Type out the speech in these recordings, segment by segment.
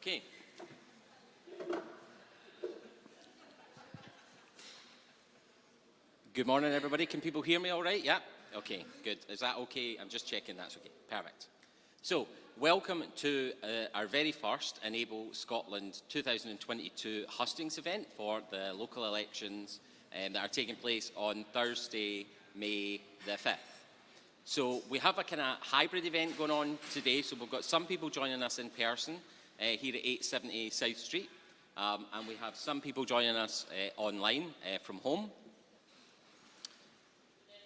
Okay. Good morning, everybody. Can people hear me all right? Yeah? Okay, good. Is that okay? I'm just checking that's okay. Perfect. So, welcome to our very first Enable Scotland 2022 hustings event for the local elections that are taking place on Thursday, May the 5th. So we have a kind of hybrid event going on today. So we've got some people joining us in person here at 870 South Street. And we have some people joining us online from home.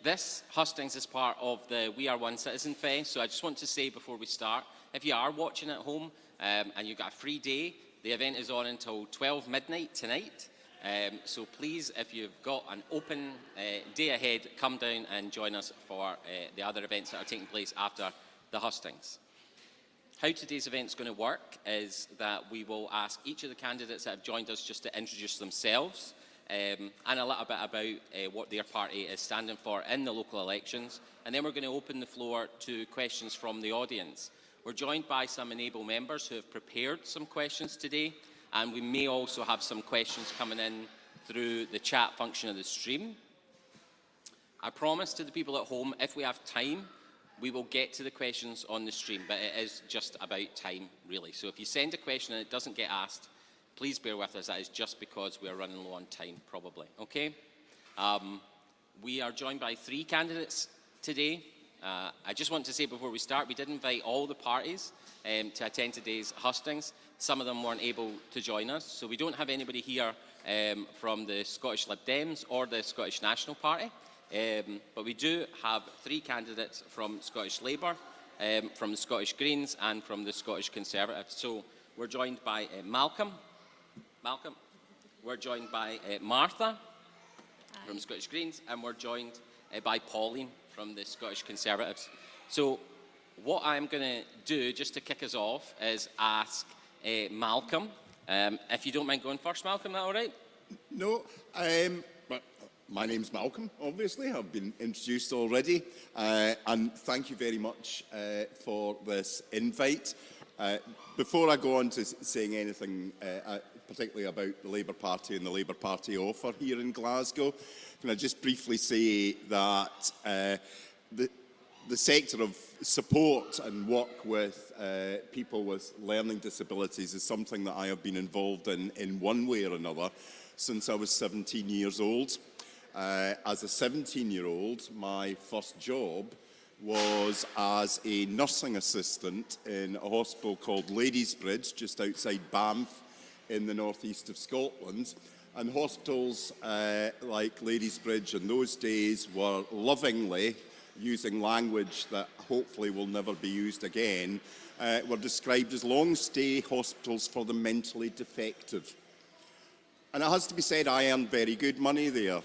This hustings is part of the We Are One Citizenfest. So I just want to say before we start, if you are watching at home and you've got a free day, the event is on until 12 midnight tonight. So please, if you've got an open day ahead, come down and join us for the other events that are taking place after the hustings. How today's event is going to work is that we will ask each of the candidates that have joined us just to introduce themselves and a little bit about what their party is standing for in the local elections. And then we're going to open the floor to questions from the audience. We're joined by some Enable members who have prepared some questions today. And we may also have some questions coming in through the chat function of the stream. I promise to the people at home, if we have time, we will get to the questions on the stream, but it is just about time, really. So if you send a question and it doesn't get asked, please bear with us. That is just because we are running low on time, probably. Okay? We are joined by 3 candidates today. I just want to say before we start, we did invite all the parties to attend today's hustings. Some of them weren't able to join us, so we don't have anybody here from the Scottish Lib Dems or the Scottish National Party, but we do have 3 candidates from Scottish Labour, from the Scottish Greens and from the Scottish Conservatives. So we're joined by Malcolm. We're joined by Martha from Scottish Greens, and we're joined by Pauline from the Scottish Conservatives. So what I'm going to do, just to kick us off, is ask Malcolm, if you don't mind going first, Malcolm, is that all right? No, but my name's Malcolm, obviously. I've been introduced already. And thank you very much for this invite. Before I go on to saying anything particularly about the Labour Party and the Labour Party offer here in Glasgow, can I just briefly say that the sector of support and work with people with learning disabilities is something that I have been involved in one way or another since I was 17 years old. As a 17-year-old, my first job was as a nursing assistant in a hospital called Ladysbridge, just outside Banff in the northeast of Scotland. And hospitals like Ladysbridge in those days were lovingly, using language that hopefully will never be used again, were described as long-stay hospitals for the mentally defective. And it has to be said, I earned very good money there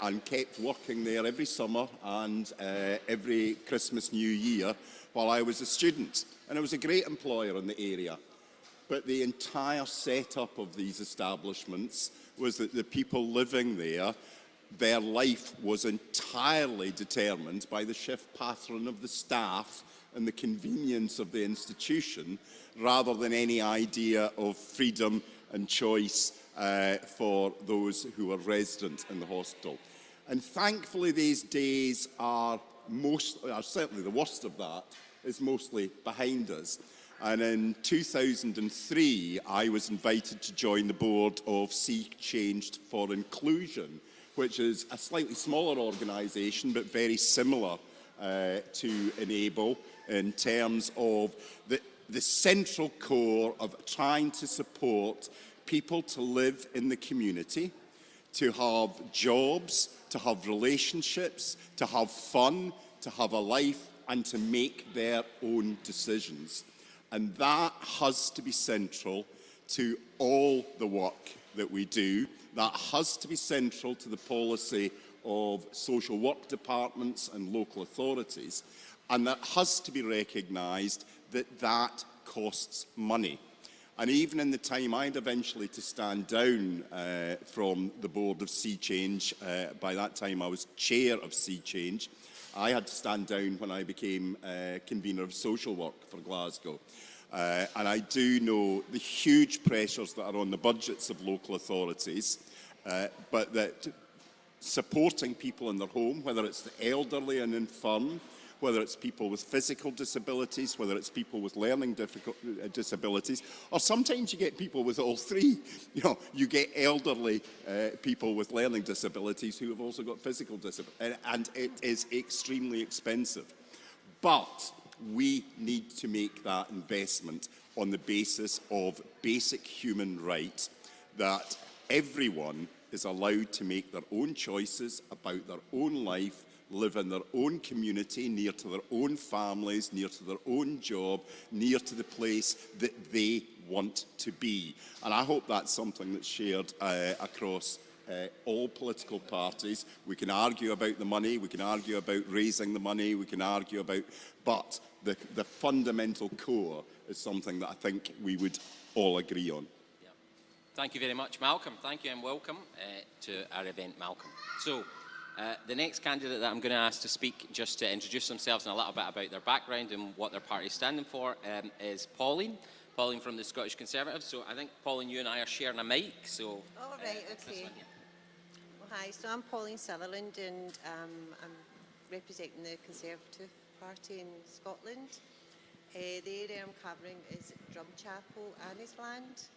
and kept working there every summer and every Christmas, New Year while I was a student. And it was a great employer in the area. But the entire setup of these establishments was that the people living there, their life was entirely determined by the shift pattern of the staff and the convenience of the institution, rather than any idea of freedom and choice for those who are resident in the hospital. And thankfully these days are certainly the worst of that is mostly behind us. And in 2003, I was invited to join the board of Sea Change for Inclusion, which is a slightly smaller organisation, but very similar to Enable in terms of the central core of trying to support people to live in the community, to have jobs, to have relationships, to have fun, to have a life, and to make their own decisions. And that has to be central to all the work that we do. That has to be central to the policy of social work departments and local authorities. And that has to be recognised that that costs money. And even in the time I had eventually to stand down from the board of Sea Change, by that time I was chair of Sea Change, I had to stand down when I became convener of social work for Glasgow. And I do know the huge pressures that are on the budgets of local authorities, but that supporting people in their home, whether it's the elderly and infirm, whether it's people with physical disabilities, whether it's people with learning disabilities, or sometimes you get people with all three. You know, you get elderly people with learning disabilities who have also got physical disabilities, and it is extremely expensive. But we need to make that investment on the basis of basic human rights, that everyone is allowed to make their own choices about their own life, live in their own community, near to their own families, near to their own job, near to the place that they want to be. And I hope that's something that's shared across all political parties. We can argue about the money, we can argue about raising the money, we can argue about, but the fundamental core is something that I think we would all agree on. Yeah. Thank you very much, Malcolm. Thank you and welcome to our event, Malcolm. So, the next candidate that I'm going to ask to speak, just to introduce themselves and a little bit about their background and what their party is standing for, is Pauline. Pauline from the Scottish Conservatives. So I think, Pauline, you and I are sharing a mic, so... Oh, right, okay. Well, hi, so I'm Pauline Sutherland, and I'm representing the Conservative Party in Scotland. The area I'm covering is Drumchapel, Annisland.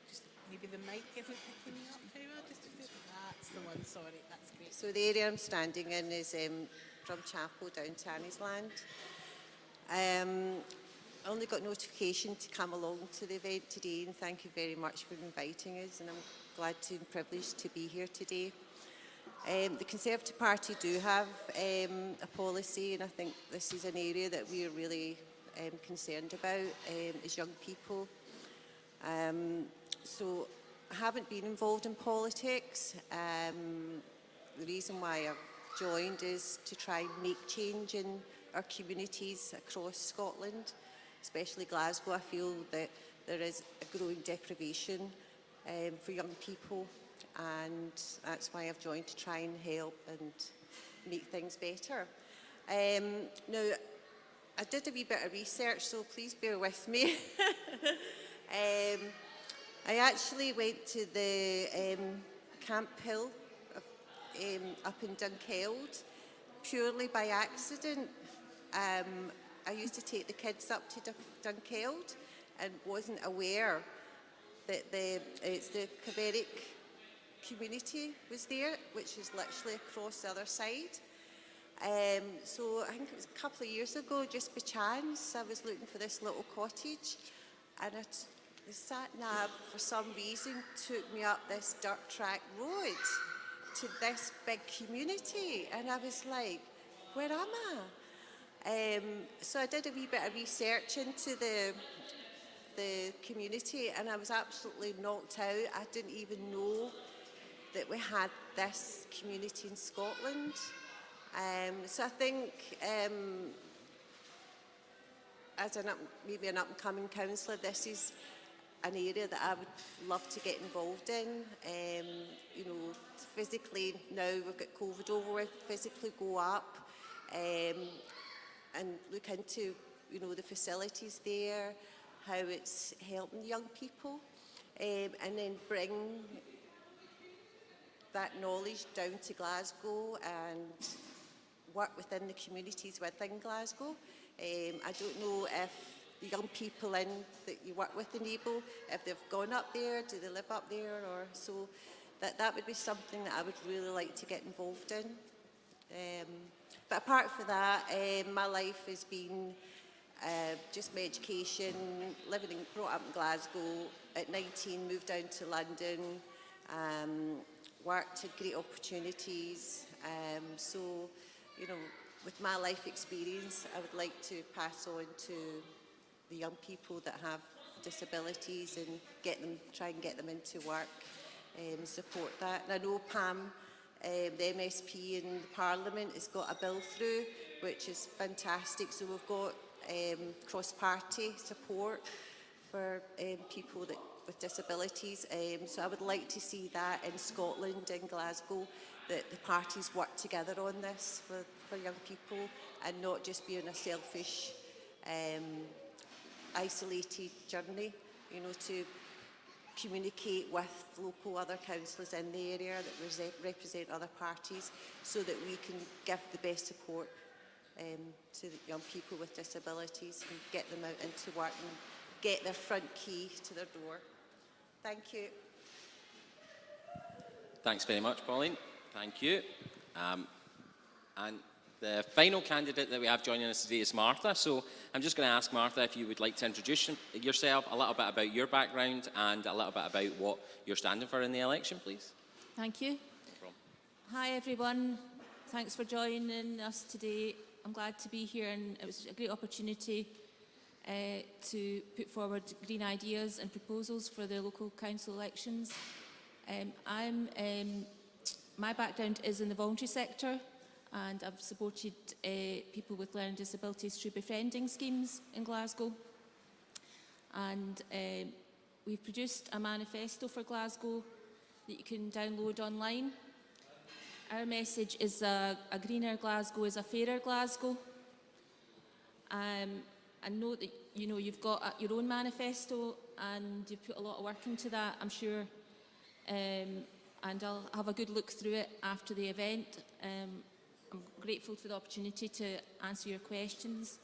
Just maybe the mic isn't picking me up very well. That's the one, sorry, that's great. So the area I'm standing in is Drumchapel down to Annisland. I only got notification to come along to the event today, and thank you very much for inviting us, and I'm glad and privileged to be here today. The Conservative Party do have a policy, and I think this is an area that we are really concerned about as young people. So I haven't been involved in politics. The reason why I've joined is to try and make change in our communities across Scotland, especially Glasgow. I feel that there is a growing deprivation for young people, and that's why I've joined, to try and help and make things better. Now, I did a wee bit of research, so please bear with me. I actually went to the Camp Hill up in Dunkeld purely by accident. I used to take the kids up to Dunkeld and wasn't aware that it's the Quebec community was there, which is literally across the other side. So I think it was a couple of years ago, just by chance, I was looking for this little cottage, and the sat-nav, for some reason, took me up this dirt track road to this big community, and I was like, where am I? So I did a wee bit of research into the community, and I was absolutely knocked out. I didn't even know that we had this community in Scotland. So I think as maybe an up-and-coming councillor, this is an area that I would love to get involved in. You know, physically now we've got COVID over with, physically go up and look into, you know, the facilities there, how it's helping young people, and then bring that knowledge down to Glasgow and work within the communities within Glasgow. I don't know if the young people that you work with in Able, if they've gone up there, do they live up there, or so. That would be something that I would really like to get involved in. But apart from that, my life has been just my education, brought up in Glasgow. At 19, moved down to London, worked at great opportunities. So, you know, with my life experience, I would like to pass on to the young people that have disabilities and try and get them into work, support that. And I know Pam, the MSP in Parliament, has got a bill through, which is fantastic. So we've got cross-party support for people with disabilities. So I would like to see that in Scotland, in Glasgow, that the parties work together on this for young people, and not just be on a selfish isolated journey, you know, to communicate with local other councillors in the area that represent other parties, so that we can give the best support to the young people with disabilities and get them out into work and get their front key to their door. Thank you. Thanks very much, Pauline. Thank you. And the final candidate that we have joining us today is Martha. So I'm just going to ask Martha if you would like to introduce yourself, a little bit about your background and a little bit about what you're standing for in the election, please. Thank you. No problem. Hi everyone, thanks for joining us today. I'm glad to be here, and it was a great opportunity to put forward green ideas and proposals for the local council elections. My background is in the voluntary sector, and I've supported people with learning disabilities through befriending schemes in Glasgow. And we've produced a manifesto for Glasgow that you can download online. Our message is a greener Glasgow is a fairer Glasgow. And note that you've got your own manifesto and you've put a lot of work into that, I'm sure. And I'll have a good look through it after the event. I'm grateful for the opportunity to answer your questions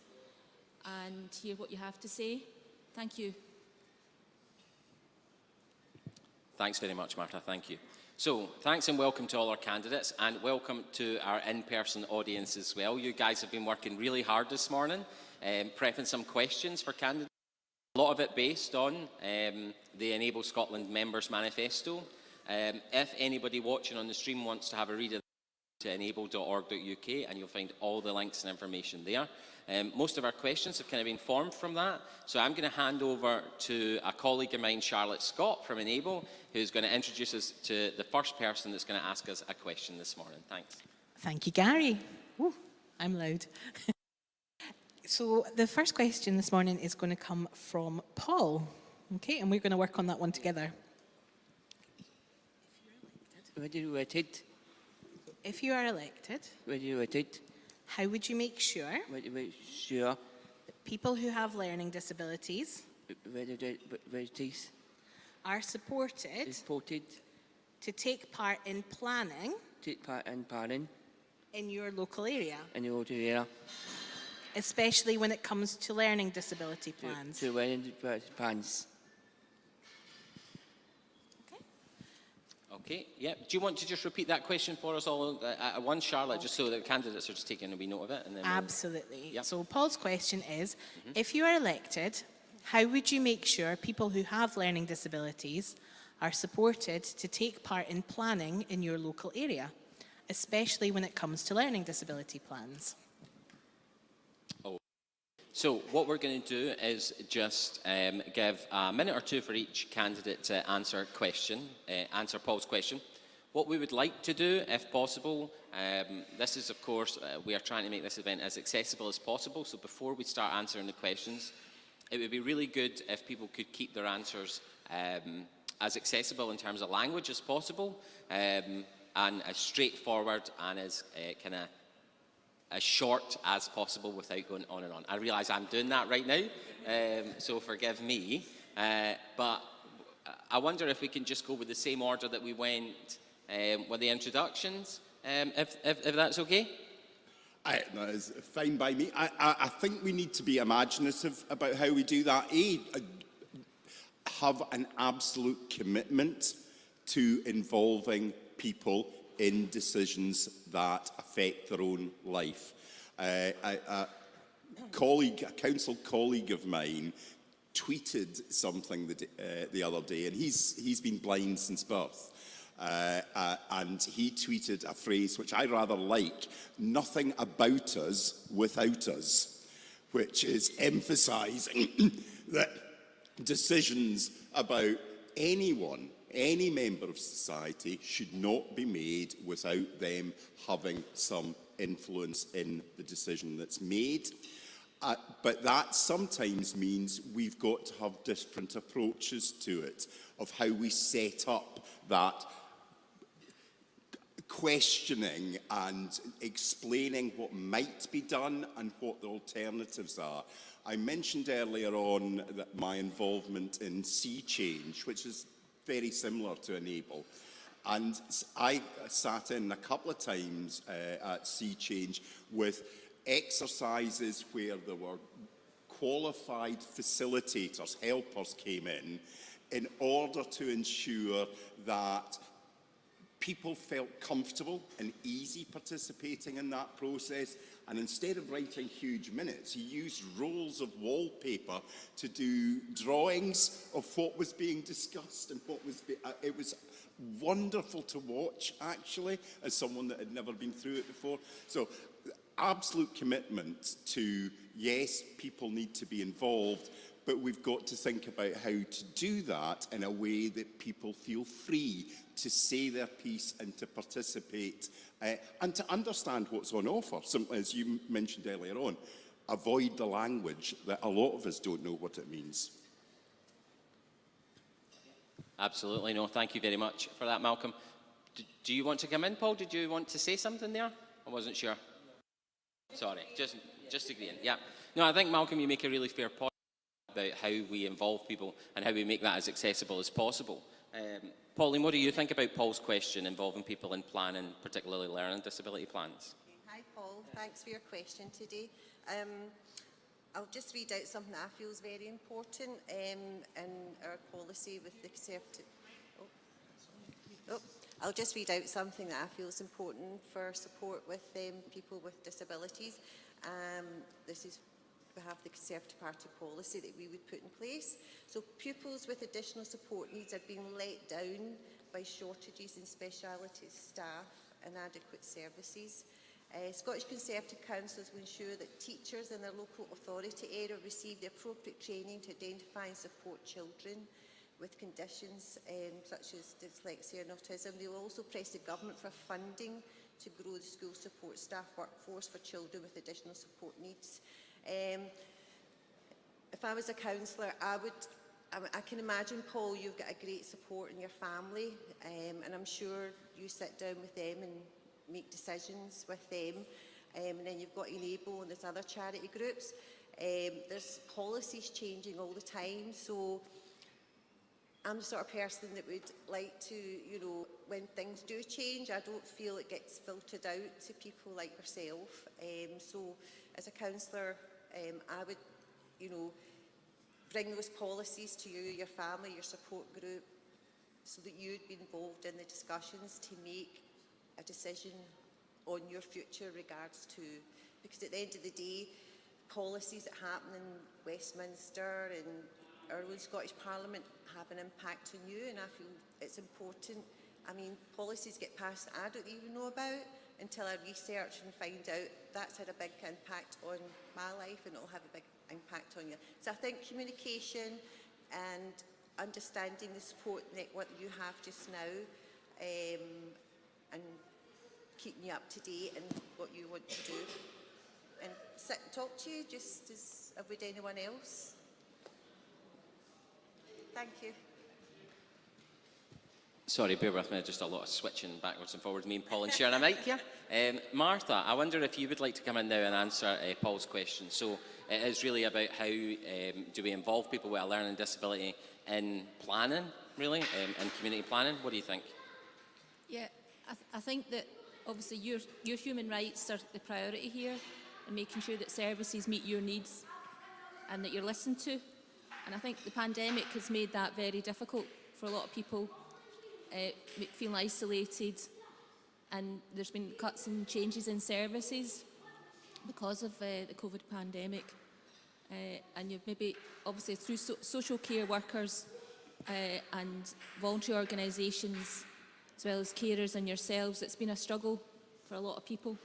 and hear what you have to say. Thank you. Thanks very much, Martha. Thank you. So, thanks and welcome to all our candidates, and welcome to our in-person audience as well. You guys have been working really hard this morning, prepping some questions for candidates. A lot of it based on the Enable Scotland Members Manifesto. If anybody watching on the stream wants to have a read of to enable.org.uk, and you'll find all the links and information there. Most of our questions have kind of been formed from that, so I'm going to hand over to a colleague of mine, Charlotte Scott from Enable, who's going to introduce us to the first person that's going to ask us a question this morning. Thanks. Thank you, Gary. Ooh, I'm loud. So the first question this morning is going to come from Paul. Okay, and we're going to work on that one together. If you are elected, how would you make sure that people who have learning disabilities are supported to take part in planning in your local area, especially when it comes to learning disability plans? Okay, yeah. Do you want to just repeat that question for us all at once, Charlotte, just so that the candidates are just taking a wee note of it? And then Absolutely. Yep. So Paul's question is, if you are elected, how would you make sure people who have learning disabilities are supported to take part in planning in your local area, especially when it comes to learning disability plans? So what we're going to do is just give a minute or two for each candidate to answer Paul's question. What we would like to do, if possible, this is, of course, we are trying to make this event as accessible as possible. So before we start answering the questions, it would be really good if people could keep their answers as accessible in terms of language as possible, and as straightforward and as kind of as short as possible without going on and on. I realise I'm doing that right now, so forgive me. But I wonder if we can just go with the same order that we went with the introductions, if that's okay? That is fine by me. I think we need to be imaginative about how we do that. Have an absolute commitment to involving people in decisions that affect their own life. A council colleague of mine tweeted something the other day, and he's been blind since birth. And he tweeted a phrase which I rather like: "Nothing about us without us," which is emphasising that decisions about anyone, any member of society, should not be made without them having some influence in the decision that's made. But that sometimes means we've got to have different approaches to it, of how we set up that questioning and explaining what might be done and what the alternatives are. I mentioned earlier on that my involvement in Sea Change, which is very similar to Enable. And I sat in a couple of times at Sea Change with exercises where there were qualified facilitators, helpers came in order to ensure that people felt comfortable and easy participating in that process. And instead of writing huge minutes, he used rolls of wallpaper to do drawings of what was being discussed and what was it was wonderful to watch, actually, as someone that had never been through it before. So absolute commitment to, yes, people need to be involved, but we've got to think about how to do that in a way that people feel free to say their piece and to participate and to understand what's on offer. Simply, as you mentioned earlier on, avoid the language that a lot of us don't know what it means. Absolutely. No, thank you very much for that, Malcolm. Do you want to come in, Paul? Did you want to say something there? I wasn't sure. Sorry, just agreeing. Yeah. No, I think, Malcolm, you make a really fair point about how we involve people and how we make that as accessible as possible. Pauline, what do you think about Paul's question involving people in planning, particularly learning disability plans? Hi, Paul. Thanks for your question today. I'll just read out something that I feel is very important in our policy with the Conservative. I'll just read out something that I feel is important for support with people with disabilities. This is we have the Conservative Party policy that we would put in place. So pupils with additional support needs are being let down by shortages in speciality staff and adequate services. Scottish Conservative councillors will ensure that teachers in their local authority area receive the appropriate training to identify and support children with conditions such as dyslexia and autism. They will also press the government for funding to grow the school support staff workforce for children with additional support needs. If I was a councillor, I can imagine, Paul, you've got a great support in your family, and I'm sure you sit down with them and make decisions with them, and then you've got Enable and there's other charity groups. There's policies changing all the time, so I'm the sort of person that would like to, you know, when things do change, I don't feel it gets filtered out to people like yourself. So as a councillor, I would, you know, bring those policies to you, your family, your support group, so that you'd be involved in the discussions to make a decision on your future regards to, because at the end of the day, policies that happen in Westminster and our own Scottish Parliament have an impact on you, and I feel it's important. I mean, policies get passed that I don't even know about until I research and find out that's had a big impact on my life and it'll have a big impact on you. So I think communication and understanding the support network that you have just now and keeping you up to date in what you want to do. And sit and talk to you just as I would anyone else. Thank you. Sorry, bear with me, just a lot of switching backwards and forwards, me and Paul and sharing a mic here. Martha, I wonder if you would like to come in now and answer Paul's question. So it is really about how do we involve people with a learning disability in planning, really, in community planning. What do you think? Yeah, I think that obviously your human rights are the priority here, and making sure that services meet your needs and that you're listened to. And I think the pandemic has made that very difficult for a lot of people, feeling isolated, and there's been cuts and changes in services because of the COVID pandemic. And you've maybe, obviously through social care workers and voluntary organisations, as well as carers and yourselves, it's been a struggle for a lot of people.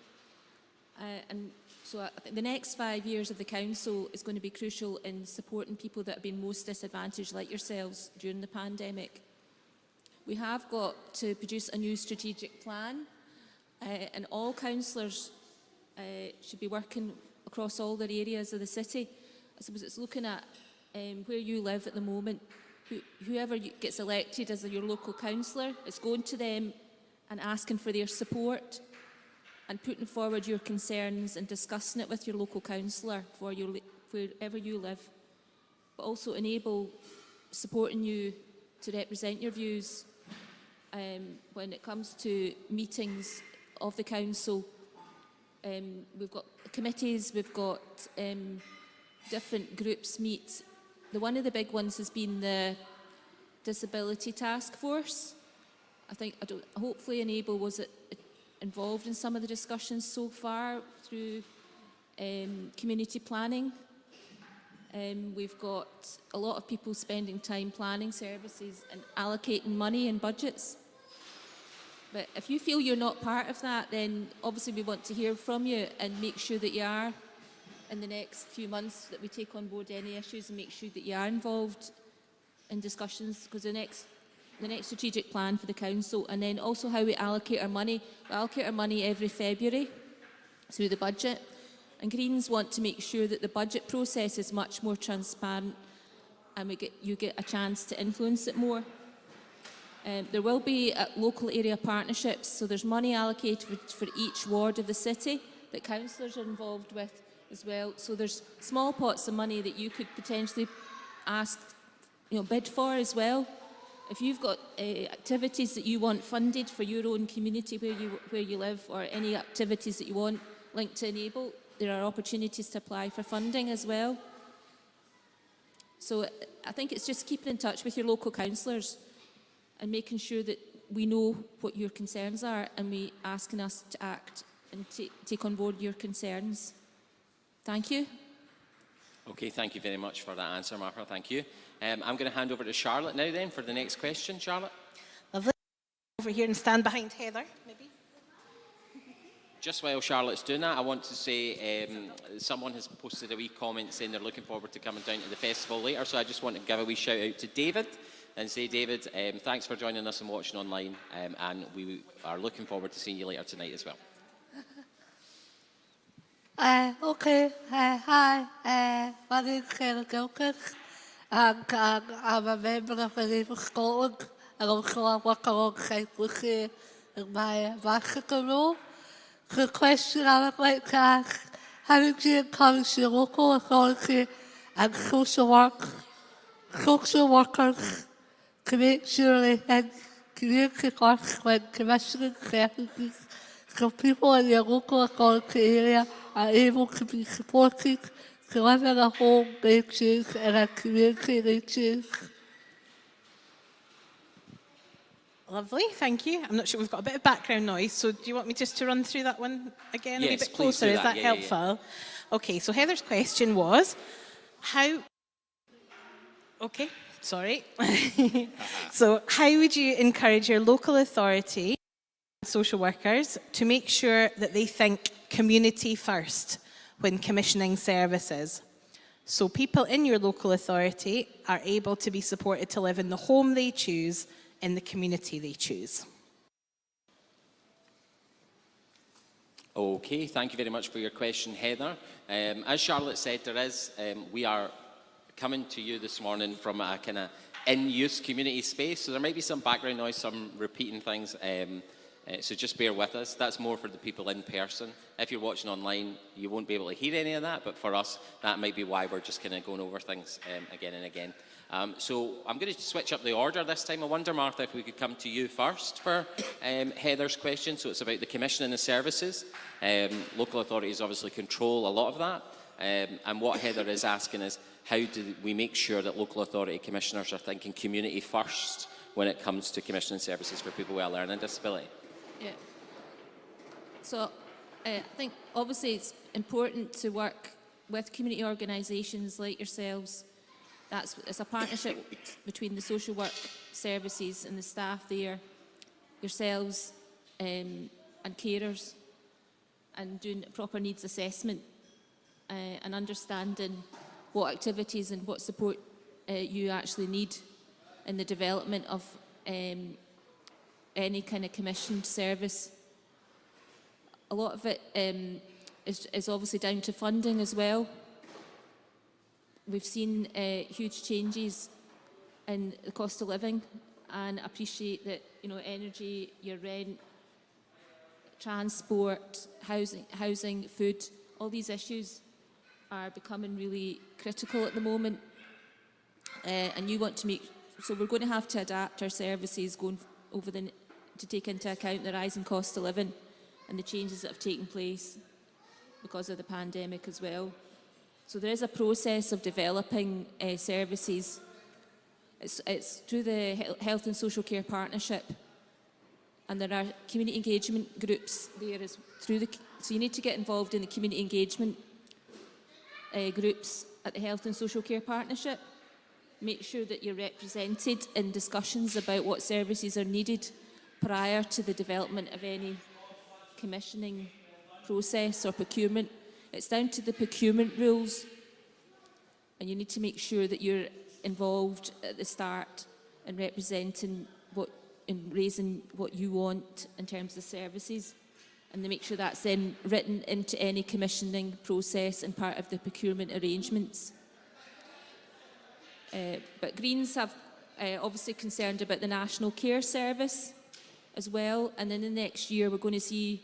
And so I think the next 5 years of the Council is going to be crucial in supporting people that have been most disadvantaged, like yourselves, during the pandemic. We have got to produce a new strategic plan, and all councillors should be working across all their areas of the city. I suppose it's looking at where you live at the moment. Whoever gets elected as your local councillor, it's going to them and asking for their support and putting forward your concerns and discussing it with your local councillor for wherever you live, but also enable supporting you to represent your views when it comes to meetings of the council. We've got committees, we've got different groups meet. One of the big ones has been the Disability Task Force. Hopefully Enable was involved in some of the discussions so far through community planning. We've got a lot of people spending time planning services and allocating money and budgets. But if you feel you're not part of that, then obviously we want to hear from you and make sure that you are in the next few months, that we take on board any issues and make sure that you are involved in discussions, because the next strategic plan for the council, and then also how we allocate our money. We allocate our money every February through the budget, and Greens want to make sure that the budget process is much more transparent and you get a chance to influence it more. There will be local area partnerships, so there's money allocated for each ward of the city that councillors are involved with as well. So there's small pots of money that you could potentially bid for as well. If you've got activities that you want funded for your own community where you live, or any activities that you want linked to Enable, there are opportunities to apply for funding as well. So I think it's just keeping in touch with your local councillors and making sure that we know what your concerns are, and we asking us to act and take on board your concerns. Thank you. Okay, thank you very much for that answer, Martha. Thank you. I'm going to hand over to Charlotte now then for the next question. Charlotte? Lovely. Over here and stand behind Heather, maybe. Just while Charlotte's doing that, I want to say someone has posted a wee comment saying they're looking forward to coming down to the festival later, so I just want to give a wee shout out to David and say, David, thanks for joining us and watching online, and we are looking forward to seeing you later tonight as well. Okay, hi, my name is Hannah Gilchrist, and I'm a member of Enable Scotland, and also I work alongside Lucy in my master role. The question I would like to ask, how would you encourage your local authority and social workers to make sure they think community first when commissioning services, so people in your local authority area are able to be supported to live in a home they choose and a community they choose? Lovely, thank you. I'm not sure, we've got a bit of background noise, so do you want me just to run through that one again a wee Yes, bit please do closer? Is that. that Yeah, helpful? yeah. Okay, so Heather's question was, okay, sorry. So how would you encourage your local authority, social workers, to make sure that they think community first when commissioning services? So people in your local authority are able to be supported to live in the home they choose, in the community they choose. Okay, thank you very much for your question, Heather. As Charlotte said, we are coming to you this morning from a kind of in-use community space, so there might be some background noise, some repeating things, so just bear with us. That's more for the people in person. If you're watching online, you won't be able to hear any of that, but for us, that might be why we're just kind of going over things again and again. So I'm going to switch up the order this time. I wonder, Martha, if we could come to you first for Heather's question. So it's about the commissioning of services. Local authorities obviously control a lot of that. And what Heather is asking is, how do we make sure that local authority commissioners are thinking community first when it comes to commissioning services for people with a learning disability? Yeah. So I think obviously it's important to work with community organisations like yourselves. It's a partnership between the social work services and the staff there, yourselves and carers, and doing a proper needs assessment and understanding what activities and what support you actually need in the development of any kind of commissioned service. A lot of it is obviously down to funding as well. We've seen huge changes in the cost of living, and appreciate that energy, your rent, transport, housing, food, all these issues are becoming really critical at the moment. And you want to make, so we're going to have to adapt our services going over to take into account the rising cost of living and the changes that have taken place because of the pandemic as well. So there is a process of developing services. It's through the Health and Social Care Partnership, and there are community engagement groups there so you need to get involved in the community engagement groups at the Health and Social Care Partnership. Make sure that you're represented in discussions about what services are needed prior to the development of any commissioning process or procurement. It's down to the procurement rules, and you need to make sure that you're involved at the start in representing and raising what you want in terms of services, and to make sure that's then written into any commissioning process and part of the procurement arrangements. But Greens have obviously concerned about the National Care Service as well, and then in the next year we're going to see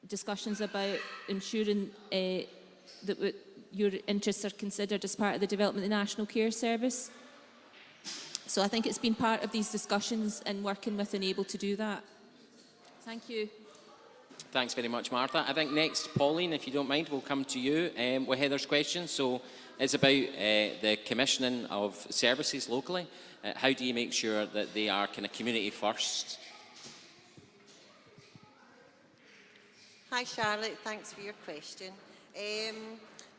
discussions about ensuring that your interests are considered as part of the development of the National Care Service. So I think it's been part of these discussions and working with and able to do that. Thank you. Thanks very much, Martha. I think next, Pauline, if you don't mind, we'll come to you with Heather's question. So it's about the commissioning of services locally. How do you make sure that they are kind of community first? Hi Charlotte, thanks for your question.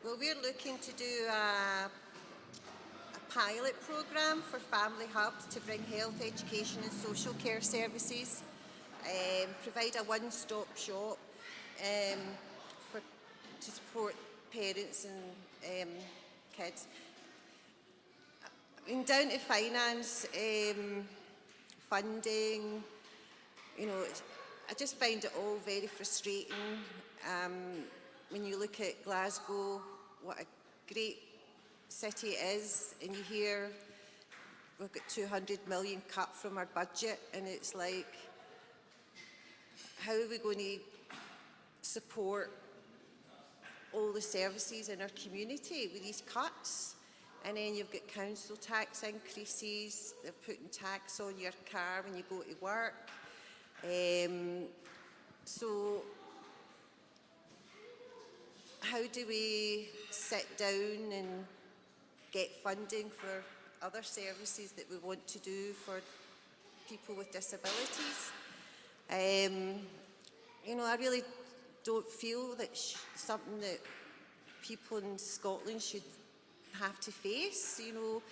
Well, we're looking to do a pilot programme for family hubs to bring health, education and social care services, provide a one-stop shop to support parents and kids. I mean, down to finance, funding, you know, I just find it all very frustrating. When you look at Glasgow, what a great city it is, and you hear we've got 200 million cut from our budget, and it's like, how are we going to support all the services in our community with these cuts? And then you've got council tax increases, they're putting tax on your car when you go to work. So how do we sit down and get funding for other services that we want to do for people with disabilities? You know, I really don't feel that something that people in Scotland should have to face. You know,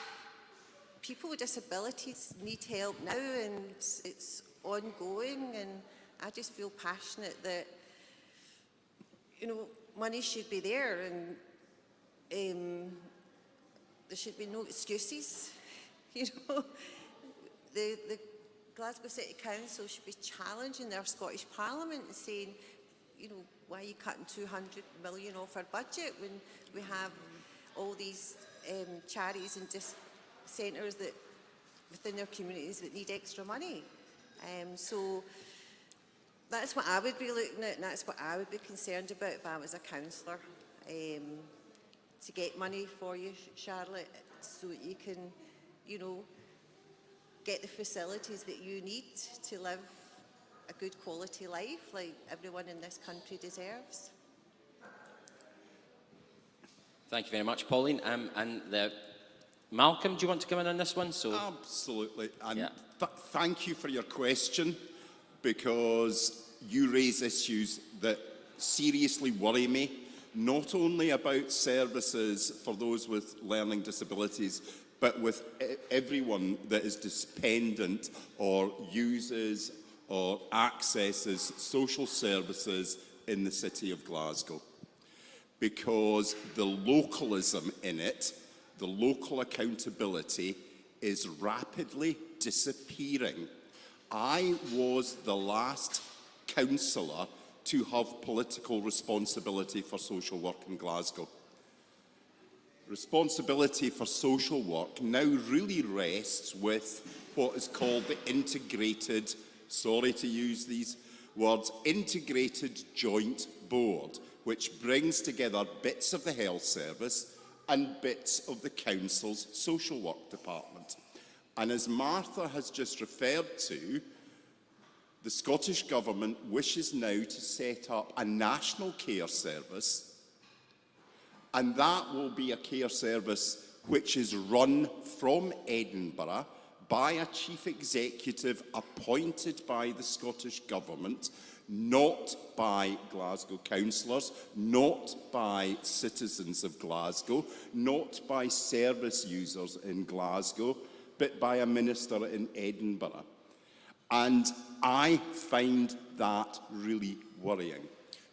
people with disabilities need help now, and it's ongoing, and I just feel passionate that, you know, money should be there, and there should be no excuses. You know, the Glasgow City Council should be challenging their Scottish Parliament and saying, you know, why are you cutting 200 million off our budget when we have all these charities and centres that within their communities that need extra money? So that's what I would be looking at, and that's what I would be concerned about if I was a councillor, to get money for you, Charlotte, so that you can, you know, get the facilities that you need to live a good quality life like everyone in this country deserves. Thank you very much, Pauline. And Malcolm, do you want to come in on this one? So, absolutely. And yeah. Thank you for your question, because you raise issues that seriously worry me, not only about services for those with learning disabilities, but with everyone that is dependent or uses or accesses social services in the city of Glasgow. Because the localism in it, the local accountability, is rapidly disappearing. I was the last councillor to have political responsibility for social work in Glasgow. Responsibility for social work now really rests with what is called the integrated, sorry to use these, towards integrated joint board, which brings together bits of the health service and bits of the council's social work department. And as Martha has just referred to, the Scottish Government wishes now to set up a national care service, and that will be a care service which is run from Edinburgh by a chief executive appointed by the Scottish Government, not by Glasgow councillors, not by citizens of Glasgow, not by service users in Glasgow, but by a minister in Edinburgh. And I find that really worrying.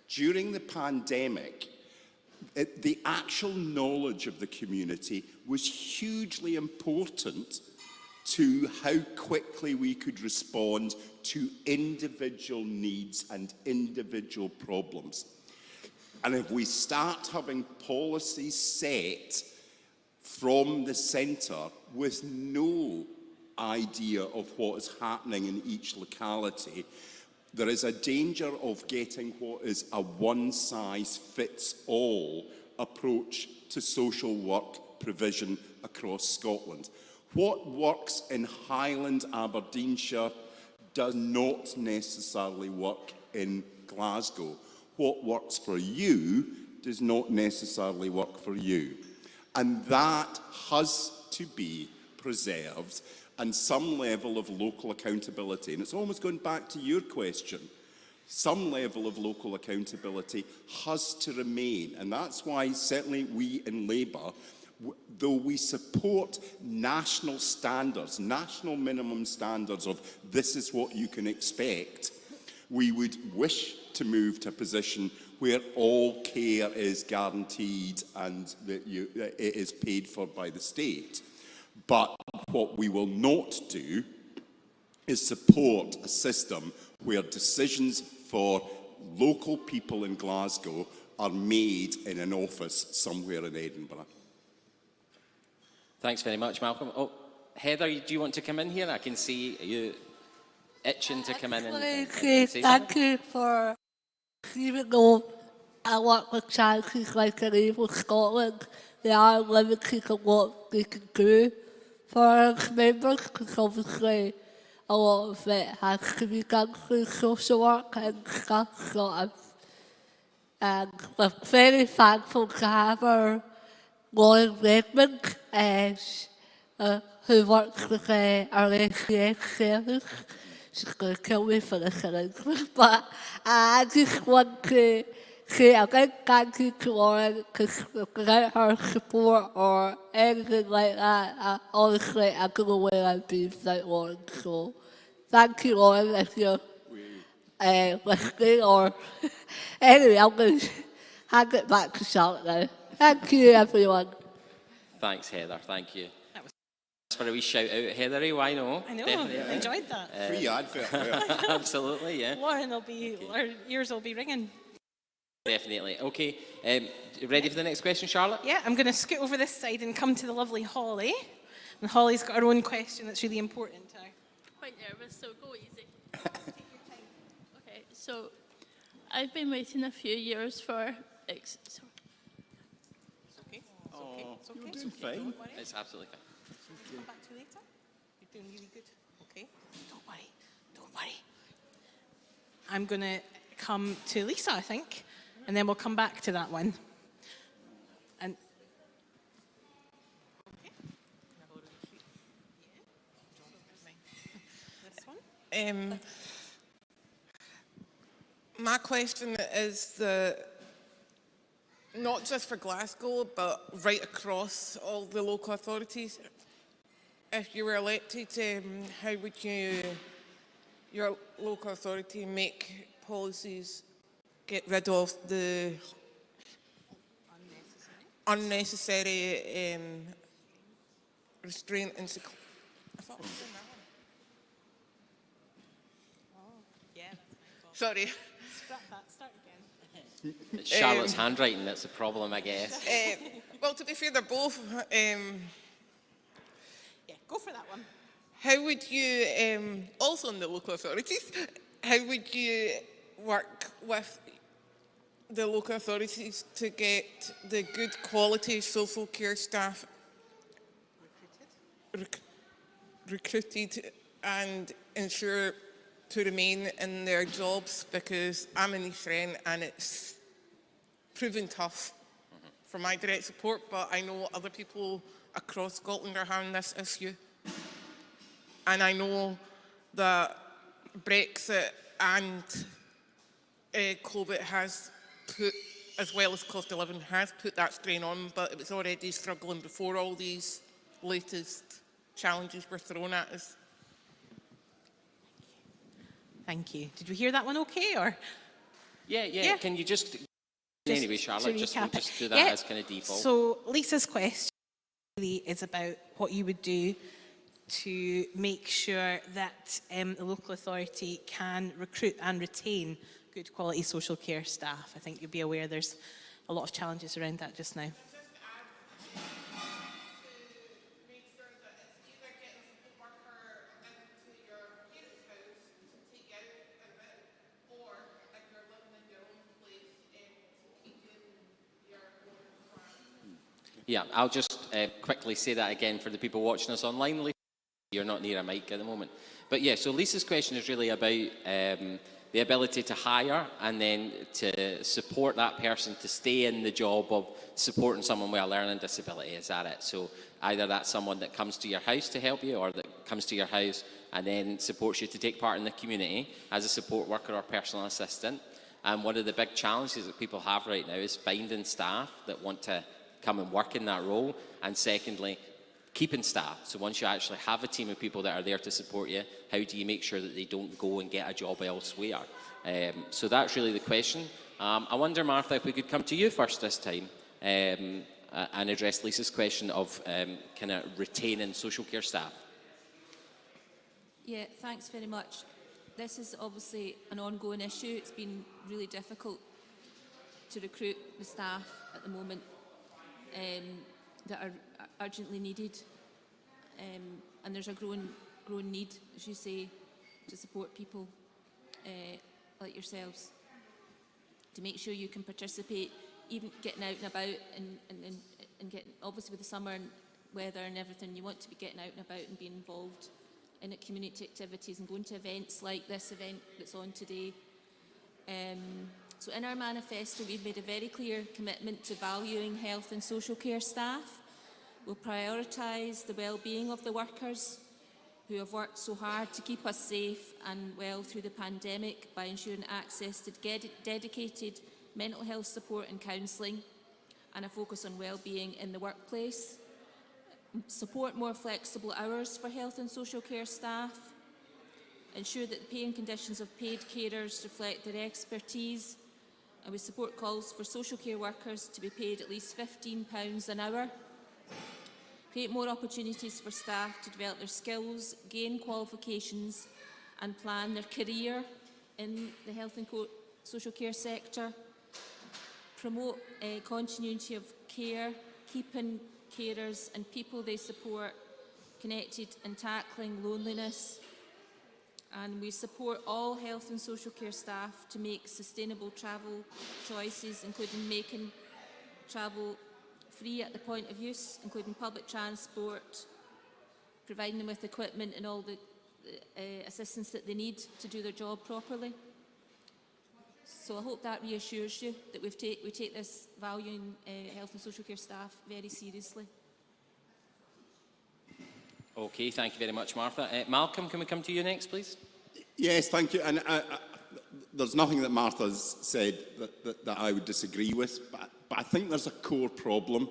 During the pandemic, the actual knowledge of the community was hugely important to how quickly we could respond to individual needs and individual problems. And if we start having policies set from the centre with no idea of what is happening in each locality, there is a danger of getting what is a one-size-fits-all approach to social work provision across Scotland. What works in Highland, Aberdeenshire does not necessarily work in Glasgow. What works for you does not necessarily work for you. And that has to be preserved, and some level of local accountability. And it's almost going back to your question. Some level of local accountability has to remain. And that's why certainly we in Labour, though we support national standards, national minimum standards of this is what you can expect, we would wish to move to a position where all care is guaranteed and that it is paid for by the state. But what we will not do is support a system where decisions for local people in Glasgow are made in an office somewhere in Edinburgh. Thanks very much, Malcolm. Oh, Heather, do you want to come in here? I can see you itching to come in and say Thank something. you for, even though I work with charities like Enable Scotland, they are limited on what they can do for our members, because obviously a lot of it has to be done through social work and stuff. So we're very thankful to have our Lauren Redmond, who works with our SCS service. She's going to kill me for this announcement, but I just want to say a big thank you to Lauren, because without her support or anything like that, honestly, I don't know where I'd be without Lauren. So thank you, Lauren, if you're listening, or anyway, I'm going to hand it back to Charlotte now. Thank you, everyone. Thanks, Heather. Thank you. For a wee shout out, Heather, why no? I know, Definitely. I enjoyed that. Free advert there. Absolutely, yeah. Lauren will be, our ears will be ringing. Definitely. Okay, ready for the next question, Charlotte? Yeah, I'm going to scoot over this side and come to the lovely Holly. And Holly's got her own question that's really important to her. Quite nervous, so go easy. Okay, so I've been waiting a few years for. It's okay. It's okay. You're doing fine. It's absolutely fine. Come back to you later. You're doing really good. Okay. Don't worry. Don't worry. I'm going to come to Lisa, I think, and then we'll come back to that one. And okay. This one. My question is not just for Glasgow, but right across all the local authorities. If you were elected, how would your local authority make policies get rid of the unnecessary restraint and I thought I was saying that one. Yeah, that's my fault. Sorry. Scrap that. Start again. It's Charlotte's handwriting that's the problem, I guess. Well, to be fair, they're both. Yeah, go for that one. How would you, also in the local authorities, how would you work with the local authorities to get the good quality social care staff recruited and ensure to remain in their jobs, because I'm in East Wren and it's proven tough for my direct support, but I know other people across Scotland are having this issue. And I know that Brexit and COVID has put, as well as cost of living, has put that strain on, but it was already struggling before all these latest challenges were thrown at us. Thank you. Did we hear that one okay, or? Yeah. Can you just anyway, Charlotte, to we'll recap it. just do that Yeah. as kind of default. So Lisa's question really is about what you would do to make sure that the local authority can recruit and retain good quality social care staff. I think you'll be aware there's a lot of challenges around that just now. Yeah, I'll just quickly say that again for the people watching us online. Lisa, you're not near a mic at the moment. But yeah, so Lisa's question is really about the ability to hire and then to support that person to stay in the job of supporting someone with a learning disability. Is that it? So either that's someone that comes to your house to help you, or that comes to your house and then supports you to take part in the community as a support worker or personal assistant. And one of the big challenges that people have right now is finding staff that want to come and work in that role, and secondly, keeping staff. So once you actually have a team of people that are there to support you, how do you make sure that they don't go and get a job elsewhere? So that's really the question. I wonder, Martha, if we could come to you first this time and address Lisa's question of kind of retaining social care staff. Yeah, thanks very much. This is obviously an ongoing issue. It's been really difficult to recruit the staff at the moment that are urgently needed, and there's a growing need, as you say, to support people like yourselves, to make sure you can participate, even getting out and about, and getting, obviously with the summer and weather and everything, you want to be getting out and about and being involved in community activities and going to events like this event that's on today. So in our manifesto, we've made a very clear commitment to valuing health and social care staff. We'll prioritise the well-being of the workers who have worked so hard to keep us safe and well through the pandemic by ensuring access to dedicated mental health support and counselling, and a focus on well-being in the workplace. Support more flexible hours for health and social care staff. Ensure that the pay and conditions of paid carers reflect their expertise. And we support calls for social care workers to be paid at least £15 an hour. Create more opportunities for staff to develop their skills, gain qualifications and plan their career in the health and social care sector. Promote continuity of care, keeping carers and people they support connected and tackling loneliness. And we support all health and social care staff to make sustainable travel choices, including making travel free at the point of use, including public transport, providing them with equipment and all the assistance that they need to do their job properly. So I hope that reassures you that we take this valuing health and social care staff very seriously. Okay, thank you very much, Martha. Malcolm, can we come to you next, please? Yes, thank you. And there's nothing that Martha's said that I would disagree with, but I think there's a core problem.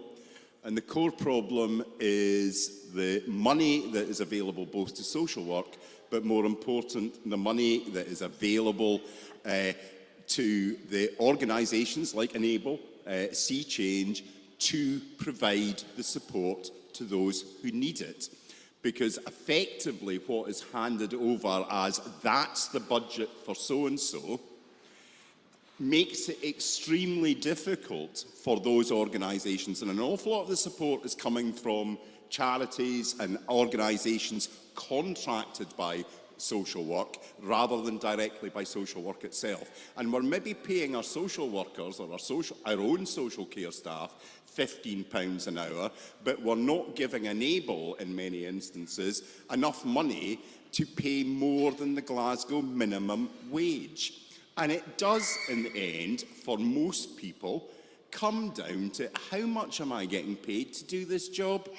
And the core problem is the money that is available both to social work, but more important, the money that is available to the organisations like Enable, See Change, to provide the support to those who need it. Because effectively what is handed over as that's the budget for so-and-so makes it extremely difficult for those organisations. And an awful lot of the support is coming from charities and organisations contracted by social work rather than directly by social work itself. And we're maybe paying our social workers or our own social care staff £15 an hour, but we're not giving Enable, in many instances, enough money to pay more than the Glasgow minimum wage. And it does, in the end, for most people, come down to how much am I getting paid to do this job?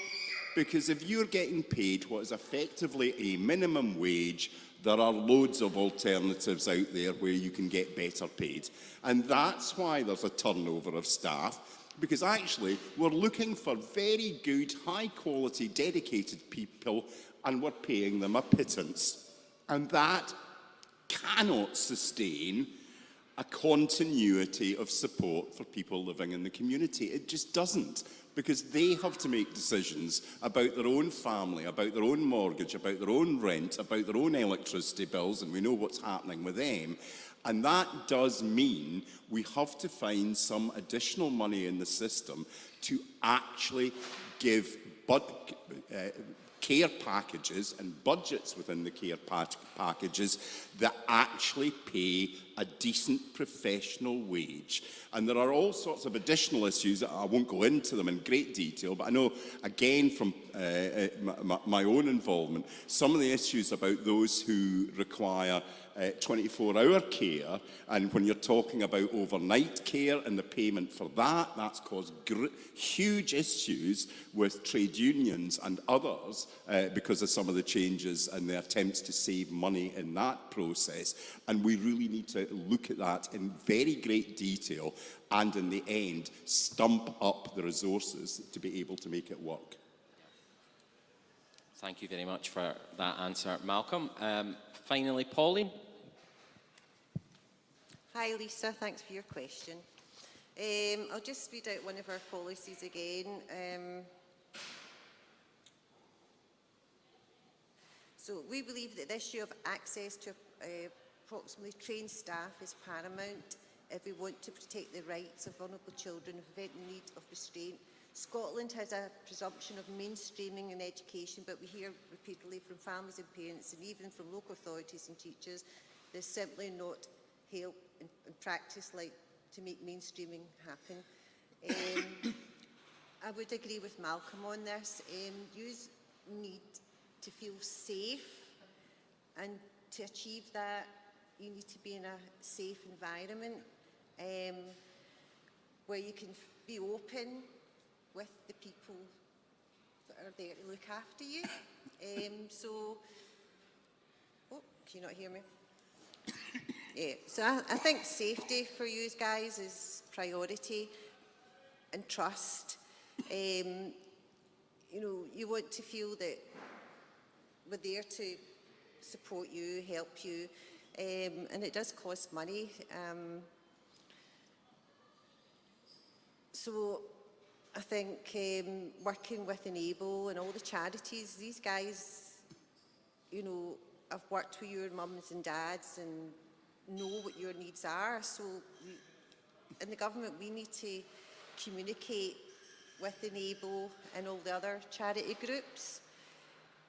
Because if you're getting paid what is effectively a minimum wage, there are loads of alternatives out there where you can get better paid. And that's why there's a turnover of staff, because actually we're looking for very good, high-quality, dedicated people, and we're paying them a pittance. And that cannot sustain a continuity of support for people living in the community. It just doesn't, because they have to make decisions about their own family, about their own mortgage, about their own rent, about their own electricity bills, and we know what's happening with them. And that does mean we have to find some additional money in the system to actually give care packages and budgets within the care packages that actually pay a decent professional wage. And there are all sorts of additional issues that I won't go into them in great detail, but I know, again, from my own involvement, some of the issues about those who require 24-hour care, and when you're talking about overnight care and the payment for that, that's caused huge issues with trade unions and others because of some of the changes and the attempts to save money in that process. And we really need to look at that in very great detail and, in the end, stump up the resources to be able to make it work. Thank you very much for that answer, Malcolm. Finally, Pauline. Hi, Lisa. Thanks for your question. I'll just read out one of our policies again. So we believe that the issue of access to approximately trained staff is paramount if we want to protect the rights of vulnerable children and prevent the need of restraint. Scotland has a presumption of mainstreaming in education, but we hear repeatedly from families and parents, and even from local authorities and teachers, there's simply not help in practice like to make mainstreaming happen. I would agree with Malcolm on this. You need to feel safe, and to achieve that, you need to be in a safe environment where you can be open with the people that are there to look after you. Oh, can you not hear me? Yeah, so I think safety for you guys is priority, and trust. You know, you want to feel that we're there to support you, help you, and it does cost money. So I think working with Enable and all the charities, these guys, you know, have worked with your mums and dads and know what your needs are. So in the government, we need to communicate with Enable and all the other charity groups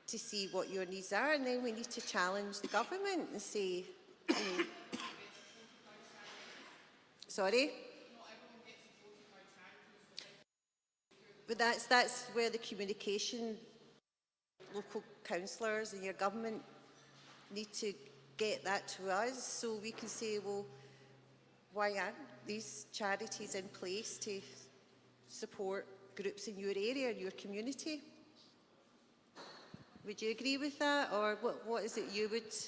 to see what your needs are, and then we need to challenge the government and say, you know, sorry? But that's where the communication, local councillors and your government need to get that to us, so we can say, well, why aren't these charities in place to support groups in your area, in your community? Would you agree with that, or what is it you would? Do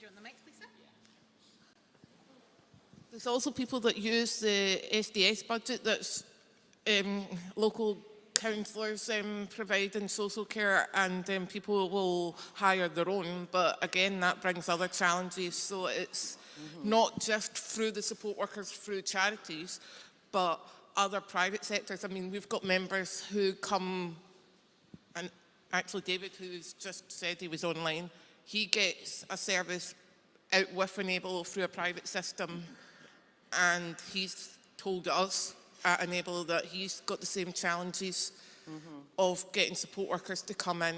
you want the mic, Lisa? There's also people that use the SDS budget that's local councillors provide in social care, and people will hire their own, but again that brings other challenges. So it's not just through the support workers, through charities, but other private sectors. I mean, we've got members who come, and actually David, who's just said he was online, he gets a service out with Enable through a private system, and he's told us at Enable that he's got the same challenges of getting support workers to come in.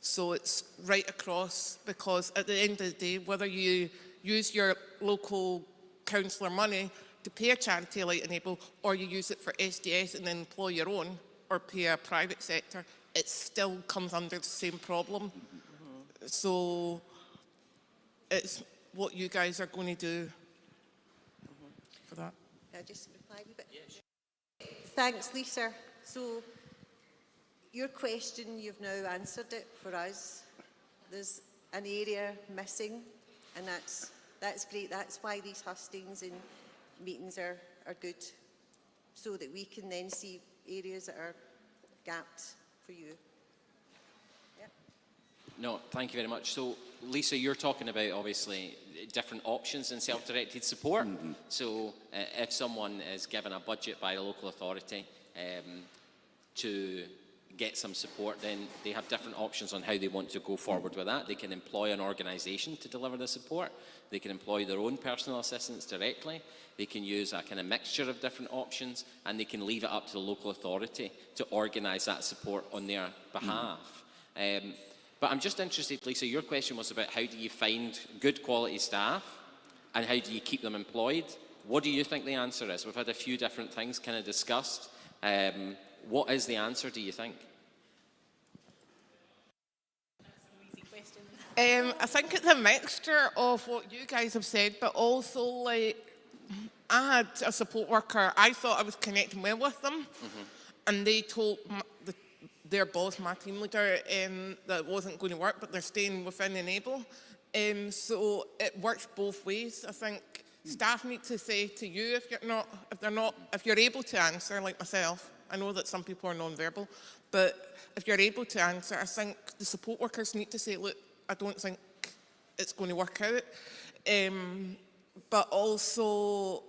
So it's right across, because at the end of the day, whether you use your local councillor money to pay a charity like Enable, or you use it for SDS and then employ your own, or pay a private sector, it still comes under the same problem. So it's what you guys are going to do for that. Can I just reply a wee bit? Thanks, Lisa. So your question, you've now answered it for us. There's an area missing, and that's great. That's why these hustings and meetings are good, so that we can then see areas that are gapped for you. Yep. No, thank you very much. So, Lisa, you're talking about, obviously, different options in self-directed support. So, if someone is given a budget by a local authority to get some support, then they have different options on how they want to go forward with that. They can employ an organisation to deliver the support. They can employ their own personal assistants directly. They can use a kind of mixture of different options, and they can leave it up to the local authority to organise that support on their behalf. But I'm just interested, Lisa, your question was about how do you find good quality staff and how do you keep them employed? What do you think the answer is? We've had a few different things kind of discussed. What is the answer, do you think? I think it's a mixture of what you guys have said, but also, like, I had a support worker, I thought I was connecting well with them, and they told their boss, my team leader, that it wasn't going to work, but they're staying within Enable. So it works both ways. I think staff need to say to you, if you're able to answer, like myself, I know that some people are non-verbal, but if you're able to answer, I think the support workers need to say, look, I don't think it's going to work out. But also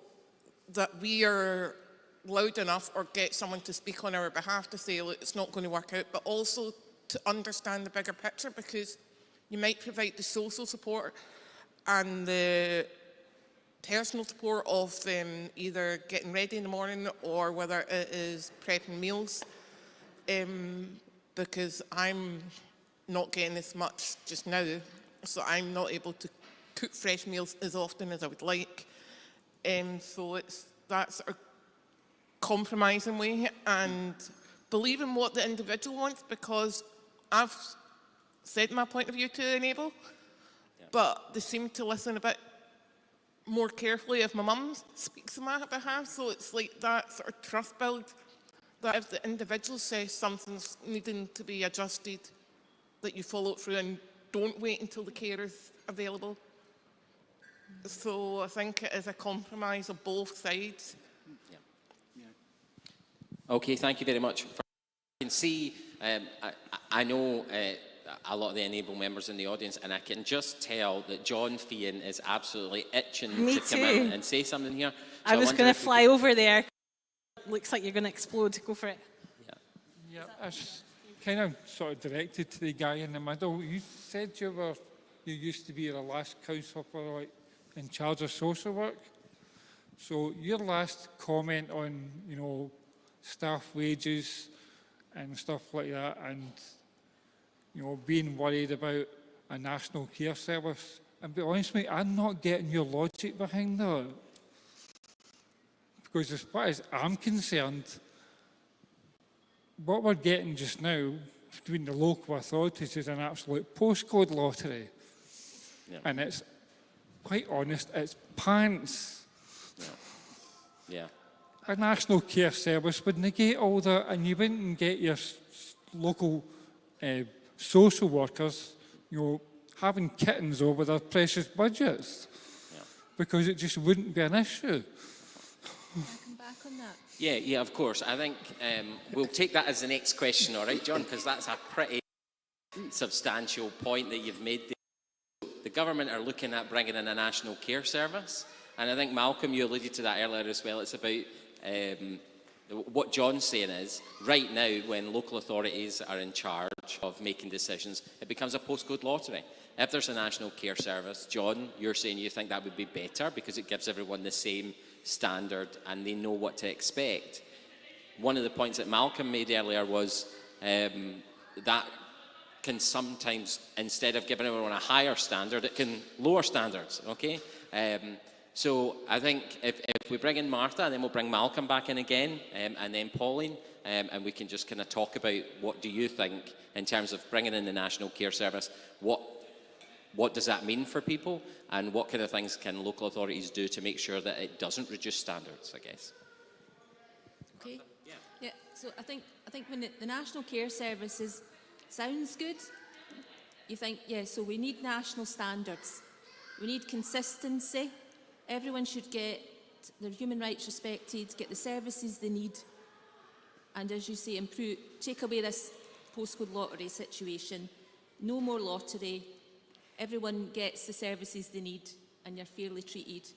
that we are loud enough or get someone to speak on our behalf to say, look, it's not going to work out, but also to understand the bigger picture, because you might provide the social support and the personal support of either getting ready in the morning or whether it is prepping meals, because I'm not getting as much just now, so I'm not able to cook fresh meals as often as I would like. So it's that sort of compromising way and believing what the individual wants, because I've said my point of view to Enable, but they seem to listen a bit more carefully if my mum speaks on my behalf. So it's like that sort of trust build, that if the individual says something's needing to be adjusted, that you follow it through and don't wait until the care is available. So I think it is a compromise of both sides. Okay, thank you very much. You can see, I know a lot of the Enable members in the audience, and I can just tell that John Fian is absolutely itching to come in and say something here. So I was going to fly over there. Looks like you're going to explode. Go for it. Yeah, it's kind of sort of directed to the guy in the middle. You said you used to be the last councillor in charge of social work. So your last comment on, staff wages and stuff like that, and being worried about a national care service, and be honest with me, I'm not getting your logic behind that. Because as far as I'm concerned, what we're getting just now between the local authorities is an absolute postcode lottery. Yeah. And it's, quite honest, it's pants. Yeah. A national care service would negate all that, and you wouldn't get your local social workers, having kittens over their precious budgets, because it just wouldn't be an issue. Can I come back on that? Yeah, of course. I think we'll take that as the next question, all right, John, because that's a pretty substantial point that you've made there. The government are looking at bringing in a national care service, and I think, Malcolm, you alluded to that earlier as well. It's about what John's saying is, right now, when local authorities are in charge of making decisions, it becomes a postcode lottery. If there's a national care service, John, you're saying you think that would be better because it gives everyone the same standard and they know what to expect. one of the points that Malcolm made earlier was that can sometimes, instead of giving everyone a higher standard, it can lower standards, okay? So I think if we bring in Martha, and then we'll bring Malcolm back in again, and then Pauline, and we can just kind of talk about what do you think in terms of bringing in the National Care Service, what does that mean for people, and what kind of things can local authorities do to make sure that it doesn't reduce standards, I guess. Okay. Yeah. So I think when the National Care Service sounds good, you think, yeah, so we need national standards. We need consistency. Everyone should get their human rights respected, get the services they need, and as you say, take away this postcode lottery situation. No more lottery. Everyone gets the services they need and you're fairly treated.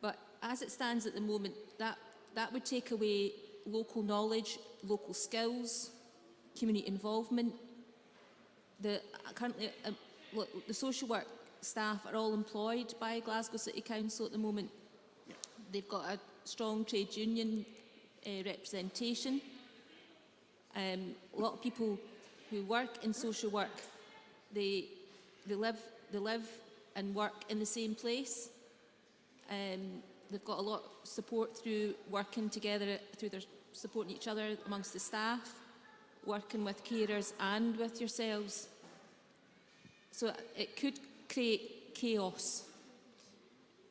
But as it stands at the moment, that would take away local knowledge, local skills, community involvement. Currently, the social work staff are all employed by Glasgow City Council at the moment. They've got a strong trade union representation. A lot of people who work in social work, they live and work in the same place. They've got a lot of support through working together, through their supporting each other amongst the staff, working with carers and with yourselves. So it could create chaos.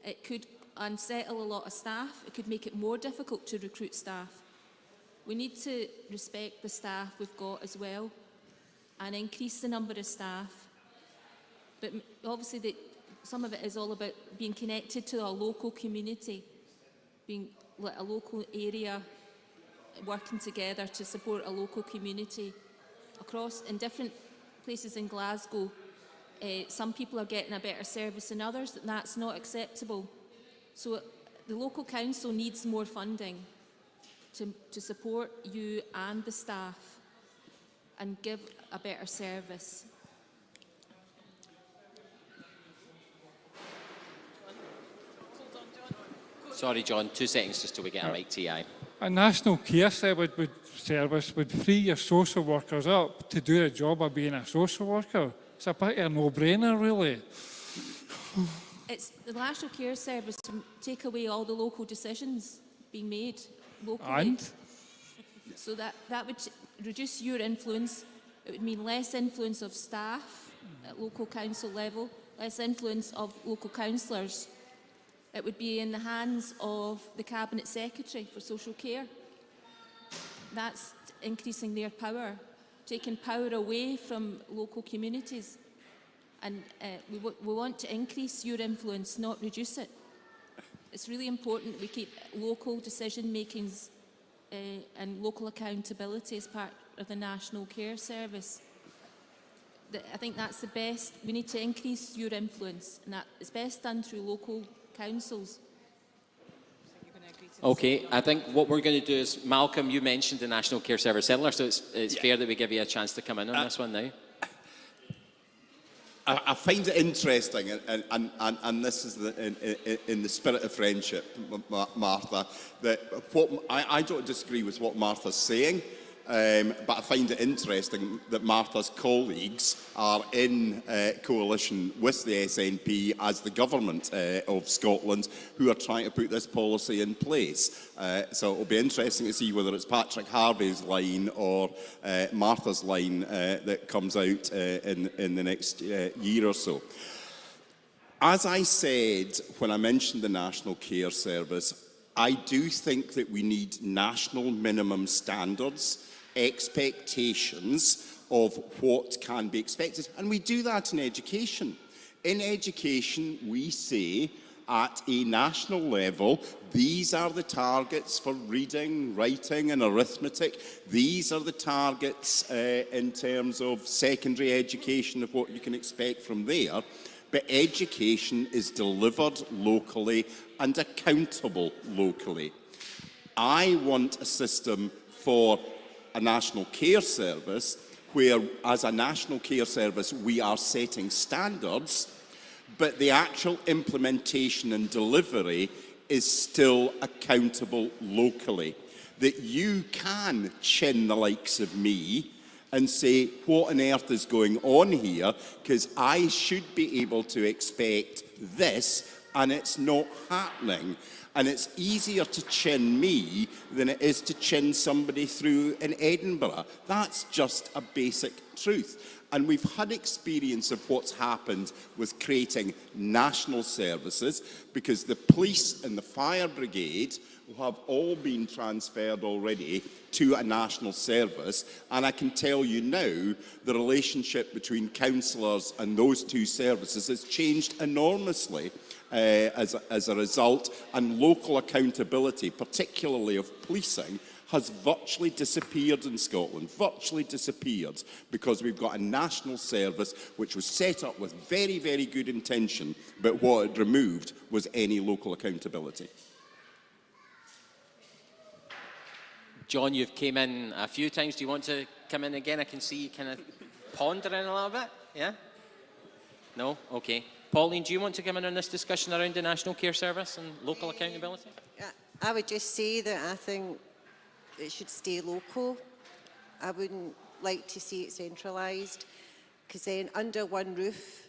It could unsettle a lot of staff. It could make it more difficult to recruit staff. We need to respect the staff we've got as well and increase the number of staff. But obviously some of it is all about being connected to a local community, being like a local area, working together to support a local community. In different places in Glasgow, some people are getting a better service than others, and that's not acceptable. So the local council needs more funding to support you and the staff and give a better service. Sorry, John, 2 seconds just till we get a mic to you. A national care service would free your social workers up to do the job of being a social worker. It's a bit of a no-brainer, really. It's the National Care Service to take away all the local decisions being made locally. And? So that would reduce your influence. It would mean less influence of staff at local council level, less influence of local councillors. It would be in the hands of the Cabinet Secretary for Social Care. That's increasing their power, taking power away from local communities. And we want to increase your influence, not reduce it. It's really important that we keep local decision makings and local accountability as part of the National Care Service. I think that's the best. We need to increase your influence, and that is best done through local councils. Okay, I think what we're going to do is, Malcolm, you mentioned the National Care Service Settler, so it's fair that we give you a chance to come in on this one now. I find it interesting, and this is in the spirit of friendship, Martha, that I don't disagree with what Martha's saying, but I find it interesting that Martha's colleagues are in coalition with the SNP as the government of Scotland who are trying to put this policy in place. So it'll be interesting to see whether it's Patrick Harvey's line or Martha's line that comes out in the next year or so. As I said when I mentioned the National Care Service, I do think that we need national minimum standards, expectations of what can be expected. And we do that in education. In education, we say at a national level, these are the targets for reading, writing and arithmetic. These are the targets in terms of secondary education of what you can expect from there. But education is delivered locally and accountable locally. I want a system for a national care service where, as a national care service, we are setting standards, but the actual implementation and delivery is still accountable locally. That you can chin the likes of me and say, what on earth is going on here? Because I should be able to expect this, and it's not happening. And it's easier to chin me than it is to chin somebody through in Edinburgh. That's just a basic truth. And we've had experience of what's happened with creating national services, because the police and the fire brigade have all been transferred already to a national service, and I can tell you now the relationship between councillors and those two services has changed enormously as a result, and local accountability, particularly of policing, has virtually disappeared in Scotland, virtually disappeared, because we've got a national service which was set up with very, very good intention, but what it removed was any local accountability. John, you've came in a few times. Do you want to come in again? I can see you kind of pondering a little bit. Yeah? No? Okay. Pauline, do you want to come in on this discussion around the National Care Service and local accountability? I would just say that I think it should stay local. I wouldn't like to see it centralised, because then under one roof,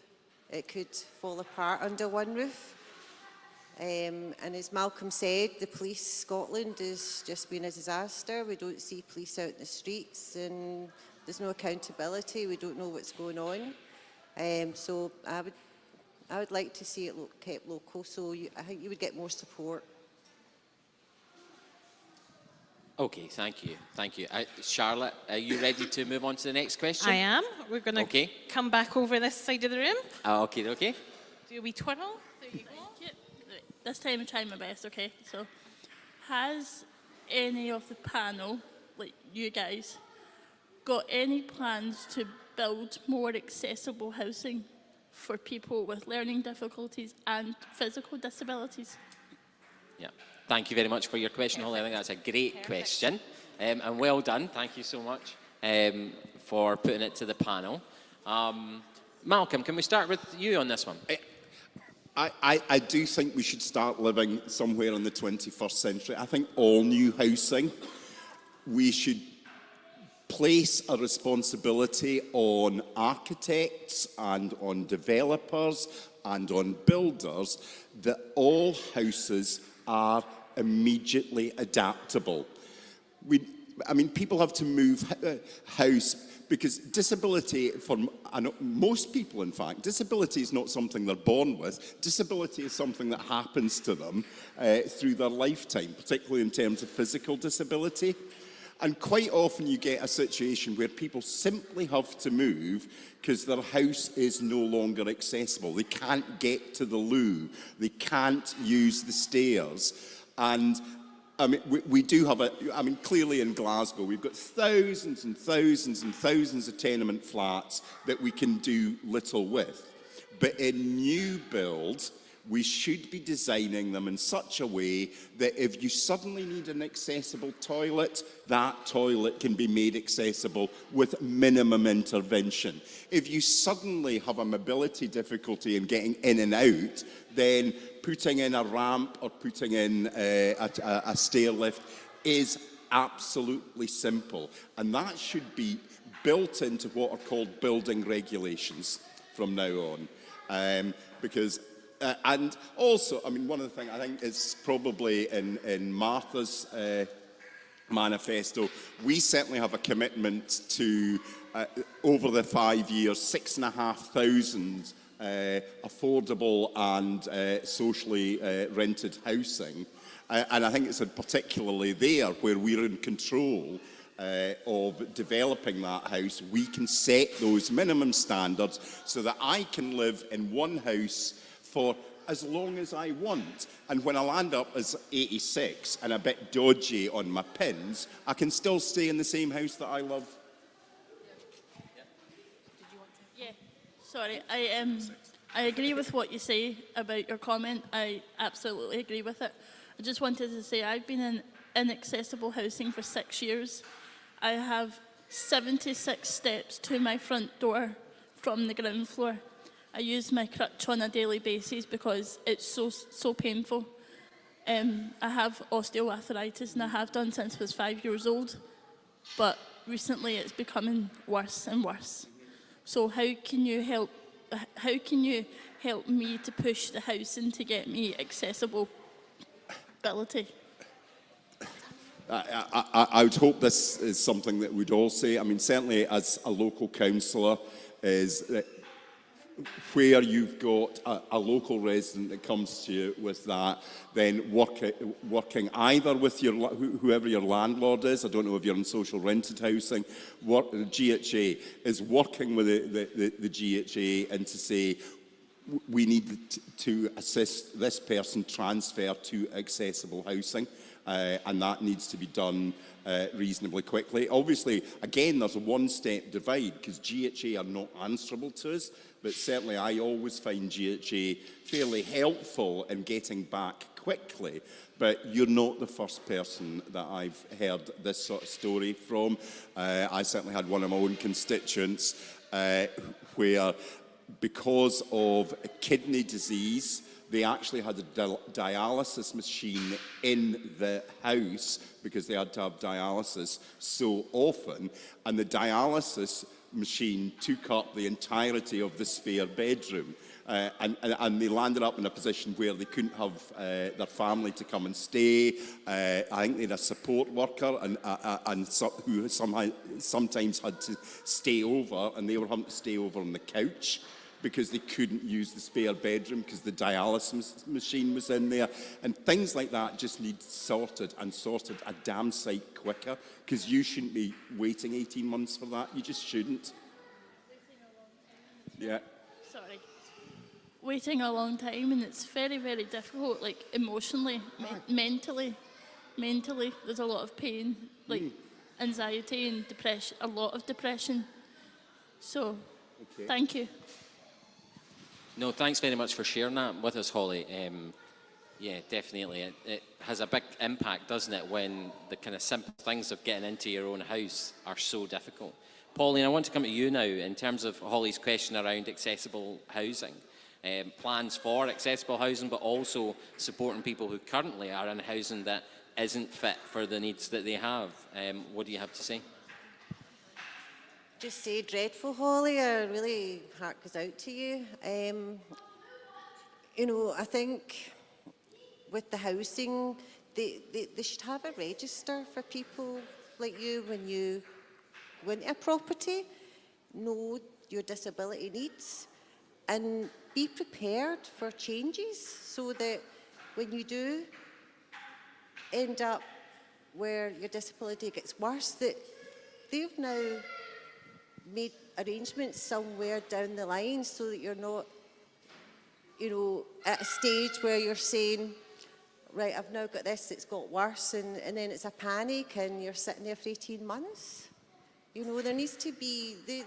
it could fall apart under one roof. And as Malcolm said, the police Scotland has just been a disaster. We don't see police out in the streets, and there's no accountability. We don't know what's going on. So I would like to see it kept local, so I think you would get more support. Okay, thank you. Thank you. Charlotte, are you ready to move on to the next question? I am. We're going to come back over this side of the room. Okay, okay. Do we twirl? There you go. Yep. This time I'm trying my best, okay? So, has any of the panel, like you guys, got any plans to build more accessible housing for people with learning difficulties and physical disabilities? Yeah. Thank you very much for your question, Holly. I think that's a great question. And well done. Thank you so much for putting it to the panel. Malcolm, can we start with you on this one? I do think we should start living somewhere in the 21st century. I think all new housing, we should place a responsibility on architects and on developers and on builders that all houses are immediately adaptable. People have to move house because disability, for most people in fact, disability is not something they're born with. Disability is something that happens to them through their lifetime, particularly in terms of physical disability. And quite often you get a situation where people simply have to move because their house is no longer accessible. They can't get to the loo. They can't use the stairs. And we do have clearly in Glasgow, we've got thousands and thousands and thousands of tenement flats that we can do little with. But in new build, we should be designing them in such a way that if you suddenly need an accessible toilet, that toilet can be made accessible with minimum intervention. If you suddenly have a mobility difficulty in getting in and out, then putting in a ramp or putting in a stair lift is absolutely simple. And that should be built into what are called building regulations from now on. And also, one of the things I think is probably in Martha's manifesto, we certainly have a commitment to, over the 5 years, 6,500 affordable and socially rented housing. And I think it's particularly there where we're in control of developing that house. We can set those minimum standards so that I can live in one house for as long as I want. And when I land up as 86 and a bit dodgy on my pins, I can still stay in the same house that I love. Yeah, sorry, I agree with what you say about your comment. I absolutely agree with it. I just wanted to say I've been in inaccessible housing for 6 years. I have 76 steps to my front door from the ground floor. I use my crutch on a daily basis because it's so painful. I have osteoarthritis, and I have done since I was 5 years old, but recently it's becoming worse and worse. So how can you help me to push the housing to get me accessible ability? I would hope this is something that we'd all say. I mean, certainly as a local councillor, is that where you've got a local resident that comes to you with that, then working either with whoever your landlord is, I don't know if you're in social rented housing, the GHA, is working with the GHA and to say, we need to assist this person transfer to accessible housing, and that needs to be done reasonably quickly. Obviously, again, there's a one-step divide because GHA are not answerable to us, but certainly I always find GHA fairly helpful in getting back quickly. But you're not the first person that I've heard this sort of story from. I certainly had one of my own constituents where, because of kidney disease, they actually had a dialysis machine in the house because they had to have dialysis so often, and the dialysis machine took up the entirety of the spare bedroom. And they landed up in a position where they couldn't have their family to come and stay. I think they had a support worker who sometimes had to stay over, and they were having to stay over on the couch because they couldn't use the spare bedroom because the dialysis machine was in there. And things like that just need sorted, and sorted a damn sight quicker, because you shouldn't be waiting 18 months for that. You just shouldn't. Yeah. Sorry. Waiting a long time, and it's very, very difficult, like emotionally, mentally, there's a lot of pain, like anxiety and depression, a lot of depression. So, Thank you. No, thanks very much for sharing that with us, Holly. Yeah, definitely. It has a big impact, doesn't it, when the kind of simple things of getting into your own house are so difficult. Pauline, I want to come to you now in terms of Holly's question around accessible housing. Plans for accessible housing, but also supporting people who currently are in housing that isn't fit for the needs that they have. What do you have to say? Just say dreadful, Holly. Really heart goes out to you. You know, I think with the housing, they should have a register for people like you when you go into a property, know your disability needs, and be prepared for changes so that when you do end up where your disability gets worse, that they've now made arrangements somewhere down the line so that you're not, you know, at a stage where you're saying, right, I've now got this, it's got worse, and then it's a panic and you're sitting there for 18 months. You know, there needs to be, they're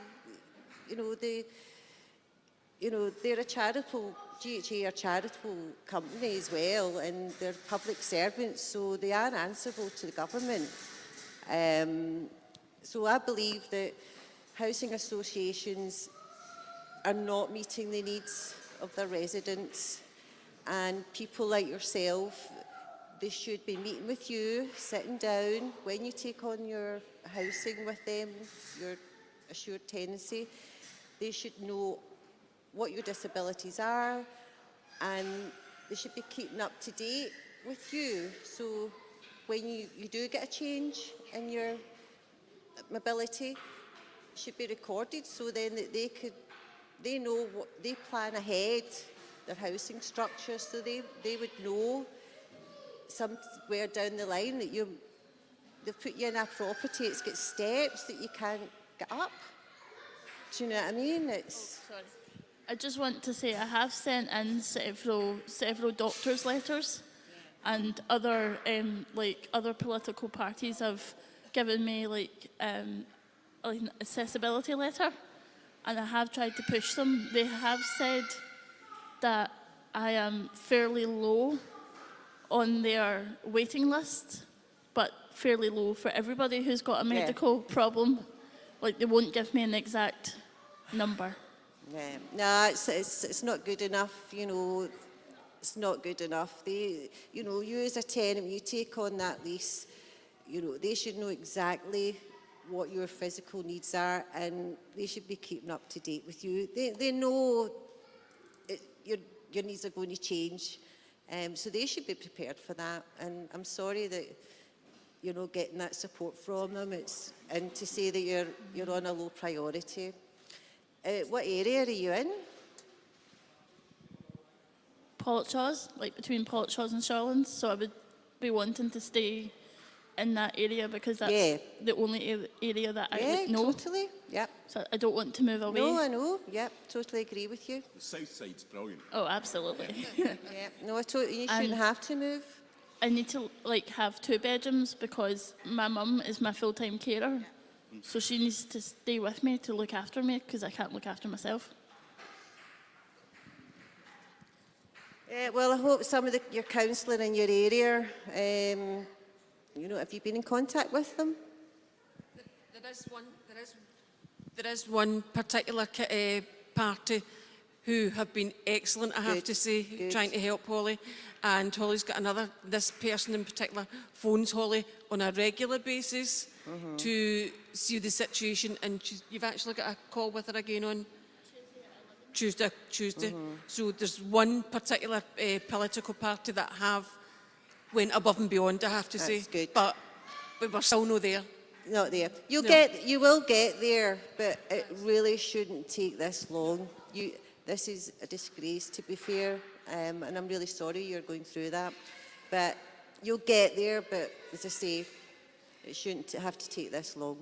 a charitable, GHA are a charitable company as well, and they're public servants, so they are answerable to the government. So I believe that housing associations are not meeting the needs of their residents, and people like yourself, they should be meeting with you, sitting down, when you take on your housing with them, your assured tenancy, they should know what your disabilities are, and they should be keeping up to date with you. So when you do get a change in your mobility, it should be recorded so then that they know what they plan ahead, their housing structure, so they would know somewhere down the line that they've put you in a property, it's got steps that you can't get up. Do you know what I mean? Sorry. I just want to say I have sent in several doctors' letters, and other other political parties have given me like an accessibility letter, and I have tried to push them. They have said that I am fairly low on their waiting list, but fairly low for everybody who's got a medical problem. Like, they won't give me an exact number. Yeah, no, it's not good enough, you know. it's not good enough. They, you know, you as a tenant, you take on that lease, you know, they should know exactly what your physical needs are, and they should be keeping up to date with you. They know your needs are going to change, so they should be prepared for that. And I'm sorry that you're not getting that support from them. And to say that you're on a low priority. What area are you in? Pollokshaws, like between Pollokshaws and Shorlands, so I would be wanting to stay in that area because that's the only area that I would know. Totally. Yep. So I don't want to move away. No, I know. Yep, totally agree with you. The south side's brilliant. Oh, absolutely. Yeah. No, you shouldn't have to move. I need to like have 2 bedrooms because my mum is my full-time carer. So she needs to stay with me to look after me because I can't look after myself. Well, I hope some of your councillor in your area, you know, have you been in contact with them? There is one particular party who have been excellent, I have to say, trying to help Holly. And Holly's got another, this person in particular phones Holly on a regular basis to see the situation. And you've actually got a call with her again on Tuesday. So there's one particular political party that have went above and beyond, I have to say. That's good. But we're still not there. Not there. You will get there, but it really shouldn't take this long. This is a disgrace, to be fair, and I'm really sorry you're going through that. But you'll get there, but as I say, it shouldn't have to take this long.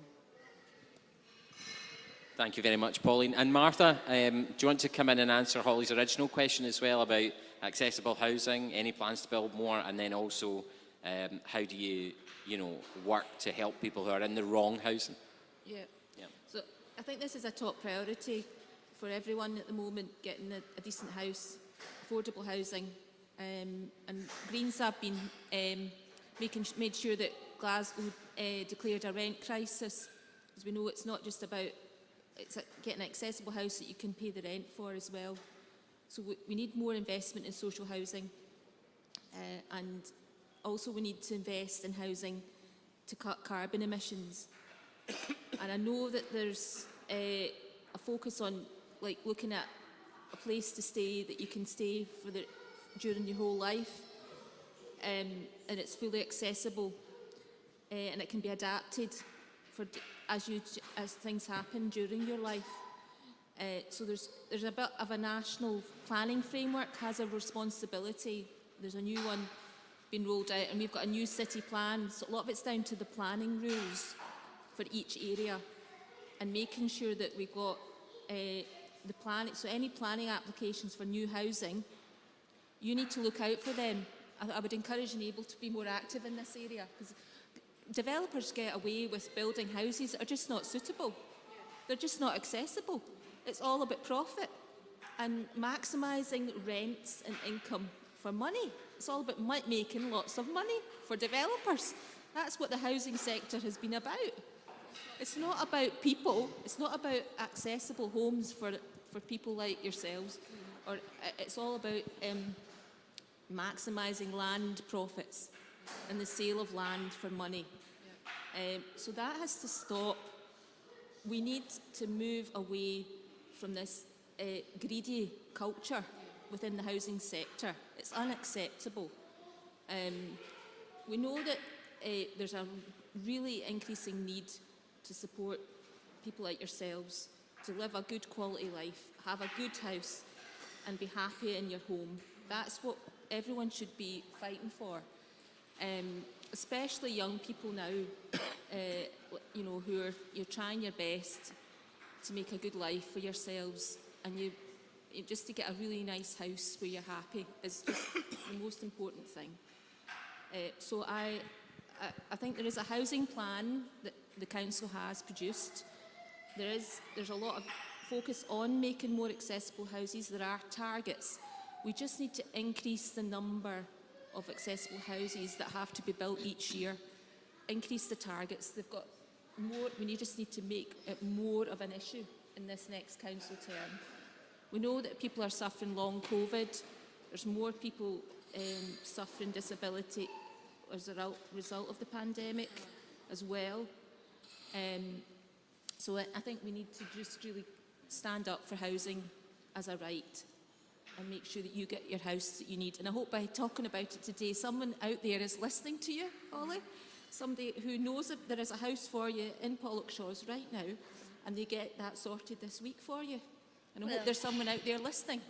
Thank you very much, Pauline. And Martha, do you want to come in and answer Holly's original question as well about accessible housing, any plans to build more, and then also how do you work to help people who are in the wrong housing? Yeah. So I think this is a top priority for everyone at the moment, getting a decent house, affordable housing. And Greens have been made sure that Glasgow declared a rent crisis, because we know it's not just about getting an accessible house that you can pay the rent for as well. So we need more investment in social housing, and also we need to invest in housing to cut carbon emissions. And I know that there's a focus on looking at a place to stay that you can stay during your whole life, and it's fully accessible, and it can be adapted as things happen during your life. So there's a bit of a national planning framework has a responsibility. There's a new one being rolled out, and we've got a new city plan. So a lot of it's down to the planning rules for each area, and making sure that we've got the plan. So any planning applications for new housing, you need to look out for them. I would encourage Enable to be more active in this area, because developers get away with building houses that are just not suitable. They're just not accessible. It's all about profit and maximising rents and income for money. It's all about making lots of money for developers. That's what the housing sector has been about. It's not about people. It's not about accessible homes for people like yourselves. Or it's all about maximising land profits and the sale of land for money. So that has to stop. We need to move away from this greedy culture within the housing sector. It's unacceptable. We know that there's a really increasing need to support people like yourselves to live a good quality life, have a good house, and be happy in your home. That's what everyone should be fighting for. Especially young people now, you're trying your best to make a good life for yourselves, and you just to get a really nice house where you're happy is just the most important thing. So I think there is a housing plan that the council has produced. There's a lot of focus on making more accessible houses. There are targets. We just need to increase the number of accessible houses that have to be built each year. Increase the targets. They've got more. We just need to make it more of an issue in this next council term. We know that people are suffering long COVID. There's more people suffering disability as a result of the pandemic as well. So I think we need to just really stand up for housing as a right and make sure that you get your house that you need. And I hope by talking about it today, someone out there is listening to you, Holly. Somebody who knows that there is a house for you in Pollokshaws right now, and they get that sorted this week for you. And I hope there's someone out there listening.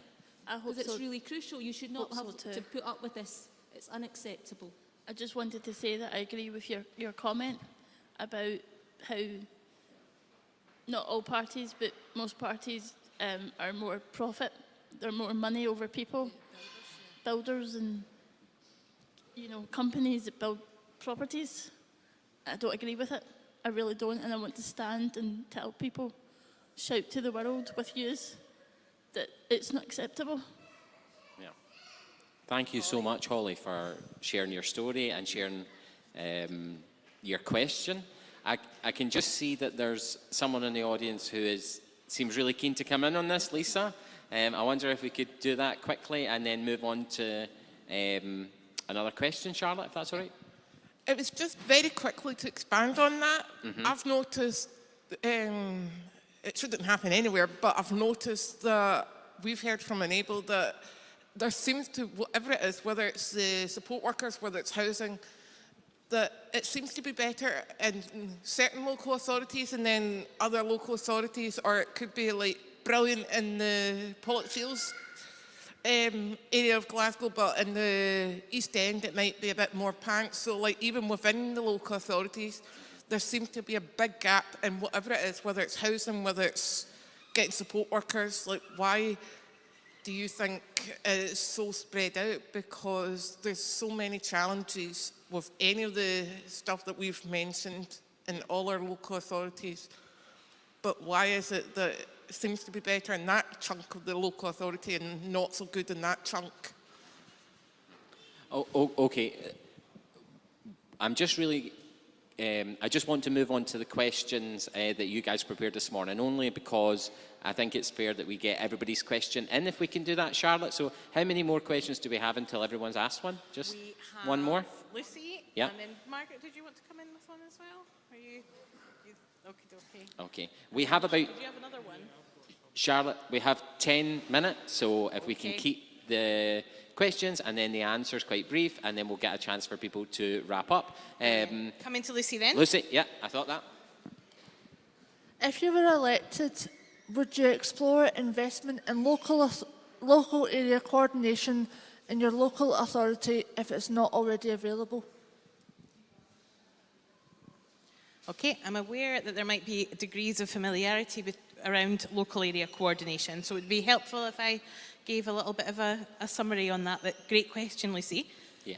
I hope Because so. it's really crucial. You should not Hope have so to too. put up with this. It's unacceptable. I just wanted to say that I agree with your comment about how not all parties, but most parties are more profit. They're more money over people. Builders and, you know, companies that build properties. I don't agree with it. I really don't. And I want to stand and tell people, shout to the world with yous that it's not acceptable. Yeah. Thank you so much, Holly, for sharing your story and sharing your question. I can just see that there's someone in the audience who seems really keen to come in on this, Lisa. I wonder if we could do that quickly and then move on to another question, Charlotte, if that's all right. It was just very quickly to expand on that. I've noticed, it shouldn't happen anywhere, but I've noticed that we've heard from Enable that there seems to, whatever it is, whether it's the support workers, whether it's housing, that it seems to be better in certain local authorities and then other local authorities, or it could be like brilliant in the Pollokshields area of Glasgow, but in the East End it might be a bit more pants. So like even within the local authorities, there seems to be a big gap in whatever it is, whether it's housing, whether it's getting support workers. Like, why do you think it's so spread out? Because there's so many challenges with any of the stuff that we've mentioned in all our local authorities. But why is it that it seems to be better in that chunk of the local authority and not so good in that chunk? Okay. I'm just really, I just want to move on to the questions that you guys prepared this morning, only because I think it's fair that we get everybody's question in, if we can do that, Charlotte. So how many more questions do we have until everyone's asked one? Just We have one more? Lucy. Yeah. And then Margaret, did you want to come in with one as well? Are you okay. Okay. We have about, Did you have another one? Charlotte, we have 10 minutes, so if we can Okay. keep the questions and then the answers quite brief, and then we'll get a chance for people to wrap up. Come into Lucy then. Lucy, yeah, I thought that. If you were elected, would you explore investment in local area coordination in your local authority if it's not already available? Okay, I'm aware that there might be degrees of familiarity around local area coordination, so it would be helpful if I gave a little bit of a summary on that. Great question, Lucy. Yeah.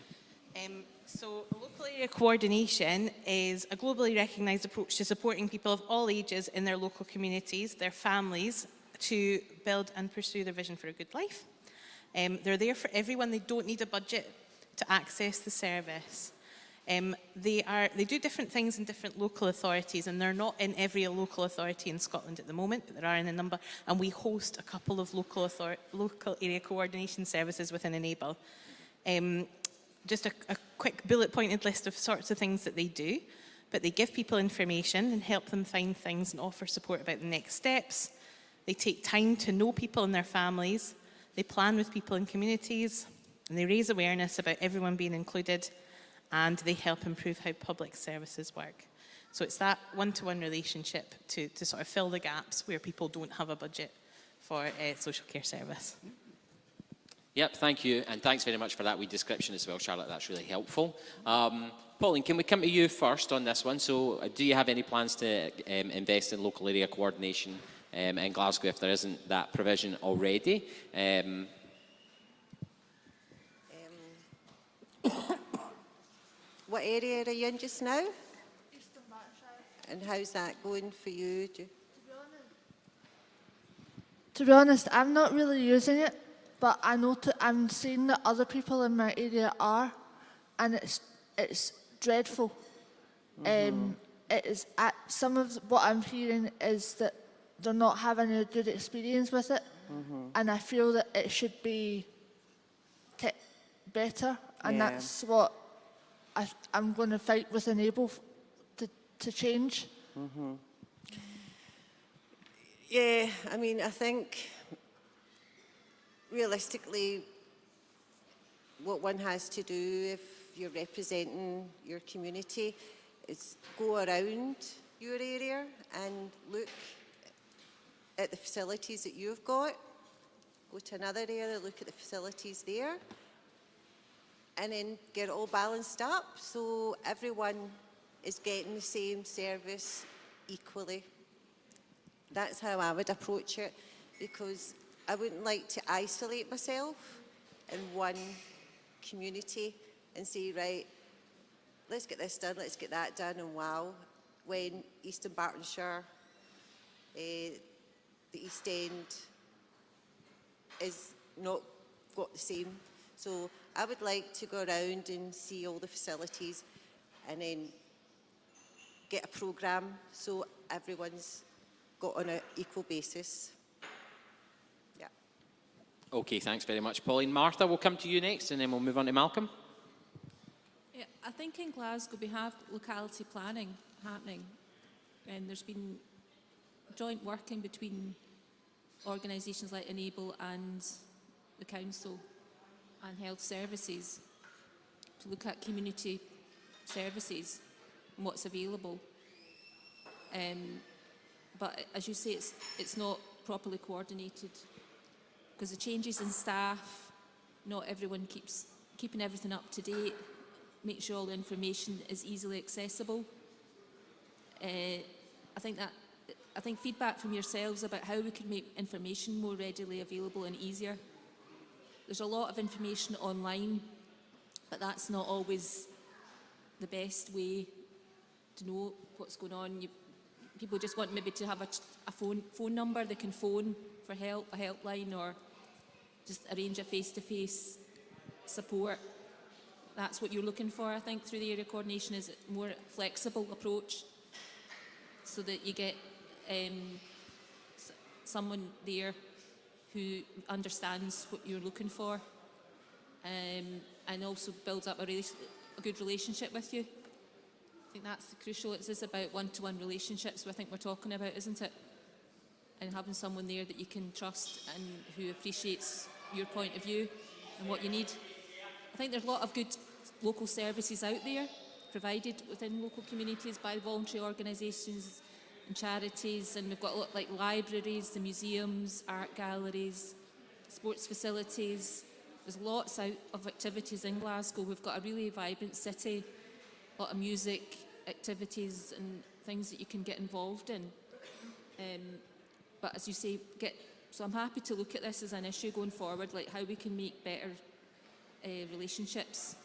So local area coordination is a globally recognised approach to supporting people of all ages in their local communities, their families, to build and pursue their vision for a good life. They're there for everyone. They don't need a budget to access the service. They do different things in different local authorities, and they're not in every local authority in Scotland at the moment, but there are in a number, and we host a couple of local area coordination services within Enable. Just a quick bullet-pointed list of sorts of things that they do, but they give people information and help them find things and offer support about the next steps. They take time to know people and their families. They plan with people in communities, and they raise awareness about everyone being included, and they help improve how public services work. So it's that one-to-one relationship to sort of fill the gaps where people don't have a budget for a social care service. Yep, thank you, and thanks very much for that wee description as well, Charlotte. That's really helpful. Pauline, can we come to you first on this one? So do you have any plans to invest in local area coordination in Glasgow if there isn't that provision already? What area are you in just now? And how's that going for you? To be honest, I'm not really using it, but I'm seeing that other people in my area are, and it's dreadful. Some of what I'm hearing is that they're not having a good experience with it, and I feel that it should be kept better, and Yeah. that's what I'm going to fight with Enable to change. Yeah, I mean, I think realistically, what one has to do if you're representing your community is go around your area and look at the facilities that you've got, go to another area, look at the facilities there, and then get it all balanced up so everyone is getting the same service equally. That's how I would approach it, because I wouldn't like to isolate myself in one community and say, right, let's get this done, let's get that done, and wow, when Eastern Bartonshire, the East End is not got the same. So I would like to go around and see all the facilities and then get a programme so everyone's got on an equal basis. Yeah. Okay, thanks very much, Pauline. Martha, we'll come to you next, and then we'll move on to Malcolm. Yeah, I think in Glasgow we have locality planning happening, and there's been joint working between organisations like Enable and the council and health services to look at community services and what's available. But as you say, it's not properly coordinated because the changes in staff, not everyone keeping everything up to date, make sure all the information is easily accessible. I think feedback from yourselves about how we can make information more readily available and easier. There's a lot of information online, but that's not always the best way to know what's going on. People just want maybe to have a phone number they can phone for help, a helpline, or just arrange a face-to-face support. That's what you're looking for, I think, through the area coordination, is a more flexible approach so that you get someone there who understands what you're looking for and also builds up a good relationship with you. I think that's crucial. It's about one-to-one relationships I think we're talking about, isn't it? And having someone there that you can trust and who appreciates your point of view and what you need. I think there's a lot of good local services out there provided within local communities by voluntary organisations and charities, and we've got a lot like libraries, the museums, art galleries, sports facilities. There's lots of activities in Glasgow. We've got a really vibrant city, a lot of music, activities and things that you can get involved in. But as you say, so I'm happy to look at this as an issue going forward, like how we can make better relationships,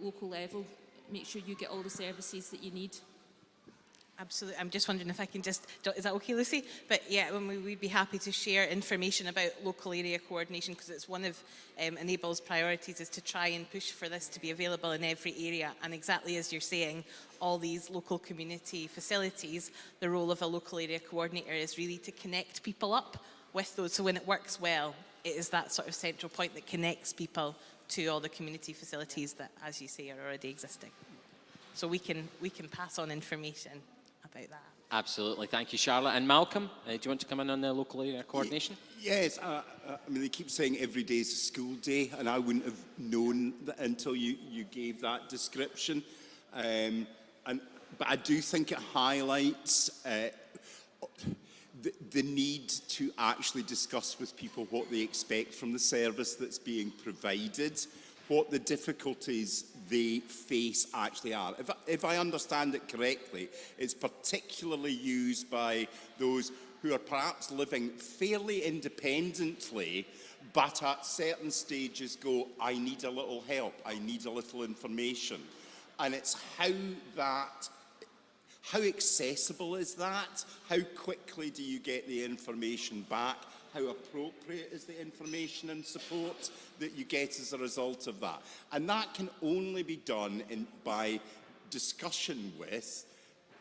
local level, make sure you get all the services that you need. Absolutely. I'm just wondering if I can is that okay, Lucy? But yeah, we'd be happy to share information about local area coordination, because it's one of Enable's priorities is to try and push for this to be available in every area. And exactly as you're saying, all these local community facilities, the role of a local area coordinator is really to connect people up with those. So when it works well, it is that sort of central point that connects people to all the community facilities that, as you say, are already existing. So we can pass on information about that. Absolutely. Thank you, Charlotte. And Malcolm, do you want to come in on the local area coordination? Yes, I mean, they keep saying every day is a school day, and I wouldn't have known that until you gave that description. But I do think it highlights the need to actually discuss with people what they expect from the service that's being provided, what the difficulties they face actually are. If I understand it correctly, it's particularly used by those who are perhaps living fairly independently, but at certain stages go, I need a little help, I need a little information. And it's how accessible is that? How quickly do you get the information back? How appropriate is the information and support that you get as a result of that? And that can only be done by discussion with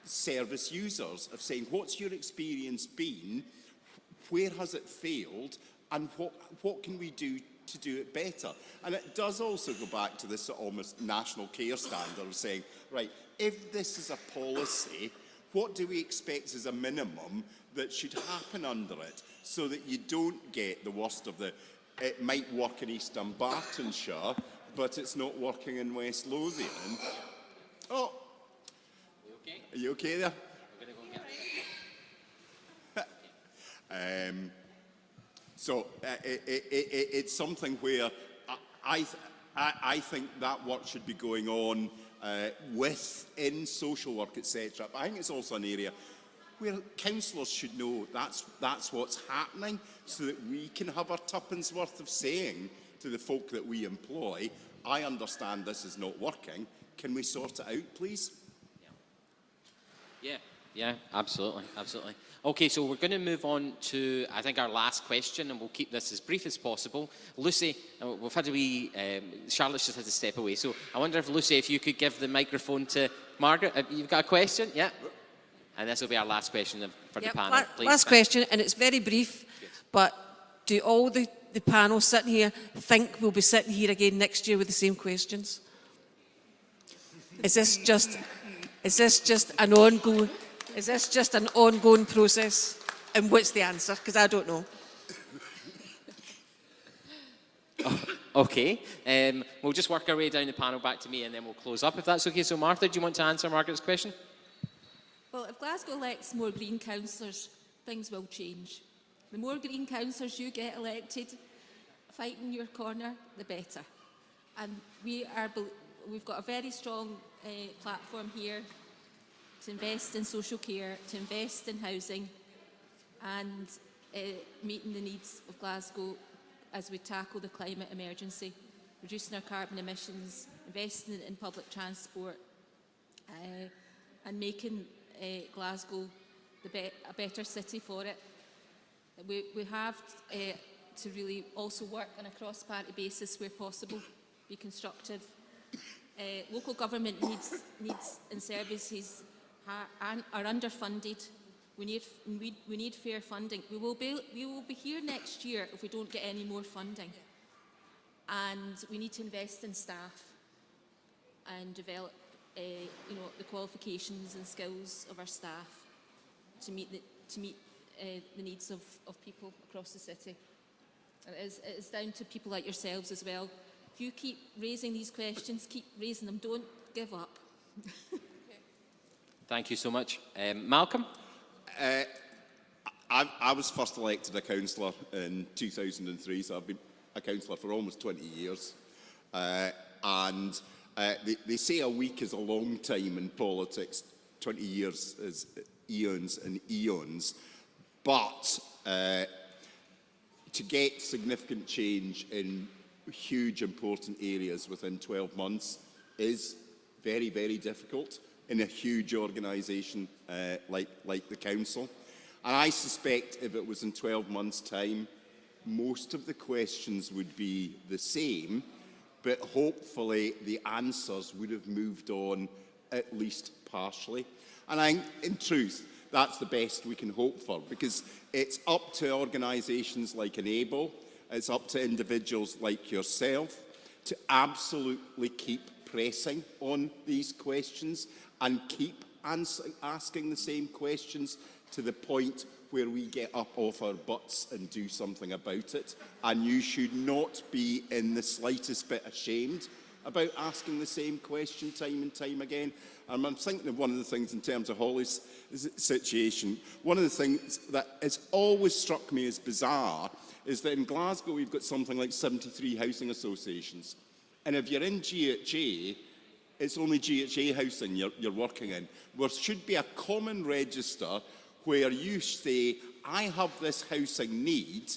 service users, of saying, what's your experience been? Where has it failed? And what can we do to do it better. And it does also go back to this sort of almost national care standard of saying, right, if this is a policy, what do we expect as a minimum that should happen under it so that you don't get the worst of the, it might work in East Dunbartonshire, but it's not working in West Lothian. Oh, are you okay there? It's something where I think that work should be going on within social work, etc. But I think it's also an area where councillors should know that's what's happening, so that we can have our tuppence worth of saying to the folk that we employ, I understand this is not working, can we sort it out, please? Yeah, absolutely, absolutely. Okay, so we're going to move on to, I think, our last question, and we'll keep this as brief as possible. Lucy, we've had a wee, Charlotte's just had to step away, so I wonder if, Lucy, if you could give the microphone to Margaret. You've got a question? Yeah? And this will be our last question for the panel, please. Last question, and it's very brief, but do all the panel sitting here think we'll be sitting here again next year with the same questions? Is this just an ongoing... Is this just an ongoing process? And what's the answer? Because I don't know. Okay, we'll just work our way down the panel back to me, and then we'll close up, if that's okay. So, Martha, do you want to answer Margaret's question? Well, if Glasgow elects more Green councillors, things will change. The more Green councillors you get elected, fighting your corner, the better. And we've got a very strong platform here to invest in social care, to invest in housing, and meeting the needs of Glasgow as we tackle the climate emergency, reducing our carbon emissions, investing in public transport, and making Glasgow a better city for it. We have to really also work on a cross-party basis where possible, be constructive. Local government needs and services are underfunded. We need fair funding. We will be here next year if we don't get any more funding. And we need to invest in staff and develop the qualifications and skills of our staff to meet the needs of people across the city. And it is down to people like yourselves as well. If you keep raising these questions, keep raising them, don't give up. Thank you so much. Malcolm? I was first elected a councillor in 2003, so I've been a councillor for almost 20 years. They say a week is a long time in politics, 20 years is eons and eons. But to get significant change in huge, important areas within 12 months is very, very difficult in a huge organisation like the council. And I suspect if it was in 12 months' time, most of the questions would be the same, but hopefully the answers would have moved on at least partially. And in truth, that's the best we can hope for, because it's up to organisations like Enable, it's up to individuals like yourself to absolutely keep pressing on these questions and keep asking the same questions to the point where we get up off our butts and do something about it. And you should not be in the slightest bit ashamed about asking the same question time and time again. And I'm thinking of one of the things in terms of Holly's situation. One of the things that has always struck me as bizarre is that in Glasgow we've got something like 73 housing associations. And if you're in GHA, it's only GHA housing you're working in. There should be a common register where you say, I have this housing need,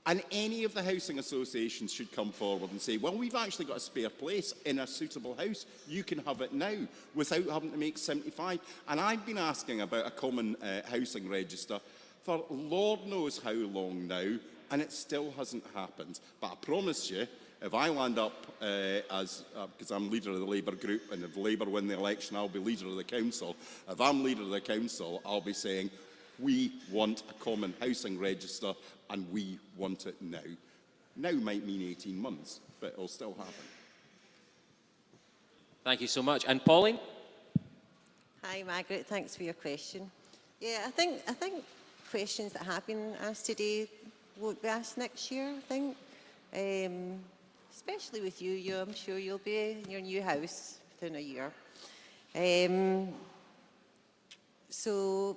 and any of the housing associations should come forward and say, well, we've actually got a spare place in a suitable house. You can have it now without having to make 75. And I've been asking about a common housing register for Lord knows how long now, and it still hasn't happened. But I promise you, if I land up because I'm leader of the Labour group, and if Labour win the election, I'll be leader of the council. If I'm leader of the council, I'll be saying, we want a common housing register, and we want it now. Now might mean 18 months, but it'll still happen. Thank you so much. And Pauline? Hi, Margaret. Thanks for your question. Yeah, I think questions that have been asked today won't be asked next year, I think. Especially with you, I'm sure you'll be in your new house within a year. So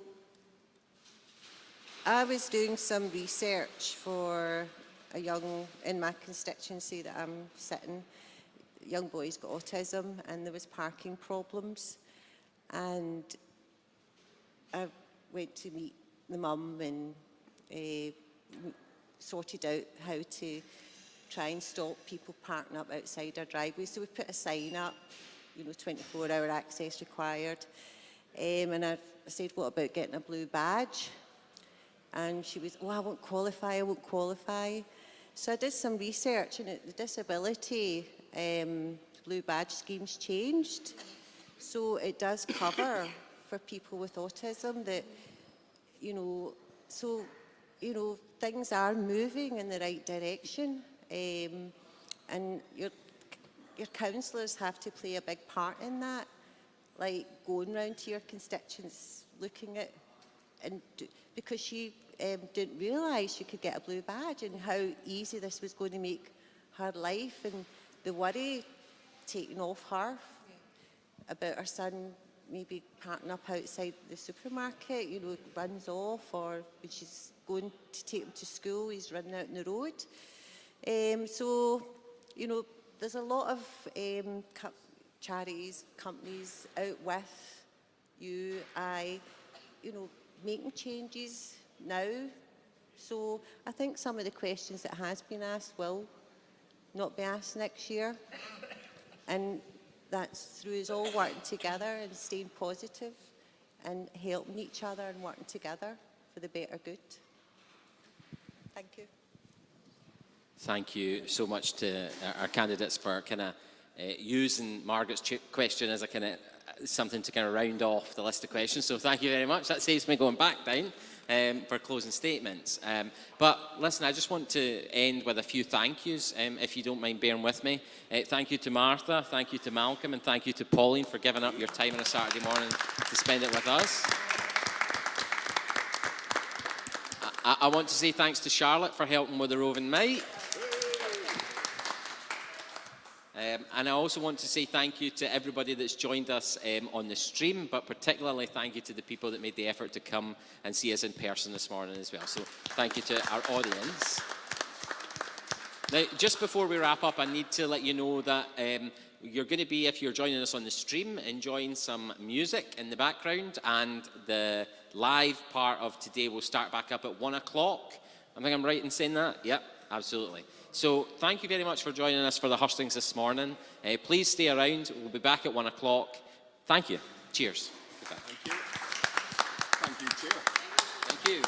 I was doing some research for in my constituency that I'm sitting. Young boy's got autism and there was parking problems. And I went to meet the mum and sorted out how to try and stop people parking up outside our driveway. So we put a sign up, 24-hour access required. And I said, what about getting a blue badge? And she was, I won't qualify. So I did some research, and the disability blue badge scheme's changed. So it does cover for people with autism that, things are moving in the right direction. And your counsellors have to play a big part in that, like going round to your constituents, looking at, because she didn't realise she could get a blue badge and how easy this was going to make her life, and the worry taken off her about her son maybe parking up outside the supermarket, runs off, or when she's going to take him to school, he's running out in the road. There's a lot of charities, companies out with you, making changes now. So I think some of the questions that has been asked will not be asked next year. And that's through us all working together and staying positive and helping each other and working together for the better good. Thank you. Thank you so much to our candidates for kind of using Margaret's question as a kind of something to kind of round off the list of questions. So thank you very much. That saves me going back down for closing statements. But listen, I just want to end with a few thank yous, if you don't mind bearing with me. Thank you to Martha, thank you to Malcolm, and thank you to Pauline for giving up your time on a Saturday morning to spend it with us. I want to say thanks to Charlotte for helping with the roving mic. And I also want to say thank you to everybody that's joined us on the stream, but particularly thank you to the people that made the effort to come and see us in person this morning as well. So thank you to our audience. Now, just before we wrap up, I need to let you know that you're going to be, if you're joining us on the stream, enjoying some music in the background, and the live part of today will start back up at 1 o'clock. I think I'm right in saying that? Yep, absolutely. So thank you very much for joining us for the hustings this morning. Please stay around. We'll be back at 1 o'clock. Thank you. Cheers. Thank you. Thank you, Chair. Thank you.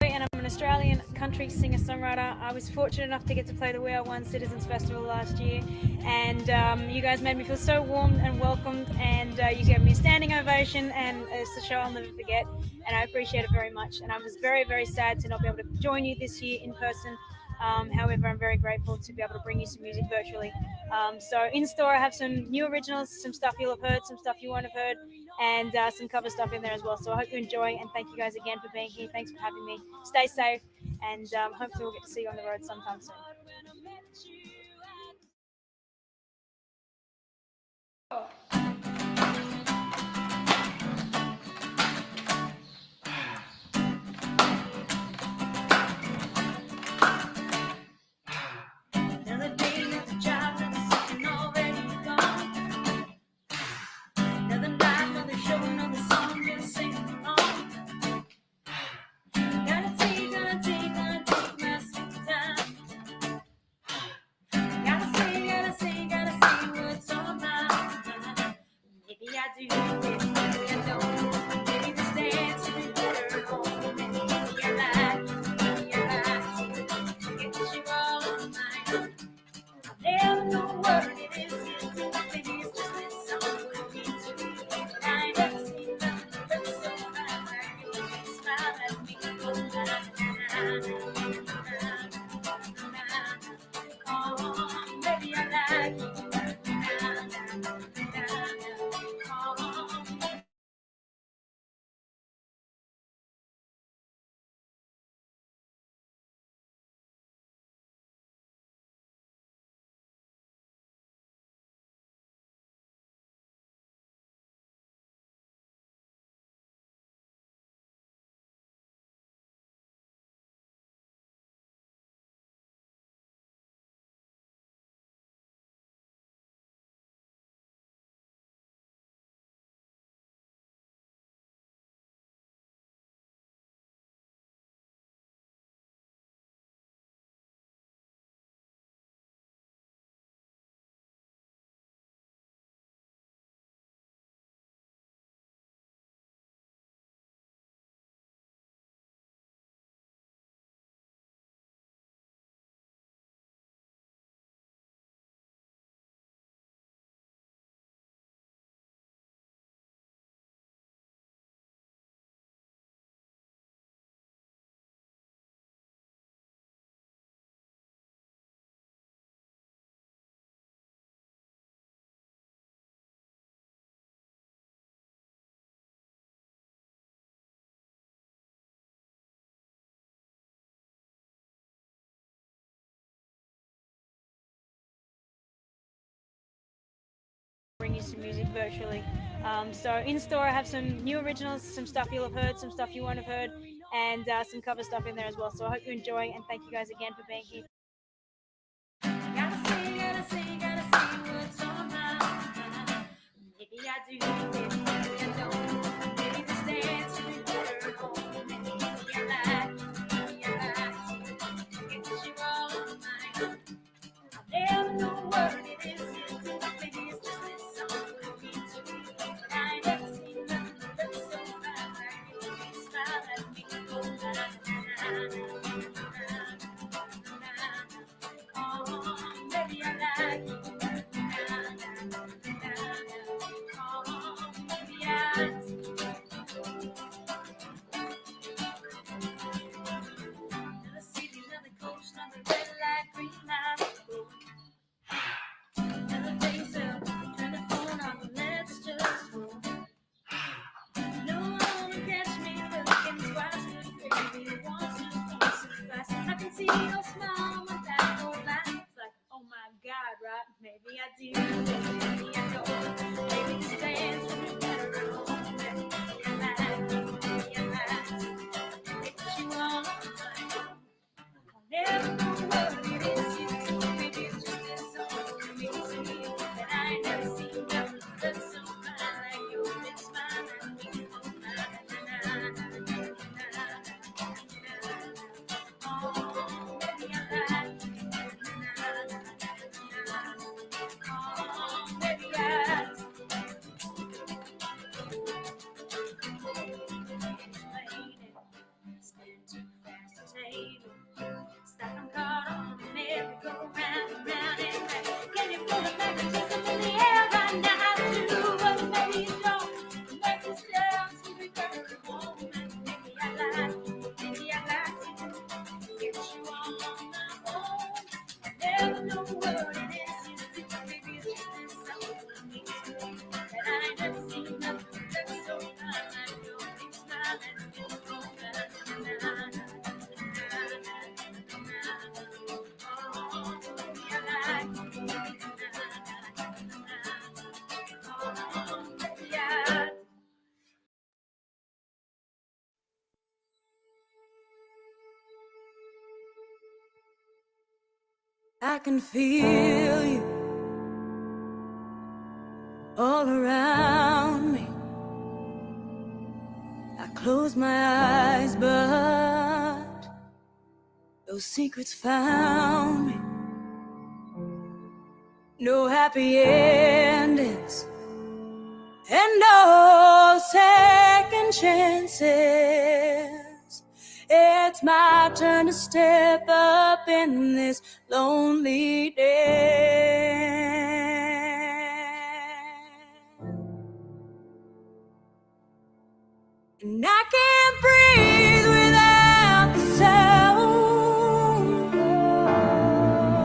And I'm an Australian country singer-songwriter. I was fortunate enough to get to play the We Are One Citizens Festival last year, and you guys made me feel so warm and welcomed, and you gave me a standing ovation, and it's a show I'll never forget, and I appreciate it very much. And I was very, very sad to not be able to join you this year in person. However, I'm very grateful to be able to bring you some music virtually. So in store, I have some new originals, some stuff you'll have heard, some stuff you won't have heard, and some cover stuff in there as well. So I hope you enjoy, and thank you guys again for being here. Thanks for having me. Stay safe, and hopefully we'll get to see you on the road sometime soon. Another day at the job, another session already gone. Another night, another show, another song, just singing along. Gotta take my sweet time. Gotta say what it's all about. Maybe I do, maybe I don't. Maybe this dance will be better at home. Maybe you're right, get you all on my own. Never know what it is, maybe it's just this song with me too. I ain't never seen nothing that looks so right. You smile at me, oh, nah, nah, nah. bring you some music virtually. So in store I have some new originals, some stuff you'll have heard, some stuff you won't have heard, and some cover stuff in there as well. So I hope you enjoy, and thank you guys again for being here. Gotta say what's on my mind. Maybe I do, maybe I don't. Maybe this dance will be better at home. Maybe I like, get you all on my mind. I never know what it is. Maybe it's just this song will be too. But I ain't never seen nothing that looks so fine like you. You smile at me, oh na na na na. Oh, maybe I like you. Oh, maybe I. Another city, another coast, another red light, green light. Another face up, turn the phone off and let's just roll. No one will catch me looking twice, but baby, once suffice. I can see your smile when that whole life. It's like, oh my God, right? Maybe I do, maybe I don't. Maybe this dance will be better at home. Maybe I like, get you all night. I'll never know what it is you do. Maybe it's just this song for me to me that I ain't never seen nothing that's so fine like your big smile and me. Oh, na na na na na. Oh, maybe I like you. Oh, maybe I. It's been too fast to table. Stop and caught on the merry-go-round and round and round. Can you feel the magnetism in the air right now? I do, but maybe you don't. Make this dance will be better at home. Maybe I like you, maybe I like you. Get you all on my own. I never know what it is you do. Maybe it's just this song for me too. That I ain't never seen nothing that's so fine like your big smile and your oh, na na na na. I can feel you all around me. I close my eyes, but those secrets found me. No happy endings and no second chances. It's my turn to step up in this lonely day. And I can't breathe without the sound.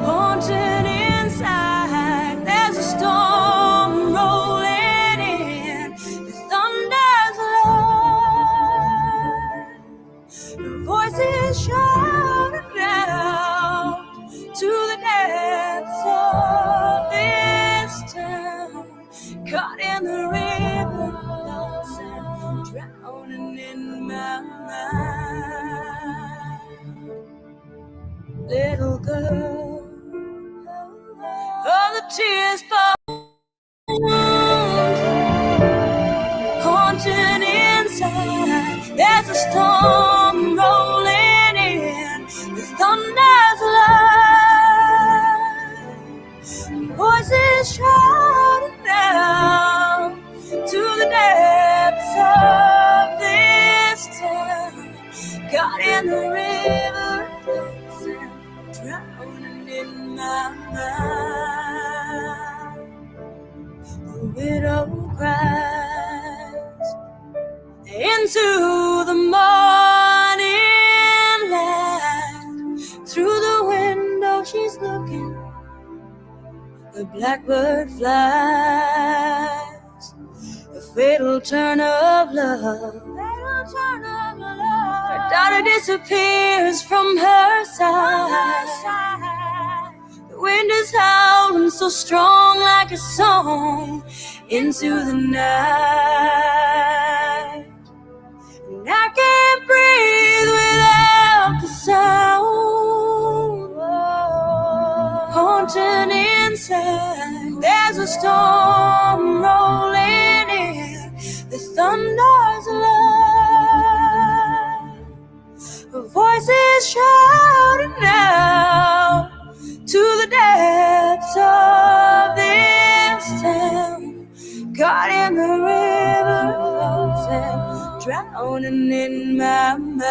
Haunted inside, there's a storm rolling in. The thunder's loud. The voices shouting out to the depths of this town. Caught in the river of thoughts and drowning in my mind. Little girl, all the tears fall, haunted inside. There's a storm rolling in. The thunder's loud. Voices shouting out to the depths of this town. Caught in the river of thoughts and drowning in my mind. The widow cries into the morning light. Through the window she's looking. The blackbird flies. A fatal turn of love. Her daughter disappears from her side. The Wind is howling so strong like a song into the night. And I can't breathe without the sound. Haunting inside, there's a storm rolling in. The thunder's alive. Voices shouting out to the depths of this town. Caught in the river flows and drowning in my mind.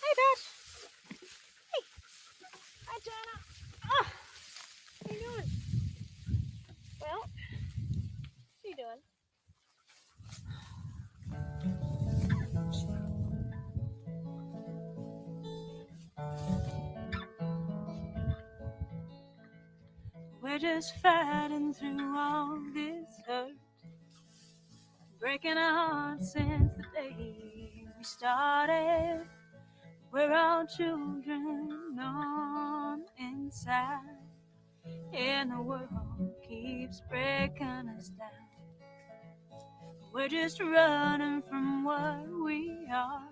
Hey, Dash. Hey. Hi, Jana. Oh, how you doing? Well, what you doing? We're just fighting through all this hurt, breaking our hearts since the day we started. We're all children on inside, and the world keeps breaking us down. We're just running from what we are,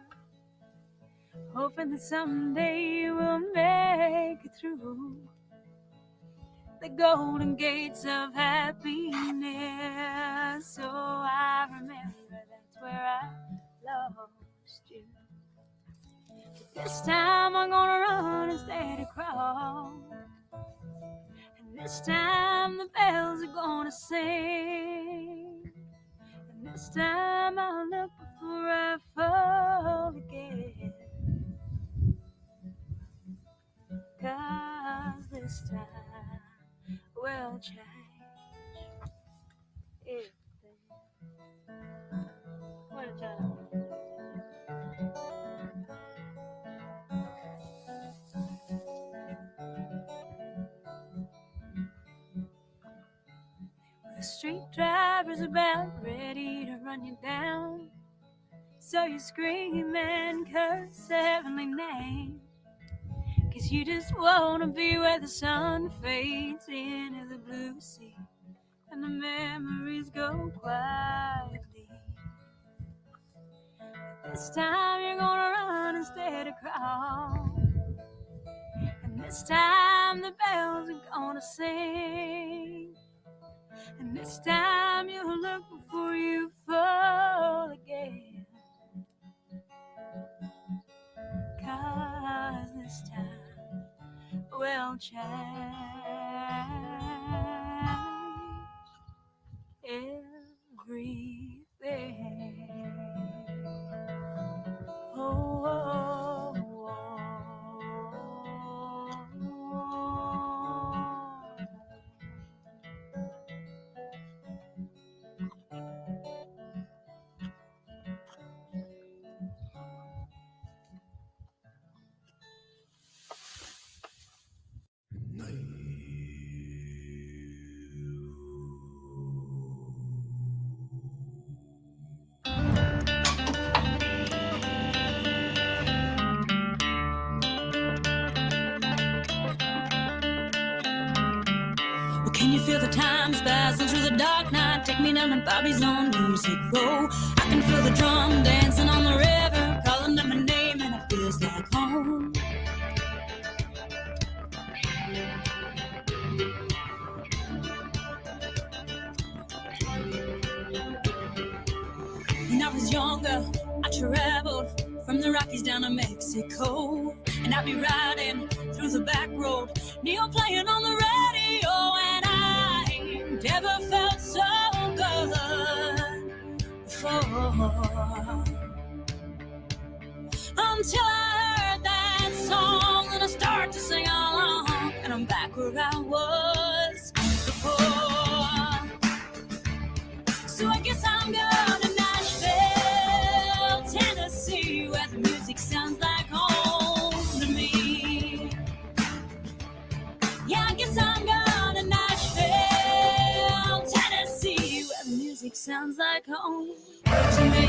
hoping that someday we'll make it through the golden gates of happiness. So I remember that's where I lost you. This time I'm gonna run instead of crawl, and this time the bells are gonna sing, and this time I'll look before I fall again. 'Cause this time will change everything. What a time. The street driver's about ready to run you down, so you scream and curse the heavenly name, 'cause you just wanna be where the sun fades into the blue sea and the memories go quietly. This time you're gonna run instead of crawl, and this time the bells are gonna sing, and this time you'll look before you fall again. 'Cause this time will change everything. Oh, oh, oh, Well, can you feel the time passing through the dark night? Take me down to Bobby's on Music Row. I can feel the drum dancing on the river, calling out my name, and it feels like home. When I was younger, I traveled from the Rockies down to Mexico, and I'd be riding through the back road, Neil playing on the radio, and I never felt so good before. Until I heard that song, and I start to sing along, and I'm back where where I was before. So I guess I'm going to Nashville, Tennessee, where the music sounds like home to me. Yeah, I guess I'm going to Nashville, Tennessee, where the music sounds like home to me.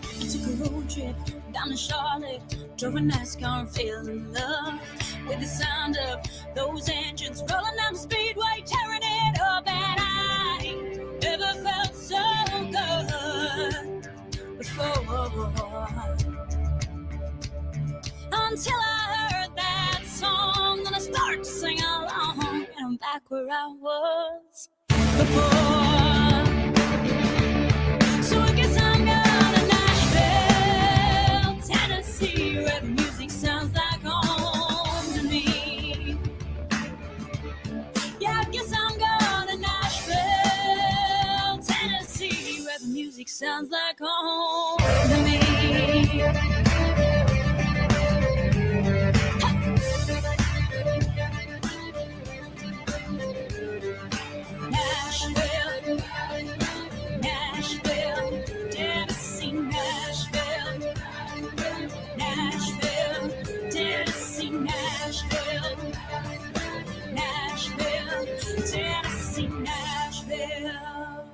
I took a road trip down to Charlotte, drove a nice car and fell in love with the sound of those engines rolling down the speedway, tearing it up, and I ain't never felt so good before. Until I heard that song, then I started to sing along, and I'm back where I was before. So I guess I'm going to Nashville, Tennessee, where the music sounds like home to me. Yeah, I guess I'm going to Nashville, Tennessee, where the music sounds like home to me. Nashville, Nashville, Tennessee, Nashville, Nashville, Tennessee, Nashville, Nashville, Tennessee, Nashville.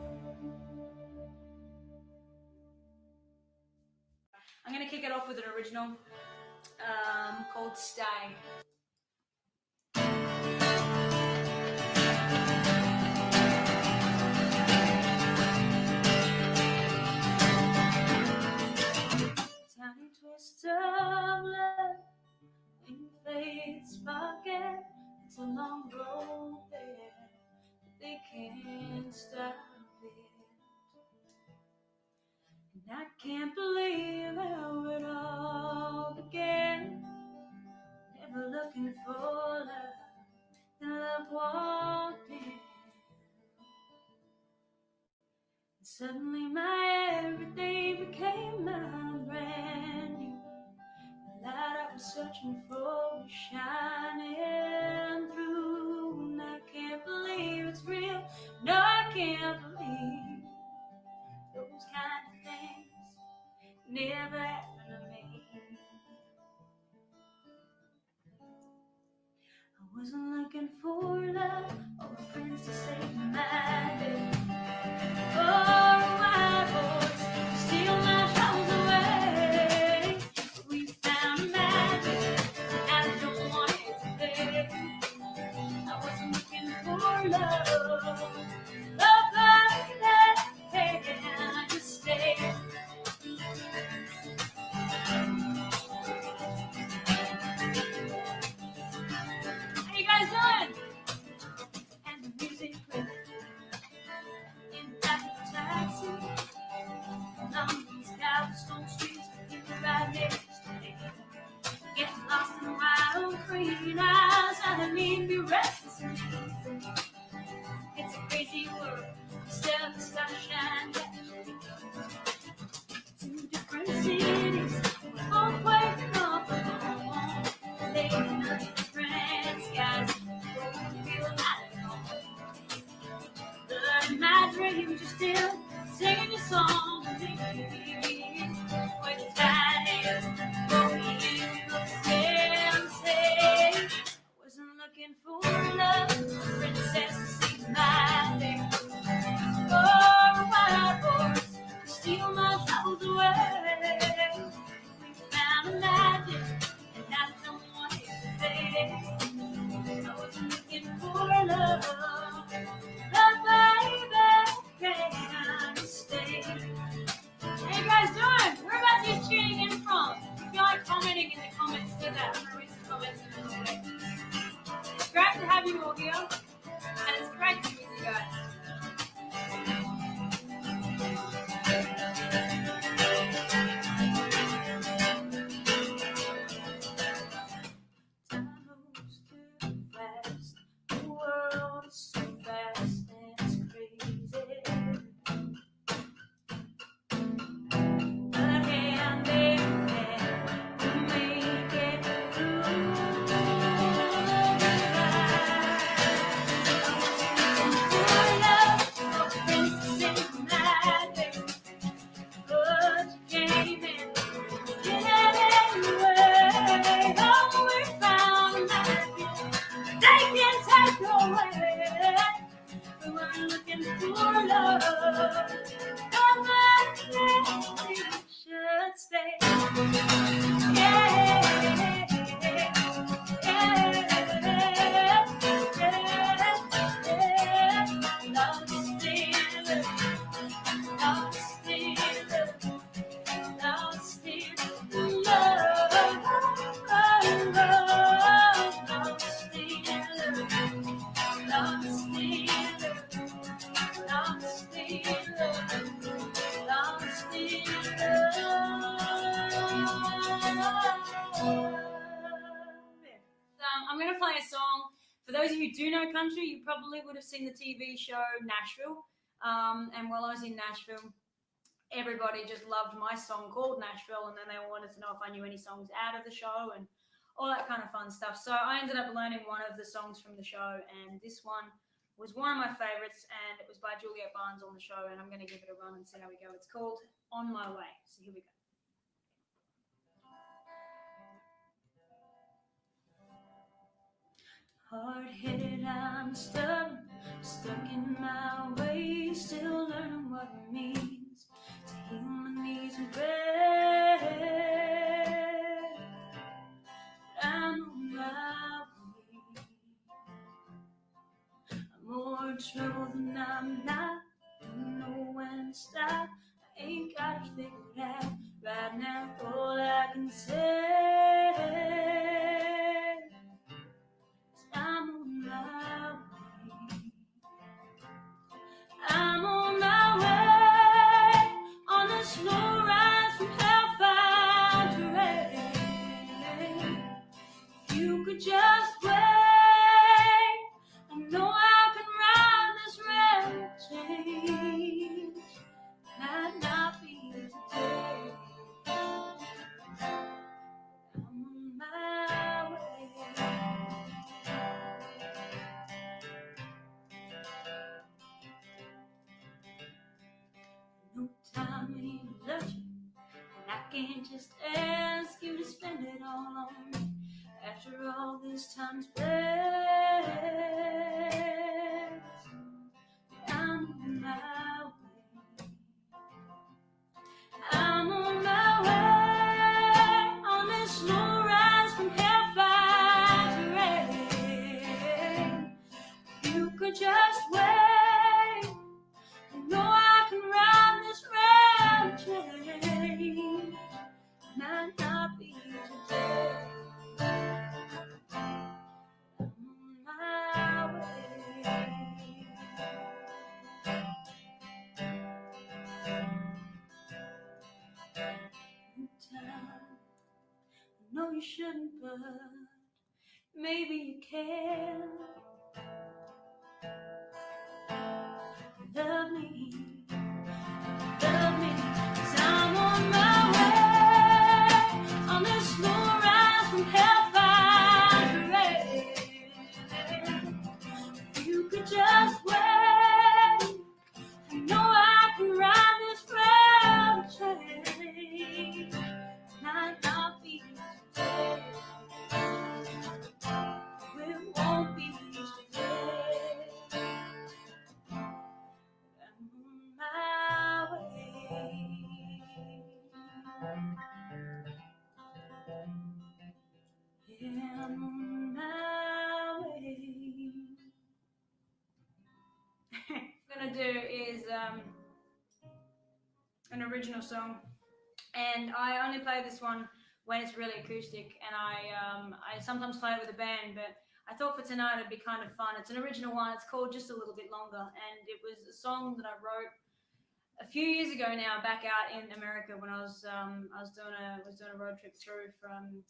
I'm going to kick it off with an original called Stay. Tiny twist of love in fate's pocket. It's a long road there, but they can't stop it. And I can't believe how it all began. Never looking for love, then love walked in. And suddenly my everything became my brand new. The light I was searching for was shining through. And I can't believe it's real. No, I can't believe those kind of things never happened to me. I wasn't looking for love or a friends to save my day, or a white horse to steal my troubles away. But we found magic, and I don't want it today. I wasn't looking for love, baby, I just stayed. How you guys doing? And the music played in the back of the taxi. Along these cobblestone streets, people ride next to me. Getting lost in the wild green eyes, I didn't mean to be restless. It's a crazy world, still the star shine bright. Two different cities, we're both waking up alone. Laying under different skies, both feel alive at home. But in my dreams, you're still singing your song to me. With your tight hands, holding you say, I wasn't looking for love, princess to seize my day, or a wild horse to steal my troubles away. We found a magic, and I don't want it to fade. I wasn't looking for love, but baby, can I stay? How you guys doing? Whereabouts are you tuning in from? If you like commenting in the comments, do that. I'm going to read some comments in a little bit. It's great to have you all here, and it's great to meet you guys. Time moves too fast. The world is so fast and it's crazy. Oh, my baby should stay. Yeah, lost in love, lost in love. Lost in love, lost in love, lost in love, lost in love, lost in love. I'm going to play a song. For those of you who do know country, you probably would have seen the TV show Nashville. And while I was in Nashville, everybody just loved my song called Nashville, and then they wanted to know if I knew any songs out of the show and all that kind of fun stuff. So I ended up learning one of the songs from the show, and this one was one of my favorites, and it was by Juliet Barnes on the show, and I'm going to give it a run and see how we go. It's called On My Way. So here we go. Hard-headed, I'm stubborn, stuck in my ways, still learning what it means to heal my knees and pray. I'm on my way. I'm more trouble than I'm not. Don't know when to stop. I ain't got it figured out. Right now, all I can say is I'm on my way. I'm on my way on a slow rise from hellfire to rain. If you could just wait, I know I can ride this rail change. Might not be today. I'm on my way. No time ain't luxury, and I can't just ask you to spend it all on me. After all this time's passed, I'm on my way. I'm on my way on this slow rise from hellfire to rain. You could just wait. I know I can ride this rail train. Might not be today. I'm on my way. Time. I know you shouldn't, but maybe you can. Love me, 'cause I'm on my way on this slow rise from hellfire to rain. If you could just wait, I know I can ride this rail train. Might not be today. It won't be today. I'm on my way. Yeah, I'm on my way. What I'm gonna do is an original song, and I only play this one when it's really acoustic, and I sometimes play it with a band, but I thought for tonight it'd be kind of fun. It's an original one. It's called Just a Little Bit Longer, and it was a song that I wrote a few years ago now, back out in America when I was doing a road trip through from,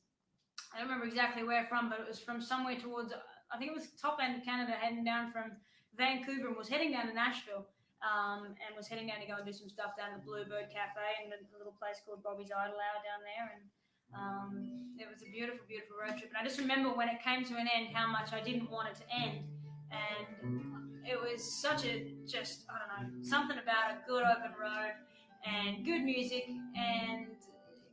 I don't remember exactly where from, but it was from somewhere towards, I think it was top end of Canada, heading down from Vancouver and was heading down to Nashville, and was heading down to go and do some stuff down at the Bluebird Cafe and a little place called Bobby's Idle Hour down there, and it was a beautiful, beautiful road trip. And I just remember when it came to an end, how much I didn't want it to end, and it was such a, just, I don't know, something about a good open road and good music and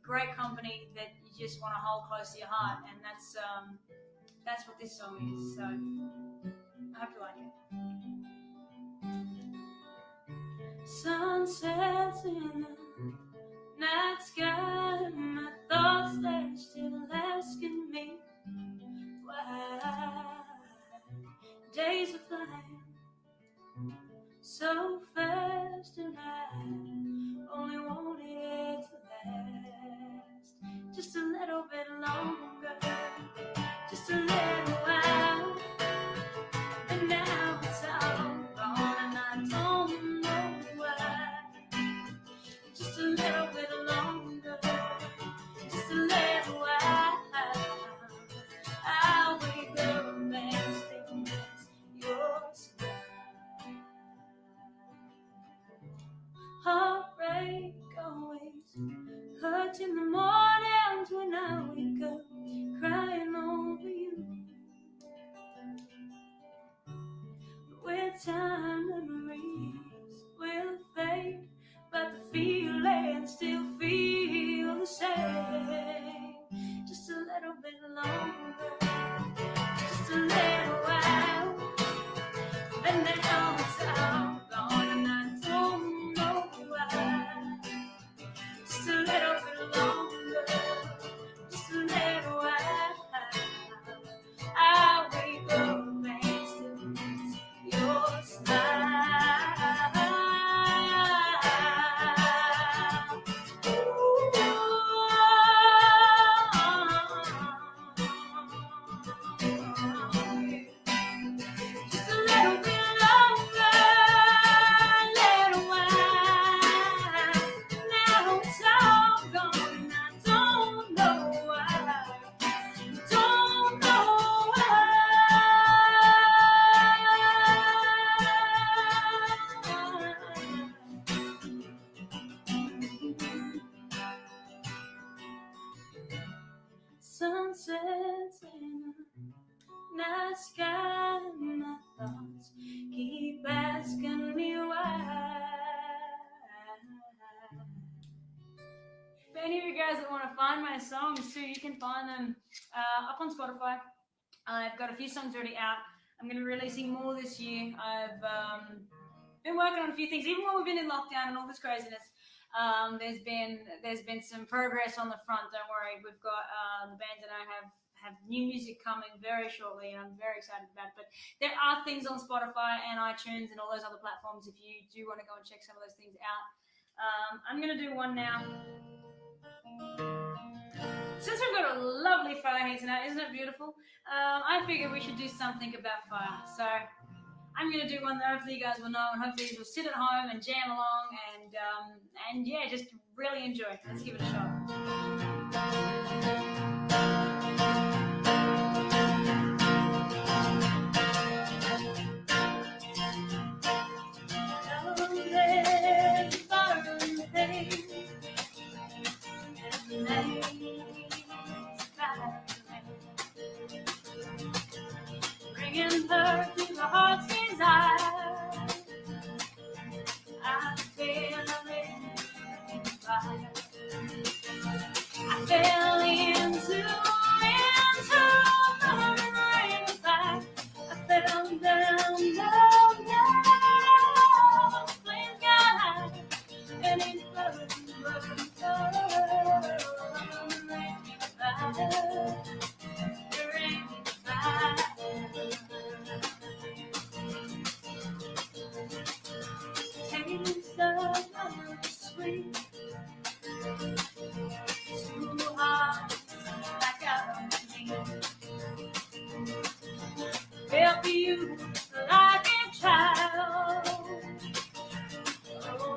great company that you just want to hold close to your heart, and that's what this song is. So I hope you like it. Sunsets in the night sky, my thoughts they're still asking me why days are flying so fast, and I only wanted it to last just a little bit longer, just a little while. And now it's all gone, and I don't know why. Just a little bit longer, just a little while. I'll wake up and still miss your smile. Heartbreak always hurts in the mornings when I wake up crying over you. With time, memories will fade, but the feelings still feel the same. Just a little bit longer, just a little while, and now it's all gone, and I don't know why. Just a little bit longer, just a little while. I wake up and still miss your smile. Just a little bit longer, little while. Now it's all gone, I don't know why. Don't know why. Sunsets in the night sky, my thoughts keep asking me why. For any of you guys that want to find my songs too, you can find them up on Spotify. I've got a few songs already out. I'm going to be releasing more this year. I've been working on a few things, even while we've been in lockdown and all this craziness. There's been some progress on the front. Don't worry, we've got the band and I have new music coming very shortly, and I'm very excited about it. But there are things on Spotify and iTunes and all those other platforms if you do want to go and check some of those things out. I'm going to do one now. Since we've got a lovely fire here tonight, isn't it beautiful? I figured we should do something about fire. So I'm going to do one that hopefully you guys will know, and hopefully you'll sit at home and jam along and yeah, just really enjoy. Let's give it a shot. Bringing her to the heart's desire. I feel it fire. I fell into burning rain of fire. I fell down, flames got high, and it burned rain of fire. Rain of fire. Taste of love is sweet. Two hearts like me. Felt for you like a child. Oh,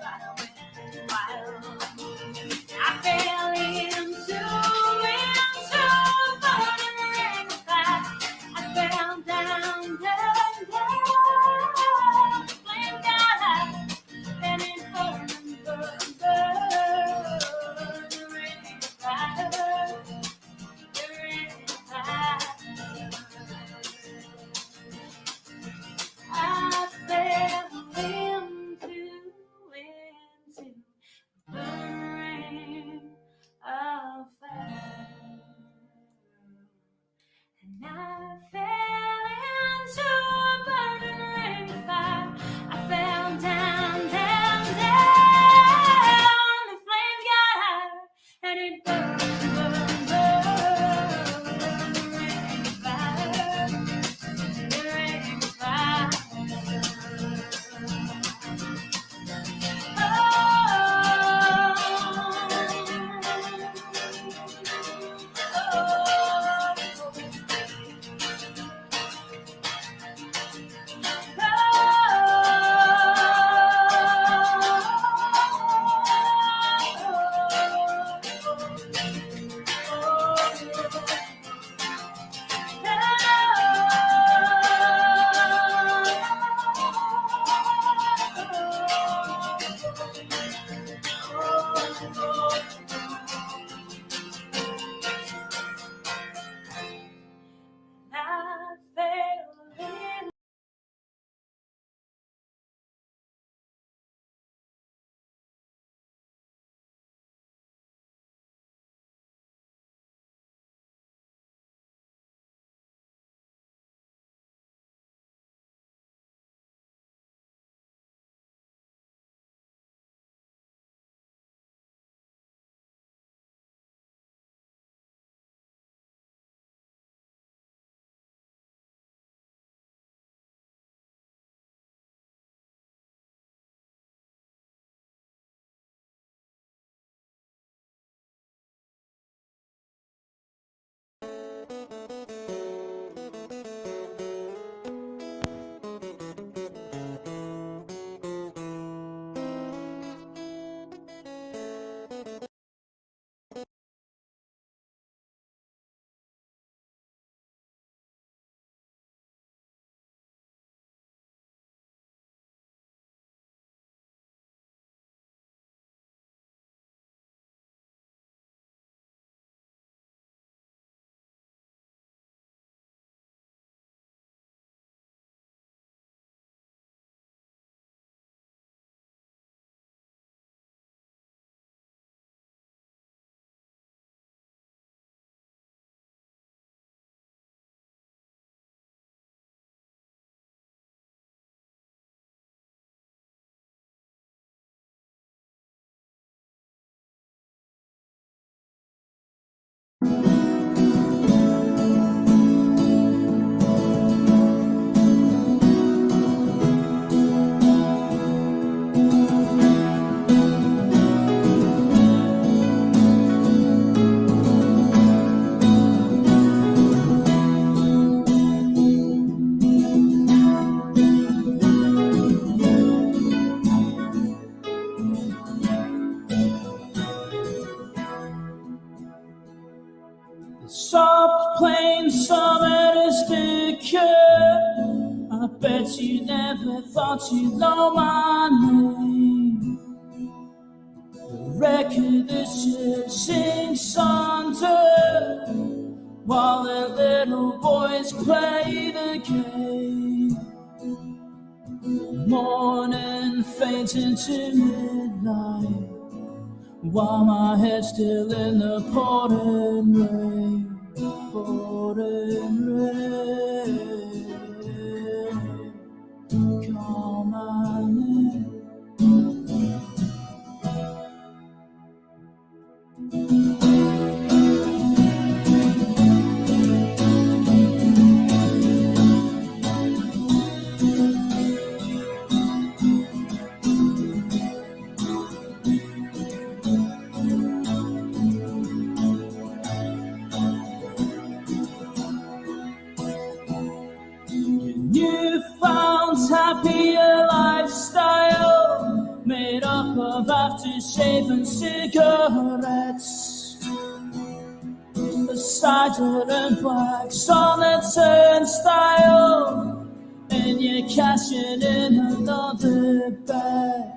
I went wild. I fell into burning ring of fire. I fell down, flame got high, and it burned, the ring of fire, the ring of fire. plain summer is the cure. I bet you never thought you'd know my name. The record this ship sinks under while the little boys play the game. Morning fades into midnight while my head's still in the pouring rain. Pouring rain. Call my name. Newfound happier lifestyle made up of aftershave and cigarettes. The cider and blacks on the turnstile, and you're cashing in another bet.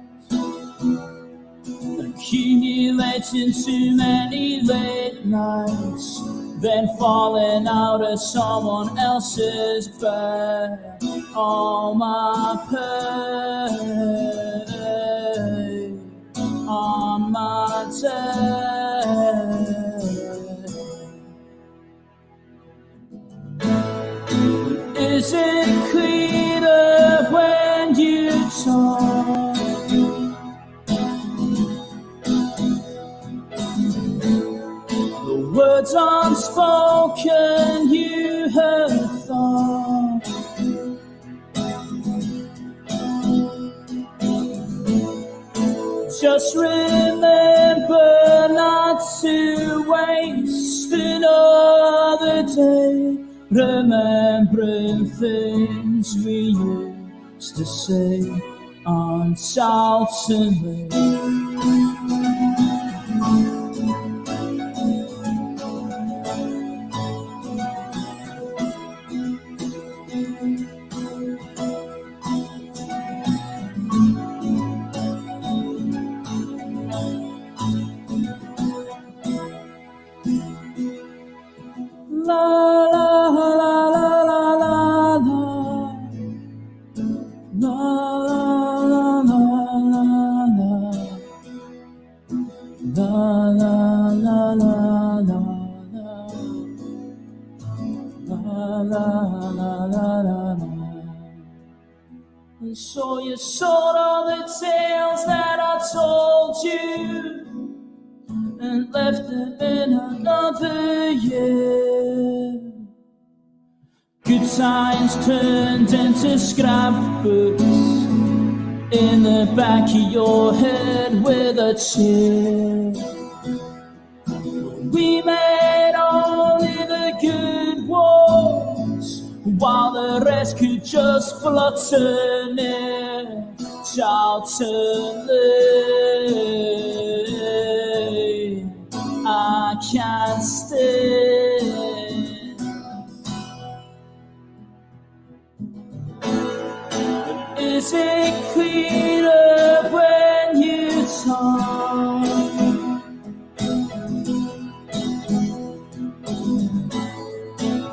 Accumulating too many late nights, then falling out of someone else's bed. All my pay on my day. Is it cleaner when you talk? The words unspoken you have thought. Just remember not to waste another day remembering things we used to say on Charlton Lane. La la la la la la la la la And so you sort all the tales that I told you and left them in another year. Good times turned into scrapbooks in the back of your head with a cheer. We made only the good ones while the rest could just flutter near Charlton Lane. I can't stand. Is it clearer when you talk?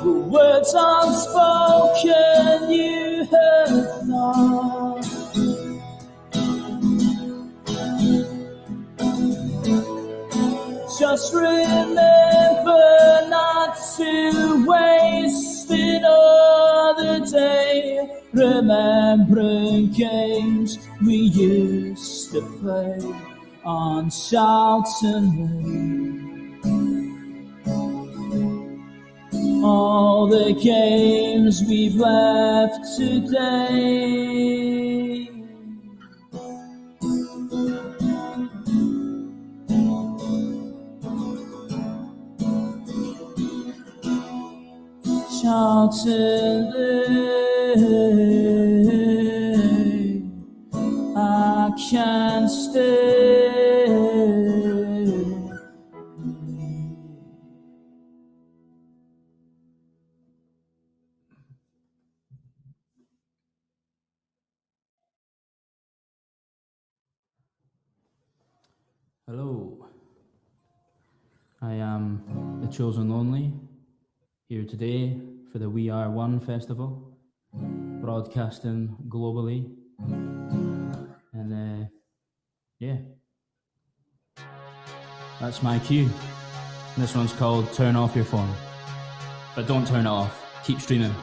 The words unspoken you have thought. Just remember not to waste another day remembering games we used to play on Charlton Lane. All the games we've left today. Charlton Lane, I can't stay. Hello, I am the Chosen Lonely, here today for the We Are One Festival, broadcasting globally, and yeah, that's my cue. This one's called Turn Off Your Phone, but don't turn it off, keep streaming.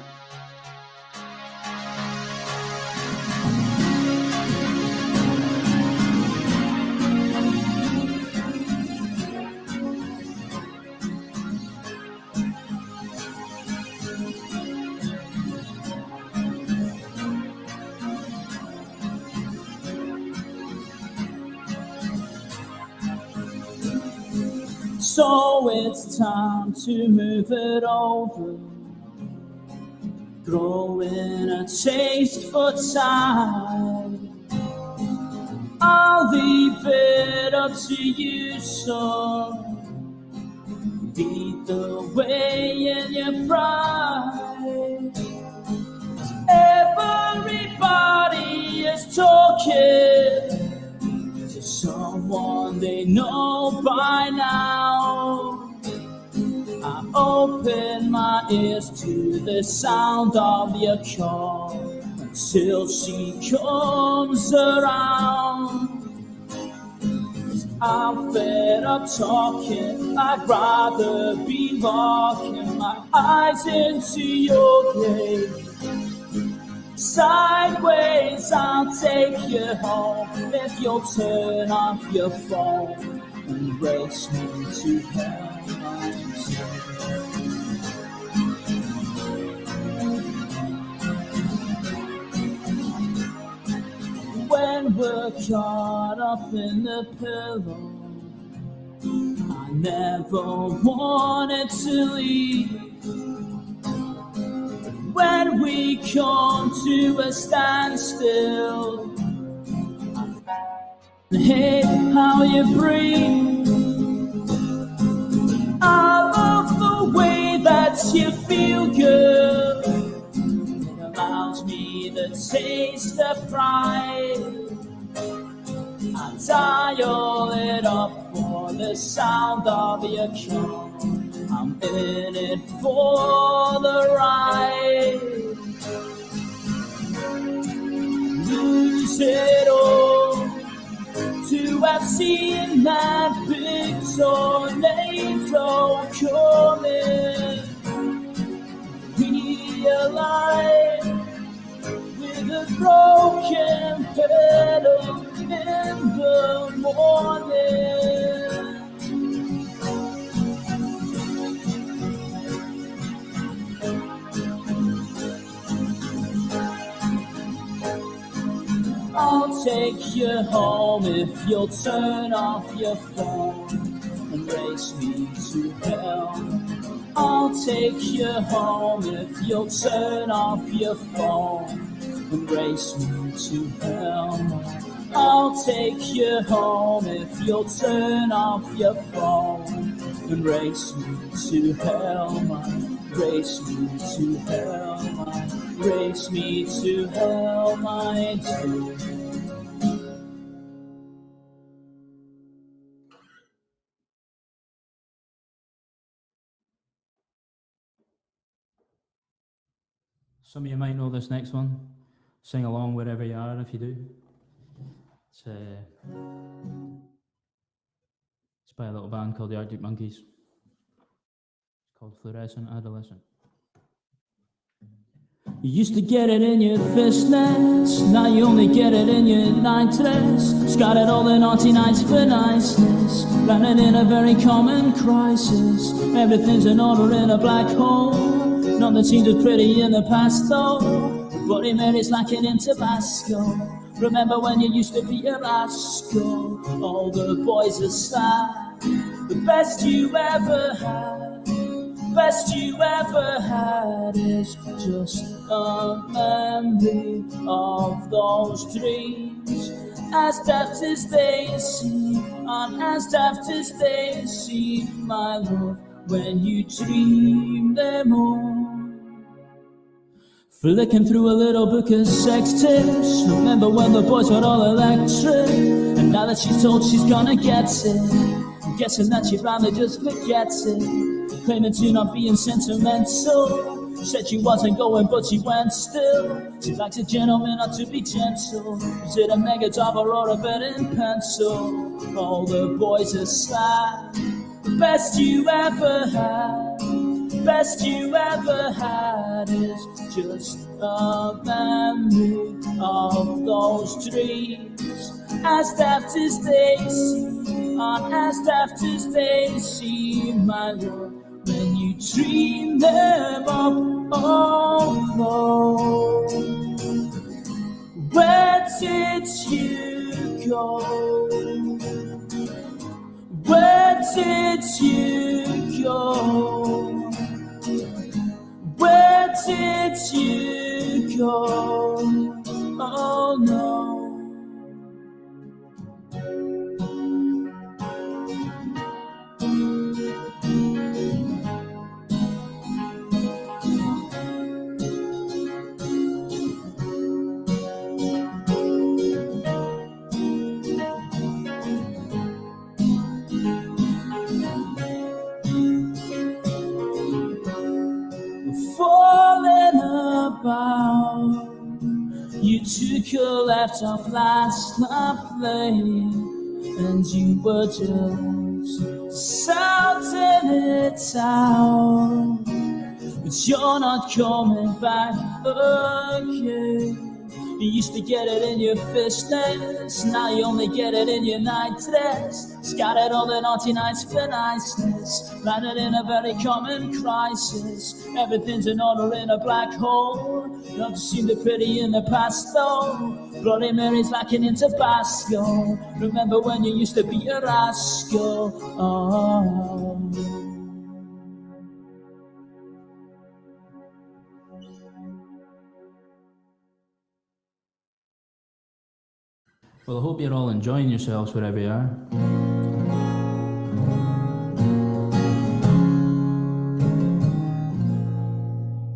So it's time to move it over, growing a taste for time. I'll leave it up to you, so lead the way in your pride. Everybody is talking to someone they know by now. I open my ears to the sound of your call until she comes around. I'm fed up talking, I'd rather be looking my eyes into your gaze. Sideways, I'll take you home if you'll turn off your phone and race me to hell. When we're caught up in the pillow, I never wanted to leave. When we come to a standstill, I hate how you breathe. I love the way that you feel good. It allows me to taste the pride. I dial it up for the sound of your call. I'm in it for the ride. Lose it all to have seen that big tornado coming. Realize with a broken pedal in the morning. I'll take you home if you'll turn off your phone and race me to hell. I'll take you home if you'll turn off your phone and race me to hell. I'll take you home if you'll turn off your phone and race me to hell. Race me to hell. Race me to hell, my dear. Some of you might know this next one. Sing along wherever you are if you do. It's by a little band called the Arctic Monkeys. It's called Fluorescent Adolescent. You used to get it in your fishnets, now you only get it in your night dress. Scattered all the naughty nights for niceness, landed in a very common crisis. Everything's in order in a black hole. Nothing seems as pretty in the past though. Bloody Mary's lacking in Tabasco. Remember when you used to be a rascal? All the boys are sad. The best you ever had, best you ever had is just a memory of those dreams. As daft as they seem, and as daft as they seem, my love, when you dream them all. Flicking through a little book of sex tips. Remember when the boys were all electric, and Now that she's told she's gonna get it, I'm guessing that she rather just forgets it. Claiming to not being sentimental, said she wasn't going but she went still. She likes a gentleman, not to be gentle. Is it a mega dauber or a pen and pencil? All the boys are sad. The best you ever had, best you ever had is just a memory of those dreams. As daft as they seem, as daft as they seem, my love, when you dream them up, oh no. Where did you go? Where did you go? Where did you go? Oh no. Falling about. You took your left off last night playing, and you were just shouting it out. But you're not coming back again. You used to get it in your fishnets, now you only get it in your nightdress. Scattered all the naughty nights for niceness, landed in a very common crisis. Everything's in order in a black hole. Don't seem to pretty in the past though. Bloody Mary's lacking in Tabasco. Remember when you used to be a rascal? Oh. Well, I hope you're all enjoying yourselves wherever you are.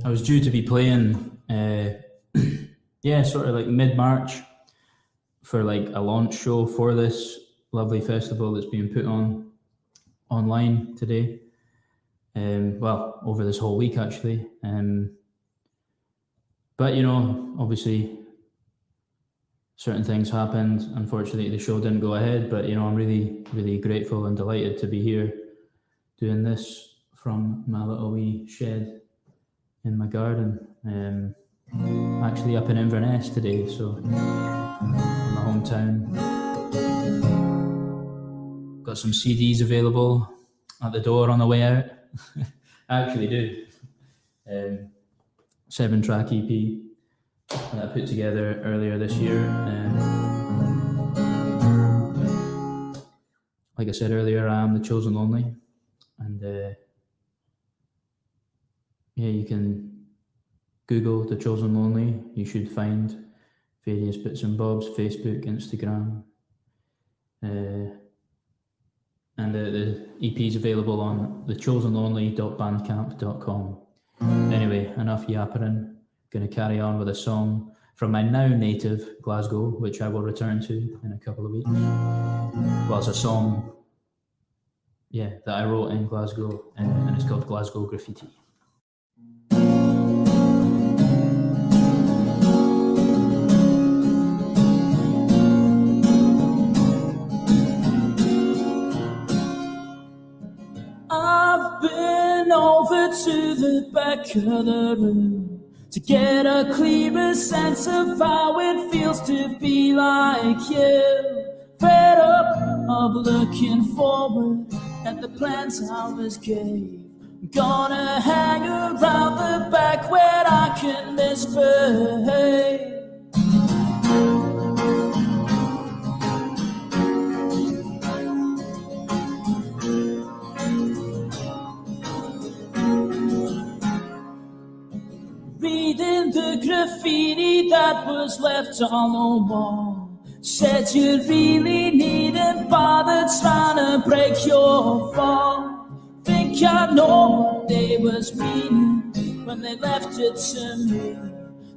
I was due to be playing, sort of like mid-March for like a launch show for this lovely festival that's being put on online today. Over this whole week actually. But you know, obviously, certain things happened. Unfortunately, the show didn't go ahead, but you know, I'm really, really grateful and delighted to be here doing this from my little wee shed in my garden. Actually up in Inverness today, so in my hometown. Got some CDs available at the door on the way out. I actually do. 7-track EP that I put together earlier this year. Like I said earlier, I am the Chosen Lonely, and you can Google The Chosen Lonely. You should find various bits and bobs, Facebook, Instagram, and the EP is available on thechosenlonely.bandcamp.com. Anyway, enough yappering. Going to carry on with a song from my now native Glasgow, which I will return to in a couple of weeks. Well, it's a song, that I wrote in Glasgow, and it's called Glasgow Graffiti. I've been over to the back of the room to get a clearer sense of how it feels to be like you. Fed up of looking forward at the plans I was gave. I'm gonna hang around the back where I can misbehave. Reading the graffiti that was left on the wall, said you really needn't bother trying to break your fall. Think I know what they was meaning when they left it to me,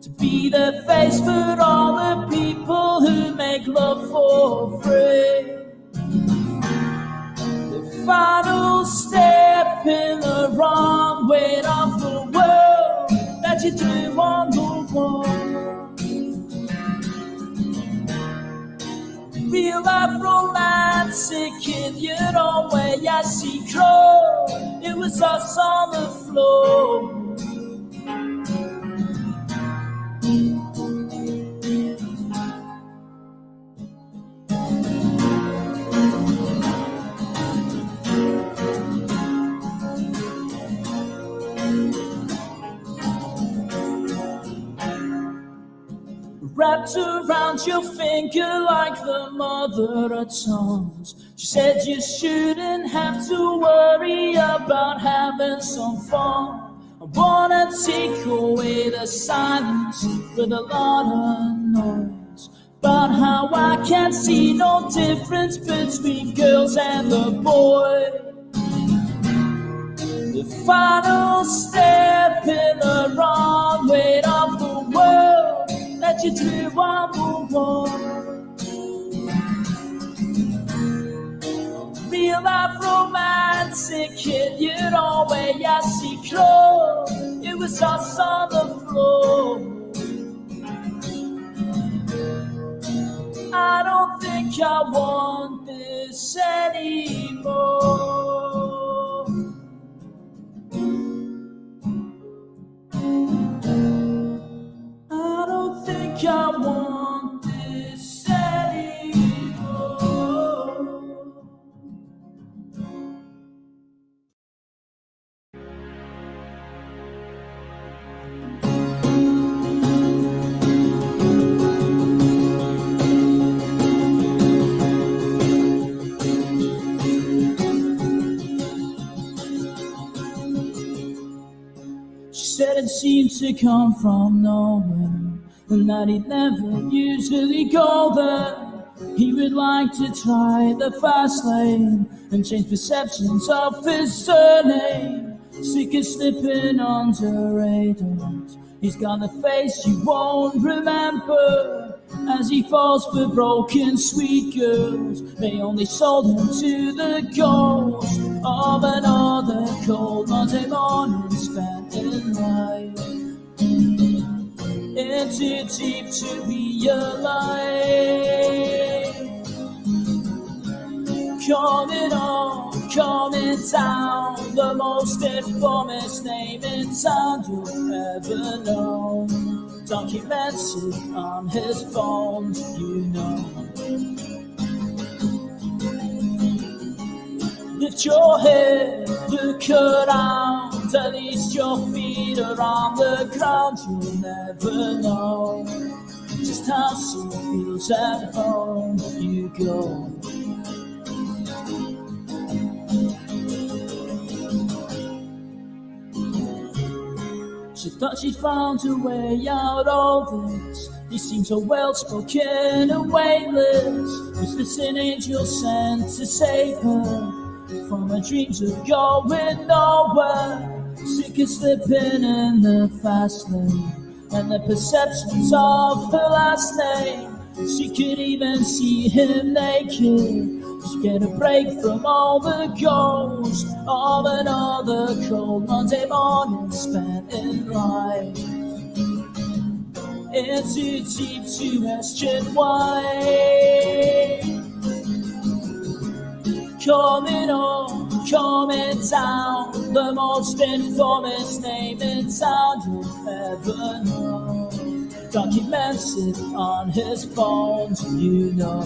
to be the face for all the people who make love for free. The final step in the wrong way of the world that you drew on the wall. Real life romantic in your own way, I see crow. It was us on the floor. Wrapped around your finger like the mother of tongues. She said you shouldn't have to worry about having some fun. I wanna take away the silence with a lot of noise, but how I can't see no difference between girls and the boys. The final step in the wrong way of the world that you drew on the wall. Real life romantic in your own way, I see close. It was us on the floor. I don't think I want this anymore. I don't think I want this anymore. She said it seemed to come from nowhere, and that he'd never usually go there. He would like to try the fast lane and change perceptions of his surname. Sick of slipping under radars. He's got a face you won't remember as he falls for broken sweet girls. They only sold him to the ghost of another cold Monday morning spent in life. It's too deep to realize. Coming on, coming down, the most infamous name in town you've ever known. Documented on his phone, you know. Lift your head, look around, at least your feet are on the ground. You'll never know just how she feels at home. You go. She thought she'd found her way out of this. He seemed so well-spoken and weightless. Was this an angel sent to save her from her dreams of going nowhere? Sick of slipping in the fast lane and the perceptions of her last name. She could even see him naked. She get a break from all the ghosts of another cold Monday morning spent in life. It's too deep to question why. Coming on, coming down, the most infamous name in town you'll ever know. Documented on his phone, you know.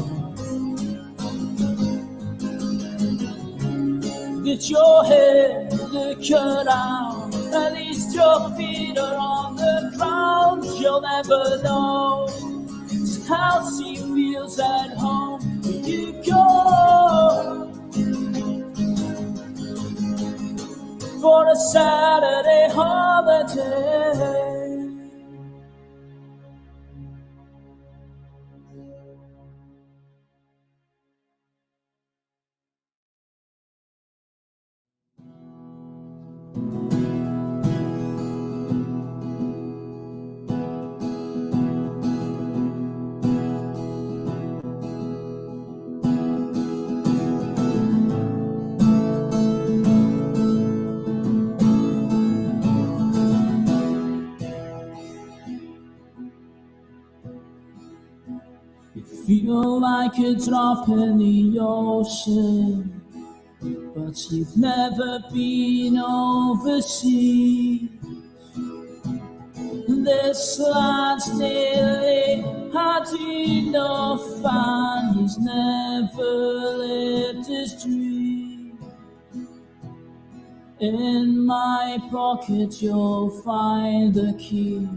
Lift your head, look around, at least your feet are on the ground. You'll never know just how she feels at home when you go. For a Saturday holiday. feel like a drop in the ocean, but you've never been overseas. This lad's nearly had enough and he's never lived his dream. In my pocket you'll find the key.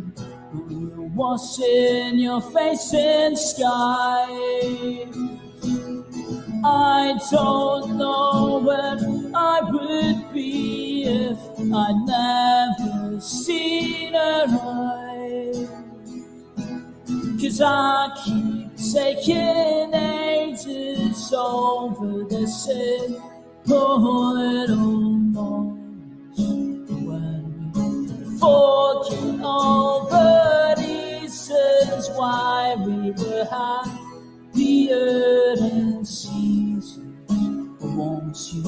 What's in your facing sky? I don't know where I would be if I'd never seen her eyes. 'Cause I keep taking ages over the simple little moments when we forget all the reasons why we were happier in seasons. Won't you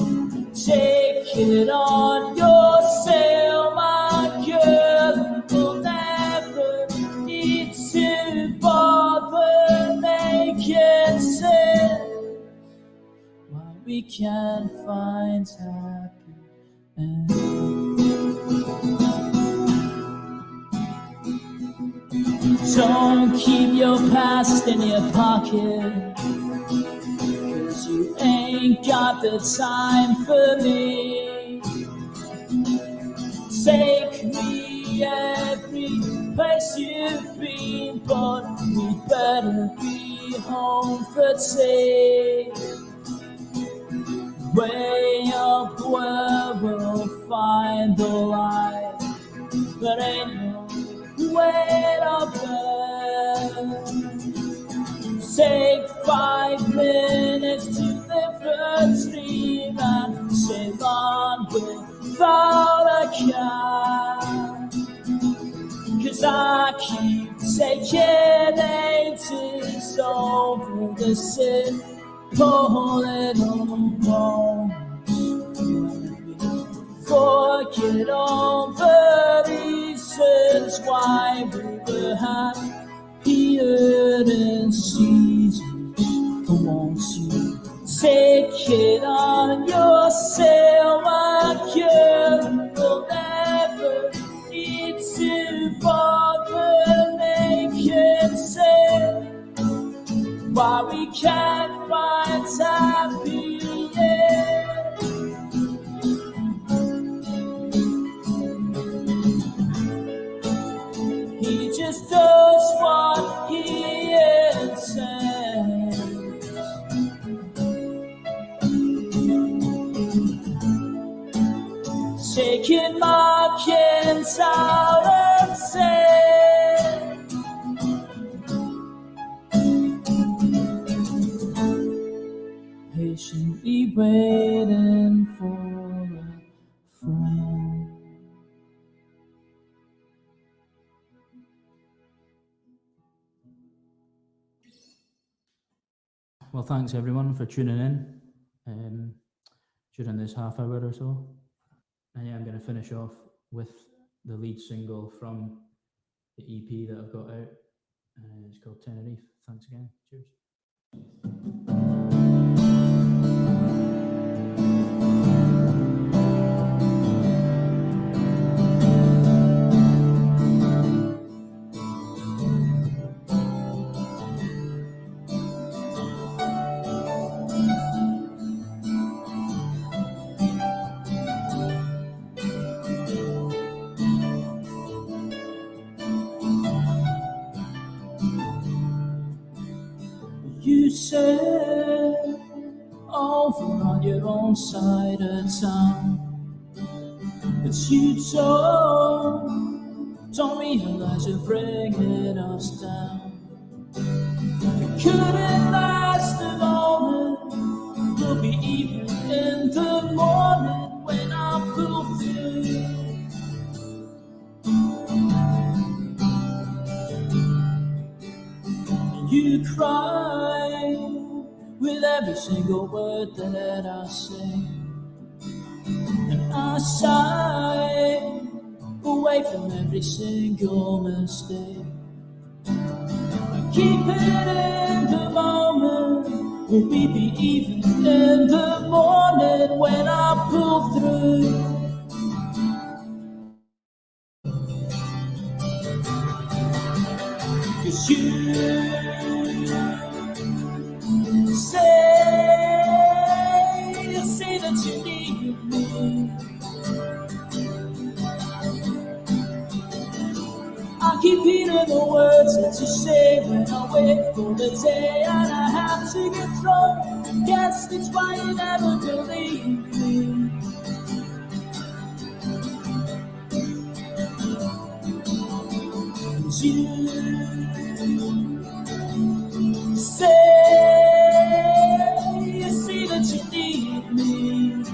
take it on yourself, my girl? We'll never need to bother making sense why we can't find happiness. Don't keep your past in your pocket, 'cause you ain't got the time for me. Take me every place you've been, but we'd better be home for tea. Way up where we'll find the light, but ain't no way up there. Take 5 minutes to live a dream and sail on without a care. 'Cause I keep taking ages over the simple little moments when we forget all the reasons why we were happier in seasons. Won't you take it on yourself, my girl? We'll never need to bother making sense why we can't find happiness. He just does what he intends. Taking markings out of sand. Patiently waiting for a friend. Well, thanks everyone for tuning in during this half hour or so. And yeah, I'm going to finish off with the lead single from the EP that I've got out. It's called Tenerife. Thanks again. Cheers. You said over on your own side of town, but you don't realize you're bringing us down. You couldn't last a moment, you'll be even in the morning when I pull through. You cry with every single word that I say, and I sigh away from every single mistake. I keep it in the mind. Will we be even in the morning when I pull through? 'Cause you say that you need me. I keep hearing the words that you say when I wait for the day and I have to get thrown. Guess that's why you never believe me. 'Cause you say that you need me.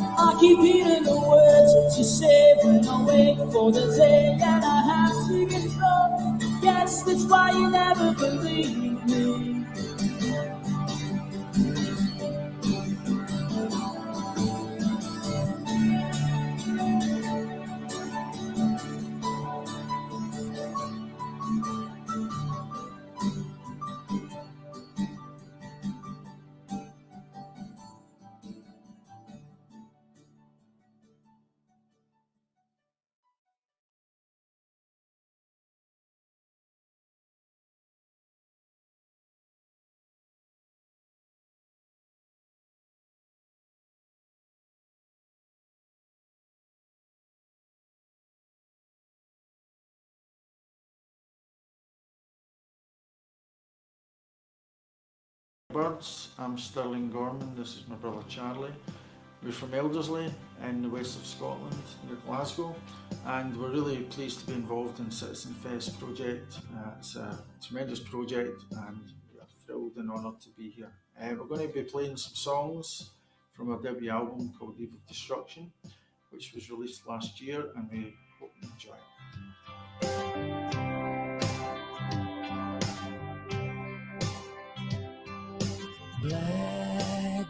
I keep hearing the words that you say when I wait for the day and I have to get thrown. Guess that's why you never believe me. Birds, I'm Sterling Gorman, this is my brother Charlie. We're from Eldersley in the west of Scotland, near Glasgow, and we're really pleased to be involved in Citizenfest project. It's a tremendous project and we're thrilled and honoured to be here. We're going to be playing some songs from our debut album called Eve of Destruction, which was released last year, and we hope you enjoy it. Blackbird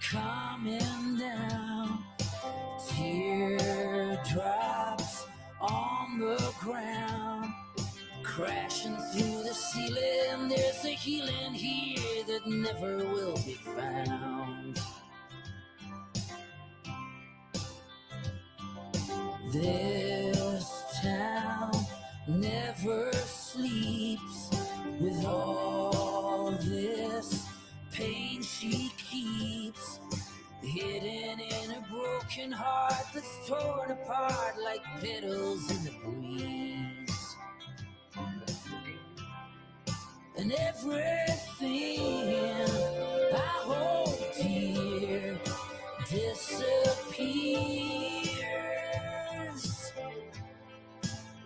coming down, teardrops on the ground, crashing through the ceiling. There's a healing here that never will be found. This town never sleeps with all this pain she keeps hidden in a broken heart that's torn apart like petals in the breeze. And everything I hold dear disappears.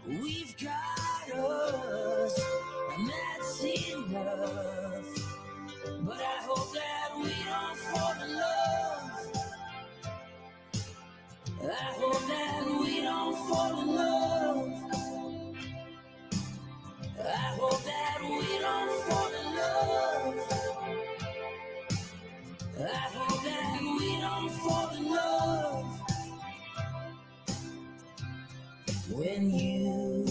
We've got us, and that's enough. But I hope that we don't fall in love. I hope that we don't fall in love. I hope that we don't fall in love. I hope that we don't fall in love. When you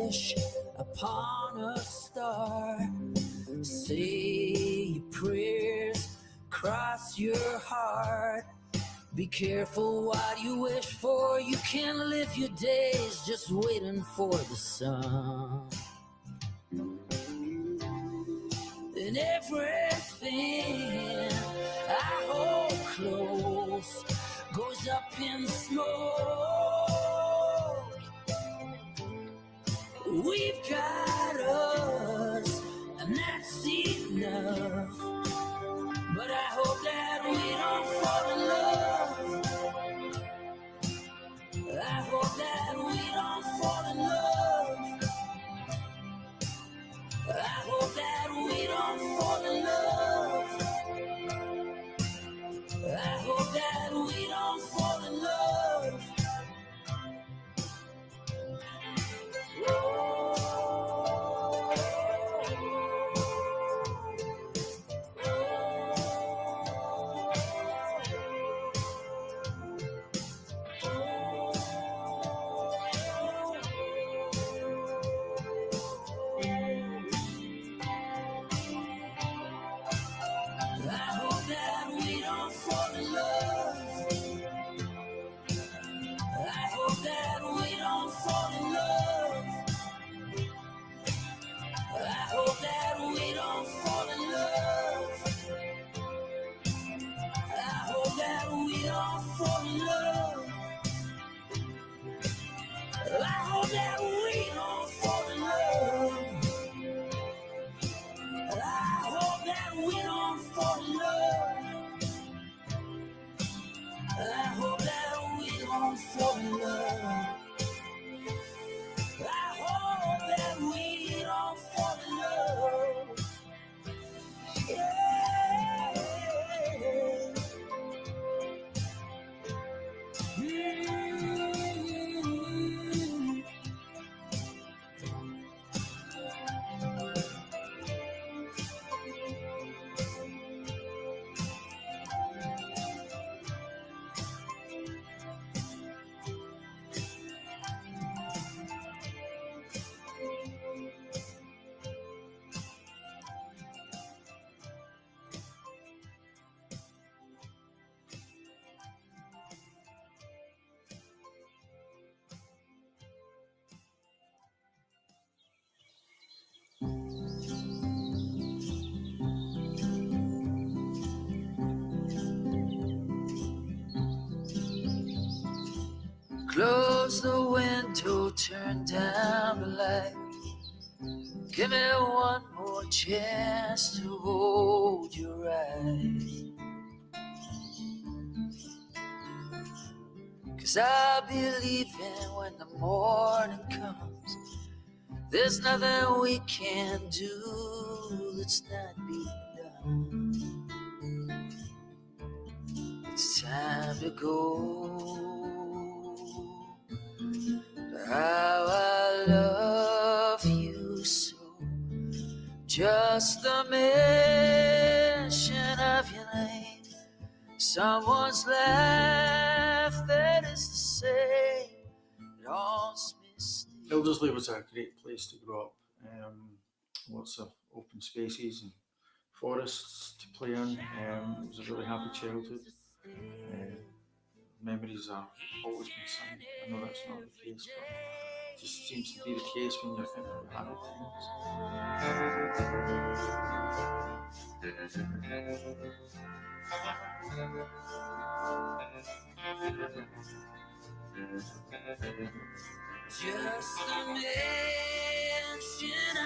wish upon a star, say your prayers, cross your heart. Be careful what you wish for. You can't live your days just waiting for the sun. And everything I hold close goes up in smoke. We've got us, and that's enough. But I hope that we don't fall in love. I hope that we don't fall in love. I hope that we don't fall in love. I hope that we don't fall in love. 'Cause I hope that we don't fall in love. I hope that we don't fall in love. Yeah. Close the window, turn down the light. Give me one more chance to hold you right. 'Cause I'll be leaving when the morning comes. There's nothing we can do that's not being done. It's time to go. How I love you so. Just the mention of your name. Someone's laugh that is the same. It haunts me still. Eldersley was a great place to grow up. Lots of open spaces and forests to play in. It was a really happy childhood. Memories are always been sunny. I know that's not the case, but it just seems to be the case when you're thinking about happy Just the mention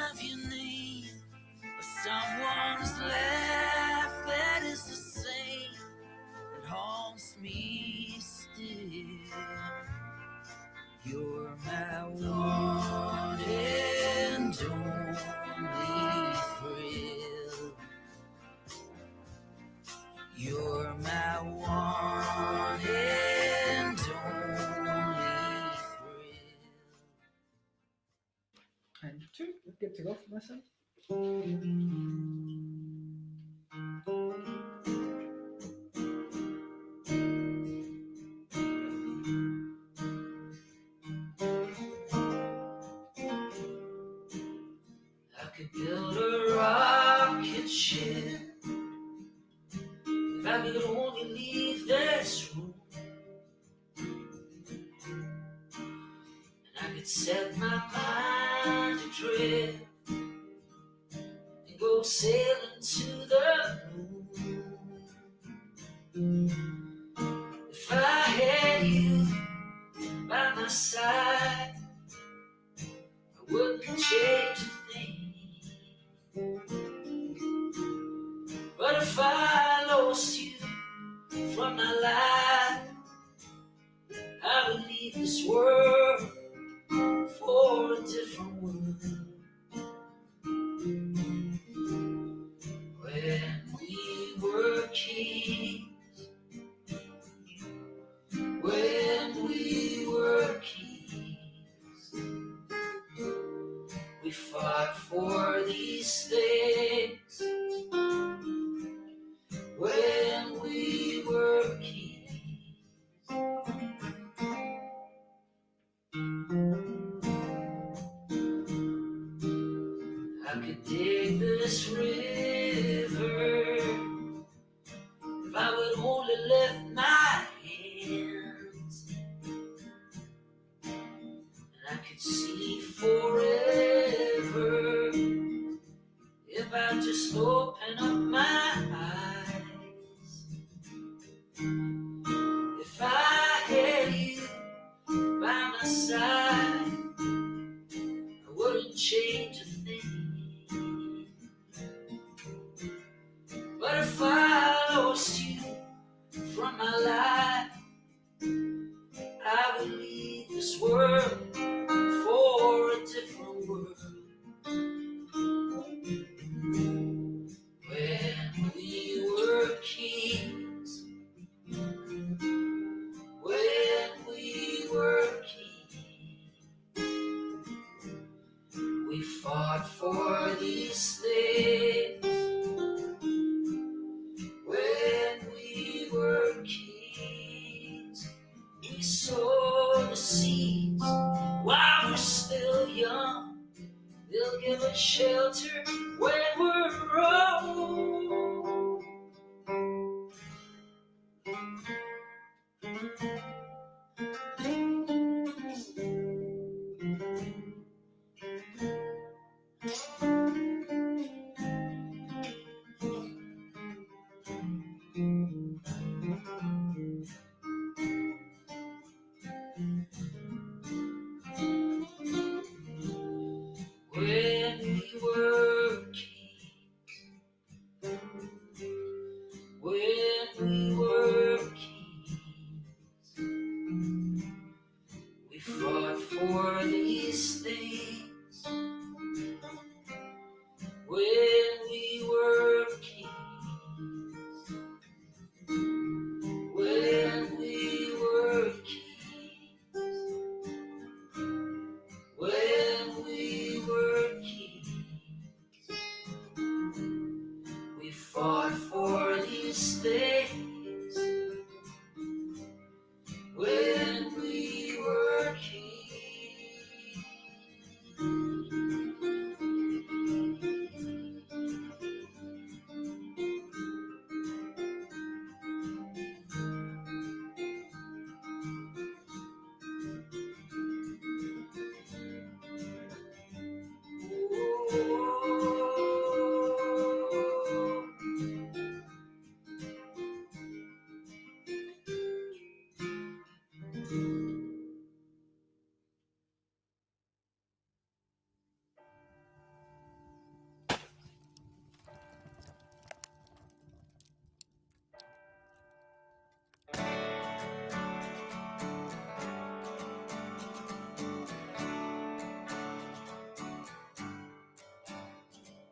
of your name, or someone's laugh that is the same. It haunts me still. You're my one and only thrill. You're my one and only thrill. And two, good to go from this end. I could build a rocket ship if I could only leave this room. And I could set my mind adrift and go sailing to the moon. If I had you by my side, I wouldn't change a thing. But if I lost you from my life, I would leave this world for a different world. When we were kings, when we were kings, we fought for these things. When we were kings, I could dig this river if I would only lift my hands, and I could see forever if I just open up my eyes. If I had you by my side, I wouldn't change a thing. They'll give us shelter when we're old. When we were kings, when we were kings, we fought for these things. When we were kings, when we were kings, when we were kings, we fought for these things. When we were kings.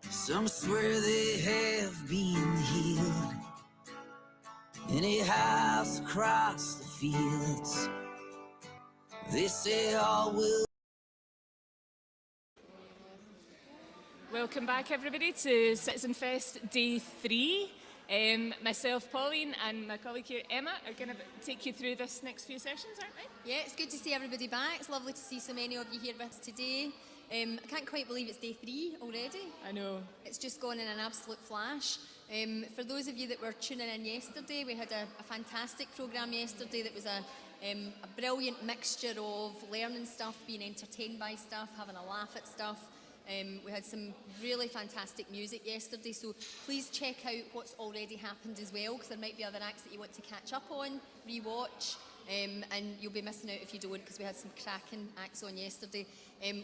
Some swear they have been healed in a house across the fields. They say all will. Welcome back, everybody, to Citizenfest Day 3. Myself, Pauline, and my colleague here, Emma, are going to take you through this next few sessions, aren't we? Yeah, it's good to see everybody back. It's lovely to see so many of you here with us today. I can't quite believe it's Day 3 already. I know. It's just gone in an absolute flash. For those of you that were tuning in yesterday, we had a fantastic programme yesterday that was a brilliant mixture of learning stuff, being entertained by stuff, having a laugh at stuff. We had some really fantastic music yesterday, so please check out what's already happened as well, because there might be other acts that you want to catch up on, re-watch, and you'll be missing out if you don't, because we had some cracking acts on yesterday.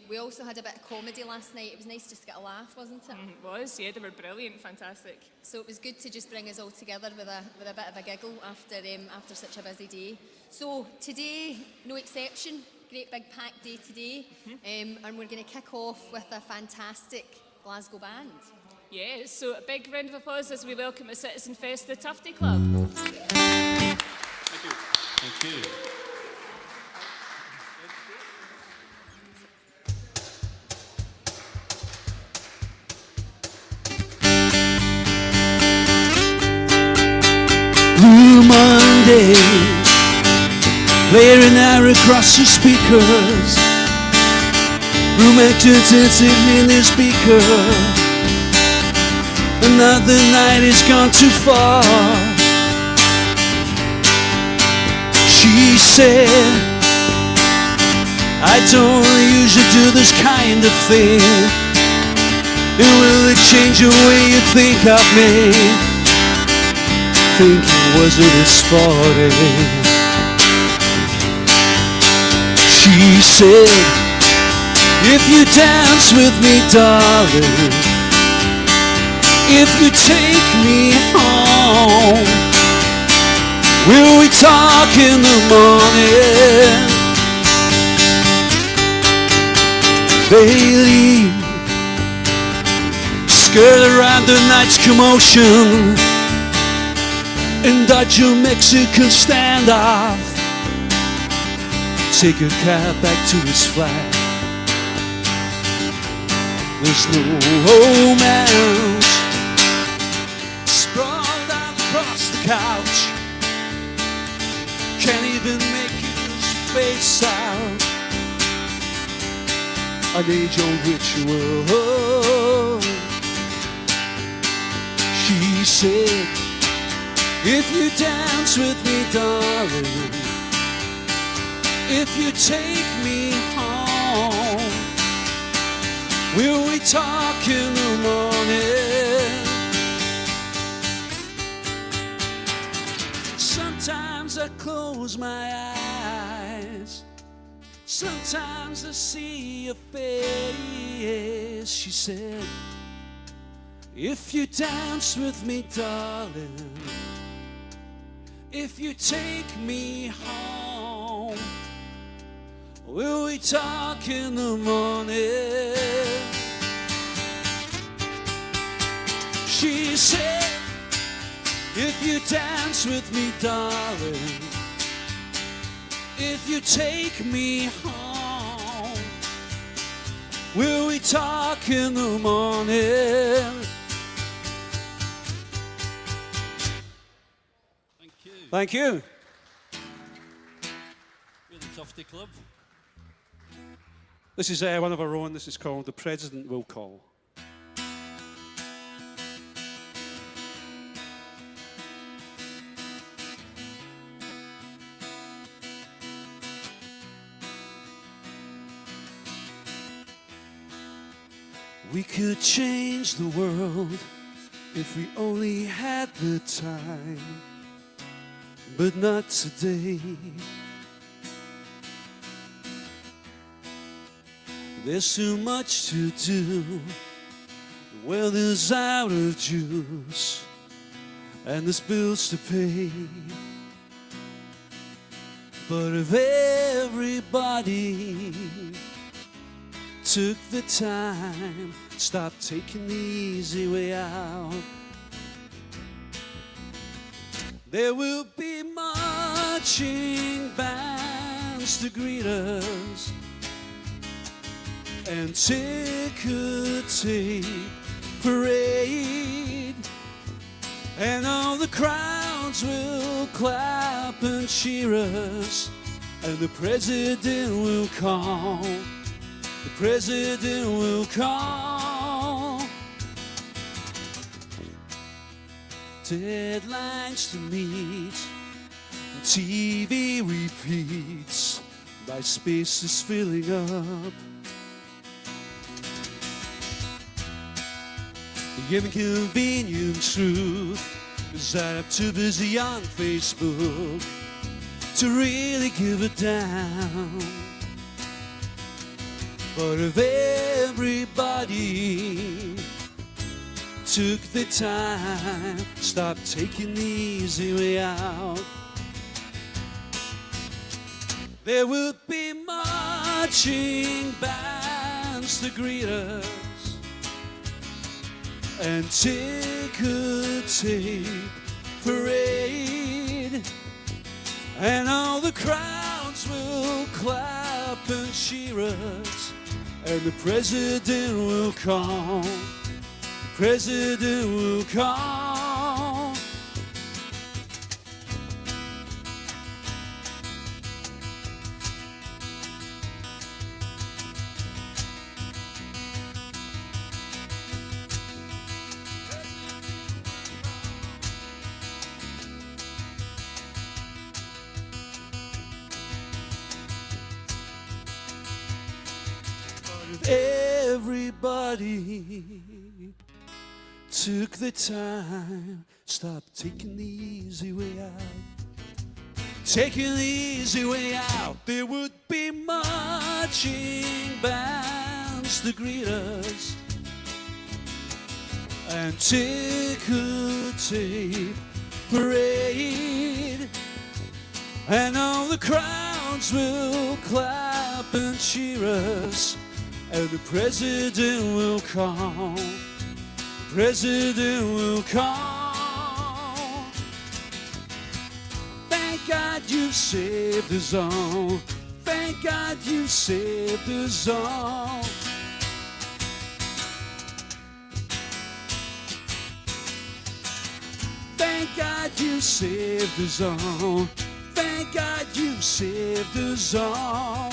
We also had a bit of comedy last night. It was nice just to get a laugh, wasn't it? It was, yeah, they were brilliant, fantastic. So it was good to just bring us all together with a bit of a giggle after such a busy day. So today, no exception. Great big packed day today, and we're going to kick off with a fantastic Glasgow band. Yeah, so a big round of applause as we welcome at Citizenfest the Tufty Club. Thank you. Thank you. Blue Monday, blaring out across the speakers. Room dancing in the speaker. Another night has gone too far. She said, I don't usually do this kind of thing. And will it change the way you think of me? Thinking was it a sporting? She said, if you dance with me, darling, if you take me home, will we talk in the morning? They leave, skirt around the night's commotion, and dodge a Mexican standoff. Take a cab back to his flat. There's no romance. Sprawled out across the couch. Can't even make his face out. an age-old ritual. She said, if you dance with me, darling, if you take me home, will we talk in the morning? Sometimes I close my eyes, sometimes I see your face. She said, if you dance with me, darling, if you take me home, will we talk in the morning? She said, if you dance with me, darling, if you take me home, will we talk in the morning? Thank you. We're the Tufty Club. This is one of our own. This is called The President Will Call. We could change the world if we only had the time, but not today. There's too much to do, well, there's out of juice, and there's bills to pay. But if everybody took the time, stopped taking the easy way out, there will be marching bands to greet us, and ticker tape parade, and all the crowds will clap and cheer us, and the president will call, the president will call. Deadlines to meet, TV repeats, by spaces filling up. The inconvenient truth is that I'm too busy on Facebook to really give a damn. But if everybody took the time, stopped taking the easy way out, there would be marching bands to greet us, and ticker tape parade, and all the crowds will clap and cheer us, and the president will call, the president will call. Everybody took the time, stopped taking the easy way out, taking the easy way out, there would be marching bands to greet us, and ticker tape parade, and all the crowds will clap and cheer us, and the president will call, the president will call. Thank God you saved us all, thank God you saved us all. Thank God you saved us all, thank God you saved us all.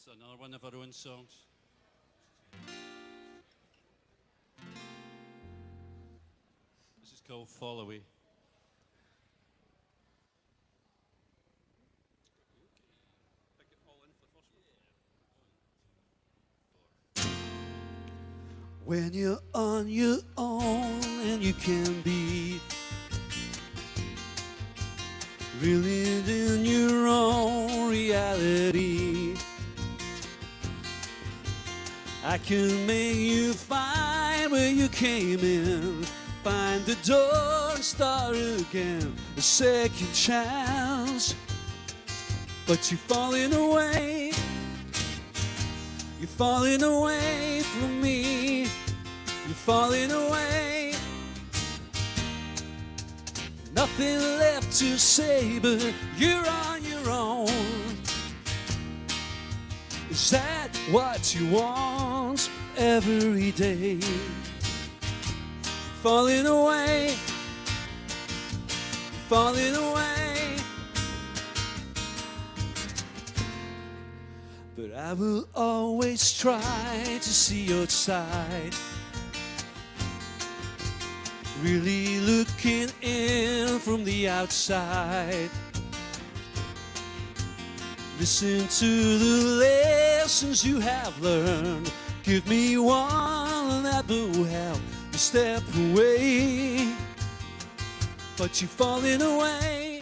It's another one of our own songs. This is called Fall Away. When you're on your own and you can be really in your own reality, I can make you find where you came in, find the door and start again, a second chance. But you're falling away, you're falling away from me, you're falling away. Nothing left to say, but you're on your own. Is that what you want every day? Falling away, falling away. But I will always try to see your side, really looking in from the outside. Listen to the lessons you have learned. Give me one that will help you step away. But you're falling away,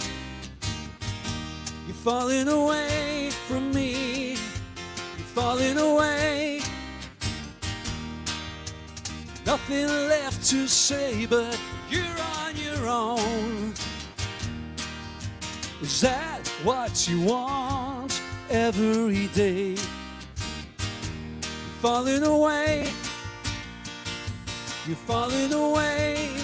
you're falling away from me, you're falling away. Nothing left to say, but you're on your own. Is that what you want every day? You're falling away, you're falling away.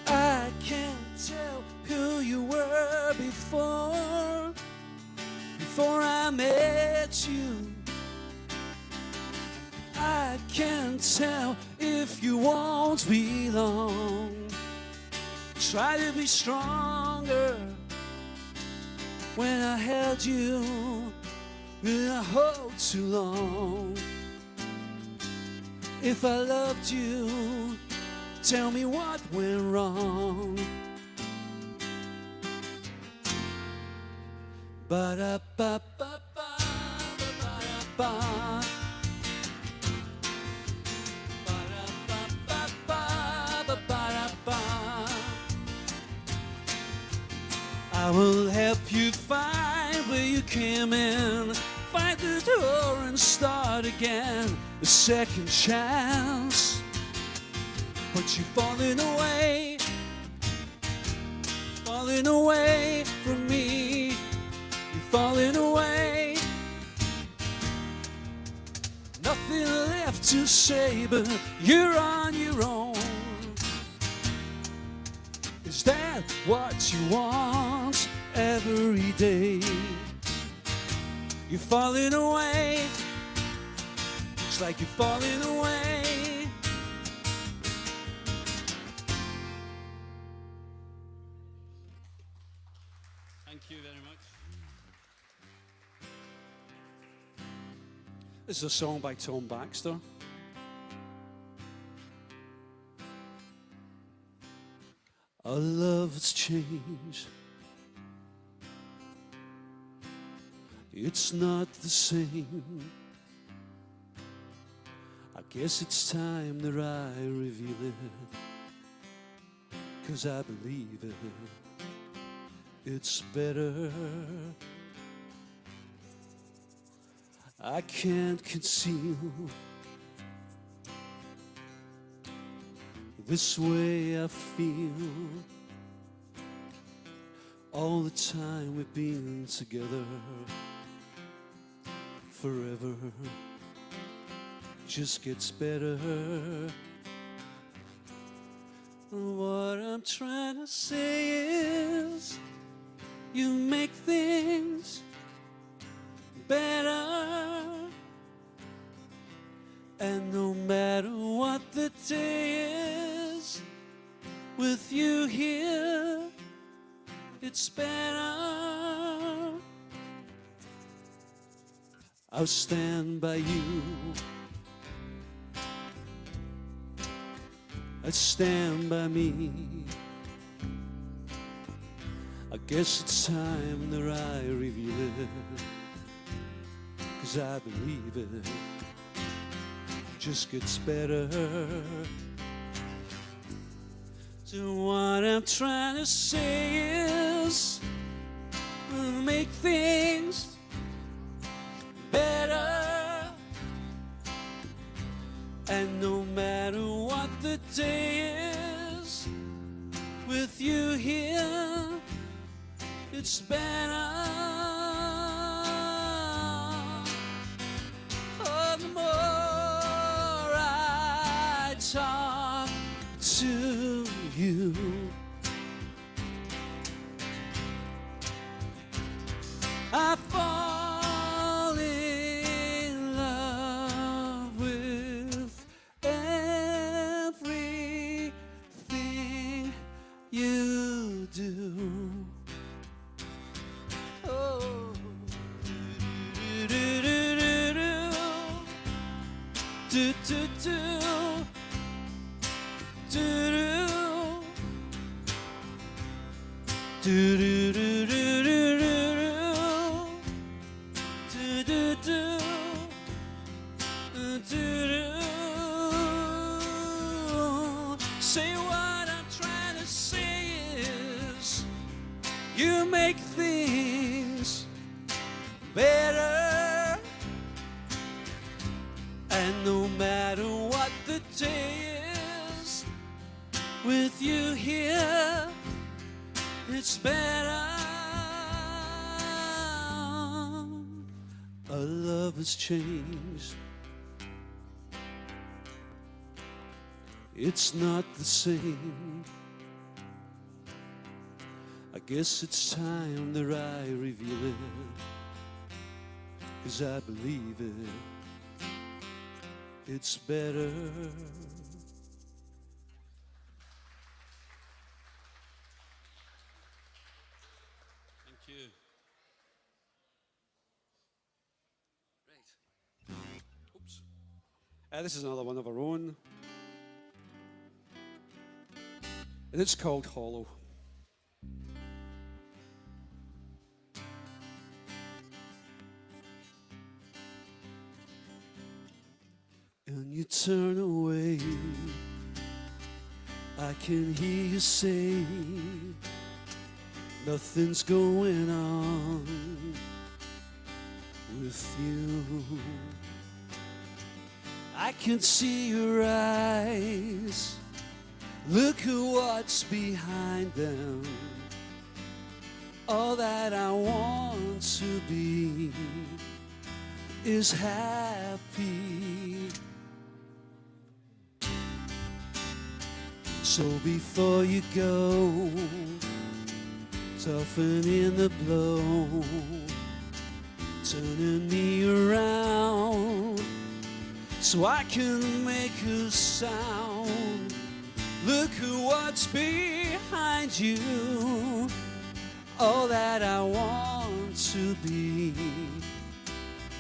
I can't tell who you were before I met you. I can't tell if you won't be long. Try to be stronger when I held you, when I hold too long. If I loved you, tell me what went wrong. Ba-da-ba-ba-ba-ba-ba-ba. I will help you find where you came in, find the door and start again, a second chance. But you're falling away from me, you're falling away. Nothing left to say, but you're on your own. Is that what you want every day? You're falling away, looks like you're falling away. Thank you very much. This is a song by Tom Baxter. Our love has changed. It's not the same. I guess it's time that I reveal it, 'cause I believe it. It's better. I can't conceal this way I feel. All the time we've been together, forever just gets better. What I'm trying to say is, you make things better. And no matter what the day is, with you here, it's better. I'll stand by you. Stand by me. I guess it's time that I reveal it, 'cause I believe it just gets better. So what I'm trying to say is, we'll make things better. And no matter what the day is, with you here, it's better. Oh, the more I talk to you, I fall in love with everything you do. Oh, do do do do do do do do do do do. Say what I'm trying to say is, you make things better. And no matter what the day is, with you here, it's better. Our love has changed. It's not the same. I guess it's time that I reveal it, 'cause I believe it, it's better. Thank you. Oops. This is another one of our own. And it's called Hollow. And you turn away, I can hear you say, nothing's going on with you. I can see your eyes, look at what's behind them. All that I want to be is happy. So before you go, softening the blow, turning me around so I can make a sound. Look at what's behind you. All that I want to be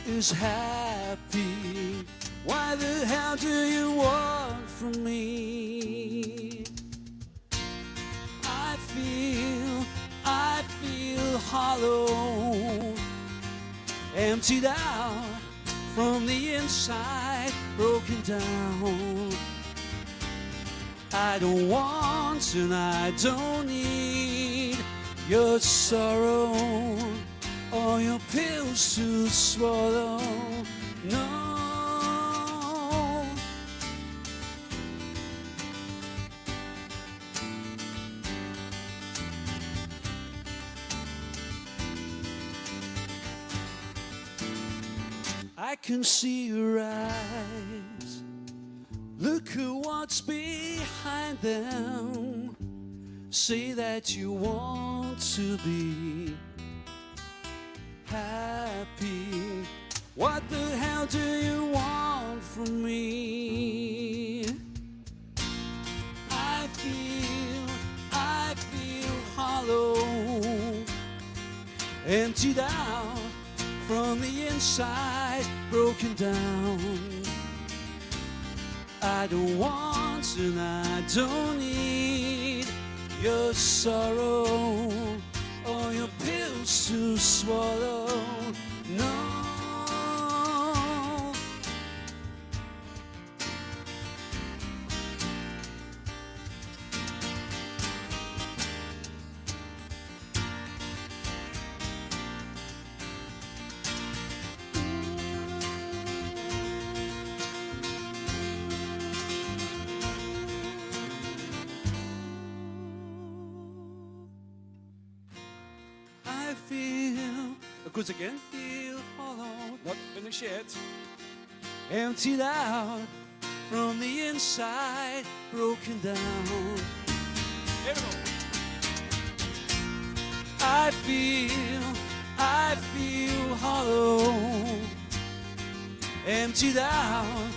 is happy. Why the hell do you want from me? I feel hollow, emptied out from the inside, broken down. I don't want and I don't need your sorrow or your pills to swallow. No. I can see your eyes, look at what's behind them. Say that you want to be happy. What the hell do you want from me? I feel hollow, emptied out from the inside, broken down. I don't want and I don't need your sorrow or your pills to swallow. No. I feel, because again, feel hollow, not finished yet, emptied out from the inside, broken down. Here we go. I feel hollow, emptied out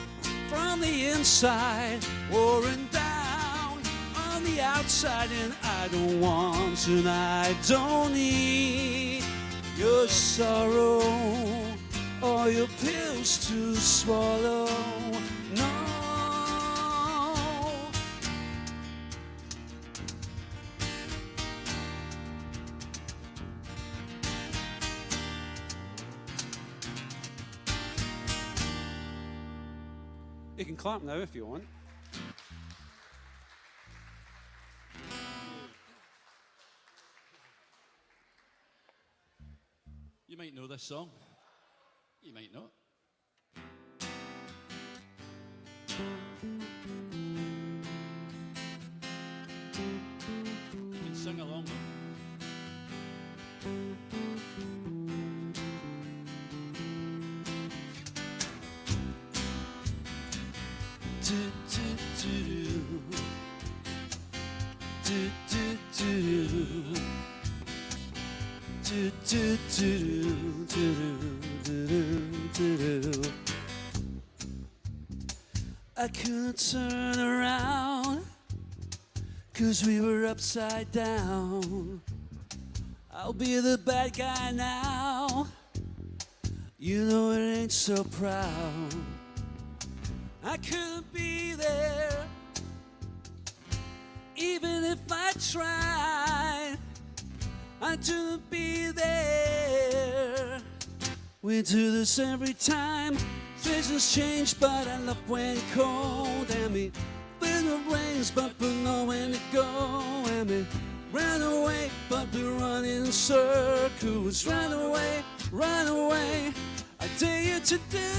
from the inside, worn down on the outside, and I don't want and I don't need your sorrow or your pills to swallow. No. You can clap now if you want. You might know this song. You might not. You can sing along though. I couldn't turn around 'cause we were upside down. I'll be the bad guy now. You know it ain't so proud. I couldn't be there even if I tried. I couldn't be there. We do this every time. Seasons change, but I love when it's cold. And me feel the rains, but we know when to go. And me run away, but we run in circles. Run away, run away. I dare you to do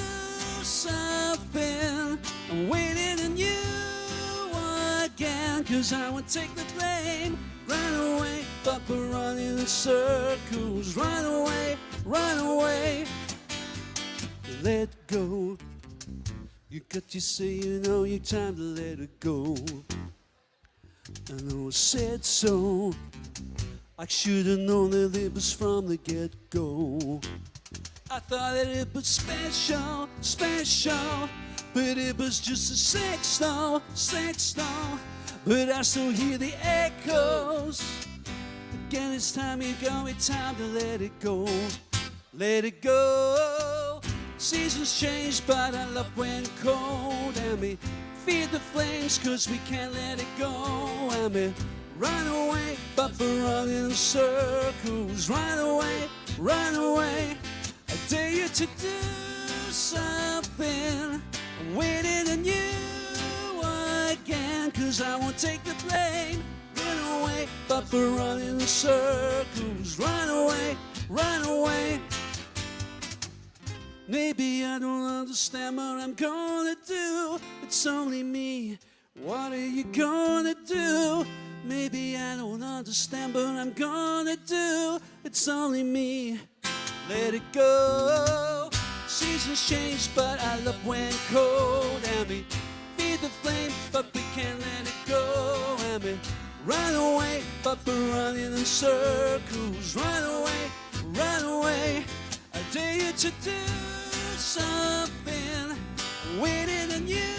something. I'm waiting on you again, 'cause I won't take the blame. Run away, but we're running in circles. Run away, run away. Let go. You got to say you know your time to let it go. I know I said so. I should have known that it was from the get-go. I thought that it was special, special, but it was just a sex doll, sex doll. But I still hear the echoes. Again, it's time you go, it's time to let it go. Let it go. Seasons change, but I love when cold. And me feed the flames, 'cause we can't let it go. And me run away, but we're running in circles. Run away, run away. I dare you to do something. I'm waiting on you again, 'cause I won't take the blame. Run away, but we're running in circles. Run away, run away. Maybe I don't understand what I'm gonna do. It's only me. What are you gonna do? Maybe I don't understand what I'm gonna do. It's only me. Let it go. Seasons change, but I love when cold. And me feed the flame, but we can't let it go. And me run away, but we're running in circles. Run away, run away. I dare you to do something. I'm waiting on you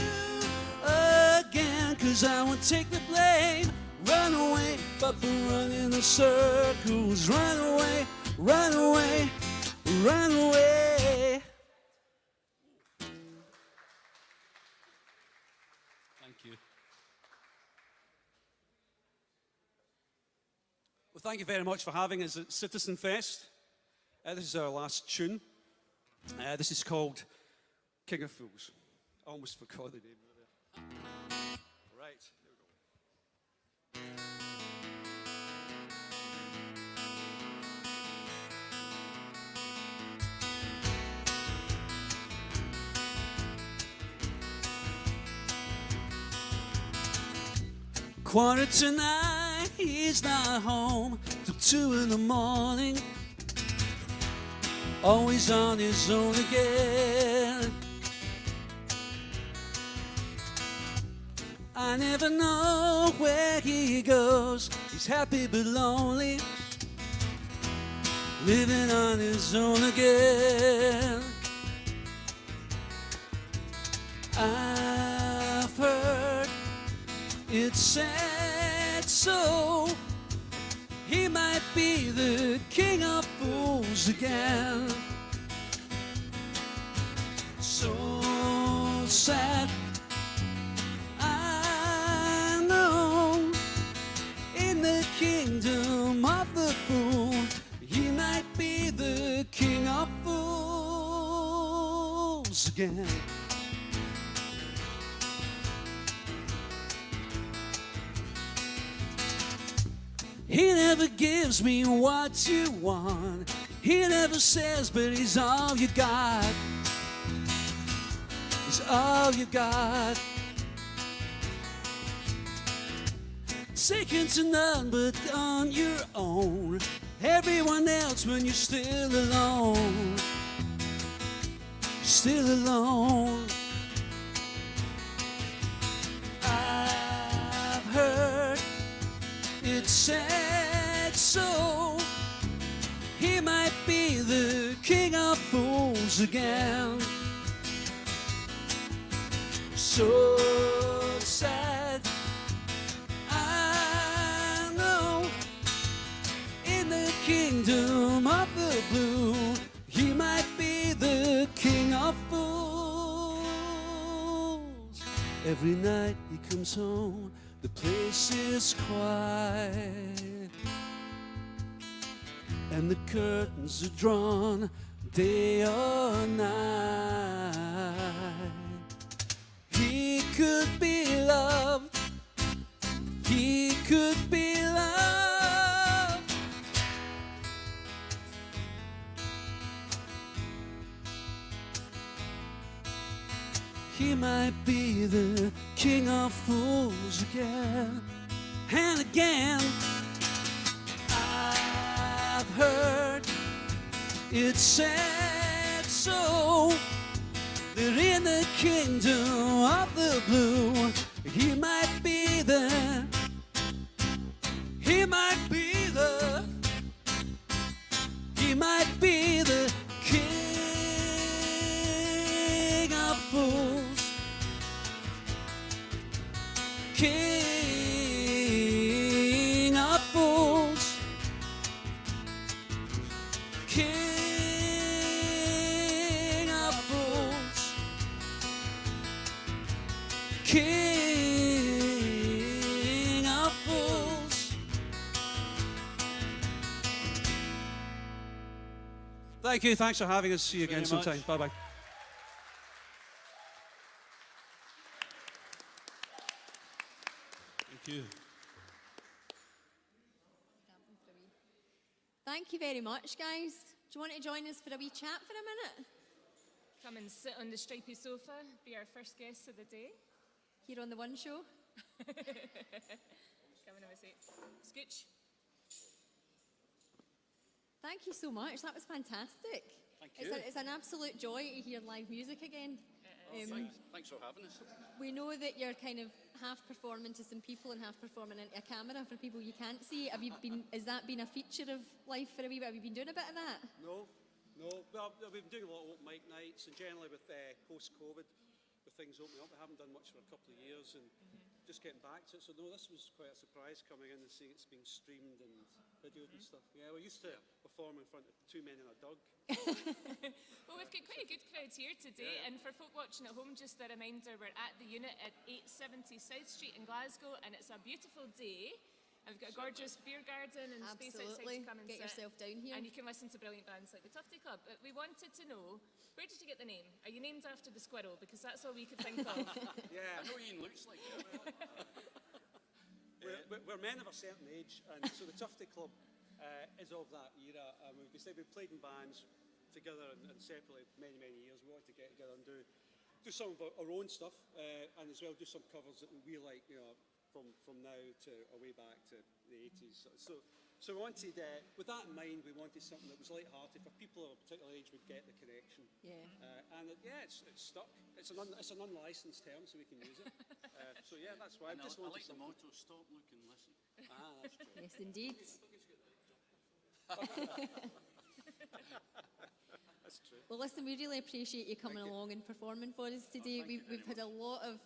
again, 'cause I won't take the blame. Run away, but we're running in circles. Run away, run away, ran away. Thank you. Well, thank you very much for having us at Citizenfest. This is our last tune. This is called King of Fools. I almost forgot the name of it. Right, here we go. Quarter to 9, he's not home till 2 in the morning. Always on his own again. I never know where he goes. He's happy but lonely, living on his own again. I've heard it's said so. He might be the king of fools again. So sad, I know. In the kingdom of the fool, he might be the king of fools again. He never gives me what you want. He never says, but he's all you got. He's all you got. Second to none, but on your own. Everyone else when you're still alone. Still alone. I've heard it's said so. He might be the king of fools again. So sad, I know. In the kingdom of the blue, he might be the king of fools. Every night he comes home, the place is quiet, and the curtains are drawn day or night. He could be loved, he could be loved. He might be the king of fools again and again. I've heard it's said so, that in the kingdom of the blue, he might be the, he might be the, he might be the king of fools. King of fools, King of fools, King of fools. Thank you. Thanks for having us. See you again sometime. Bye bye. Thank you. Thank you very much, guys. Do you want to join us for a wee chat for a minute? Come and sit on the stripy sofa, be our first guest of the day. Here on the One Show. Come and have a seat. Scooch. Thank you so much. That was fantastic. Thank you. It's an absolute joy to hear live music again. Thanks for having us. We know that you're kind of half performing to some people and half performing into a camera for people you can't see. Have you been? Has that been a feature of life for a wee bit? Have you been doing a bit of that? No. Well, we've been doing a lot of open mic nights, and generally with post-COVID, with things opening up, we haven't done much for a couple of years, and just getting back to it. So no, this was quite a surprise coming in and seeing it's being streamed and videoed and stuff. Yeah, we used to perform perform in front of two men and a dog. Well, we've got quite a good crowd here today, and for folk watching at home, just a reminder, we're at the unit at 870 South Street in Glasgow, and it's a beautiful day. And we've got a gorgeous beer garden and space outside to come and Get sit. yourself down here. And you can listen to brilliant bands like the Tufty Club. But we wanted to know, where did you get the name? Are you named after the squirrel? Because that's all we could think of. Yeah. I know Ian looks like it. We're men of a certain age, and so the Tufty Club is of that era. We've played in bands together and separately many, many years. We wanted to get together and do some of our own stuff, and as well do some covers that we like, from now to way back to the 80s. So we wanted, with that in mind, we wanted something that was light-hearted for people of a particular age would get the connection. Yeah. It's stuck. It's an unlicensed term, so we can use it. So yeah, that's why I just I wanted like the something. motto: stop, look, and listen. Ah, that's true. Yes, indeed. That's true. Well, listen, we really appreciate you coming along and performing for us today. We've had a lot of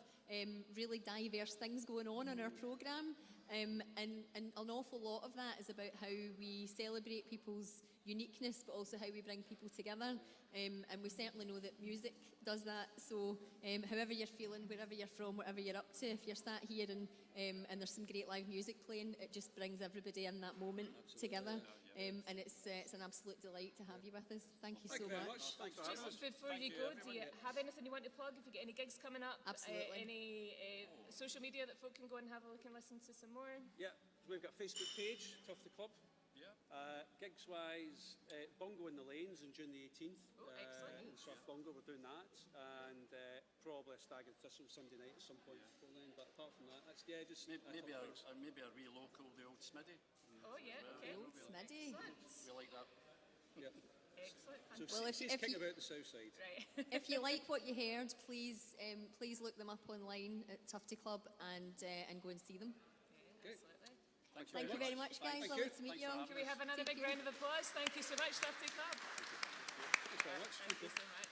really diverse things going on our programme, and an awful lot of that is about how we celebrate people's uniqueness, but also how we bring people together. And we certainly know that music does that. So however you're feeling, wherever you're from, whatever you're up to, if you're sat here and there's some great live music playing, it just brings everybody in that moment together. And it's an absolute delight to have you with us. Thank you so much. Thanks for having us. Just before you go, do you have anything you want to plug? If you get any gigs coming up? Absolutely. Any social media that folk can go and have a look and listen to some more? Yeah, we've got a Facebook page, Tufty Club. Yeah. Gigs-wise, Bongo in the Lanes on June the 18th. Oh, excellent. In South Bongo, we're doing that. And probably a Stag and Thistle Sunday night at some point before then. But apart from that, that's, just... Maybe a wee local, the old Smitty. Oh, yeah, okay. The old Smitty. We like that. Yeah. Excellent. So Well, she's kicking about the south side. Right. If you like what you heard, please look them up online at Tufty Club and go and see them. Absolutely. Thank you very much, guys. Thank Lovely you. to meet Thanks you for all. having Can we have another big round of applause? Thank you so much, Tufty Club. Thanks very much. Thank you so much.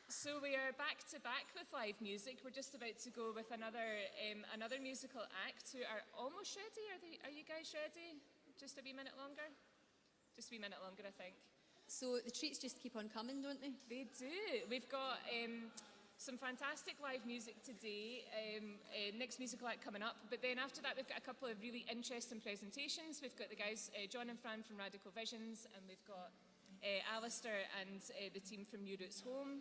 So we are back to back with live music. We're just about to go with another musical act who are almost ready. Are you guys ready? Just a wee minute longer? Just a wee minute longer, I think. So the treats just keep on coming, don't they? They do. We've got some fantastic live music today. Next musical act coming up. But then after that, we've got a couple of really interesting presentations. We've got the guys, John and Fran from Radical Visions, and we've got Alistair and the team from New Roots Home.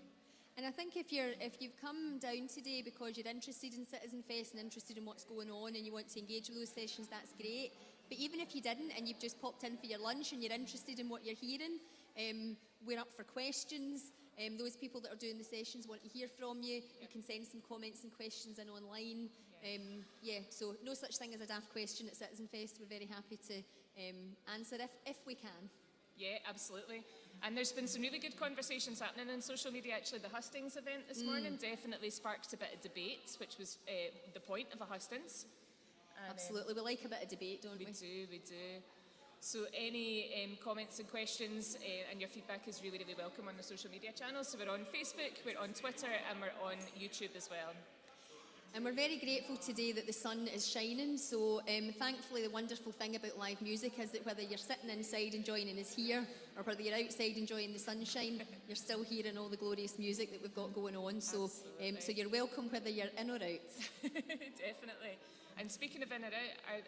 And I think if you've come down today because you're interested in Citizenfest and interested in what's going on and you want to engage with those sessions, that's great. But even if you didn't and you've just popped in for your lunch and you're interested in what you're hearing, we're up for questions. Those people that are doing the sessions want to hear from you. You can send some comments and questions in online. So no such thing as a daft question at Citizenfest. We're very happy to answer if we can. Yeah, absolutely. And there's been some really good conversations happening on social media. Actually, the Hustings event this morning definitely sparked a bit of debate, which was the point of a Hustings. And, Absolutely. We like a bit of debate, don't we? We do. So any comments and questions and your feedback is really, really welcome on the social media channels. So we're on Facebook, we're on Twitter, and we're on YouTube as well. And we're very grateful today that the sun is shining. So thankfully the wonderful thing about live music is that whether you're sitting inside enjoying us here or whether you're outside enjoying the sunshine, you're still hearing all the glorious music that we've got going on. So so you're welcome whether you're in or out. Definitely. And speaking of in or out,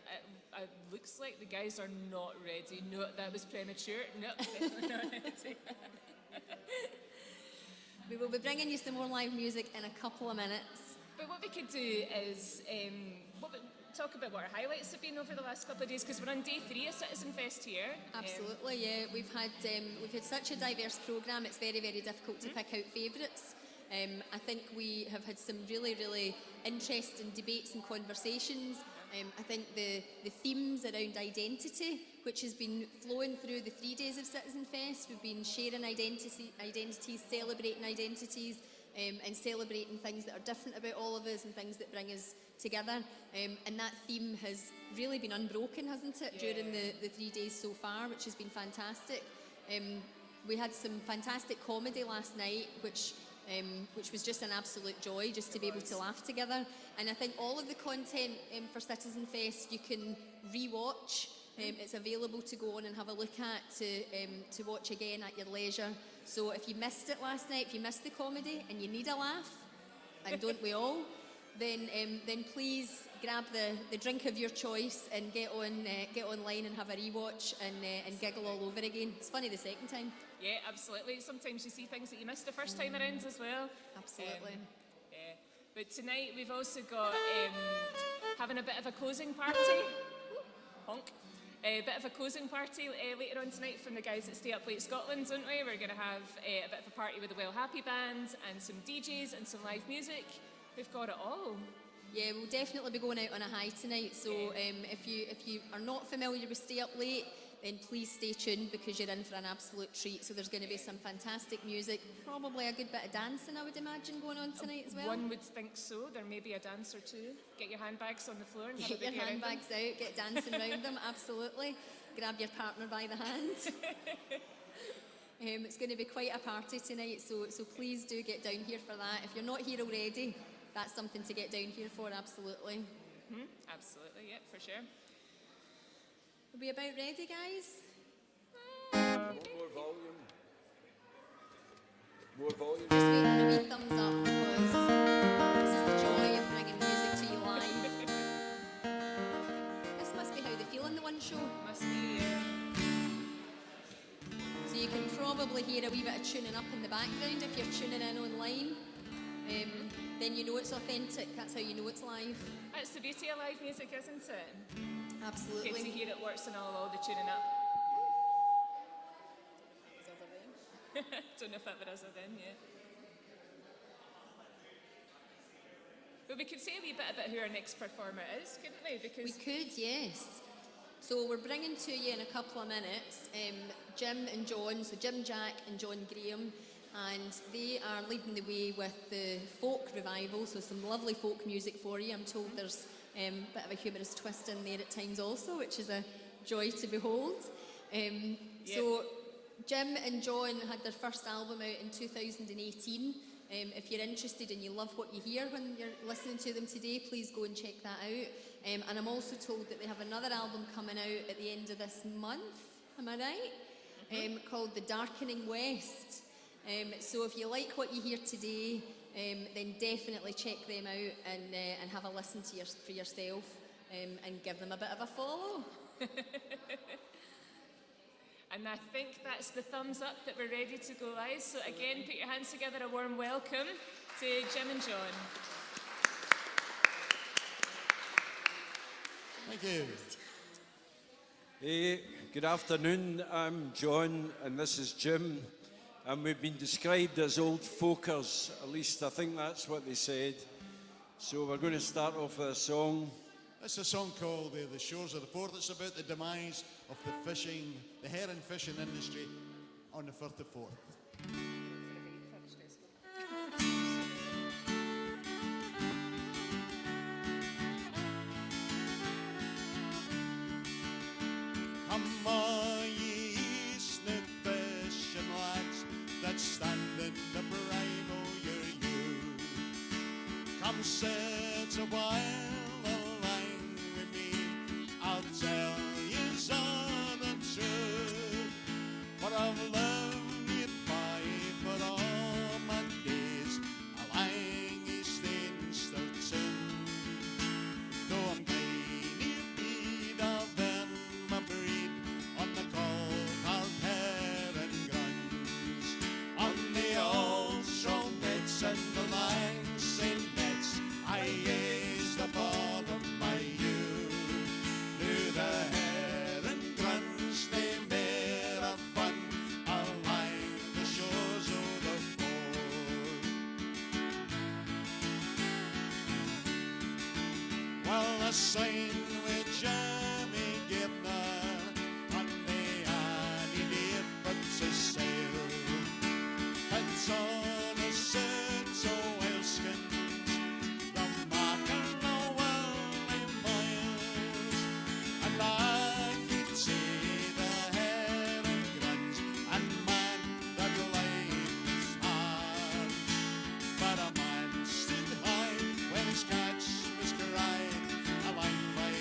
it looks like the guys are not ready. No, that was premature. No, definitely not ready. We will be bringing you some more live music in a couple of minutes. But what we could do is talk about what our highlights have been over the last couple of days, because we're on day 3 of Citizenfest here. Absolutely, yeah. We've had such a diverse programme. It's very, very difficult to pick out favourites. I think we have had some really, really interesting debates and conversations. I think the themes around identity, which has been flowing through the 3 days of Citizenfest, we've been sharing identities, celebrating identities, and celebrating things that are different about all of us and things that bring us together. And that theme has really been unbroken, hasn't it, during the 3 days so far, which has been fantastic. We had some fantastic comedy last night, which was just an absolute joy just to be able to laugh together. And I think all of the content for Citizenfest you can re-watch It's available to go on and have a look at, to watch again at your leisure. So if you missed it last night, if you missed the comedy and you need a laugh, and don't we all, then please grab the drink of your choice and get online and have a rewatch and giggle all over again. It's funny the second time. Yeah, absolutely. Sometimes you see things that you missed the first time around as well. Absolutely. Yeah. But tonight we've also got having a bit of a closing party. Honk. A bit of a closing party later on tonight from the guys at Stay Up Late Scotland, don't we? We're going to have a bit of a party with the Well Happy Band and some DJs and some live music. We've got it all. Yeah, we'll definitely be going out on a high tonight. So if you are not familiar with Stay Up Late, then please stay tuned because you're in for an absolute treat. So there's going to be some fantastic music, probably a good bit of dancing, I would imagine, going on tonight as well. One would think so. There may be a dance or two. Get your handbags on the floor and have Get a your big around them. handbags out, get dancing around them, absolutely. Grab your partner by the hand. It's going to be quite a party tonight, so please do get down here for that. If you're not here already, that's something to get down here for, absolutely. Absolutely, yeah, for sure. Are we about ready, guys? More volume. More volume. Just waiting on a wee thumbs up because this is the joy of bringing music to you live. This must be how they feel in the one show. Must be, yeah. So you can probably hear a wee bit of tuning up in the background if you're tuning in online. Then you know it's authentic. That's how you know it's live. That's the beauty of live music, isn't it? Absolutely. Get to hear it works and all the tuning up. Don't know if that was a then, yeah. But we could say a wee bit about who our next performer is, couldn't we? Because we could, yes. So we're bringing to you in a couple of minutes Jim and John, so Jim Jack and John Graham, and they are leading the way with the folk revival, so some lovely folk music for you. I'm told there's a bit of a humorous twist in there at times also, which is a joy to behold. So Jim and John had their first album out in 2018. If you're interested and you love what you hear when you're listening to them today, please go and check that out. And I'm also told that they have another album coming out at the end of this month, am I right? Called The Darkening West. So if you like what you hear today, then definitely check them out and have a listen to for yourself and give them a bit of a follow. And I think that's the thumbs up that we're ready to go live. So again, put your hands together, a warm welcome to Jim and John. Thank you. Good afternoon, I'm John and this is Jim. And we've been described as old folkers, at least I think that's what they said. So we're going to start off with a song. It's a song called The Shores of the Forth. It's about the demise of the herring fishing industry on the Firth of Forth. Come all ye snook fishing lads that stand in the prime of your youth. Come sit a while I'll tell you some the truth, for I've loved you by for all my days. I lang ye staying sturgeon, though I'm tiny bead of in my breed on the cold hard herring guns, on the old strong nets and the langsing nets. I is the ball of my youth. The herring grunts, they made a fun along the shores of the Forth. Well, I sang with Jimmy Gibner on the Annie Deer but to sail, and on a set so oilskins from Markham no well miles. And I could see the herring grunts and man that life is hard. But a man stood high when his catch was cried along by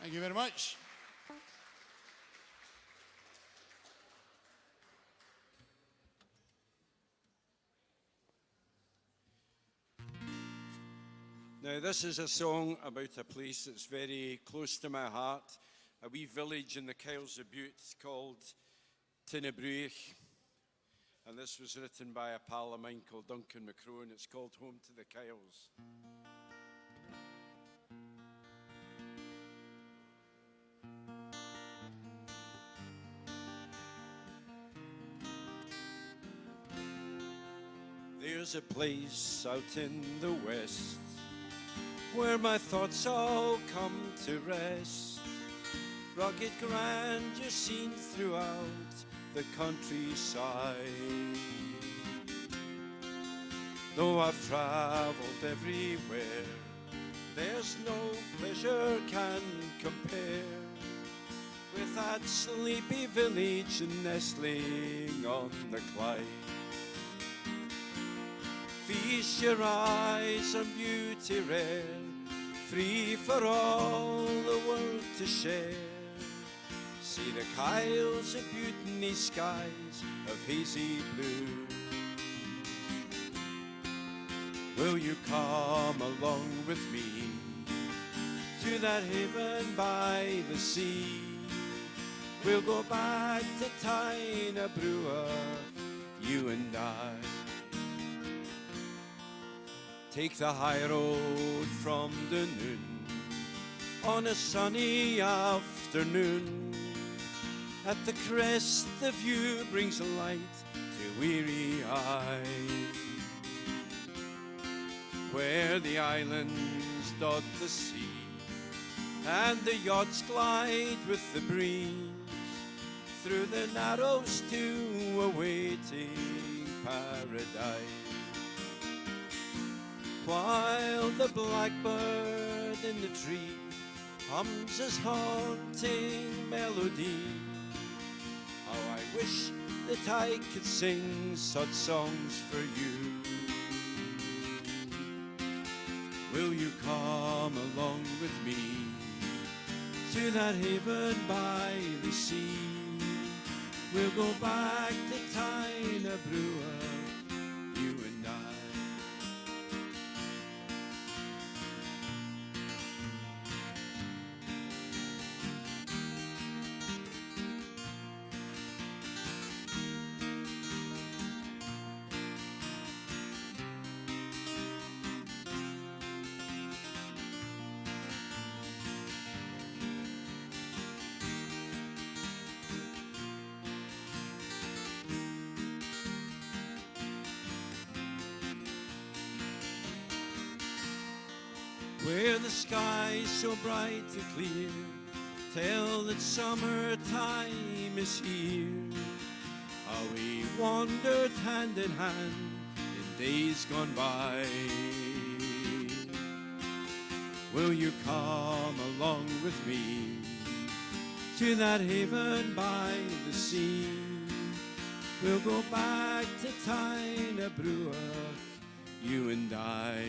Thank you very much. Now, this is a song about a place that's very close to my heart, a wee village in the Kyles of Bute called Tinnebruich. And this was written by a pal of mine called Duncan McCrone. It's called Home to the Kyles. There's a place out in the west where my thoughts all come to rest. Rugged grandeur seen throughout the countryside. Though I've travelled everywhere, there's no pleasure can compare with that sleepy village nestling on the Clyde. Feast your eyes on beauty rare, free for all the world to share. See the Kyles of Bute, skies of hazy blue. Will you come along with me to that haven by the sea? We'll go back to Tinnebruich, you and I. Take the high road from Dunoon on a sunny afternoon. At the crest the view brings light to weary eye, where the islands dot the sea and the yachts glide with the breeze through the narrows to a waiting paradise. While the blackbird in the tree hums his haunting melody, how I wish that I could sing such songs for you. Will you come along with me to that haven by the sea? We'll go back to Tinnebruich, you and I. Where the sky's so bright and clear, tell that summertime is here. How we wandered hand in hand in days gone by. Will you come along with me to that haven by the sea? We'll go back to Tinnebruich, you and I.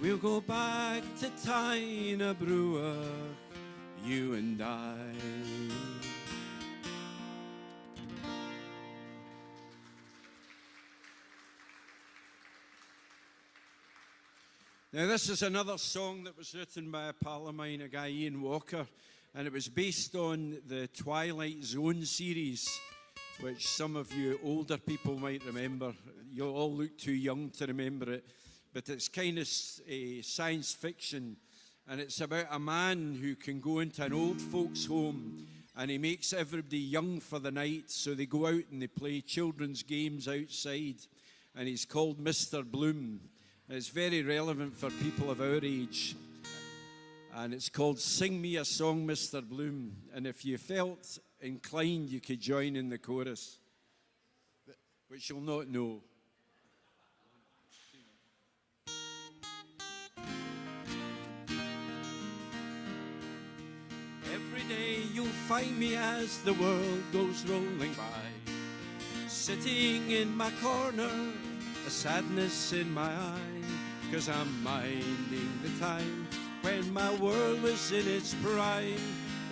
We'll go back to Tinnebruich, you and I. Now, this is another song that was written by a pal of mine, a guy Ian Walker, and it was based on the Twilight Zone series, which some of you older people might remember. You'll all look too young to remember it. But it's kind of science fiction, and it's about a man who can go into an old folks' home and he makes everybody young for the night, so they go out and they play children's games outside, and he's called Mr. Bloom. And it's very relevant for people of our age, and it's called Sing Me a Song, Mr. Bloom. And if you felt inclined, you could join in the chorus, which you'll not know. Every day you'll find me as the world goes rolling by, sitting in my corner, a sadness in my eye, 'cause I'm minding the time when my world was in its prime.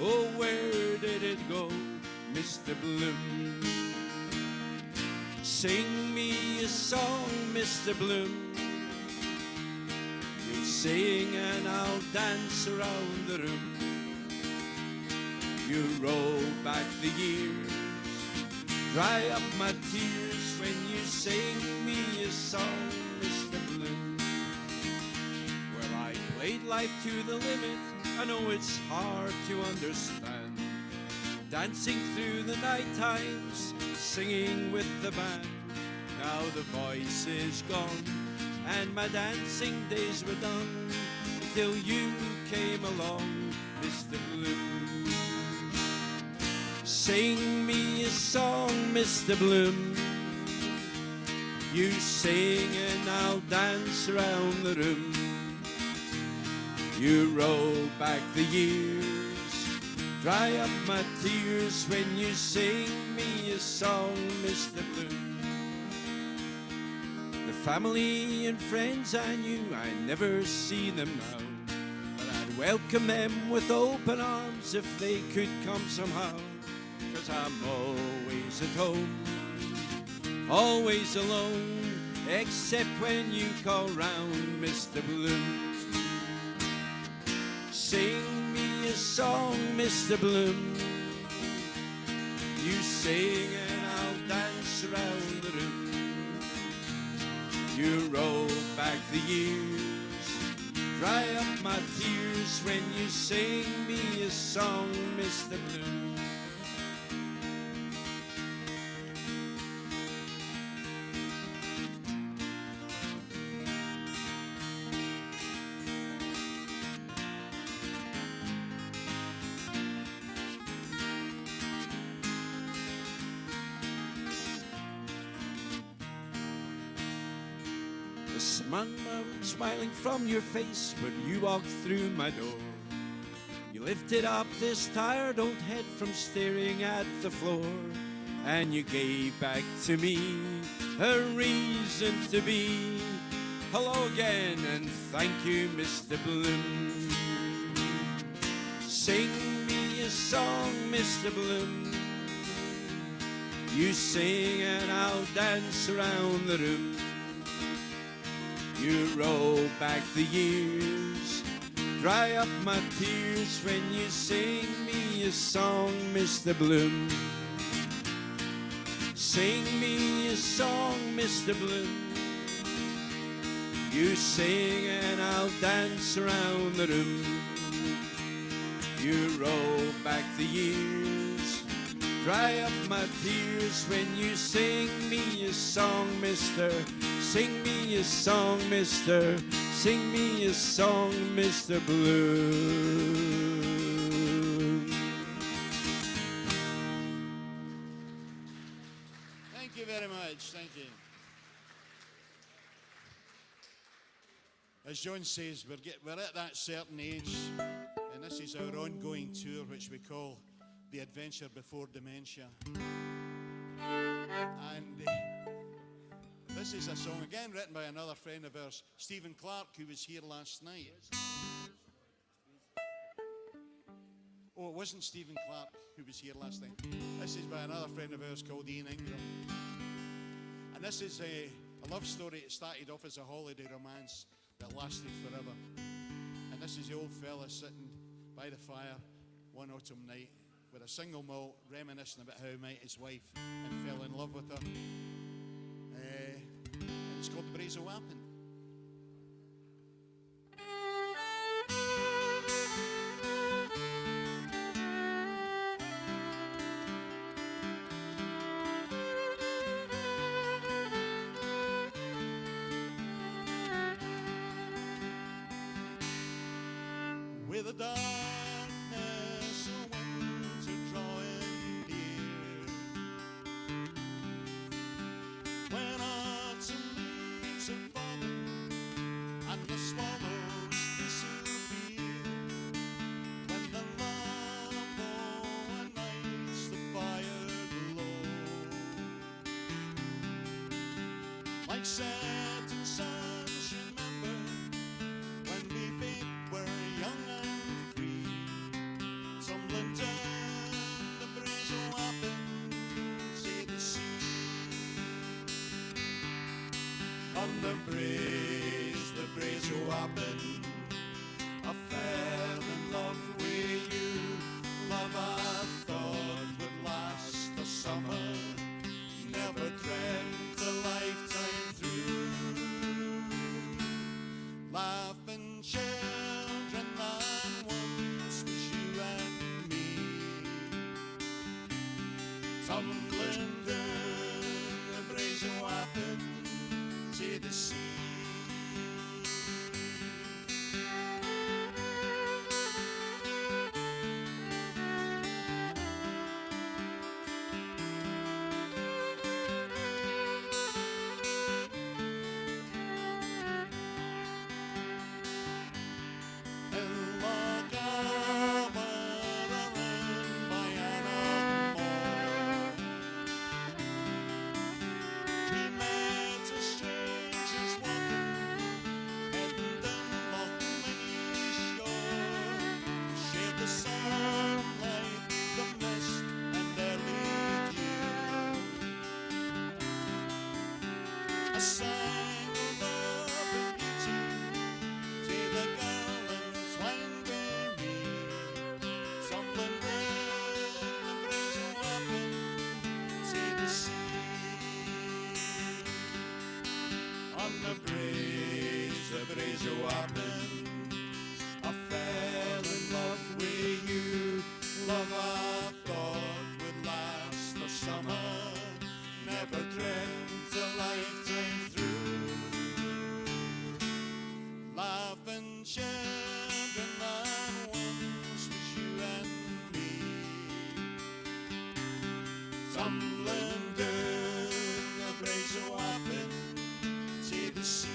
Oh, where did it go, Mr. Bloom? Sing me a song, Mr. Bloom. You sing and I'll dance around the room. You roll back the years, dry up my tears when you sing me a song, Mr. Bloom. Well, I played life to the limit, I know it's hard to understand. Dancing through the night times, singing with the band. Now the voice is gone, and my dancing days were done, till you came along, Mr. Bloom. Sing me a song, Mr. Bloom. You sing and I'll dance around the room. You roll back the years, dry up my tears when you sing me a song, Mr. Bloom. The family and friends I knew, I never see them now, but I'd welcome them with open arms if they could come somehow. 'Cause I'm always at home, always alone, except when you call round, Mr. Bloom. Sing me a song, Mr. Bloom. You sing and I'll dance around the room. You roll back the years, dry up my tears when you sing me a song, Mr. Bloom. The sun smiling from your face when you walked through my door. You lifted up this tired old head from staring at the floor, and you gave back to me a reason to be. Hello again and thank you, Mr. Bloom. Sing me a song, Mr. Bloom. You sing and I'll dance around the room. You roll back the years, dry up my tears when you sing me a song, Mr. Bloom. Sing me a song, Mr. Bloom. You sing and I'll dance around the room. You roll back the years, dry up my tears when you sing me a song, Mr. Sing me a song, Mr. Sing me a song, Mr. Bloom. Thank you very much. Thank you. As John says, we're at that certain age, and this is our ongoing tour, which we call The Adventure Before Dementia. And this is a song, again, written by another friend of ours, Stephen Clark, who was here last night. Oh, it wasn't Stephen Clark who was here last night. This is by another friend of ours called Ian Ingram. And this is a love story. It started off as a holiday romance that lasted forever. And this is the old fella sitting by the fire one autumn night with a single malt, reminiscing about how he met his wife and fell in love with her. And it's called The Breeze o' Wapping. With the darkness of winter drawing near, when autumn leaves are falling and the swallows disappear, when the love o'er nights the fire glow, like setting suns, remember when we babe were young. the breeze will happen. I fell in love with you, love I thought would last the summer. Never dreamt a lifetime through. Laughing children and once was you and me. Tumbling down the brazen weapon to the sea. I sang of love and beauty to the garlands twined by me, tumbling down the brazen weapon to the sea. On the breeze of weapon, I fell in love with you, love I thought would last the summer. Never dreamt a lifetime through. Laughing children and once was you and me. Tumbling down the brazen weapon to the sea.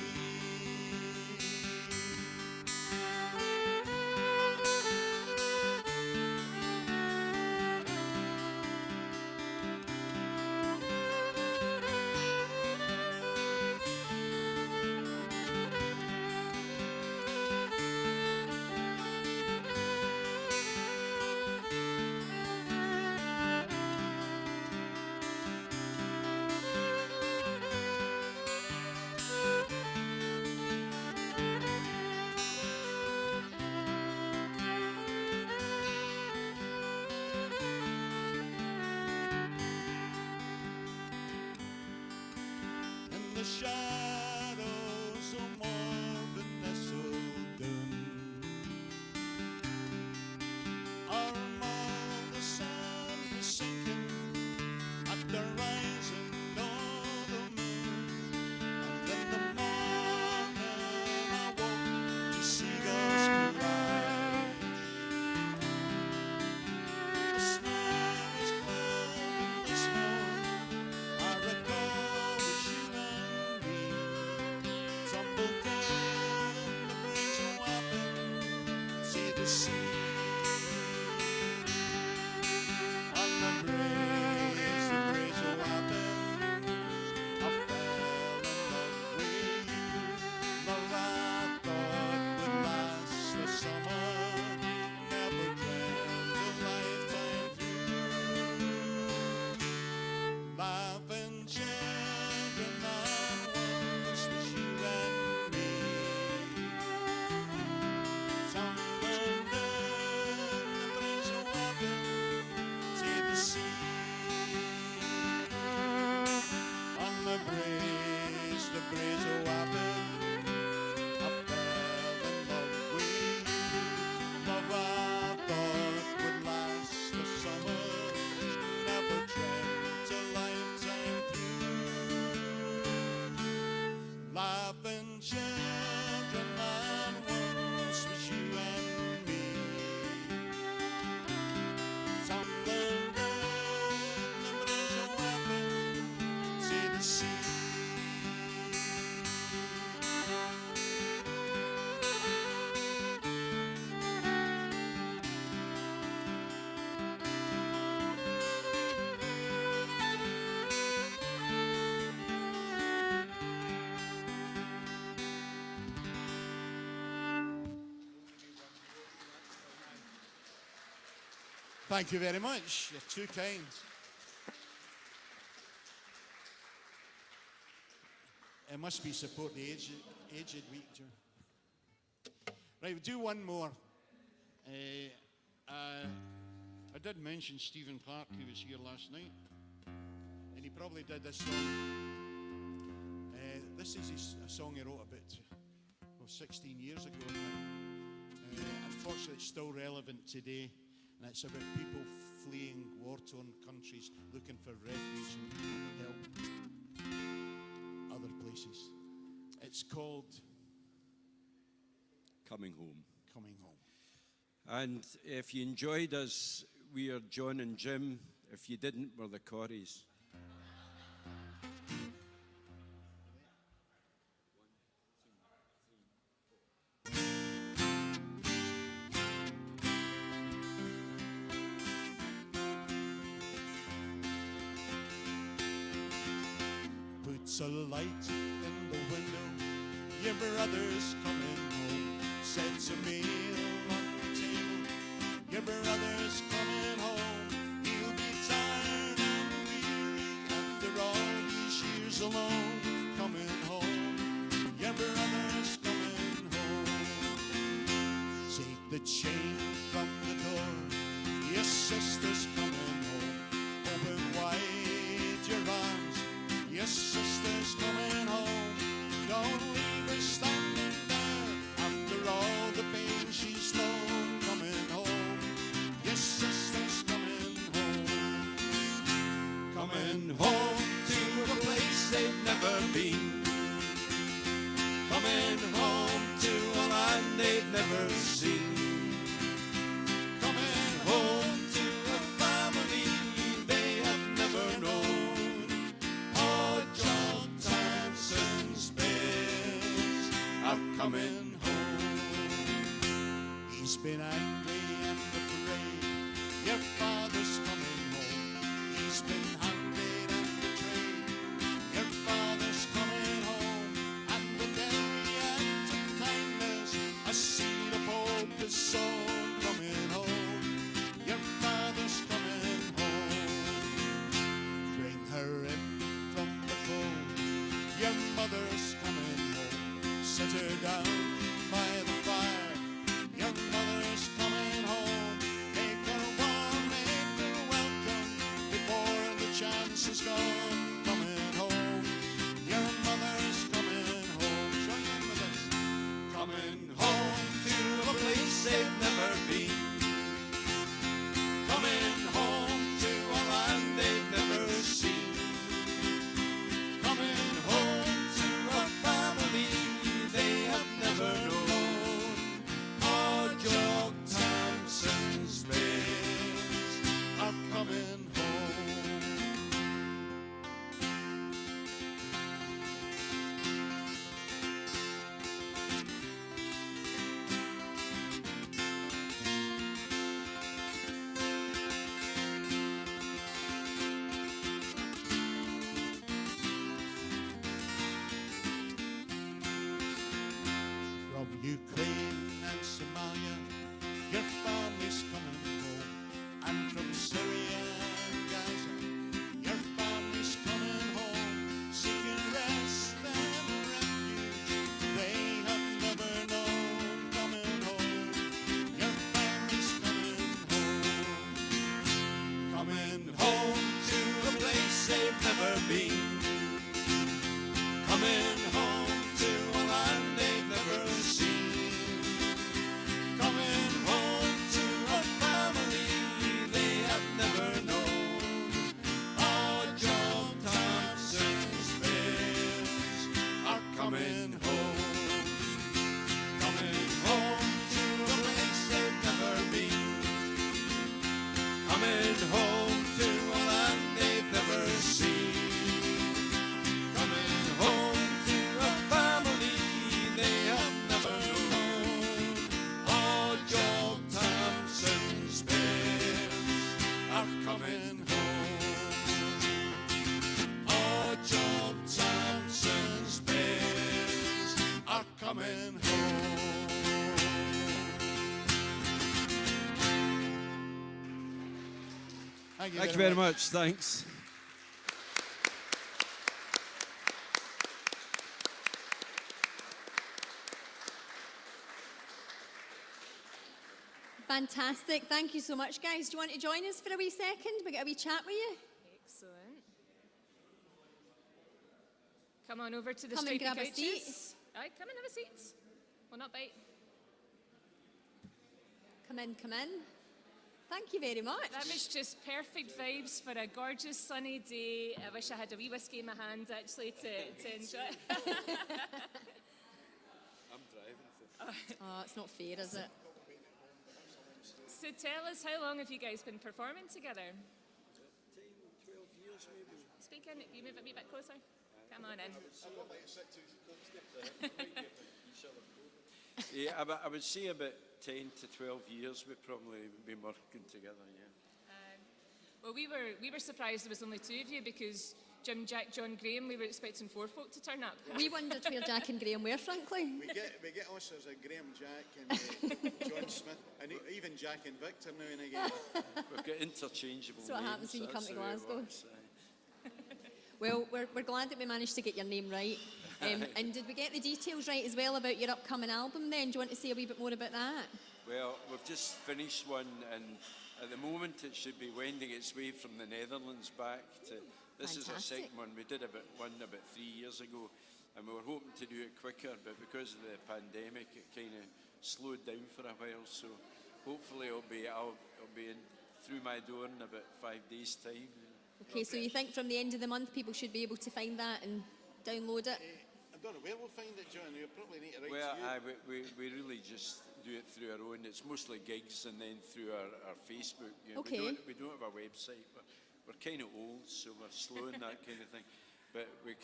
In the shadows of Marvin nestled down, the sun was sinking at the rising of the moon. And in the morning I woke to seagulls cry. The snow was clouding the smoke. I recall as you and me tumbled down the brazen weapon to the sea. On the brazen weapon, I fell in love with you. Love I thought would last the summer. Never dreamt a lifetime through. Laughing children and once was you and me. Tumbling down the brazen weapon to the sea. On the breeze weapon, I fell in love with you. Love I thought would last the summer. Never dreamt a lifetime through. Laughing children and once was you and me. Tumbling down the brazen weapon to the sea. Thank you very much. You're too kind. must be support the aged week, Joe. Right, we'll do one more. I did mention Stephen Clark, who was here last night, and he probably did this song. This is a song he wrote about 16 years ago now. Unfortunately, it's still relevant today, and it's about people fleeing war-torn countries, looking for refuge and help other places. It's called Coming Home. Coming Home. And if you enjoyed us, we are John and Jim. If you didn't, we're the Corries. Puts a light in the window, your brother's coming home. Sets a meal on the table, your brother's coming home. He'll be tired and weary after all these years alone. Coming home, your brother's coming home. Take the chain from the door, your sister's coming home. Open wide your arms, your sister's coming home. Don't leave her standing there after all the pain she's known. Coming home, your sister's coming home. Coming home to a place they've never been. Coming home to a land they've never seen. Coming home to a family they have never known. Oh, John Tamson's bears are coming home. He's been angry and afraid, your father's coming home. He's been hunted and betrayed, your father's coming home. And the very act of kindness, a seed of hope is sown. Coming home, your father's coming home. Bring her in from the fold, your mother's coming home. Sit her down by the fire, your mother's coming home. Make her warm, make her welcome, before the chance is gone. Coming home, your mother's coming home. Join in with us. Coming home to a place they've never been. Coming home to a land they've never seen. Coming home to a family they have never known. Oh, Jock Tamson's bears are coming home. From Ukraine and Somalia, your family's coming home. And from Syria and Gaza, your family's coming home. Seeking rest and refuge they have never known. Coming home, your family's coming home. Coming home to a place they've never been. Coming home to a land they've never seen. Coming home to a family they have never known. Oh, John Tamson's bears are coming home. Coming home to a place they've never been. Coming home to a land they've never seen. Coming home to a family they have never known. Oh, Jock Tamson's bears are coming home. Oh, Jock Tamson's bears are coming home. Thank you very much. Thanks. Fantastic. Thank you so much, guys. Do you want to join us for a wee second? We get a wee chat with you? Excellent. Come on over to the Come and stripy grab a couches. seat. Aye, come and have a seat. Well, not bite. Come in, come in. Thank you very much. That was just perfect vibes for a gorgeous sunny day. I wish I had a wee whiskey in my hand actually to enjoy. I'm driving. Oh, it's not fair, is it? So tell us, how long have you guys been performing together? 12 years maybe. Speak in, you move a wee bit closer. Come on in. Yeah, I would say about 10 to 12 years we've probably been working together, yeah. Well, we were surprised there was only two of you because Jim, Jack, John, Graham, we were expecting four folk to turn up. We wondered where Jack and Graham were, frankly. We get us as a Graham, Jack, and John Smith, and even Jack and Victor now and again. We've got interchangeable That's what names. happens when you come that's to the way it Glasgow. works, Well, we're glad that we managed to get your name right. And did we get the details right as well about your upcoming album then? Do you want to say a wee bit more about that? Well, we've just finished one, and at the moment it should be wending its way from the Netherlands back to. This is our Fantastic. second one. We did one about 3 years ago, and we were hoping to do it quicker, but because of the pandemic, it kind of slowed down for a while. So hopefully it'll be in through my door in about 5 days' time. Okay, so you think from the end of the month people should be able to find that and download it? I don't know where we'll find it, John. You'll probably need to write Well, to you. we really just do it through our own. It's mostly gigs and then through our Facebook. You know, Okay. We don't have a website, but we're kind of old, so we're slow in that kind of thing. But we're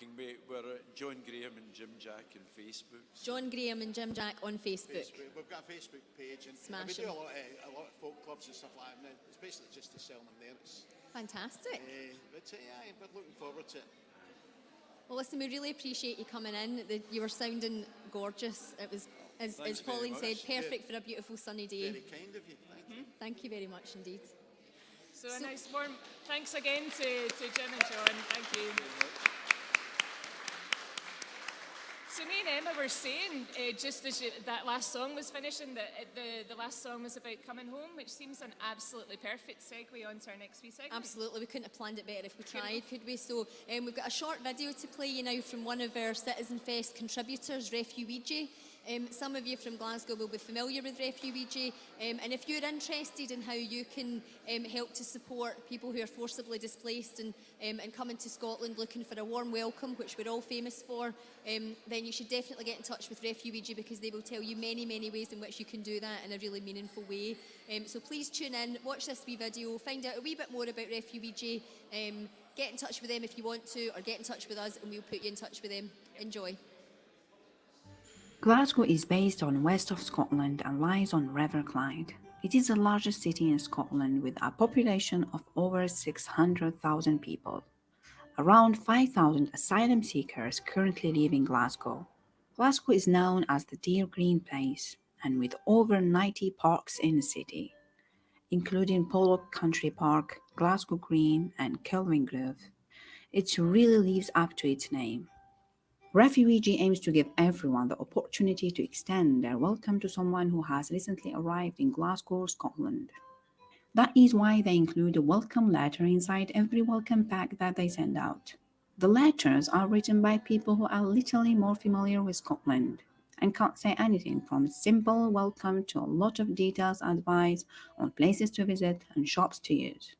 John Graham and Jim Jack on Facebook. John Graham and Jim Jack on Facebook. We've got a Facebook page, and we Smashing. do a lot of folk clubs and stuff like that. And it's basically just to sell them there. Fantastic. Yeah, we're looking forward to it. Well, listen, we really appreciate you coming in. You were sounding gorgeous. It was, as Thanks very Pauline said, much. perfect for a beautiful sunny day. Very kind of you. Thank you. Thank you very much indeed. So a nice warm thanks again to Jim and John. Thank you. So me and Emma were saying, just as that last song was finishing, that the last song was about coming home, which seems an absolutely perfect segue on to our next wee segment. Absolutely, we couldn't have planned it better if we tried, could we? So we've got a short video to play you now from one of our Citizenfest contributors, Refugee. Some of you from Glasgow will be familiar with Refugee, and if you're interested in how you can help to support people who are forcibly displaced and coming to Scotland looking for a warm welcome, which we're all famous for, then you should definitely get in touch with Refugee because they will tell you many, many ways in which you can do that in a really meaningful way. So please tune in, watch this wee video, find out a wee bit more about Refugee, get in touch with them if you want to, or get in touch with us and we'll put you in touch with them. Enjoy. Glasgow is based on west of Scotland and lies on River Clyde. It is the largest city in Scotland with a population of over 600,000 people. Around 5,000 asylum seekers currently live in Glasgow. Glasgow is known as the Deer Green Place, and with over 90 parks in the city, including Pollock Country Park, Glasgow Green and Kelvin Grove, it really lives up to its name. Refugee aims to give everyone the opportunity to extend their welcome to someone who has recently arrived in Glasgow, Scotland. That is why they include a welcome letter inside every welcome pack that they send out. The letters are written by people who are literally more familiar with Scotland and can't say anything from simple welcome to a lot of details and advice on places to visit and shops to use.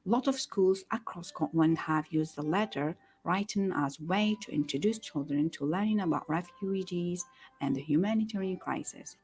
A lot of schools across Scotland have used the letter written as a way to introduce children to learning about refugees and the humanitarian crisis.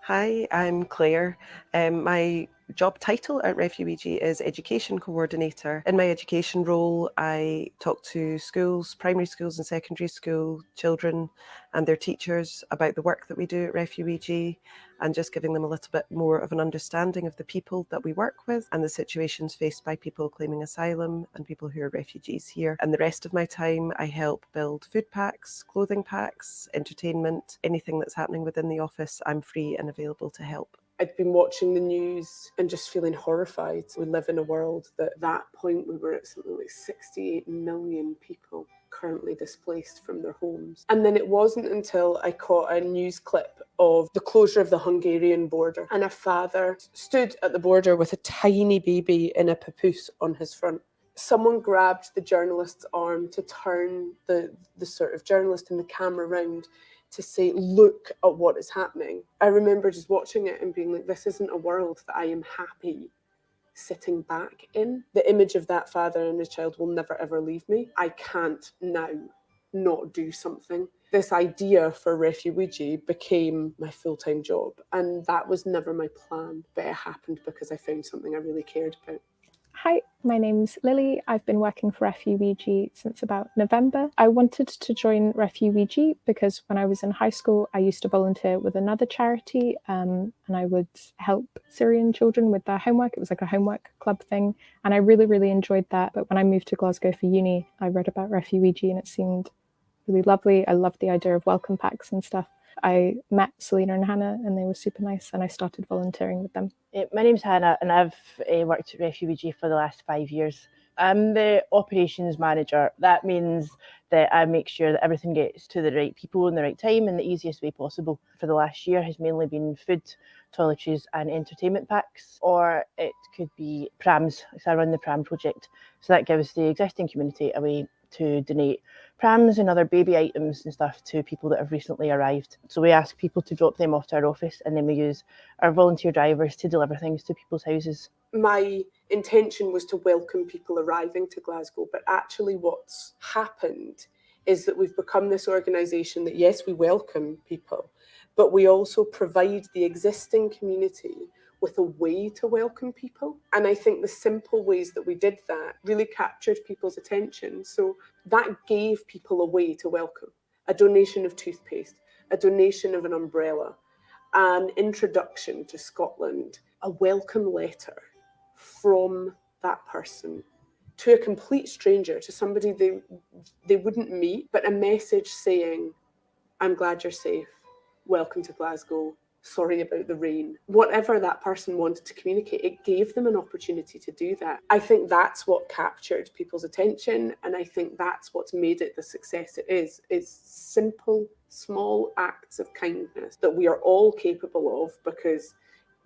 Hi, I'm Claire. My job title at Refugee is Education Coordinator. In my education role, I talk to schools, primary schools and secondary school children and their teachers about the work that we do at Refugee and just giving them a little bit more of an understanding of the people that we work with and the situations faced by people claiming asylum and people who are refugees here. And the rest of my time, I help build food packs, clothing packs, entertainment, anything that's happening within the office, I'm free and available to help. I'd been watching the news and just feeling horrified. We live in a world that at that point we were at something like 68 million people currently displaced from their homes. And then it wasn't until I caught a news clip of the closure of the Hungarian border, and a father stood at the border with a tiny baby in a papoose on his front. Someone grabbed the journalist's arm to turn the sort of journalist and the camera round to say, look at what is happening. I remember just watching it and being like, this isn't a world that I am happy sitting back in. The image of that father and his child will never ever leave me. I can't now not do something. This idea for Refugee became my full-time job, and that was never my plan, but it happened because I found something I really cared about. Hi, my name's Lily. I've been working for Refugee since about November. I wanted to join Refugee because when I was in high school, I used to volunteer with another charity and I would help Syrian children with their homework. It was like a homework club thing, and I really, really enjoyed that. But when I moved to Glasgow for uni, I read about Refugee and it seemed really lovely. I loved the idea of welcome packs and stuff. I met Selena and Hannah and they were super nice, and I started volunteering with them. My name's Hannah and I've worked at Refugee for the last 5 years. I'm the operations manager. That means that I make sure that everything gets to the right people in the right time in the easiest way possible. For the last year has mainly been food, toiletries and entertainment packs, or it could be prams. So I run the pram project. So that gives the existing community a way to donate prams and other baby items and stuff to people that have recently arrived. So we ask people to drop them off to our office, and then we use our volunteer drivers to deliver things to people's houses. My intention was to welcome people arriving to Glasgow, but actually what's happened is that we've become this organisation that, yes, we welcome people, but we also provide the existing community with a way to welcome people. And I think the simple ways that we did that really captured people's attention. So that gave people a way to welcome. A donation of toothpaste, a donation of an umbrella, an introduction to Scotland, a welcome letter from that person to a complete stranger, to somebody they wouldn't meet, but a message saying, I'm glad you're safe, welcome to Glasgow, sorry about the rain. Whatever that person wanted to communicate, it gave them an opportunity to do that. I think that's what captured people's attention, and I think that's what's made it the success it is simple, small acts of kindness that we are all capable of because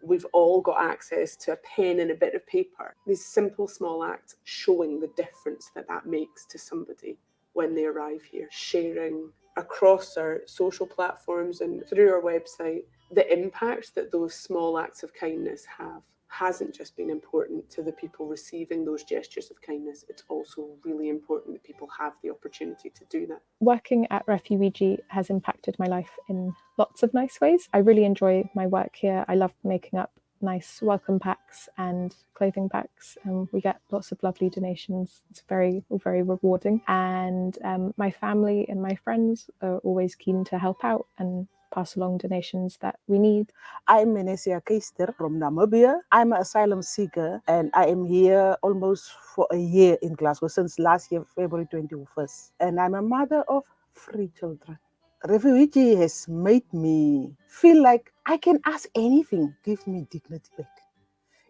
we've all got access to a pen and a bit of paper. These simple, small acts showing the difference that that makes to somebody when they arrive here. Sharing across our social platforms and through our website, the impact that those small acts of kindness have hasn't just been important to the people receiving those gestures of kindness, it's also really important that people have the opportunity to do that. Working at Refugee has impacted my life in lots of nice ways. I really enjoy my work here. I love making up nice welcome packs and clothing packs, and we get lots of lovely donations. It's very, very rewarding, and my family and my friends are always keen to help out and pass along donations that we need. I'm Menesia Keister from Namibia. I'm an asylum seeker and I am here almost for a year in Glasgow since last year, February 21st. And I'm a mother of 3 children. Refugee has made me feel like I can ask anything, give me dignity back.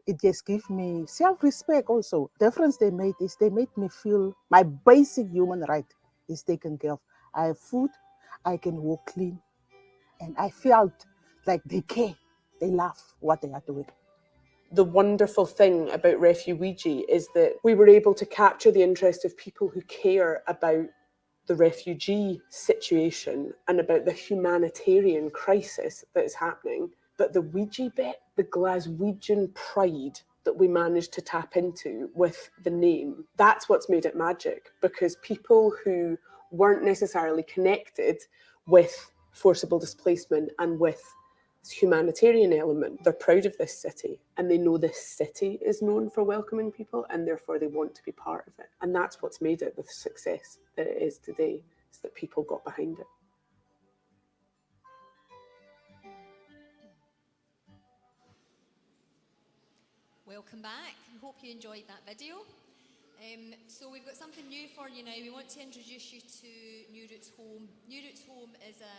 It just gives me self-respect also. The difference they made is they made me feel my basic human right is taken care of. I have food, I can walk clean, and I felt like they care, they love what they are doing. The wonderful thing about Refugee is that we were able to capture the interest of people who care about the refugee situation and about the humanitarian crisis that is happening. But the Ouija bit, the Glaswegian pride that we managed to tap into with the name, that's what's made it magic, because people who weren't necessarily connected with forcible displacement and with this humanitarian element, they're proud of this city and they know this city is known for welcoming people and therefore they want to be part of it. And that's what's made it the success that it is today, is that people got behind it. Welcome back. I hope you enjoyed that video. So we've got something new for you now. We want to introduce you to New Roots Home. New Roots Home is a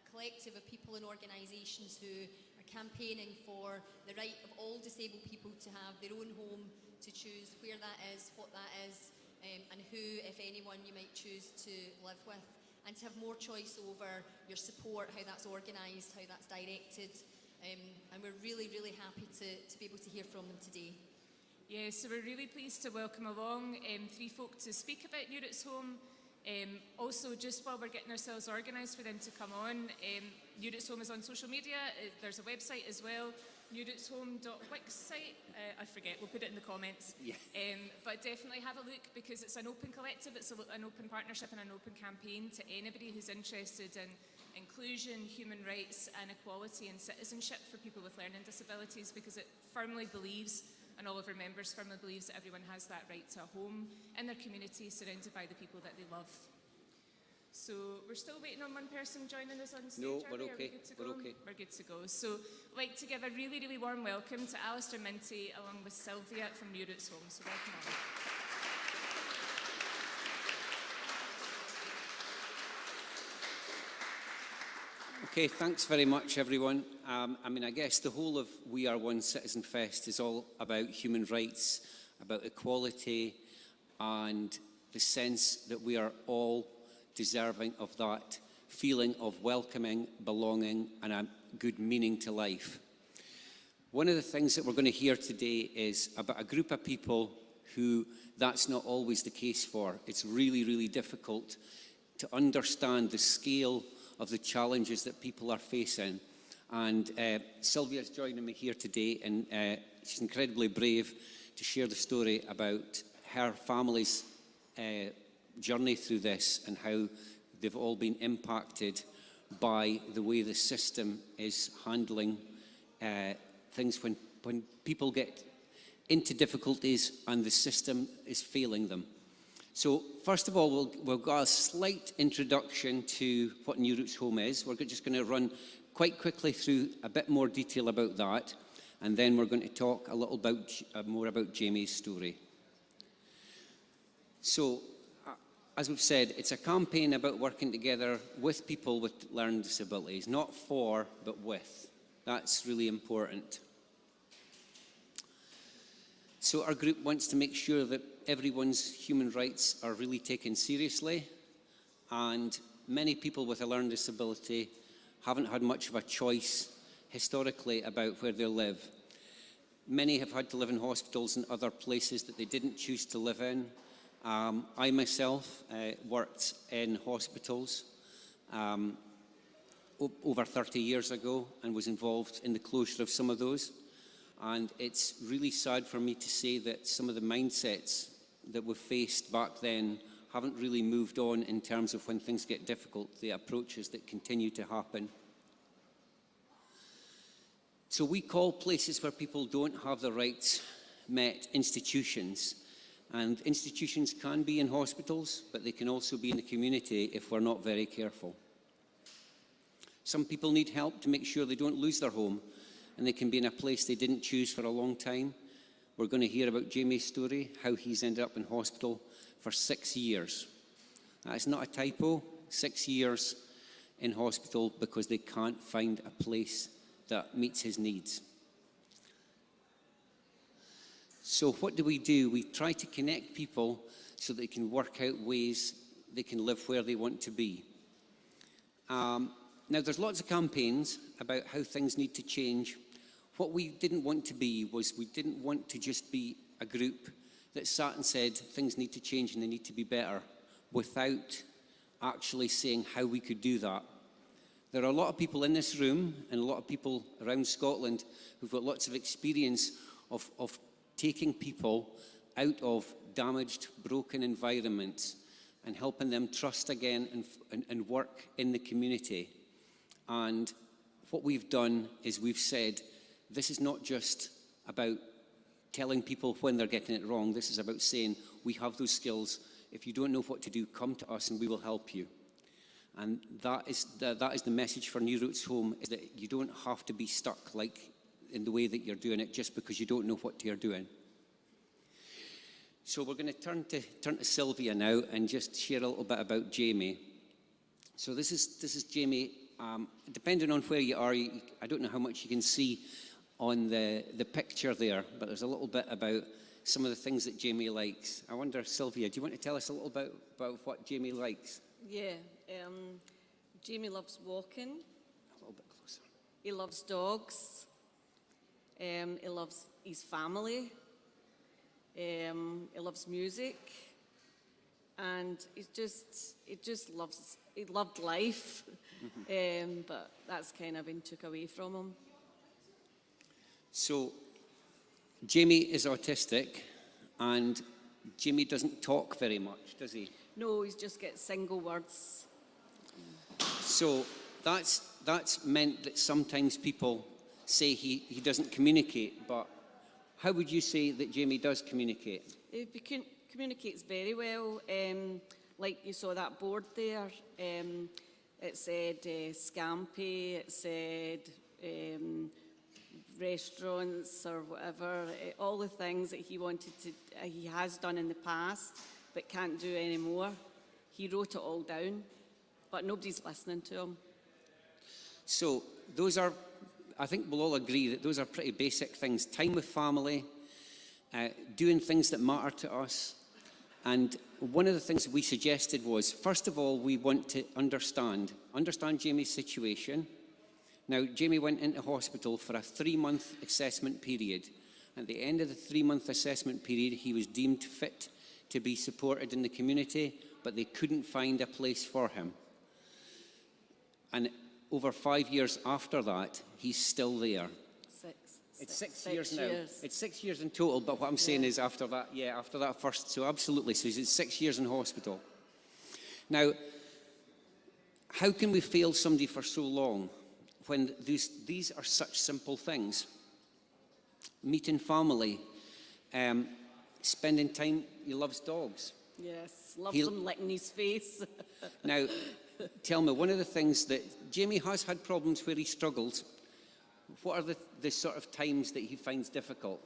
collective of people and organisations who are campaigning for the right of all disabled people to have their own home, to choose where that is, what that is, and who, if anyone, you might choose to live with. and to have more choice over your support, how that's organised, how that's directed. And we're really, really happy to be able to hear from them today. Yeah, so we're really pleased to welcome along three folk to speak about New Routes Home. Also, just while we're getting ourselves organised for them to come on, New Routes Home is on social media. There's a website as well, newrouteshome.wix site. I forget, we'll put it in the comments. Yeah. But definitely have a look, because it's an open collective, it's an open partnership and an open campaign to anybody who's interested in inclusion, human rights and equality and citizenship for people with learning disabilities, because it firmly believes, and all of our members firmly believes, that everyone has that right to a home in their community, surrounded by the people that they love. So we're still waiting on one person joining us on stage. No, we're Are we okay. good to go? We're okay. We're good to go. So I'd like to give a really, really warm welcome to Alistair Minty along with Sylvia from New Routes Home. So welcome on. Okay, thanks very much, everyone. I guess the whole of We Are One Citizenfest is all about human rights, about equality, and the sense that we are all deserving of that feeling of welcoming, belonging, and a good meaning to life. One of the things that we're going to hear today is about a group of people who that's not always the case for. It's really, really difficult to understand the scale of the challenges that people are facing. And Sylvia's joining me here today, and she's incredibly brave to share the story about her family's journey through this and how they've all been impacted by the way the system is handling things when people get into difficulties and the system is failing them. So first of all, we'll got a slight introduction to what New Routes Home is. We're just going to run quite quickly through a bit more detail about that, and then we're going to talk a little more about Jamie's story. So, as we've said, it's a campaign about working together with people with learning disabilities, not for, but with. That's really important. So our group wants to make sure that everyone's human rights are really taken seriously, and many people with a learning disability haven't had much of a choice historically about where they live. Many have had to live in hospitals and other places that they didn't choose to live in. I myself worked in hospitals over 30 years ago and was involved in the closure of some of those. And it's really sad for me to say that some of the mindsets that we faced back then haven't really moved on in terms of when things get difficult, the approaches that continue to happen. So we call places where people don't have their rights met institutions. And institutions can be in hospitals, but they can also be in the community if we're not very careful. Some people need help to make sure they don't lose their home, and they can be in a place they didn't choose for a long time. We're going to hear about Jamie's story, how he's ended up in hospital for 6 years. That's not a typo, 6 years in hospital because they can't find a place that meets his needs. So what do? We try to connect people so they can work out ways they can live where they want to be. Now, there's lots of campaigns about how things need to change. What we didn't want to be was we didn't want to just be a group that sat and said things need to change and they need to be better without actually saying how we could do that. There are a lot of people in this room and a lot of people around Scotland who've got lots of experience of taking people out of damaged, broken environments and helping them trust again and work in the community. And what we've done is we've said, this is not just about telling people when they're getting it wrong. This is about saying, we have those skills. If you don't know what to do, come to us and we will help you. And that is the message for New Routes Home, is that you don't have to be stuck like in the way that you're doing it just because you don't know what you're doing. So we're going to turn to Sylvia now and just share a little bit about Jamie. So this is Jamie. Depending on where you are, I don't know how much you can see on the picture there, but there's a little bit about some of the things that Jamie likes. I wonder, Sylvia, do you want to tell us a little bit about what Jamie likes? Yeah. Jamie loves walking. A little bit closer. He loves dogs. He loves his family. He loves music. And he loved life. But that's kind of been took away from him. So, Jamie is autistic, and Jamie doesn't talk very much, does he? No, he just gets single words. So that's meant that sometimes people say he doesn't communicate, but how would you say that Jamie does communicate? He communicates very well. Like you saw that board there, it said scampi, it said restaurants or whatever, all the things that he he has done in the past but can't do anymore. He wrote it all down, but nobody's listening to him. So those are, I think we'll all agree that those are pretty basic things. Time with family, doing things that matter to us. And one of the things we suggested was, first of all, we want to understand Jamie's situation. Now, Jamie went into hospital for a 3-month assessment period. At the end of the 3-month assessment period, he was deemed fit to be supported in the community, but they couldn't find a place for him. And over 5 years after that, he's still there. It's 6 years now. It's 6 years in total, but what I'm saying is after that first, so absolutely, so he's 6 years in hospital. Now, how can we fail somebody for so long when these are such simple things? Meeting family, spending time, he loves dogs. Yes, loves him licking his face. Now, tell me, one of the things that Jamie has had problems where he struggles. What are the sort of times that he finds difficult?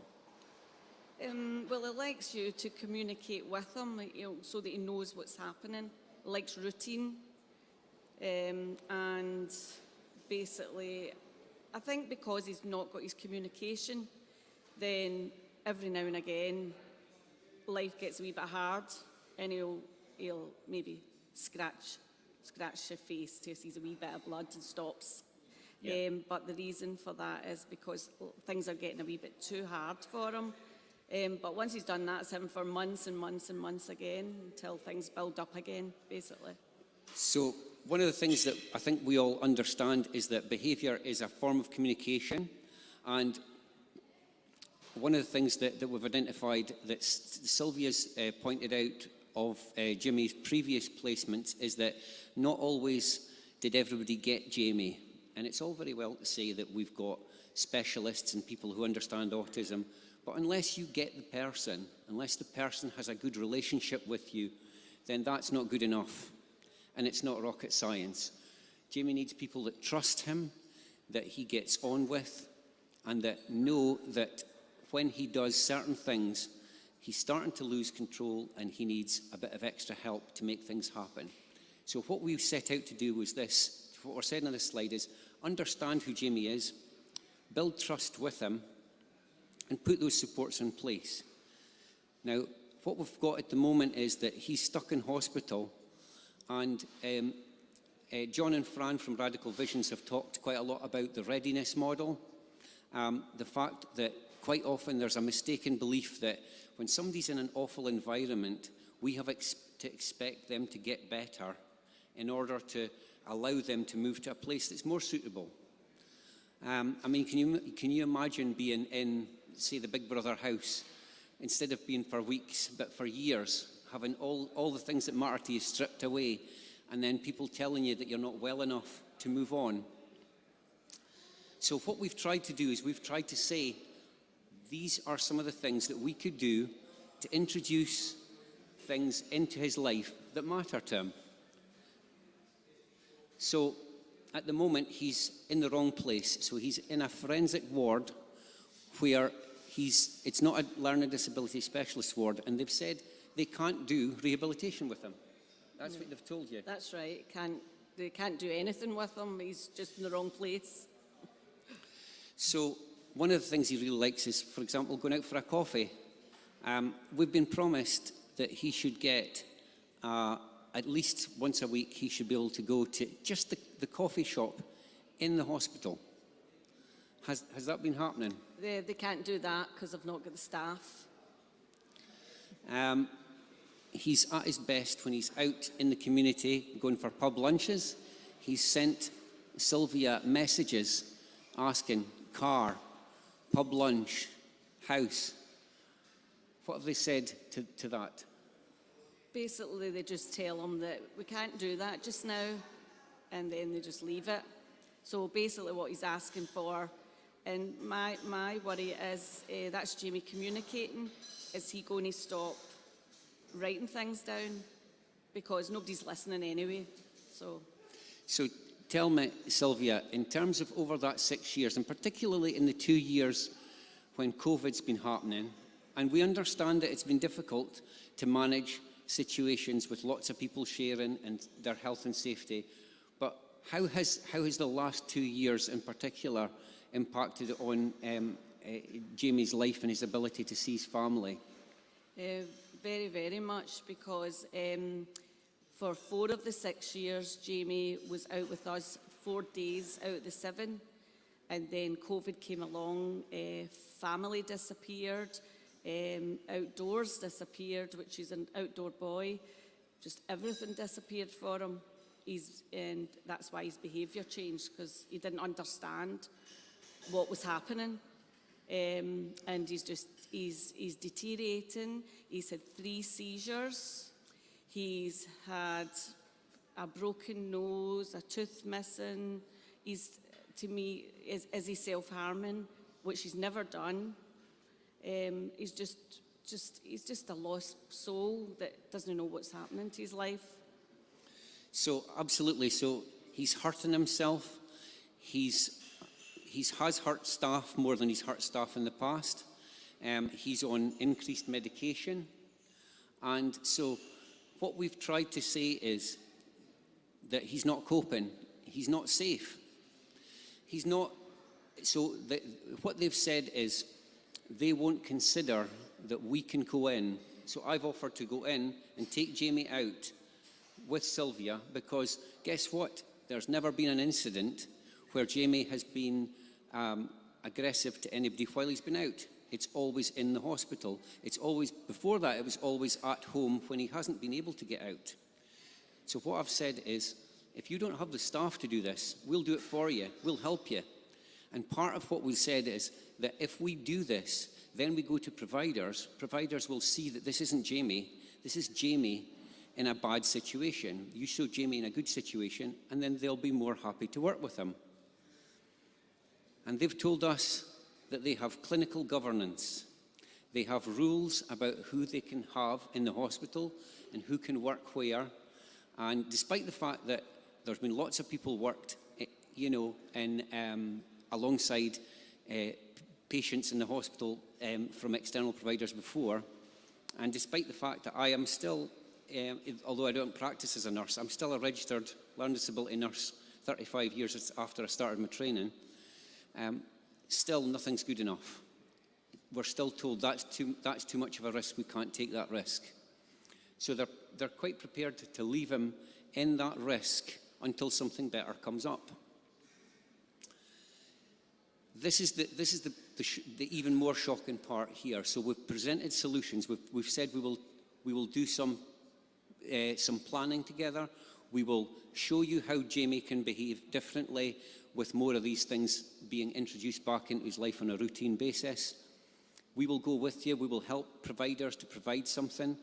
Well, he likes you to communicate with him, so that he knows what's happening. He likes routine. And basically, I think because he's not got his communication, then every now and again, life gets a wee bit hard, and he'll maybe scratch your face till he sees a wee bit of blood and stops. Yeah. But the reason for that is because things are getting a wee bit too hard for him. But once he's done that, it's him for months and months and months again until things build up again, basically. So one of the things that I think we all understand is that behaviour is a form of communication. And one of the things that we've identified that Sylvia's pointed out of Jimmy's previous placements is that not always did everybody get Jamie. And it's all very well to say that we've got specialists and people who understand autism, but unless you get the person, unless the person has a good relationship with you, then that's not good enough. And it's not rocket science. Jamie needs people that trust him, that he gets on with, and that know that when he does certain things, he's starting to lose control and he needs a bit of extra help to make things happen. So what we set out to do was this. What we're saying on this slide is understand who Jamie is, build trust with him, and put those supports in place. Now, what we've got at the moment is that he's stuck in hospital, and John and Fran from Radical Visions have talked quite a lot about the readiness model, the fact that quite often there's a mistaken belief that when somebody's in an awful environment, we have to expect them to get better in order to allow them to move to a place that's more suitable. I mean, can you imagine being in, say, the Big Brother house, instead of being for weeks, but for years, having all the things that matter to you stripped away, and then people telling you that you're not well enough to move on? So what we've tried to do is we've tried to say, these are some of the things that we could do to introduce things into his life that matter to him. So at the moment, he's in the wrong place. So he's in a forensic ward where it's not a learning disability specialist ward, and they've said they can't do rehabilitation with him. That's what they've told you. That's right. They can't do anything with him. He's just in the wrong place. So one of the things he really likes is, for example, going out for a coffee. We've been promised that he should get at least once a week he should be able to go to just the coffee shop in the hospital. Has that been happening? They can't do that because they've not got the staff. He's at his best when he's out in the community going for pub lunches. He's sent Sylvia messages asking, car, pub lunch, house. What have they said to that? Basically, they just tell them that we can't do that just now, and then they just leave it. So basically what he's asking for, and my worry is that's Jamie communicating. Is he going to stop writing things down? Because nobody's listening anyway. So tell me, Sylvia, in terms of over that 6 years, and particularly in the 2 years when COVID's been happening, and we understand that it's been difficult to manage situations with lots of people sharing and their health and safety, but how has the last 2 years in particular impacted on Jamie's life and his ability to see his family? Very, very much, because for 4 of the 6 years, Jamie was out with us 4 days out of the 7, and then COVID came along, family disappeared, outdoors disappeared, which is an outdoor boy. Just everything disappeared for him. And that's why his behaviour changed, because he didn't understand what was happening. And he's deteriorating. He's had 3 seizures. He's had a broken nose, a tooth missing. To me, is he self-harming, which he's never done. He's just a lost soul that doesn't know what's happening to his life. So absolutely. So he's hurting himself. He has hurt staff more than he's hurt staff in the past. He's on increased medication. And so what we've tried to say is that he's not coping. He's not safe. He's not. So what they've said is they won't consider that we can go in. So I've offered to go in and take Jamie out with Sylvia, because guess what? There's never been an incident where Jamie has been aggressive to anybody while he's been out. It's always in the hospital. It's always, before that, it was always at home when he hasn't been able to get out. So what I've said is, if you don't have the staff to do this, we'll do it for you. We'll help you. And part of what we said is that if we do this, then we go to providers. Providers will see that this isn't Jamie. This is Jamie in a bad situation. You show Jamie in a good situation, and then they'll be more happy to work with him. And they've told us that they have clinical governance. They have rules about who they can have in the hospital and who can work where. And despite the fact that there's been lots of people worked, alongside patients in the hospital from external providers before, and despite the fact that I am still, although I don't practice as a nurse, I'm still a registered learning disability nurse 35 years after I started my training, still nothing's good enough. We're still told that's too much of a risk, we can't take that risk. So they're quite prepared to leave him in that risk until something better comes up. This is the even more shocking part here. So we've presented solutions. We've said we will do some planning together. We will show you how Jamie can behave differently with more of these things being introduced back into his life on a routine basis. We will go with you. We will help providers to provide something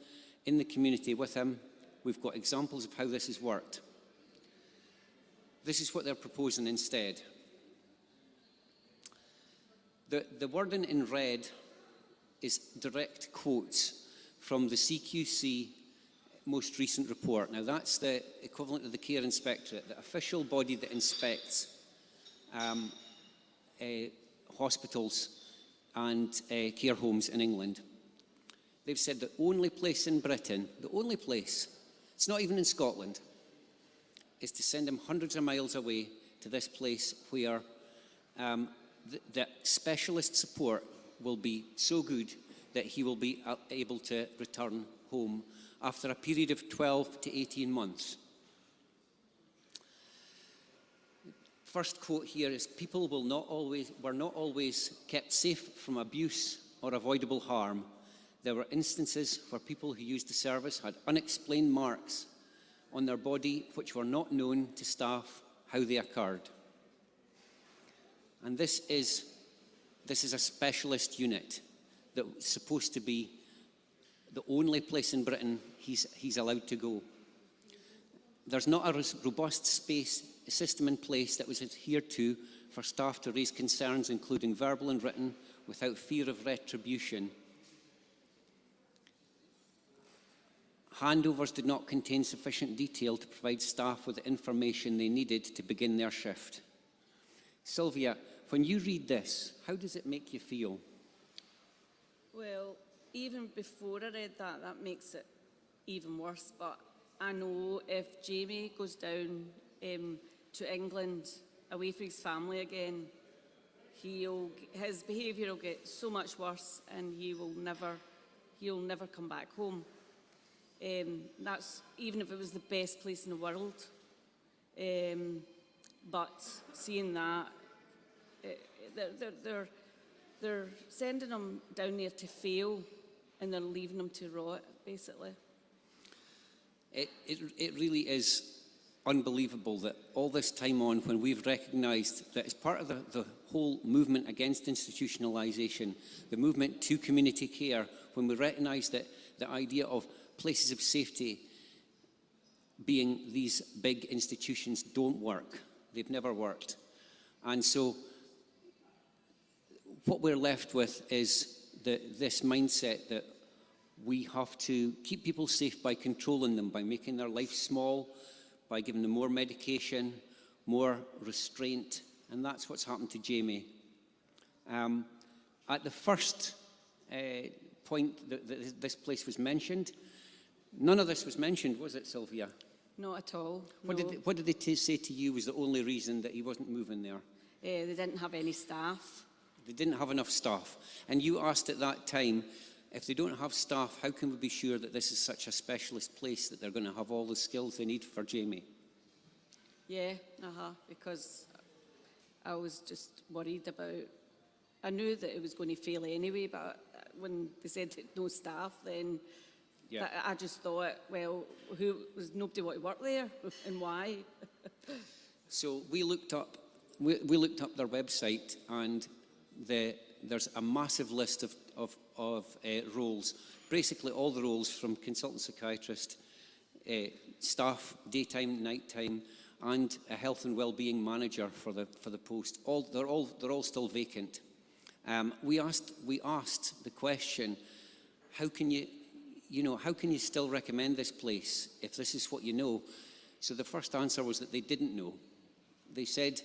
in the community with him. We've got examples of how this has worked. This is what they're proposing instead. The wording in red is direct quotes from the CQC most recent report. Now that's the equivalent of the Care Inspectorate, the official body that inspects hospitals and care homes in England. They've said the only place in Britain, the only place, it's not even in Scotland, is to send him hundreds of miles away to this place where the specialist support will be so good that he will be able to return home after a period of 12 to 18 months. First quote here is, people were not always kept safe from abuse or avoidable harm. There were instances where people who used the service had unexplained marks on their body which were not known to staff how they occurred. And this is a specialist unit that's supposed to be the only place in Britain he's allowed to go. There's not a robust system in place that was adhered to for staff to raise concerns, including verbal and written, without fear of retribution. Handovers did not contain sufficient detail to provide staff with the information they needed to begin their shift. Sylvia, when you read this, how does it make you feel? Well, even before I read that, that makes it even worse. But I know if Jamie goes down to England, away from his family again, his behaviour will get so much worse, and he'll never come back home. That's even if it was the best place in the world. But seeing that, they're sending them down there to fail, and they're leaving them to rot, basically. It really is unbelievable that all this time on, when we've recognised that as part of the whole movement against institutionalisation, the movement to community care, when we recognise that the idea of places of safety being these big institutions don't work. They've never worked. And so what we're left with is this mindset that we have to keep people safe by controlling them, by making their life small, by giving them more medication, more restraint, and that's what's happened to Jamie. At the first point that this place was mentioned, none of this was mentioned, was it, Sylvia? Not at all. What did they say to you was the only reason that he wasn't moving there? They didn't have any staff. They didn't have enough staff. And you asked at that time, if they don't have staff, how can we be sure that this is such a specialist place that they're going to have all the skills they need for Jamie? Yeah, because I was just worried about, I knew that it was going to fail anyway, but when they said no staff, then I just thought, well, nobody want to work there, and why? So we looked up their website, and there's a massive list of roles, basically all the roles from consultant psychiatrist, staff, daytime, nighttime, and a health and well-being manager for the post. They're all still vacant. We asked the question, how can you still recommend this place if this is what you know? So the first answer was that they didn't know. They said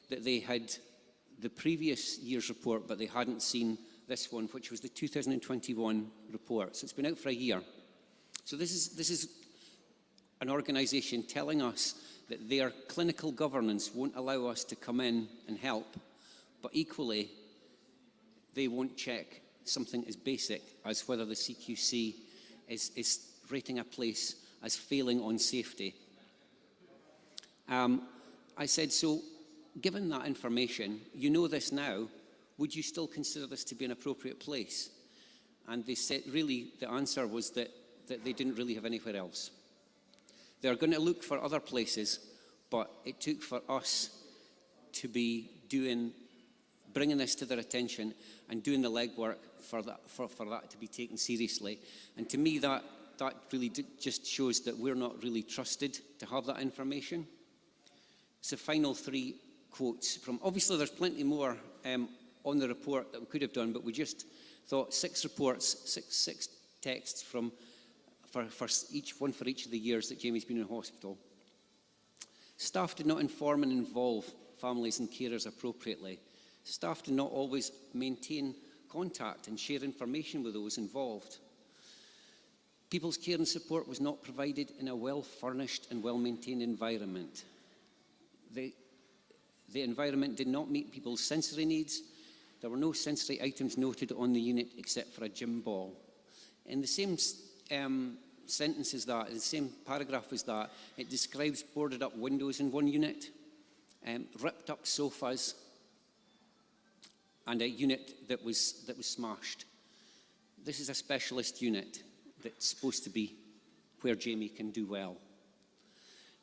that they had the previous year's report, but they hadn't seen this one, which was the 2021 report. So it's been out for a year. So this is an organisation telling us that their clinical governance won't allow us to come in and help, but equally, they won't check something as basic as whether the CQC is rating a place as failing on safety. I said, so given that information, you know this now, would you still consider this to be an appropriate place? And they said, really, the answer was that they didn't really have anywhere else. They're going to look for other places, but it took for us to be bringing this to their attention and doing the legwork for that to be taken seriously. And to me, that really just shows that we're not really trusted to have that information. It's the final three quotes from, obviously there's plenty more on the report that we could have done, but we just thought 6 reports, six texts for each of the years that Jamie's been in hospital. Staff did not inform and involve families and carers appropriately. Staff did not always maintain contact and share information with those involved. People's care and support was not provided in a well-furnished and well-maintained environment. The environment did not meet people's sensory needs. There were no sensory items noted on the unit except for a gym ball. In the same sentence as that, the same paragraph as that, it describes boarded up windows in one unit, ripped up sofas, and a unit that was smashed. This is a specialist unit that's supposed to be where Jamie can do well.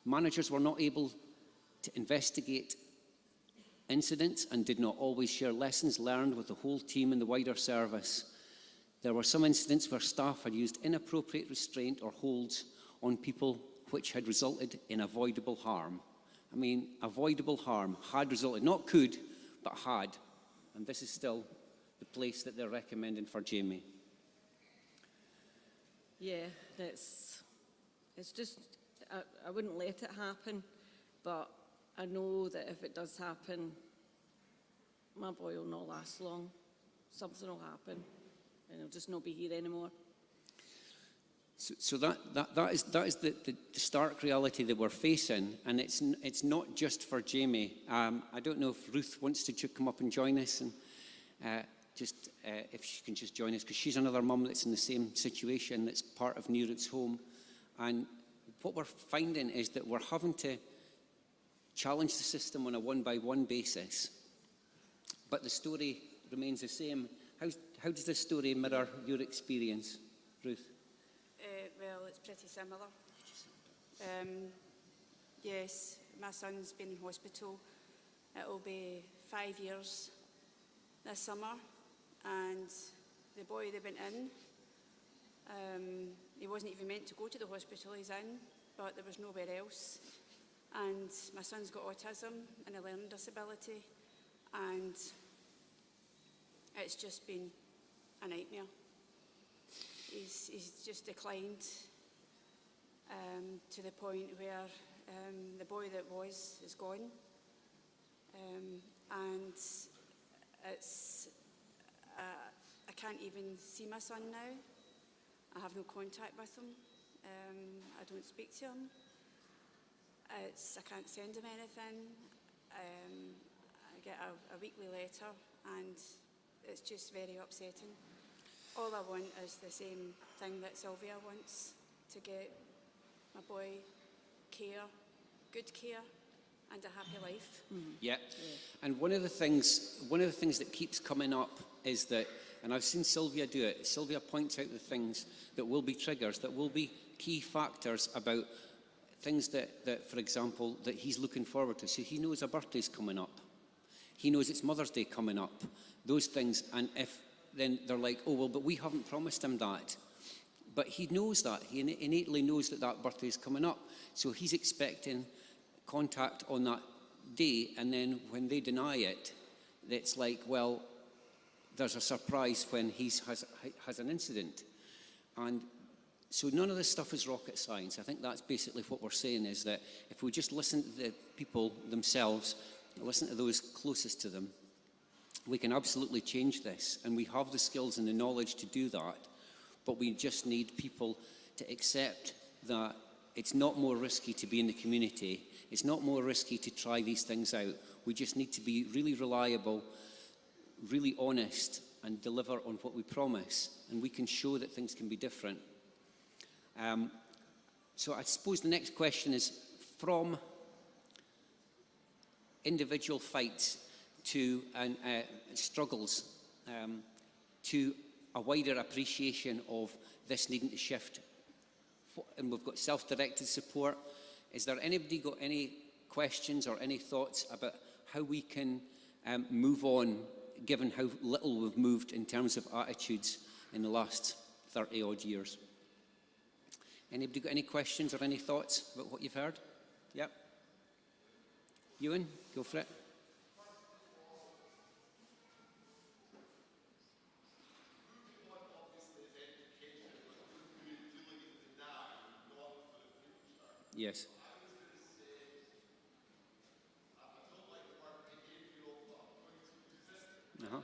Managers were not able to investigate incidents and did not always share lessons learned with the whole team and the wider service. There were some incidents where staff had used inappropriate restraint or holds on people which had resulted in avoidable harm. I mean, avoidable harm had resulted, not could, but had. And this is still the place that they're recommending for Jamie. Yeah, it's just, I wouldn't let it happen, but I know that if it does happen, my boy will not last long. Something will happen, and he'll just not be here anymore. So that is the stark reality that we're facing, and it's not just for Jamie. I don't know if Ruth wants to come up and join us, and if she can just join us, because she's another mum that's in the same situation, that's part of New Roots Home. And what we're finding is that we're having to challenge the system on a one-by-one basis, but the story remains the same. How does this story mirror your experience, Ruth? Well, it's pretty similar. Yes, my son's been in hospital. It'll be 5 years this summer, and the boy they went in, he wasn't even meant to go to the hospital he's in, but there was nowhere else. And my son's got autism and a learning disability, and it's just been a nightmare. He's just declined to the point where the boy that was is gone, and it's I can't even see my son now. I have no contact with him. I don't speak to him. I can't send him anything. I get a weekly letter, and it's just very upsetting. All I want is the same thing that Sylvia wants, to get my boy care, good care, and a happy life. Yeah. And one of the things that keeps coming up is that, and I've seen Sylvia do it, Sylvia points out the things that will be triggers, that will be key factors about things that, for example, that he's looking forward to. So he knows a birthday's coming up. He knows it's Mother's Day coming up. Those things, and if then they're like, oh, well, but we haven't promised him that. But he knows that. He innately knows that birthday is coming up. So he's expecting contact on that day, and then when they deny it, it's like, well, there's a surprise when he has an incident. And so none of this stuff is rocket science. I think that's basically what we're saying, is that if we just listen to the people themselves, listen to those closest to them, we can absolutely change this, and we have the skills and the knowledge to do that, but we just need people to accept that it's not more risky to be in the community, it's not more risky to try these things out. We just need to be really reliable, really honest, and deliver on what we promise, and we can show that things can be different. So I suppose the next question is, from individual fights to struggles, to a wider appreciation of this needing to shift. And we've got self-directed support. Is there anybody got any questions or any thoughts about how we can move on, given how little we've moved in terms of attitudes in the last 30 odd years? Anybody got any questions or any thoughts about what you've heard? Yep. Ewan, go for it. Yes. Uh-huh.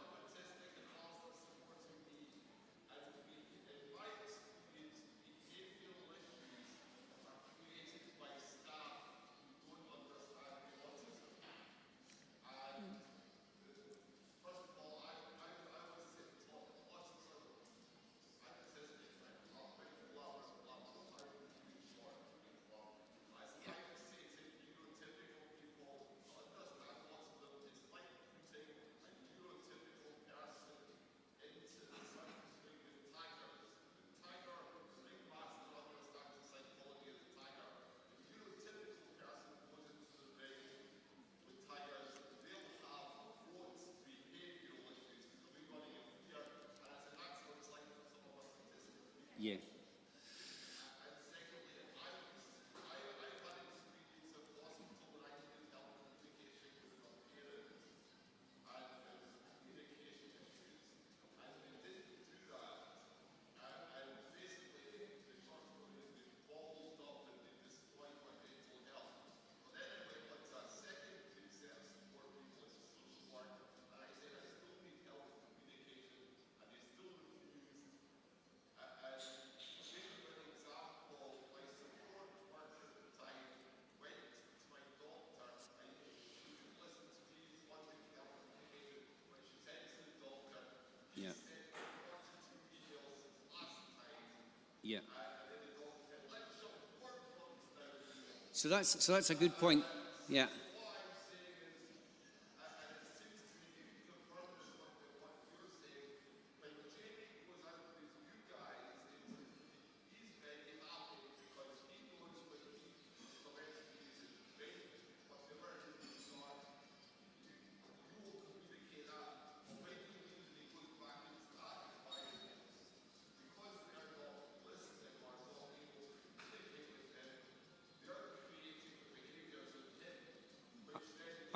So that's a good point. Yeah.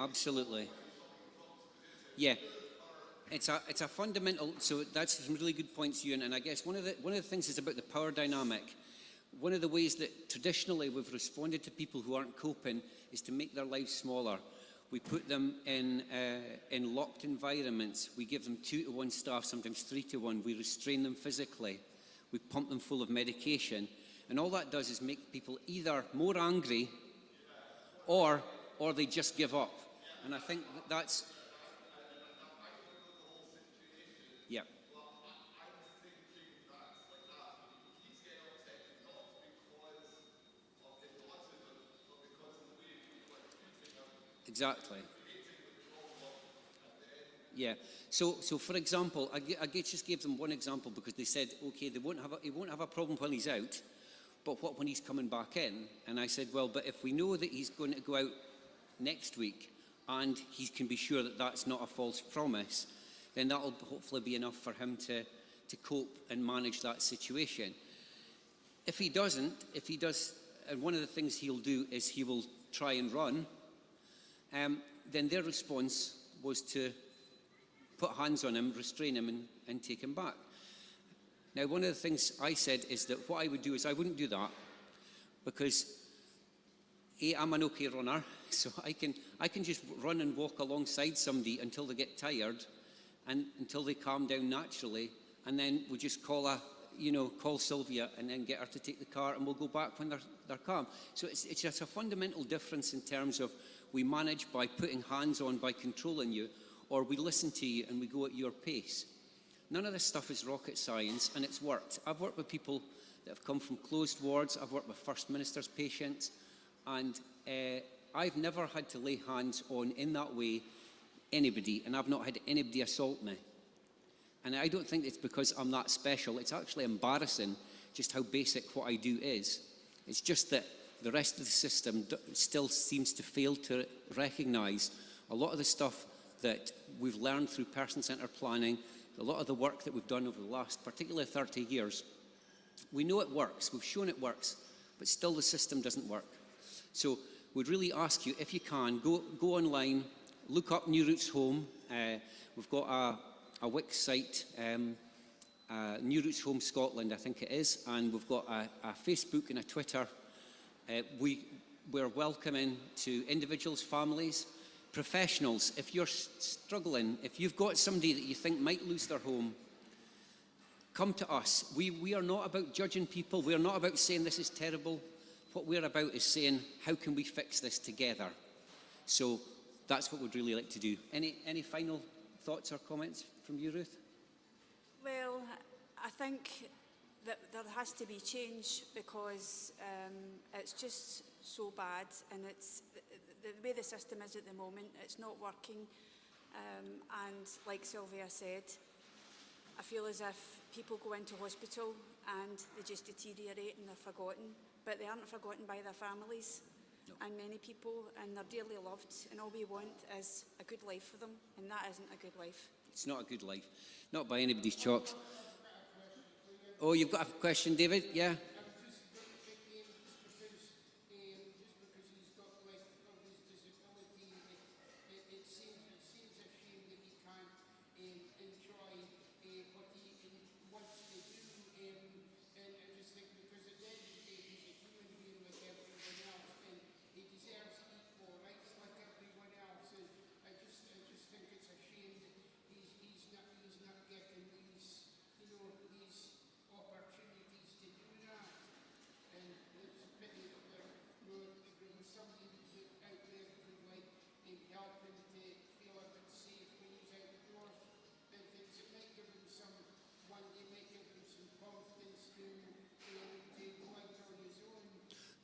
Absolutely. Yeah. It's a fundamental. So that's some really good points, Ewan. And I guess one of the things is about the power dynamic. One of the ways that traditionally we've responded to people who aren't coping is to make their lives smaller. We put them in locked environments. We give them 2-to-1 staff, sometimes 3-to-1. We restrain them physically. We pump them full of medication. And all that does is make people either more angry or they just give up. And I think that's... Yeah. Exactly. Yeah. So for example, I just gave them one example because they said, okay, he won't have a problem when he's out, but what when he's coming back in? And I said, well, but if we know that he's going to go out next week and he can be sure that that's not a false promise, then that'll hopefully be enough for him to cope and manage that situation. If he does, and one of the things he'll do is he will try and run, then their response was to put hands on him, restrain him, and take him back. Now, one of the things I said is that what I would do is I wouldn't do that because I'm an okay runner, so I can just run and walk alongside somebody until they get tired and until they calm down naturally, and then we just call Sylvia and then get her to take the car, and we'll go back when they're calm. So it's just a fundamental difference in terms of we manage by putting hands on, by controlling you, or we listen to you and we go at your pace. None of this stuff is rocket science, and it's worked. I've worked with people that have come from closed wards. I've worked with First Minister's patients, and I've never had to lay hands on, in that way, anybody, and I've not had anybody assault me. And I don't think it's because I'm that special. It's actually embarrassing just how basic what I do is. It's just that the rest of the system still seems to fail to recognise a lot of the stuff that we've learned through person-centred planning, a lot of the work that we've done over the last, particularly 30 years. We know it works, we've shown it works, but still the system doesn't work. So we'd really ask you, if you can, go online, look up New Routes Home. We've got a Wix site, New Routes Home Scotland, I think it is, and we've got a Facebook and a Twitter. We're welcoming to individuals, families, professionals. If you're struggling, if you've got somebody that you think might lose their home, come to us. We are not about judging people. We are not about saying this is terrible. What we're about is saying, how can we fix this together? So that's what we'd really like to do. Any final thoughts or comments from you, Ruth? Well, I think that there has to be change because it's just so bad, and it's the way the system is at the moment, it's not working. And like Sylvia said, I feel as if people go into hospital and they just deteriorate and they're forgotten, but they aren't forgotten by their families. No. And many people, and they're dearly loved, and all we want is a good life for them, and that isn't a good life. It's not a good life, not by anybody's chalks. Oh, you've got a question, David? Yeah?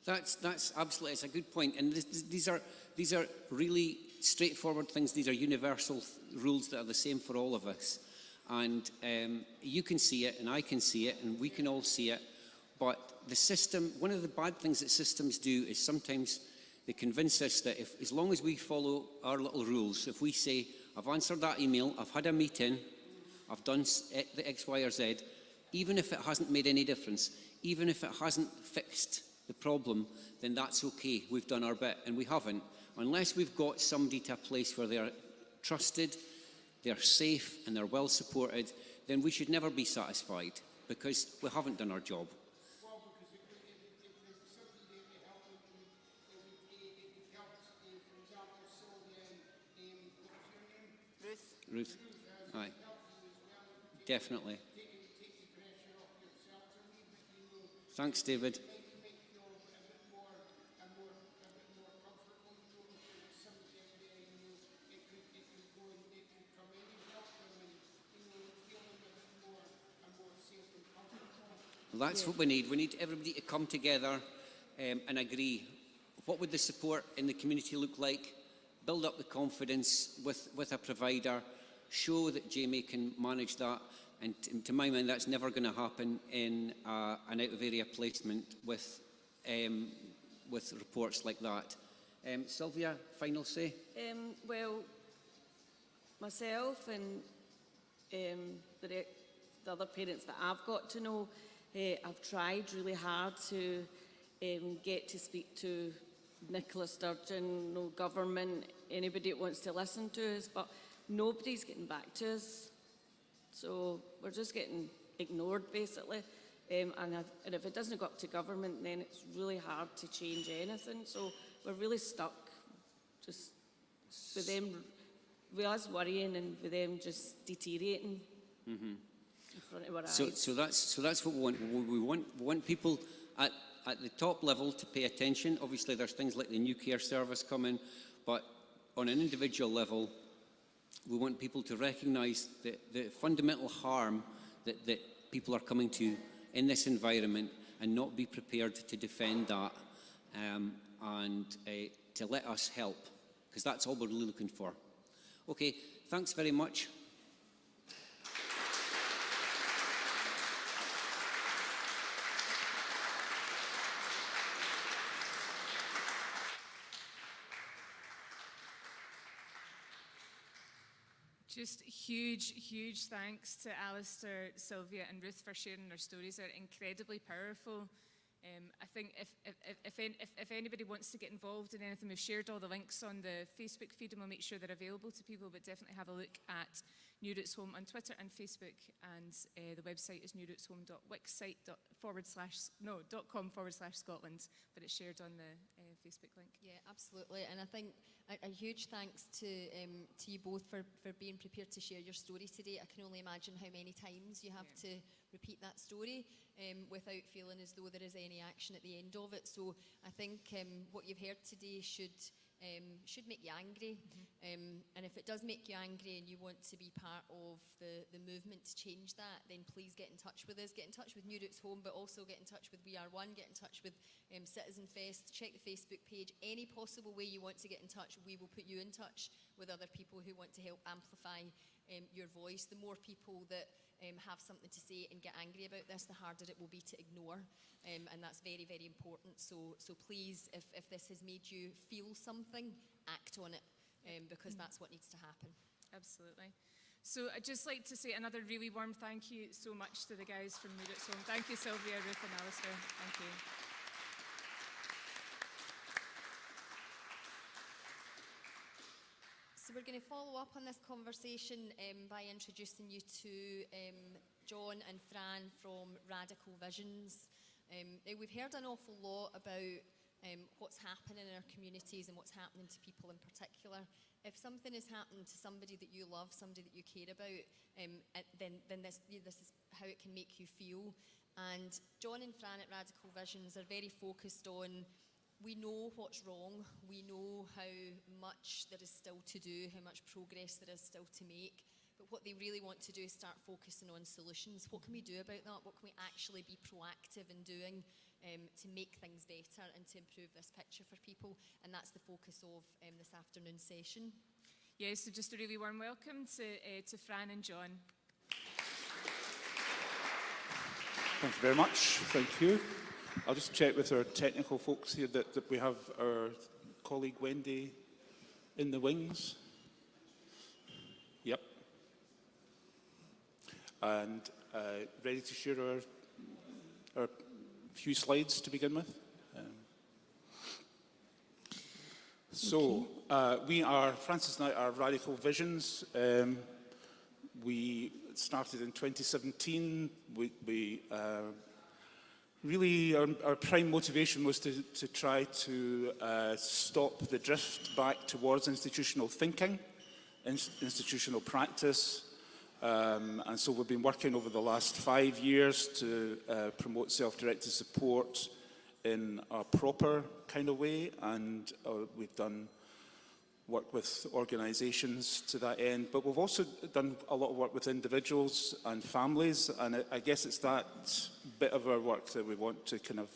That's absolutely, it's a good point. And these are really straightforward things. These are universal rules that are the same for all of us. And you can see it, and I can see it, and we can all see it. But the system, one of the bad things that systems do is sometimes they convince us that if, as long as we follow our little rules, if we say, I've answered that email, I've had a meeting, I've done the X, Y, or Z, even if it hasn't made any difference, even if it hasn't fixed the problem, then that's okay, we've done our bit, and we haven't. Unless we've got somebody to a place where they're trusted, they're safe, and they're well supported, then we should never be satisfied, because we haven't done our job. Ruth, aye, definitely. Thanks, David. Well, that's what we need. We need everybody to come together and agree. What would the support in the community look like? Build up the confidence with a provider, show that Jamie can manage that, and to my mind that's never going to happen in an out-of-area placement with reports like that. Sylvia, final say? Well, myself and the other parents that I've got to know, I've tried really hard to get to speak to Nicola Sturgeon, no government, anybody that wants to listen to us, but nobody's getting back to us. So we're just getting ignored, basically. And if it doesn't go up to government, then it's really hard to change anything. So we're really stuck, just with them, with us worrying and with them just deteriorating. Mm-hmm. In front of our eyes. So that's what we want. We want people at the top level to pay attention. Obviously, there's things like the new care service coming, but on an individual level, we want people to recognise the fundamental harm that people are coming to in this environment and not be prepared to defend that and to let us help, because that's all we're really looking for. Okay, thanks very much. Just huge thanks to Alistair, Sylvia and Ruth for sharing their stories. They're incredibly powerful. I think if anybody wants to get involved in anything, we've shared all the links on the Facebook feed and we'll make sure they're available to people, but definitely have a look at New Roots Home on Twitter and Facebook, and the website is newrootshome.com/Scotland, but it's shared on the Facebook link. Yeah, absolutely. And I think a huge thanks to you both for being prepared to share your story today. I can only imagine how many times you have to repeat that story without feeling as though there is any action at the end of it. So I think what you've heard today should make you angry. And if it does make you angry and you want to be part of the movement to change that, then please get in touch with us. Get in touch with New Roots Home, but also get in touch with We Are One. Get in touch with Citizenfest. Check the Facebook page. Any possible way you want to get in touch, we will put you in touch with other people who want to help amplify your voice. The more people that have something to say and get angry about this, the harder it will be to ignore. And that's very, very important. So please, if this has made you feel something, act on it, because that's what needs to happen. Absolutely. So I'd just like to say another really warm thank you so much to the guys from New Roots Home. Thank you, Sylvia, Ruth and Alistair. Thank you. So we're going to follow up on this conversation by introducing you to John and Fran from Radical Visions. We've heard an awful lot about what's happening in our communities and what's happening to people in particular. If something is happening to somebody that you love, somebody that you care about, then this is how it can make you feel. And John and Fran at Radical Visions are very focused on, we know what's wrong, we know how much there is still to do, how much progress there is still to make, but what they really want to do is start focusing on solutions. What can we do about that? What can we actually be proactive in doing to make things better and to improve this picture for people, and that's the focus of this afternoon session. Yes, so just a really warm welcome to Fran and John. Thank you very much. Thank you. I'll just check with our technical folks here that we have our colleague Wendy in the wings. Yep. And ready to share our few slides to begin with. We are, Francis and I are Radical Visions. We started in 2017. Really, our prime motivation was to try to stop the drift back towards institutional thinking, institutional practice. And so we've been working over the last 5 years to promote self-directed support in a proper kind of way, and we've done work with organisations to that end, but we've also done a lot of work with individuals and families, and I guess it's that bit of our work that we want to kind of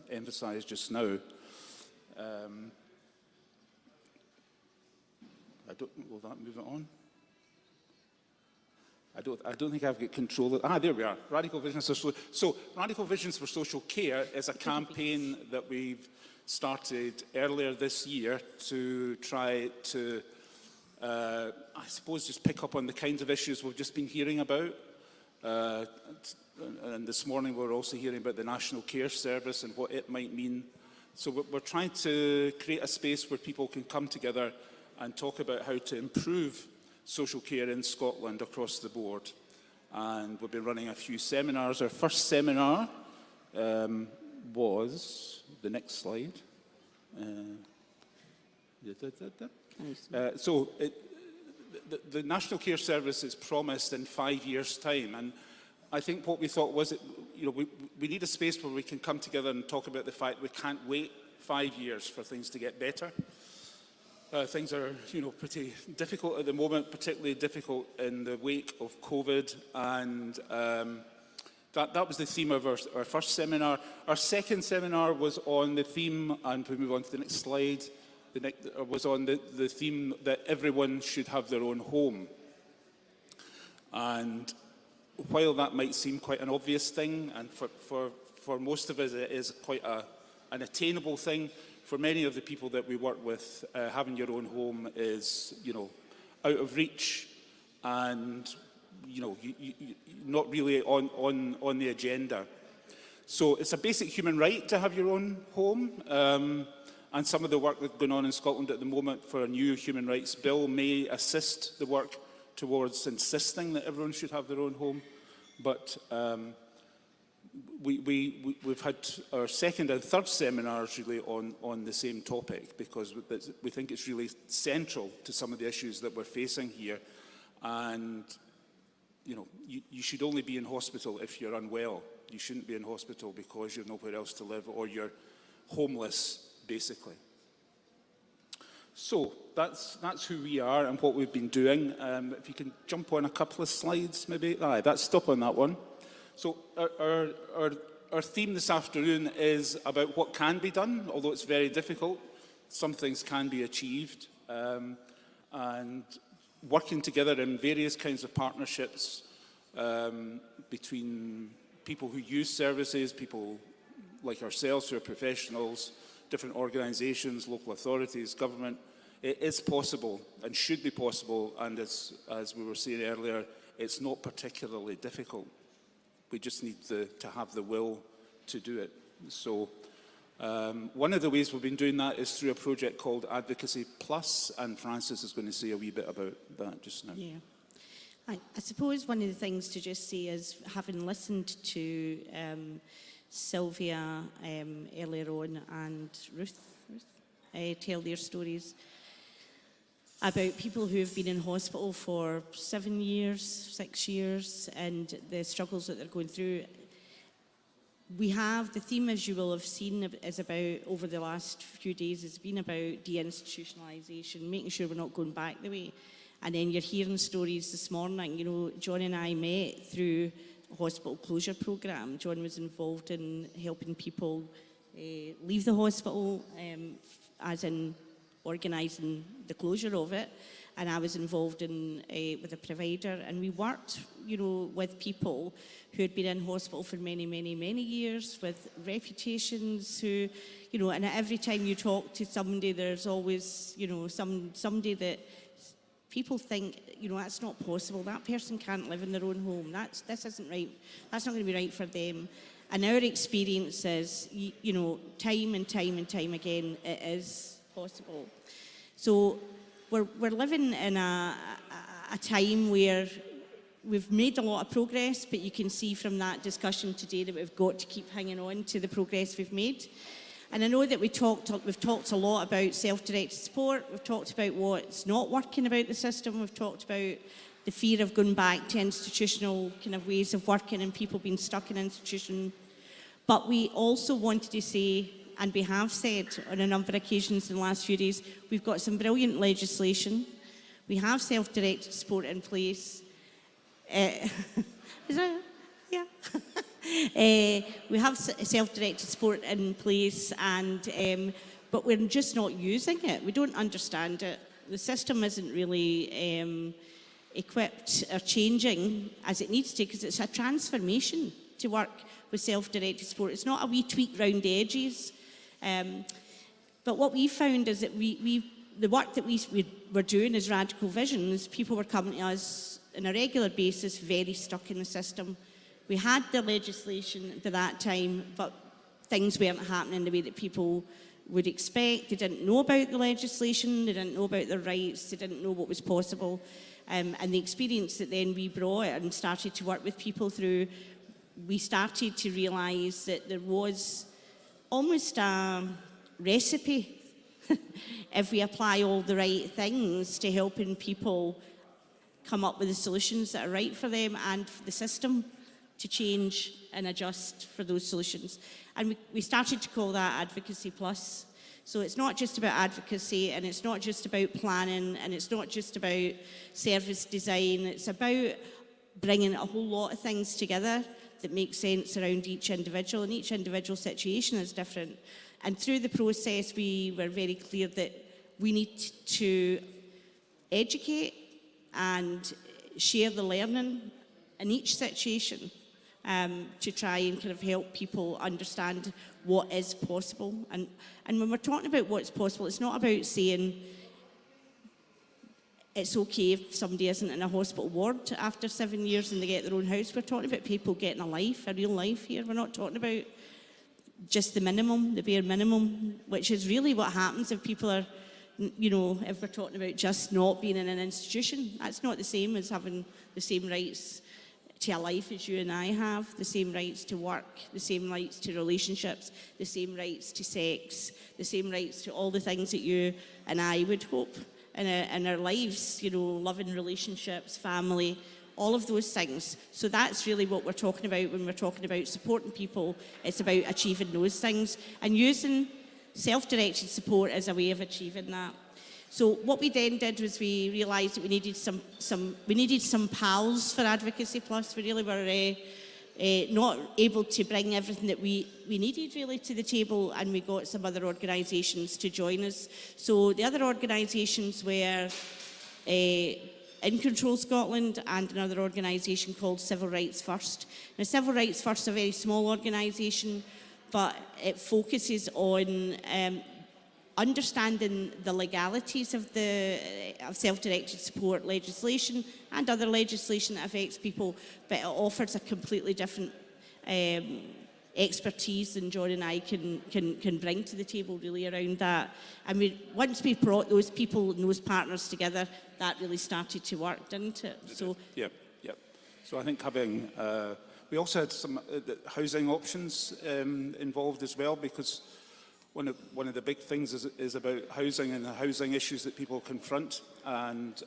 emphasise just now. Will that move it on? I don't think I've got control of... there we are. Radical Visions so Radical Visions for Social Care is a campaign that we've started earlier this year to try to, I suppose, just pick up on the kinds of issues we've just been hearing about. And this morning we're also hearing about the National Care Service and what it might mean. So we're trying to create a space where people can come together and talk about how to improve social care in Scotland across the board. And we've been running a few seminars. Our first seminar was... the next slide. The National Care Service is promised in 5 years' time, and I think what we thought was that we need a space where we can come together and talk about the fact we can't wait 5 years for things to get better. Things are, pretty difficult at the moment, particularly difficult in the wake of COVID, and that was the theme of our first seminar. Our second seminar was on the theme, and we move on to the next slide, was on the theme that everyone should have their own home. And while that might seem quite an obvious thing, and for most of us it is quite an attainable thing, for many of the people that we work with, having your own home is, out of reach and not really on the agenda. So it's a basic human right to have your own home, and some of the work that's going on in Scotland at the moment for a new human rights bill may assist the work towards insisting that everyone should have their own home. But we've had our second and third seminars really on the same topic, because we think it's really central to some of the issues that we're facing here. And you should only be in hospital if you're unwell. You shouldn't be in hospital because you've nowhere else to live or you're homeless, basically. So that's who we are and what we've been doing. If you can jump on a couple of slides, maybe. Stop on that one. So our theme this afternoon is about what can be done, although it's very difficult. Some things can be achieved. And working together in various kinds of partnerships between people who use services, people like ourselves who are professionals, different organisations, local authorities, government. It is possible and should be possible, and as we were saying earlier, it's not particularly difficult. We just need to have the will to do it. So one of the ways we've been doing that is through a project called Advocacy Plus, and Francis is going to say a wee bit about that just now. Yeah. I suppose one of the things to just say is, having listened to Sylvia earlier on and Ruth tell their stories about people who have been in hospital for 7 years, 6 years, and the struggles that they're going through. We have, the theme, as you will have seen, is about, over the last few days, has been about deinstitutionalisation, making sure we're not going back the way. And then you're hearing stories this morning. John and I met through hospital closure programme. John was involved in helping people leave the hospital, as in organising the closure of it. And I was involved in with a provider, and we worked, with people who had been in hospital for many, many, many years, with reputations who, and every time you talk to somebody, there's always, somebody that people think, that's not possible. That person can't live in their own home. This isn't right. That's not going to be right for them. And our experience is, time and time and time again, it is possible. So we're living in a time where we've made a lot of progress, but you can see from that discussion today that we've got to keep hanging on to the progress we've made. And I know that we've talked a lot about self-directed support. We've talked about what's not working about the system. We've talked about the fear of going back to institutional kind of ways of working and people being stuck in institution. But we also wanted to say, and we have said on a number of occasions in the last few days, we've got some brilliant legislation. We have self-directed support in place. Is that? Yeah. We have self-directed support in place, and but we're just not using it. We don't understand it. The system isn't really equipped or changing as it needs to, because it's a transformation to work with self-directed support. It's not a wee tweak round the edges. But what we found is that the work that we were doing as Radical Visions, people were coming to us on a regular basis, very stuck in the system. We had the legislation by that time, but things weren't happening the way that people would expect. They didn't know about the legislation, they didn't know about their rights, they didn't know what was possible. And the experience that then we brought and started to work with people through, we started to realise that there was almost a recipe if we apply all the right things to helping people come up with the solutions that are right for them and for the system to change and adjust for those solutions. And we started to call that Advocacy Plus. So it's not just about advocacy, and it's not just about planning, and it's not just about service design. It's about bringing a whole lot of things together that make sense around each individual, and each individual situation is different. And through the process, we were very clear that we need to educate and share the learning in each situation to try and kind of help people understand what is possible. And when we're talking about what's possible, it's not about saying it's okay if somebody isn't in a hospital ward after 7 years and they get their own house. We're talking about people getting a life, a real life here. We're not talking about just the minimum, the bare minimum, which is really what happens if people are, if we're talking about just not being in an institution. That's not the same as having the same rights to a life as you and I have, the same rights to work, the same rights to relationships, the same rights to sex, the same rights to all the things that you and I would hope in our lives, loving relationships, family, all of those things. So that's really what we're talking about when we're talking about supporting people. It's about achieving those things and using self-directed support as a way of achieving that. So what we then did was we realised that we needed some pals for Advocacy Plus. We really were not able to bring everything that we needed really to the table, and we got some other organisations to join us. So the other organisations were In Control Scotland and another organisation called Civil Rights First. Now, Civil Rights First is a very small organisation, but it focuses on understanding the legalities of self-directed support legislation and other legislation that affects people, but it offers a completely different expertise than John and I can bring to the table really around that. And once we brought those people and those partners together, that really started to work, didn't it? So Yep. So I think having, we also had some housing options involved as well, because one of the big things is about housing and the housing issues that people confront. And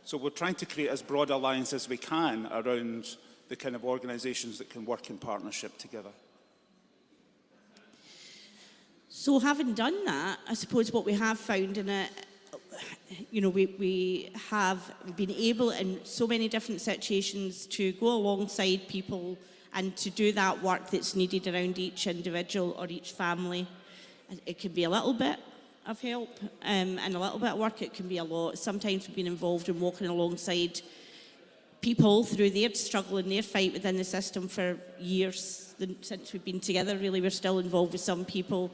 so we're trying to create as broad alliance as we can around the kind of organisations that can work in partnership together. So having done that, I suppose what we have found in it, you know, we have been able in so many different situations to go alongside people and to do that work that's needed around each individual or each family. It can be a little bit of help and a little bit of work. It can be a lot. Sometimes we've been involved in walking alongside people through their struggle and their fight within the system for years. Since we've been together, really, we're still involved with some people.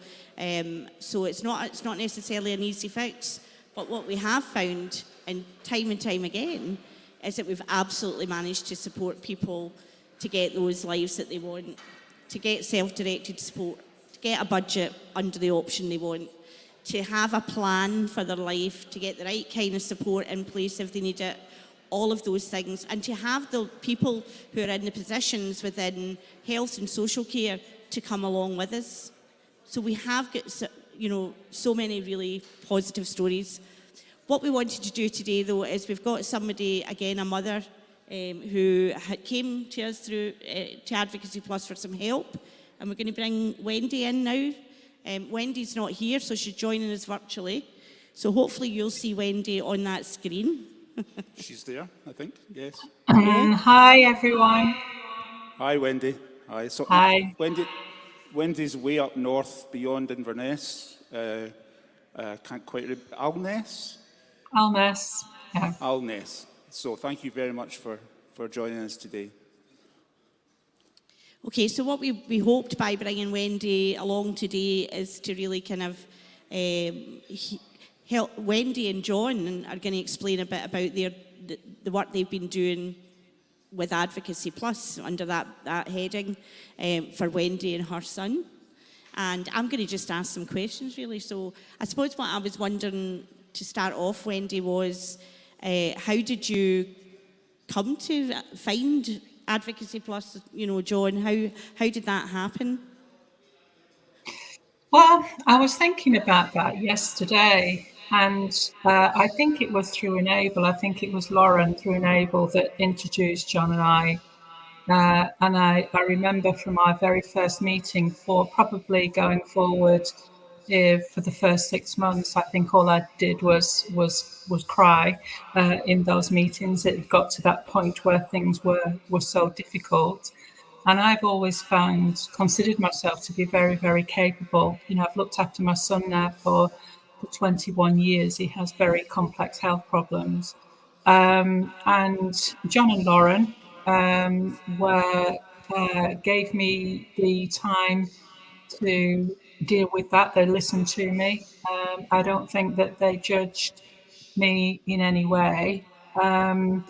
So it's not necessarily an easy fix. But what we have found, and time again, is that we've absolutely managed to support people to get those lives that they want, to get self-directed support, to get a budget under the option they want, to have a plan for their life, to get the right kind of support in place if they need it, all of those things, and to have the people who are in the positions within health and social care to come along with us. So we have got, so many really positive stories. What we wanted to do today, though, is we've got somebody, again, a mother, who came to us through to Advocacy Plus for some help, and we're going to bring Wendy in now. Wendy's not here, so she's joining us virtually. So hopefully you'll see Wendy on that screen. She's there, I think, yes. Hi, everyone. Hi, Wendy. Hi. So, Hi. Wendy's way up north beyond Inverness. Can't quite remember. Alness? Alness. Yeah. Alness. So thank you very much for joining us today. Okay, so what we hoped by bringing Wendy along today is to really kind of help. Wendy and John are going to explain a bit about the work they've been doing with Advocacy Plus under that heading for Wendy and her son. And I'm going to just ask some questions, really. So I suppose what I was wondering to start off, Wendy, was how did you come to find Advocacy Plus? You know, John, how did that happen? Well, I was thinking about that yesterday, and I think it was through Enable. I think it was Lauren through Enable that introduced John and I. And I remember from our very first meeting, for probably going forward for the first 6 months, I think all I did was cry in those meetings. It got to that point where things were so difficult. And I've always considered myself to be very, very capable. You know, I've looked after my son now for 21 years. He has very complex health problems. And John and Lauren gave me the time to deal with that. They listened to me. I don't think that they judged me in any way. And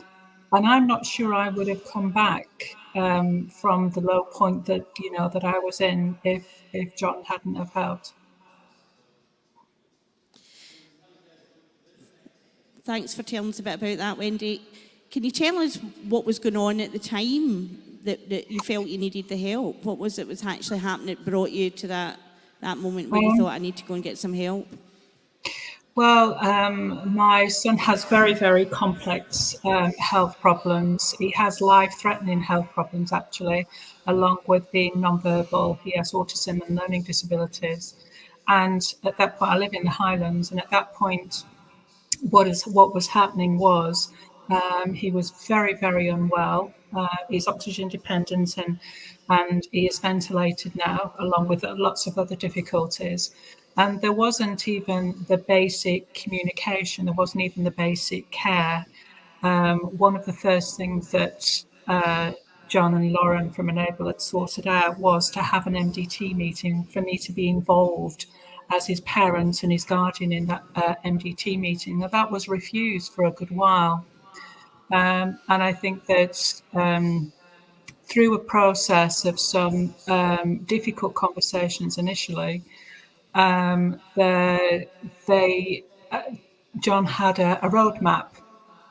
I'm not sure I would have come back from the low point that I was in if John hadn't have helped. Thanks for telling us a bit about that, Wendy. Can you tell us what was going on at the time that you felt you needed the help? What was it was actually happening that brought you to that moment where you thought, I need to go and get some help? Well, my son has very, very complex health problems. He has life-threatening health problems, actually, along with being non-verbal. He has autism and learning disabilities. And at that point, I live in the Highlands, and at that point, what was happening was he was very, very unwell. He's oxygen dependent and he is ventilated now, along with lots of other difficulties. And there wasn't even the basic communication. There wasn't even the basic care. One of the first things that John and Lauren from Enable had sorted out was to have an MDT meeting for me to be involved as his parent and his guardian in that MDT meeting. Now, that was refused for a good while. And I think that through a process of some difficult conversations initially, John had a roadmap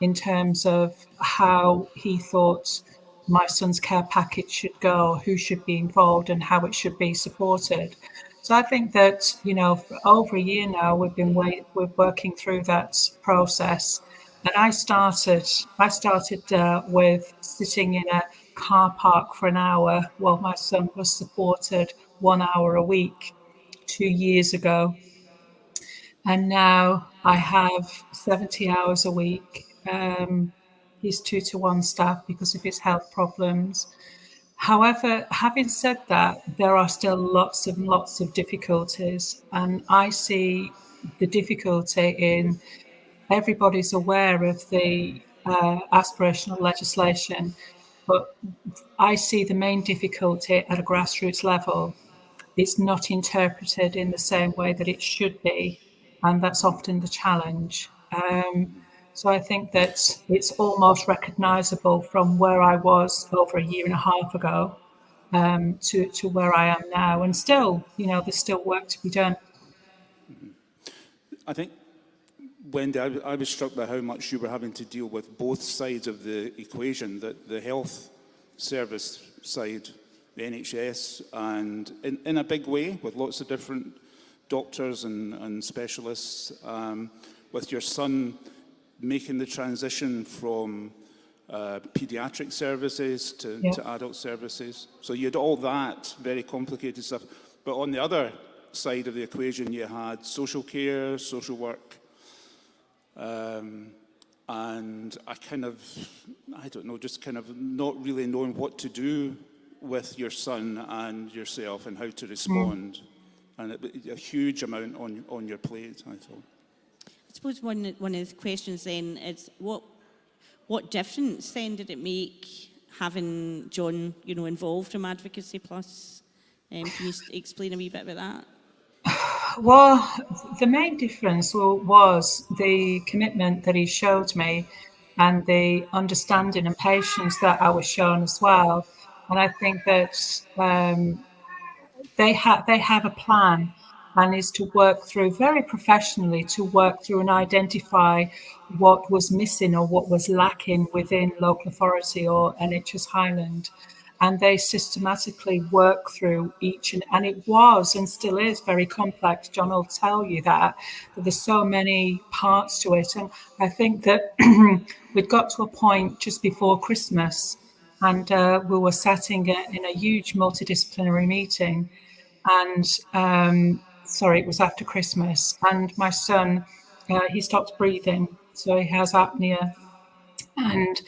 in terms of how he thought my son's care package should go, who should be involved and how it should be supported. So I think that, for over a year now, we're working through that process. And I started with sitting in a car park for an hour while my son was supported 1 hour a week 2 years ago. And now I have 70 hours a week. He's 2-to-1 staff because of his health problems. However, having said that, there are still lots and lots of difficulties, and I see the difficulty in everybody's aware of the aspirational legislation, but I see the main difficulty at a grassroots level. It's not interpreted in the same way that it should be, and that's often the challenge. So I think that it's almost recognisable from where I was over a year and a half ago to where I am now. And still, there's still work to be done. I think, Wendy, I was struck by how much you were having to deal with both sides of the equation, that the health service side, the NHS, and in a big way, with lots of different doctors and specialists, with your son making the transition from paediatric services to adult services. So you had all that very complicated stuff. But on the other side of the equation, you had social care, social work, and I don't know, just kind of not really knowing what to do with your son and yourself and how to respond. And a huge amount on your plate, I thought. I suppose one of the questions then is what difference then did it make having John, involved in Advocacy Plus? Can you explain a wee bit about that? Well, the main difference was the commitment that he showed me and the understanding and patience that I was shown as well. And I think that they have a plan, and is to work through very professionally to work through and identify what was missing or what was lacking within local authority or NHS Highland. And they systematically work through each, and it was and still is very complex. John will tell you that there's so many parts to it. And I think that we'd got to a point just before Christmas, and we were sitting in a huge multidisciplinary meeting, and it was after Christmas, and my son, he stopped breathing, so he has apnea. And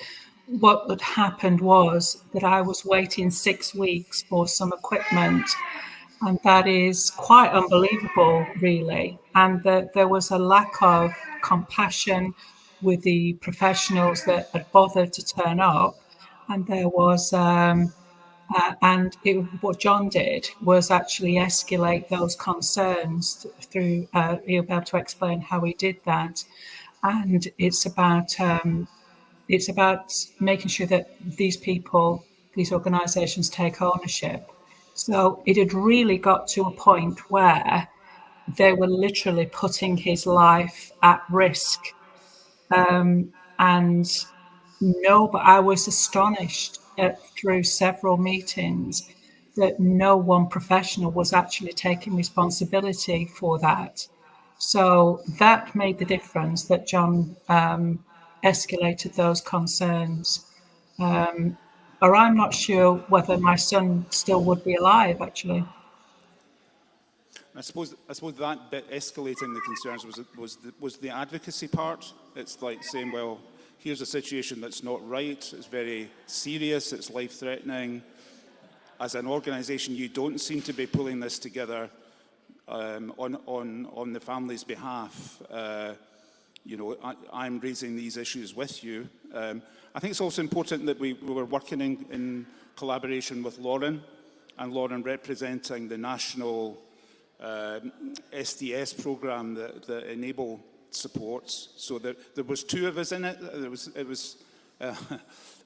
what had happened was that I was waiting 6 weeks for some equipment, and that is quite unbelievable, really. And that there was a lack of compassion with the professionals that had bothered to turn up, and there was what John did was actually escalate those concerns through. He'll be able to explain how he did that, and it's about making sure that these people, these organisations, take ownership. So it had really got to a point where they were literally putting his life at risk, and no, but I was astonished through several meetings that no one professional was actually taking responsibility for that. So that made the difference, that John escalated those concerns. Or I'm not sure whether my son still would be alive, actually. I suppose that bit escalating the concerns was the advocacy part. It's like saying, well, here's a situation that's not right. It's very serious. It's life-threatening. As an organisation, you don't seem to be pulling this together on the family's behalf. I'm raising these issues with you. I think it's also important that we were working in collaboration with Lauren, and Lauren representing the national SDS programme that Enable supports. So there was two of us in it.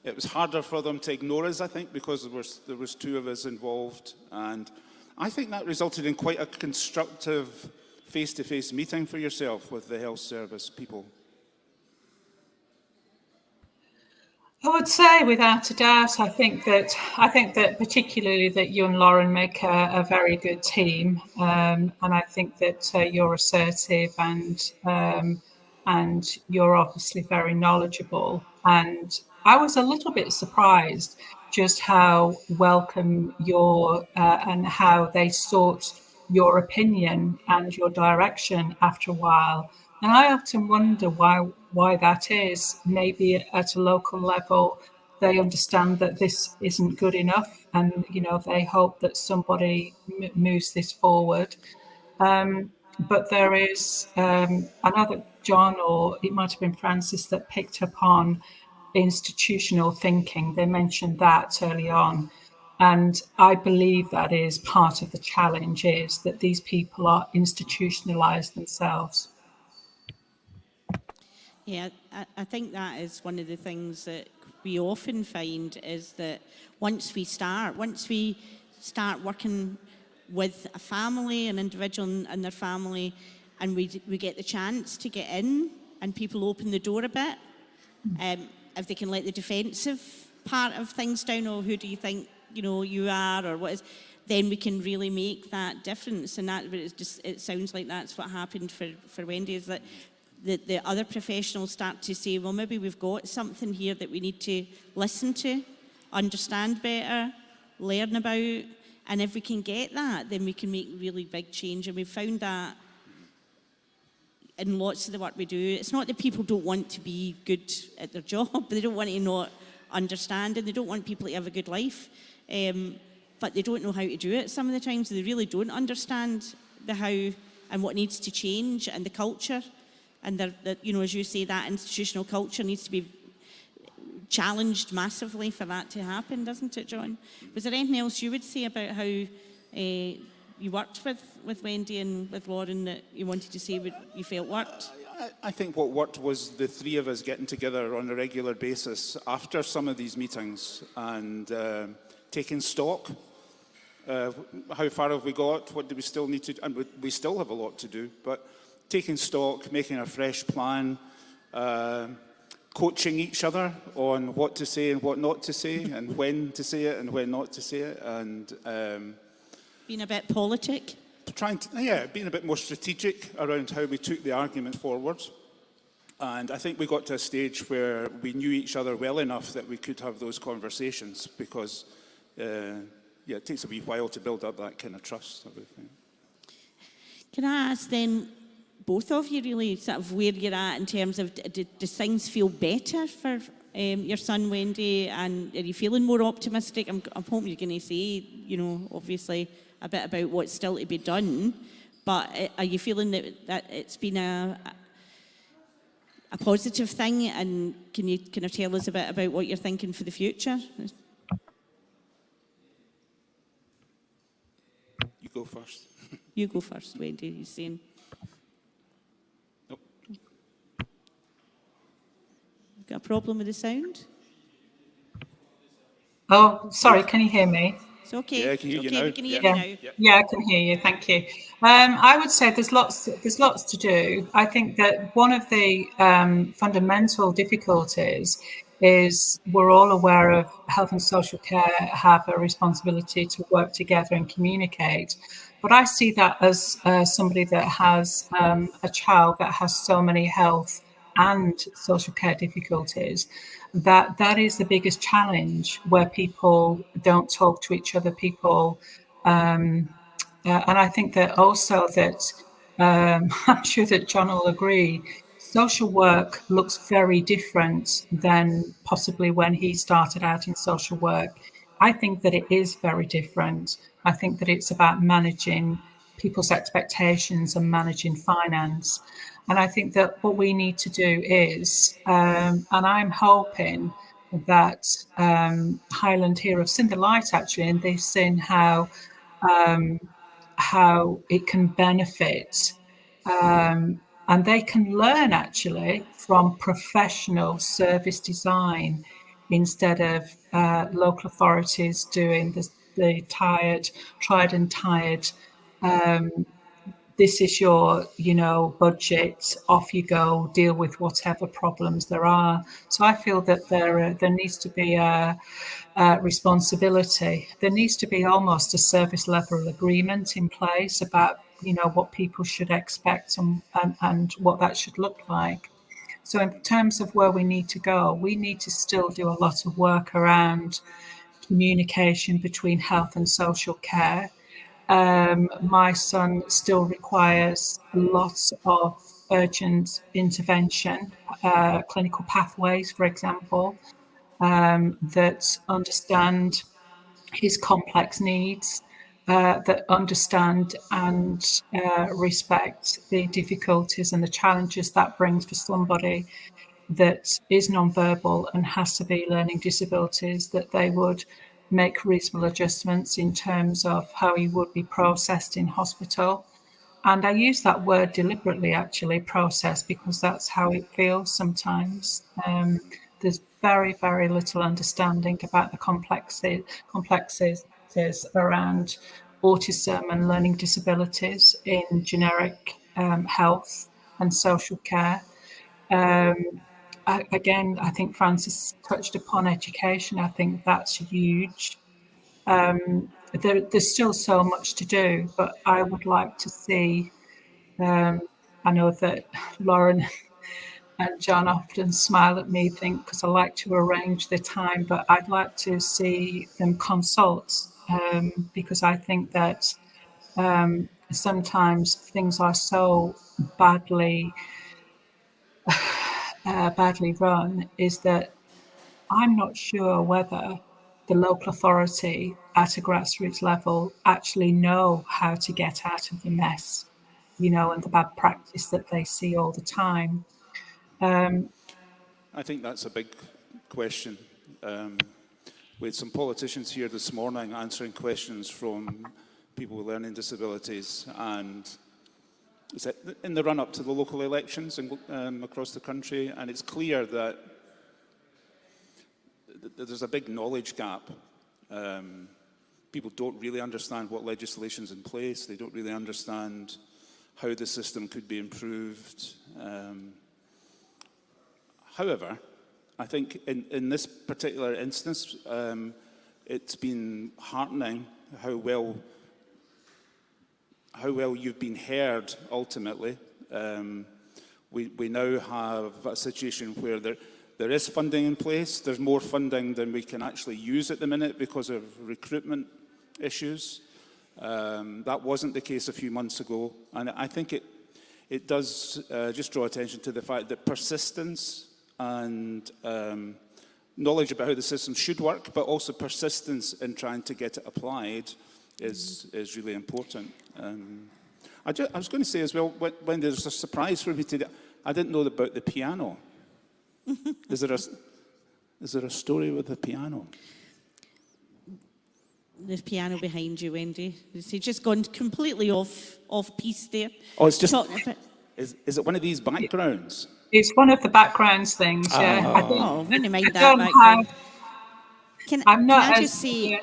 It was harder for them to ignore us, I think, because there was two of us involved, and I think that resulted in quite a constructive face-to-face meeting for yourself with the health service people. I would say, without a doubt, I think that particularly that you and Lauren make a very good team, and I think that you're assertive and you're obviously very knowledgeable. And I was a little bit surprised just how welcome and how they sought your opinion and your direction after a while. And I often wonder why that is. Maybe at a local level, they understand that this isn't good enough, and they hope that somebody moves this forward. But there is, I know that John, or it might have been Francis, that picked up on institutional thinking. They mentioned that early on. And I believe that is part of the challenge, is that these people are institutionalized themselves. Yeah, I think that is one of the things that we often find, is that once we start working with a family, an individual and their family, and we get the chance to get in and people open the door a bit, if they can let the defensive part of things down, or who do you think you are, or what is, then we can really make that difference. And that it sounds like that's what happened for Wendy, is that the other professionals start to say, well, maybe we've got something here that we need to listen to, understand better, learn about. And if we can get that, then we can make really big change. And we've found that in lots of the work we do. It's not that people don't want to be good at their job, they don't want to not understand, and they don't want people to have a good life. But they don't know how to do it some of the times. They really don't understand the how and what needs to change, and the culture. And as you say, that institutional culture needs to be challenged massively for that to happen, doesn't it, John? Was there anything else you would say about how you worked with Wendy and with Lauren that you wanted to say you felt worked? I think what worked was the three of us getting together on a regular basis after some of these meetings and taking stock. How far have we got? What do we still need to do? And we still have a lot to do, but taking stock, making a fresh plan, coaching each other on what to say and what not to say, and when to say it and when not to say it, and being a bit politic. Being a bit more strategic around how we took the argument forward. And I think we got to a stage where we knew each other well enough that we could have those conversations, because it takes a wee while to build up that kind of trust. Can I ask then, both of you really, sort of where you're at in terms of, does things feel better for your son, Wendy, and are you feeling more optimistic? I'm hoping you're going to say, obviously a bit about what's still to be done, but are you feeling that it's been a positive thing, and can you kind of tell us a bit about what you're thinking for the future? You go first. You go first, Wendy, you're saying. Got a problem with the sound? Oh, sorry, can you hear me? It's okay. Yeah, I can hear you now. We can hear you now. Yeah, I can hear you. Thank you. I would say there's lots to do. I think that one of the fundamental difficulties is we're all aware of health and social care have a responsibility to work together and communicate. But I see that as somebody that has a child that has so many health and social care difficulties, that is the biggest challenge, where people don't talk to each other, and I think that also that I'm sure that John will agree, social work looks very different than possibly when he started out in social work. I think that it is very different. I think that it's about managing people's expectations and managing finance. And I think that what we need to do is, and I'm hoping that Highland here have seen the light actually, and they've seen how it can benefit, and they can learn actually from professional service design instead of local authorities doing the tried and tired, this is your budget, off you go, deal with whatever problems there are. So I feel that there needs to be a responsibility. There needs to be almost a service level agreement in place about what people should expect and what that should look like. So in terms of where we need to go, we need to still do a lot of work around communication between health and social care. My son still requires lots of urgent intervention, clinical pathways, for example, that understand his complex needs, that understand and respect the difficulties and the challenges that brings for somebody that is nonverbal and has severe learning disabilities, that they would make reasonable adjustments in terms of how he would be processed in hospital. And I use that word deliberately, actually, process, because that's how it feels sometimes. There's very, very little understanding about the complexities around autism and learning disabilities in generic health and social care. Again, I think Francis touched upon education. I think that's huge. There's still so much to do, but I would like to see, I know that Lauren and John often smile at me, think, because I like to arrange the time, but I'd like to see them consult, because I think that sometimes things are so badly run, is that I'm not sure whether the local authority at a grassroots level actually know how to get out of the mess, and the bad practice that they see all the time. I think that's a big question. We had some politicians here this morning answering questions from people with learning disabilities, and in the run-up to the local elections across the country, and it's clear that there's a big knowledge gap. People don't really understand what legislation's in place. They don't really understand how the system could be improved. However, I think in this particular instance, it's been heartening how well you've been heard ultimately. We now have a situation where there is funding in place. There's more funding than we can actually use at the minute because of recruitment issues. That wasn't the case a few months ago. And I think it does just draw attention to the fact that persistence and knowledge about how the system should work, but also persistence in trying to get it applied is really important. I was going to say as well, when there's a surprise for me today, I didn't know about the piano. Is there a story with the piano? The piano behind you, Wendy. It's just gone completely off piece there. Oh, it's just... Is it one of these backgrounds? It's one of the backgrounds things, yeah. I wouldn't mind that background. Can I just say...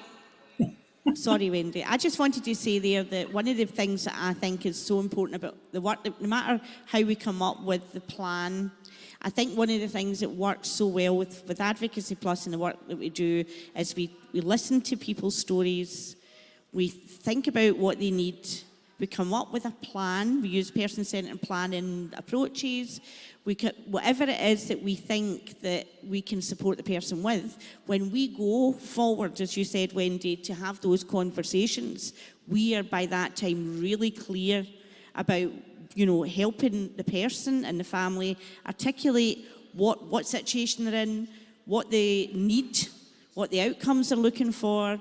Sorry, Wendy. I just wanted to say there that one of the things that I think is so important about the work, that no matter how we come up with the plan, I think one of the things that works so well with Advocacy Plus and the work that we do is we listen to people's stories, we think about what they need, we come up with a plan, we use person-centred planning approaches, whatever it is that we think that we can support the person with, when we go forward, as you said, Wendy, to have those conversations, we are by that time really clear about, helping the person and the family articulate what situation they're in, what they need, what the outcomes they're looking for,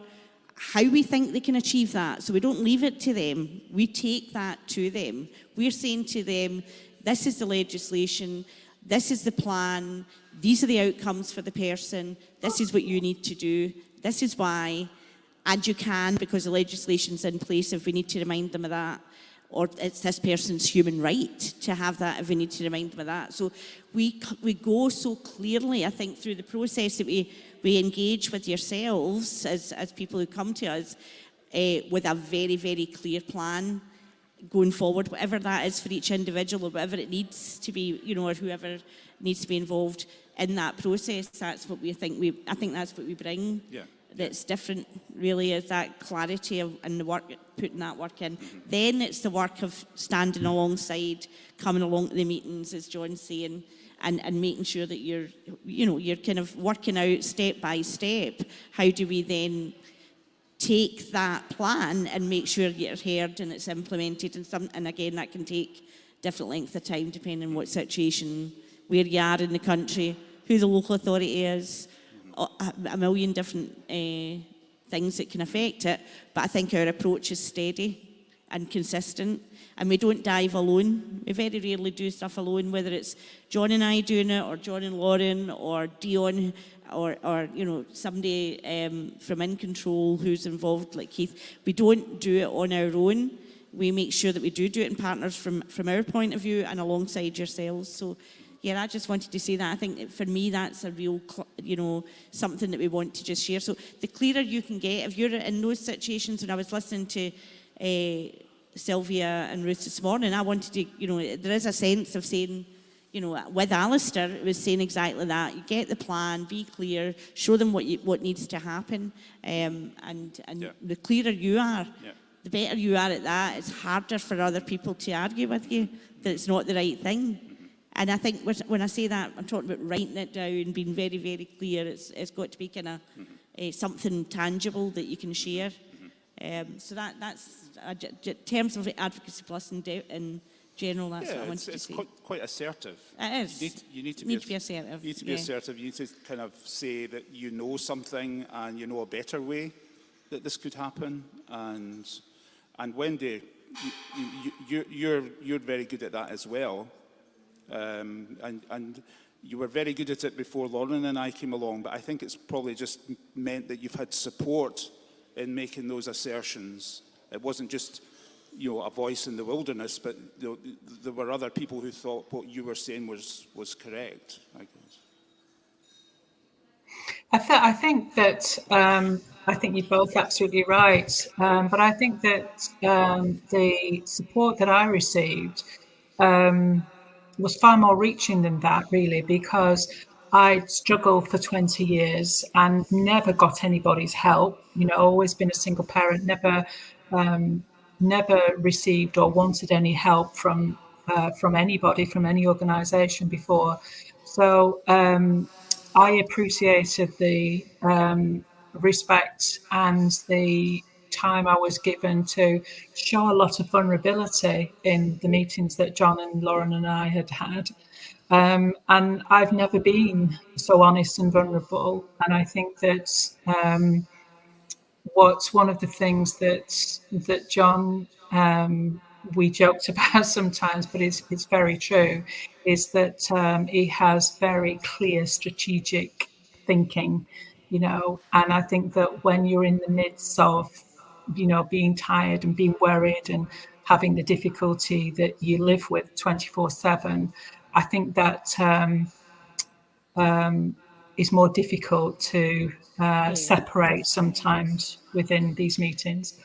how we think they can achieve that. So we don't leave it to them. We take that to them. We're saying to them, this is the legislation, this is the plan, these are the outcomes for the person, this is what you need to do, this is why, and you can, because the legislation's in place if we need to remind them of that, or it's this person's human right to have that if we need to remind them of that. So we go so clearly, I think, through the process that we engage with yourselves as people who come to us with a very, very clear plan going forward, whatever that is for each individual or whatever it needs to be, or whoever needs to be involved in that process. That's what I think that's what we bring. Yeah. That's different, really, is that clarity and the work, putting that work in. Then it's the work of standing alongside, coming along to the meetings, as John's saying, and making sure that you're kind of working out step by step. How do we then take that plan and make sure you're heard and it's implemented, and again, that can take different length of time depending on what situation, where you are in the country, who the local authority is, a million different things that can affect it. But I think our approach is steady and consistent, and we don't dive alone. We very rarely do stuff alone, whether it's John and I doing it, or John and Lauren, or Dion, or you know, somebody from In Control who's involved, like Keith. We don't do it on our own. We make sure that we do it in partners from our point of view and alongside yourselves. So yeah, I just wanted to say that. I think for me that's a real, you know, something that we want to just share. So the clearer you can get, if you're in those situations, when I was listening to Sylvia and Ruth this morning, I wanted to, you know, there is a sense of saying, you know, with Alistair, it was saying exactly that. You get the plan, be clear, show them what needs to happen, and the clearer you are, the better you are at that. It's harder for other people to argue with you that it's not the right thing. And I think when I say that, I'm talking about writing it down, being very, very clear. It's got to be kind of something tangible that you can share. So that's in terms of Advocacy Plus in general. That's what I wanted to say. It's quite assertive. It is. You need to be assertive. You need to be assertive. You need to kind of say that you know something and you know a better way that this could happen. And Wendy, you're very good at that as well. And you were very good at it before Lauren and I came along, but I think it's probably just meant that you've had support in making those assertions. It wasn't just, you know, a voice in the wilderness, but you know, there were other people who thought what you were saying was correct, I guess. I think that I think you're both absolutely right, but I think that the support that I received was far more reaching than that, really, because I'd struggled for 20 years and never got anybody's help. You know, always been a single parent, never received or wanted any help from anybody, from any organisation before. So I appreciated the respect and the time I was given to show a lot of vulnerability in the meetings that John and Lauren and I had. And I've never been so honest and vulnerable. And I think that what's one of the things that John, we joked about sometimes, but it's very true, is that he has very clear strategic thinking, you know. And I think that when you're in the midst of, you know, being tired and being worried and having the difficulty that you live with 24/7, I think that is more difficult to separate sometimes within these meetings.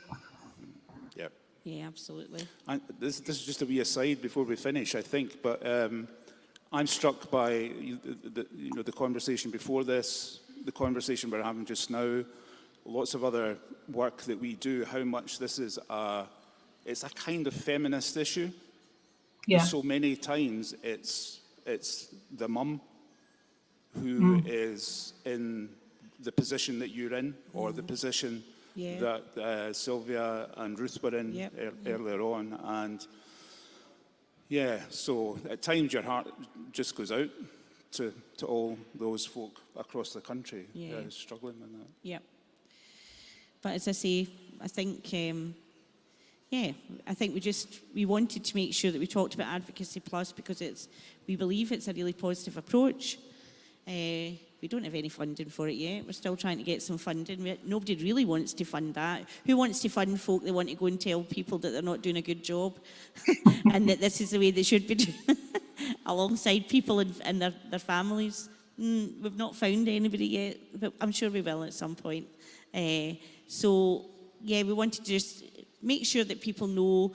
Yeah, absolutely. And this is just a wee aside before we finish, I think, but I'm struck by the conversation before this, the conversation we're having just now, lots of other work that we do, how much this is it's a kind of feminist issue. Yeah. So many times it's the mum who is in the position that you're in, or the position that Sylvia and Ruth were in earlier on. And yeah, so at times your heart just goes out to all those folk across the country struggling with that. Yeah. But as I say, I think, I think we wanted to make sure that we talked about Advocacy Plus because we believe it's a really positive approach. We don't have any funding for it yet. We're still trying to get some funding. Nobody really wants to fund that. Who wants to fund folk that want to go and tell people that they're not doing a good job and that this is the way they should be doing alongside people and their families? We've not found anybody yet, but I'm sure we will at some point. So, yeah, we wanted to just make sure that people know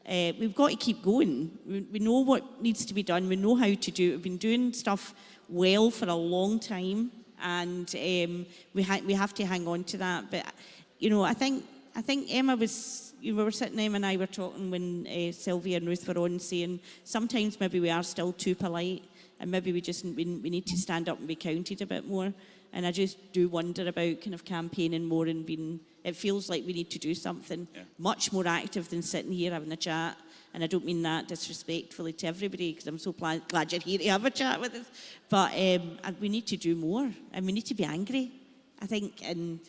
we've got to keep going. We know what needs to be done. We know how to do it. We've been doing stuff well for a long time, and we have to hang on to that. But you know, I think Emma was. We were sitting, Emma and I were talking when Sylvia and Ruth were on, saying sometimes maybe we are still too polite and maybe we need to stand up and be counted a bit more. And I just do wonder about kind of campaigning more and being, it feels like we need to do something much more active than sitting here having a chat. And I don't mean that disrespectfully to everybody, because I'm so glad you're here to have a chat with us. But we need to do more, and we need to be angry, I think. And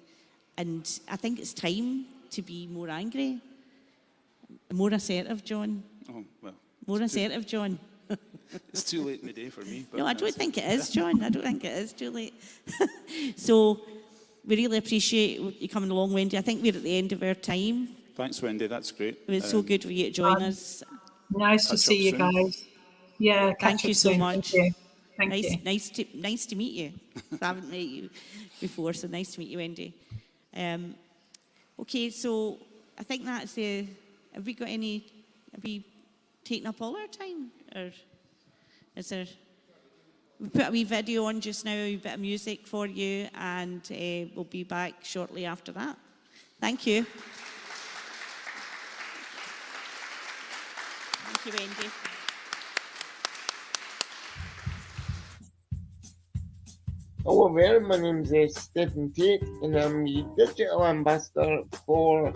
I think it's time to be more angry, more assertive, John. Oh, well. More assertive, John. It's too late in the day for me. But No, I don't think it is, John. I don't think it is too late. So we really appreciate you coming along, Wendy. I think we're at the end of our time. Thanks, Wendy. That's great. It was so good for you to join us. Nice to see you guys. Yeah, Thank you so much. Thank you. Thank you. Nice to meet you. I haven't met you before, so nice to meet you, Wendy. Okay, so I think that's the. Have we taken up all our time, or is there? We put a wee video on just now, a bit of music for you, and we'll be back shortly after that. Thank you. Thank you, Wendy. Hello there, my name's Stephen Tate, and I'm the Digital Ambassador for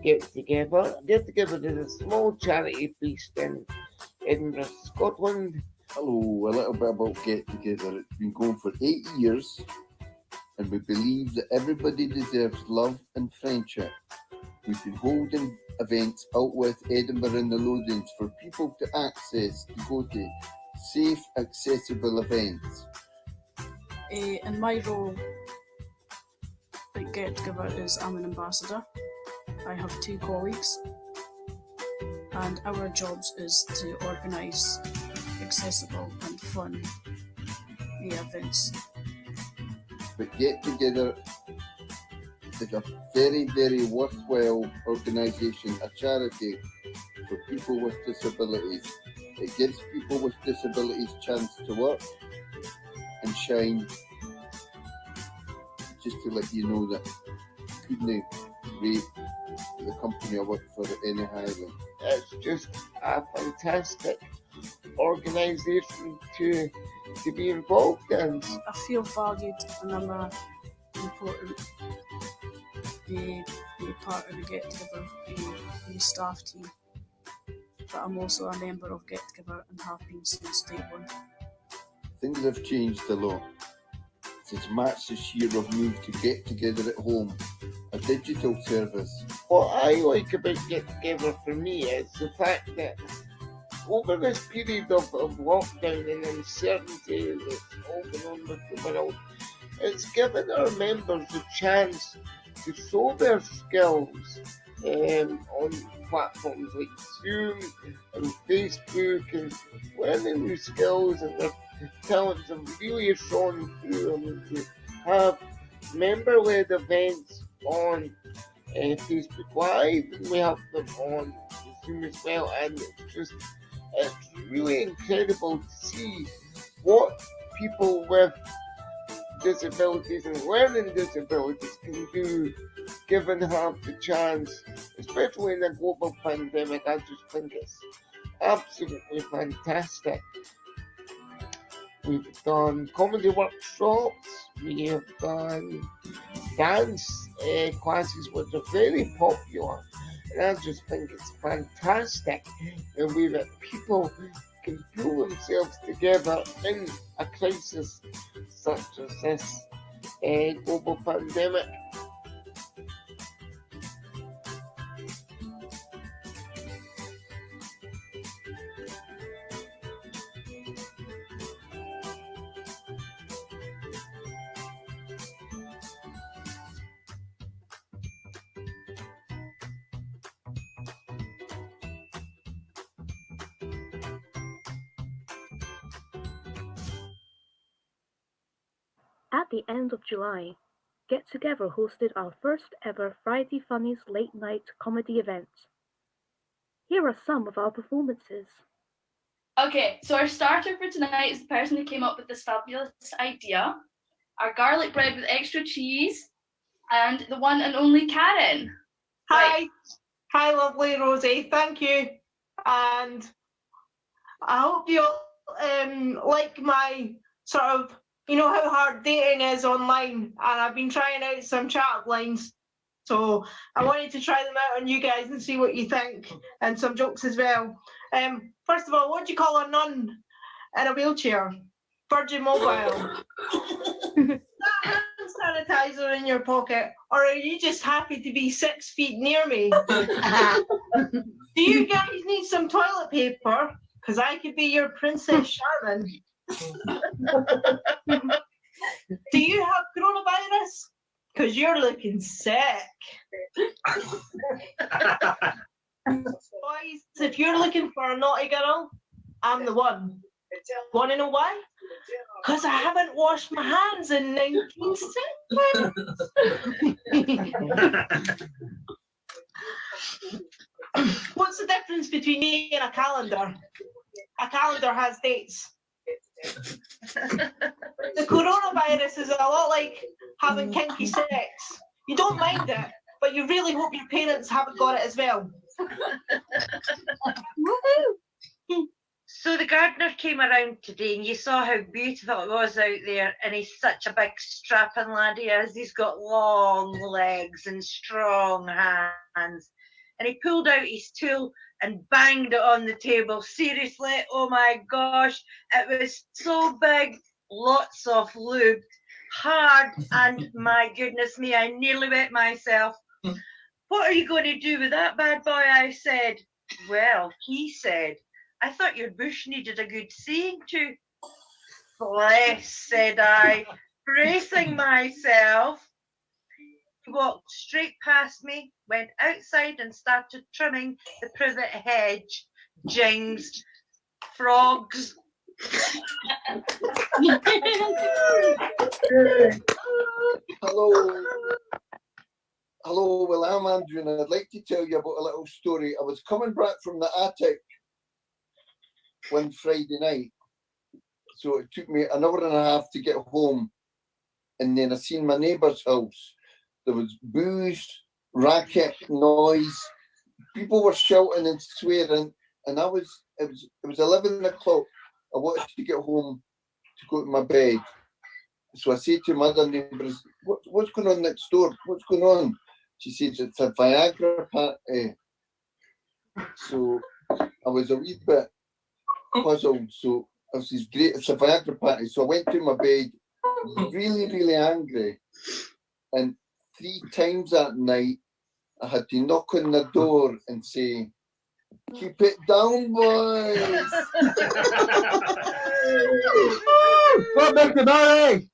Get Together. Get Together is a small charity based in Edinburgh, Scotland. Hello, a little bit about Get Together. It's been going for 8 years, and we believe that everybody deserves love and friendship. We've been holding events out with Edinburgh and the Lothians for people to access, to go to safe, accessible events. In my role at Get Together is I'm an ambassador. I have 2 colleagues, and our jobs is to organise accessible and fun events. But Get Together is a very, very worthwhile organisation, a charity for people with disabilities. It gives people with disabilities a chance to work and shine. Just to let you know that couldn't rate the company I work for any higher. It's just a fantastic organisation to be involved in. I feel valued, and I'm an important part of the Get Together, the staff team. But I'm also a member of Get Together and have been since day one. Things have changed a lot. Since March this year, we've moved to Get Together at Home, a digital service. What I like about Get Together for me is the fact that over this period of lockdown and uncertainty that's all going on with the world, it's given our members a chance to show their skills on platforms like Zoom and Facebook, and learning new skills, and their talents have really shone through. I mean, to have member-led events on Facebook Live, and we have them on Zoom as well, and it's really incredible to see what people with disabilities and learning disabilities can do, given half the chance, especially in a global pandemic. I just think it's absolutely fantastic. We've done comedy workshops, we have done dance classes, which are very popular, and I just think it's fantastic the way that people can pull themselves together in a crisis such as this global pandemic. At the end of July, Get Together hosted our first ever Friday Funnies late night comedy event. Here are some of our performances. Okay, so our starter for tonight is the person who came up with this fabulous idea. Our garlic bread with extra cheese, and the one and only Karen. Hi. Hi, lovely Rosie. Thank you. And I hope you all like my sort of, you know how hard dating is online, and I've been trying out some chat lines. So I wanted to try them out on you guys and see what you think, and some jokes as well. First of all, what do you call a nun in a wheelchair? Virgin Mobile. Hand sanitizer in your pocket, or are you just happy to be 6 feet near me? Do you guys need some toilet paper? Because I could be your Princess Charmin. Do you have coronavirus? Because you're looking sick. Boys, if you're looking for a naughty girl, I'm the one. Want to know why? Because I haven't washed my hands in 19 seconds. What's the difference between me and a calendar? A calendar has dates. The coronavirus is a lot like having kinky sex. You don't mind it, but you really hope your parents haven't got it as well. So the gardener came around today and you saw how beautiful it was out there, and he's such a big strapping lad he is. He's got long legs and strong hands. And he pulled out his tool and banged it on the table. Seriously, oh my gosh, it was so big, lots of lube, hard, and my goodness me, I nearly wet myself. What are you going to do with that bad boy? I said. Well, he said, I thought your bush needed a good seeing to. Bless, said I, bracing myself. He walked straight past me, went outside and started trimming the privet hedge. Jings, frogs. Hello. Hello, well, I'm Andrew, and I'd like to tell you about a little story. I was coming back from the attic one Friday night, so it took me an hour and a half to get home, and then I seen my neighbour's house. There was booze, racket, noise, people were shouting and swearing, and it was 11 o'clock. I wanted to get home to go to my bed. So I said to my other neighbours, what's going on next door? What's going on? She says it's a Viagra party. So I was a wee bit puzzled. So I says, great, it's a Viagra party. So I went to my bed, really, really angry. And 3 times that night, I had to knock on the door and say, keep it down, boys. What make the money?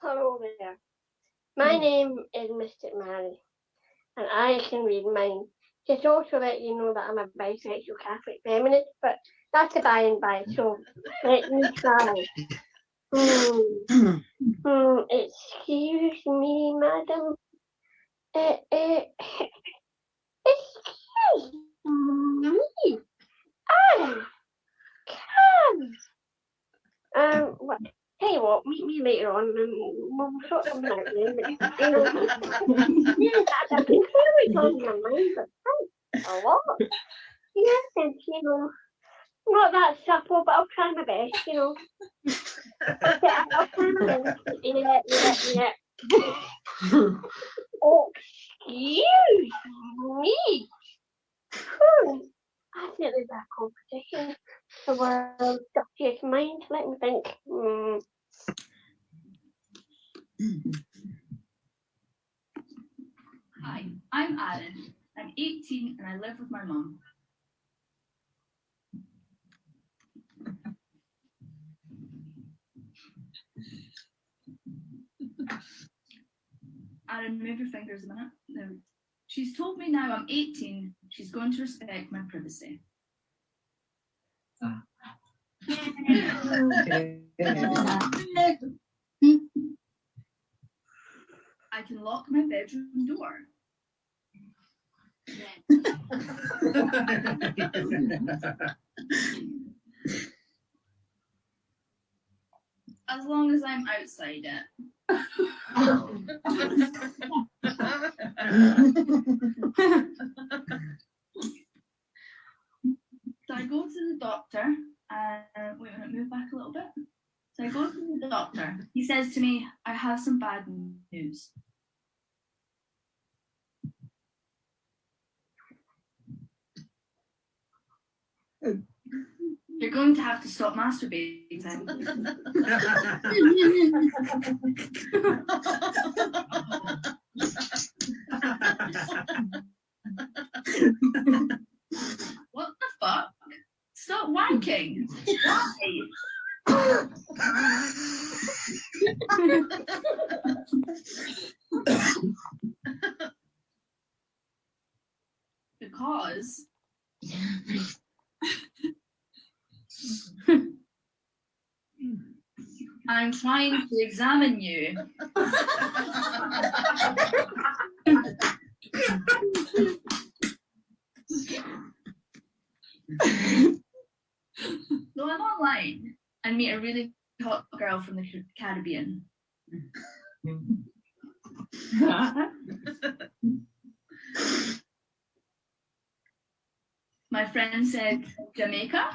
Hello there. My name is Mystic Mary, and I can read minds. Just also let you know that I'm a bisexual Catholic feminist, but that's a by and by, so let me try. Excuse me, madam. Excuse me. I can. What? Tell you what, meet me later on and we'll sort something out then. But, I've been clearly on my mind, but thanks a lot. Yes, and not that supple, but I'll try my best, I'll try my best. Yeah. Excuse me. I think there's a competition. The world's dirtiest mind. Let me think. Hi, I'm Aaron. I'm 18 and I live with my mum. Aaron, move your fingers a minute. No. She's told me now I'm 18, she's going to respect my privacy. I can lock my bedroom door. As long as I'm outside it. I go to the doctor Wait a minute, move back a little bit. So I go to the doctor. He says to me, I have some bad news. You're going to have to stop masturbating. What the fuck? Stop wanking. Why? Because I'm trying to examine you. So I'm online and meet a really hot girl from the Caribbean. My friend said, Jamaica?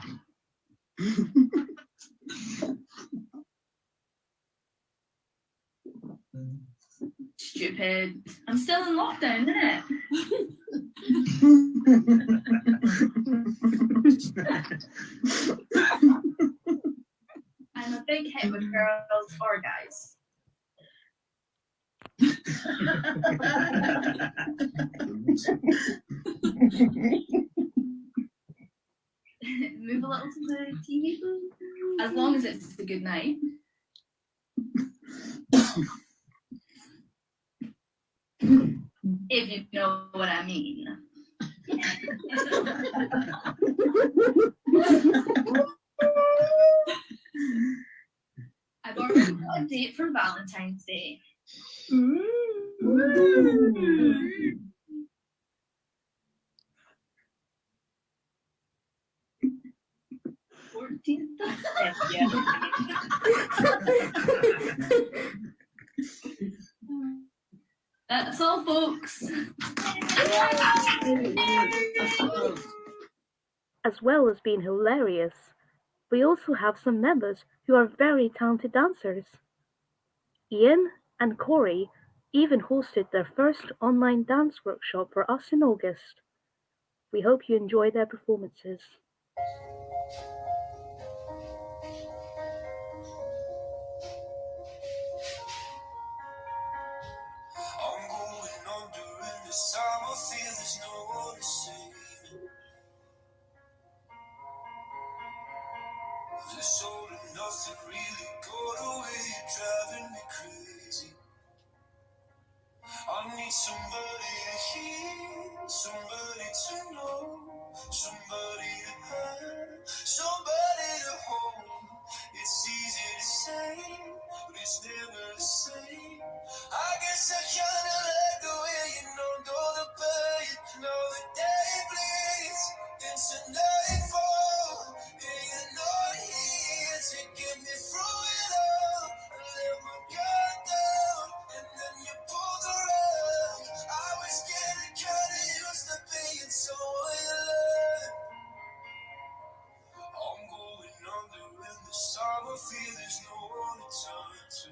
Stupid. I'm still in lockdown, innit? I'm a big hit with girls or guys. Move a little to the TV, please. As long as it's a good night. If you know what I mean. I've already got a date for Valentine's Day. 14th of February. That's all, folks. As well as being hilarious, we also have some members who are very talented dancers. Ian and Corey even hosted their first online dance workshop for us in August. We hope you enjoy their performances. I'm going under in this time. I feel there's no one to save me. This all and nothing really got away, driving me crazy. I need somebody to hear, somebody to know, somebody to have, somebody to hold. It's easy to say, but it's never the same. I guess I kinda like the way you know the pain, know the day bleeds into nightfall, and you're not here to get me through it all. I let my guard down, and then you pulled the rug. I was getting kinda used to being someone you love. I'm going under in this time. I feel there's no one to turn to.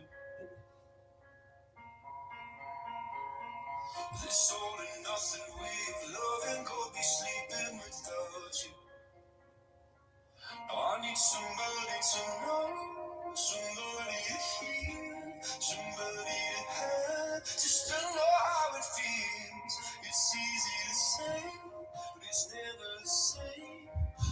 This all and nothing way of loving, go be sleeping without you. I need somebody to know, somebody to hear, somebody to have, just to know how it feels. It's easy to say, but it's never the same.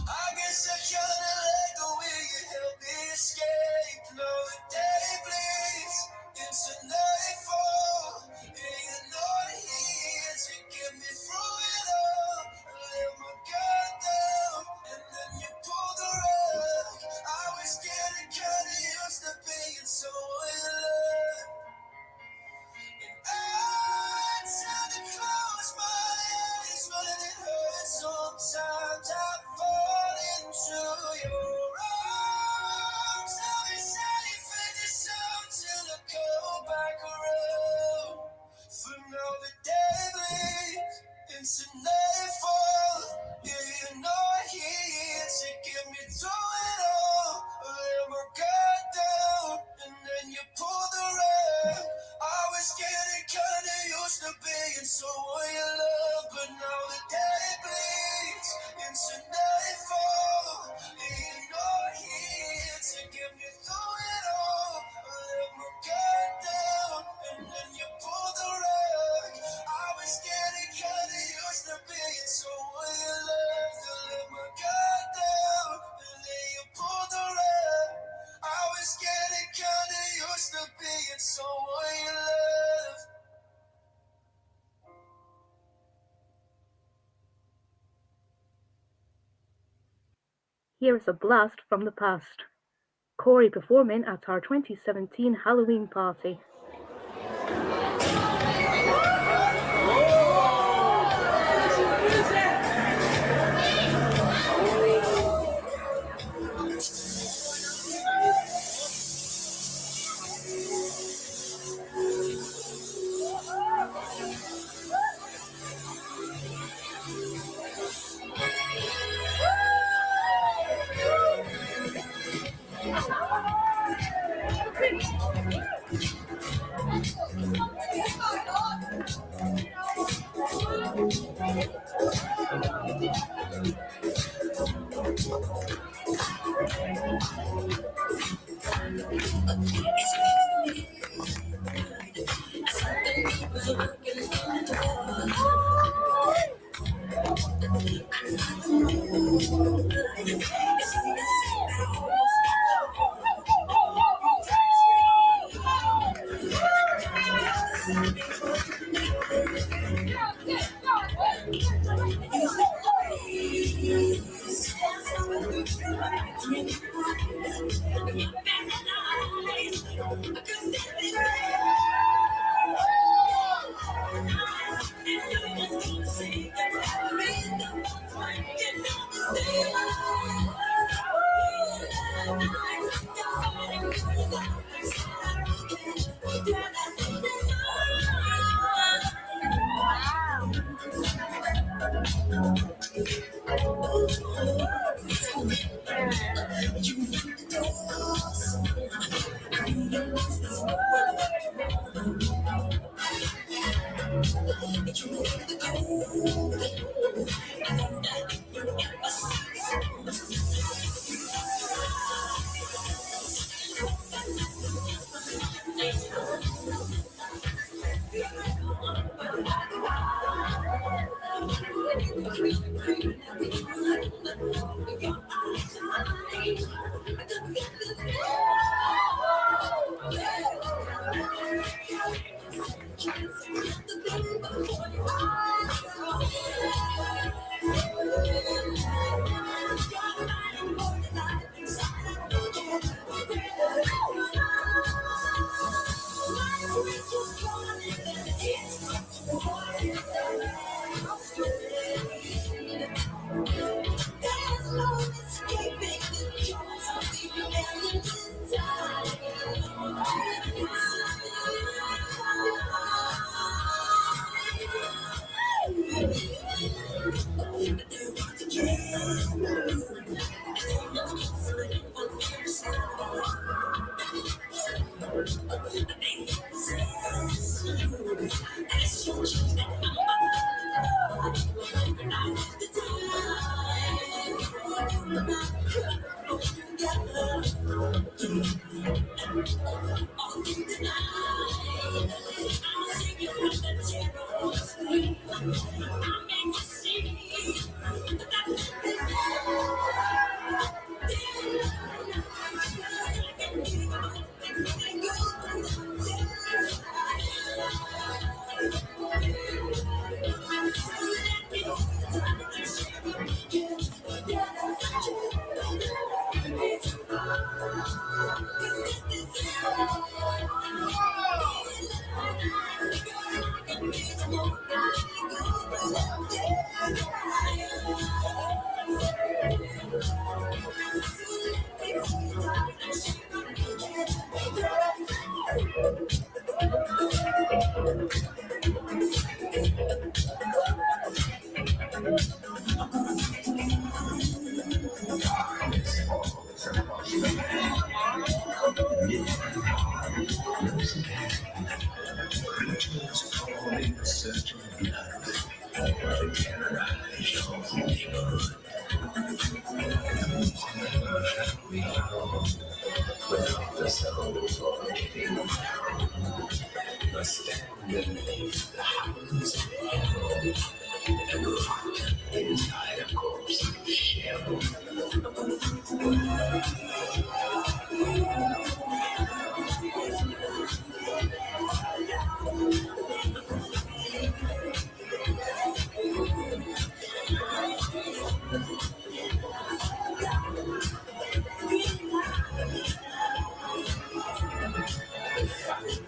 I guess I kinda like the way you help me escape. Now the day bleeds into nightfall, and you're not here to get me through it all. I let my guard down, and then you pulled the rug. I was getting kinda used to being someone you love. Here's a blast from the past. Corey performing at our 2017 Halloween party.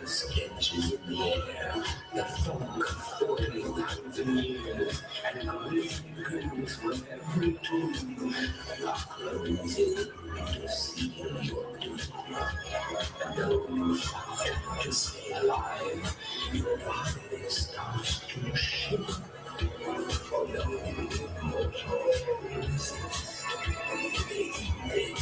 the sketches in the air, the funk of 40,000 years, and greetings from every tomb, and our closing to seal your doom. And those to stay alive, your body starts to shiver, for no mortal resists the evening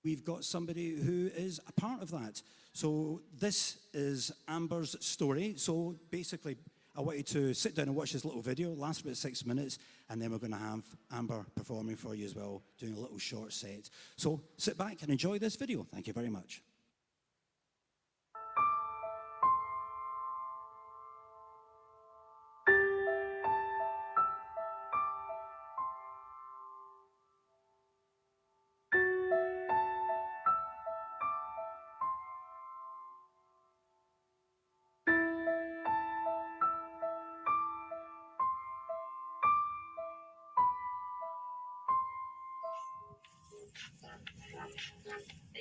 We've got somebody who is a part of that. So this is Amber's story. So basically, I want you to sit down and watch this little video, lasts about 6 minutes, and then we're going to have Amber performing for you as well, doing a little short set. So sit back and enjoy this video. Thank you very much.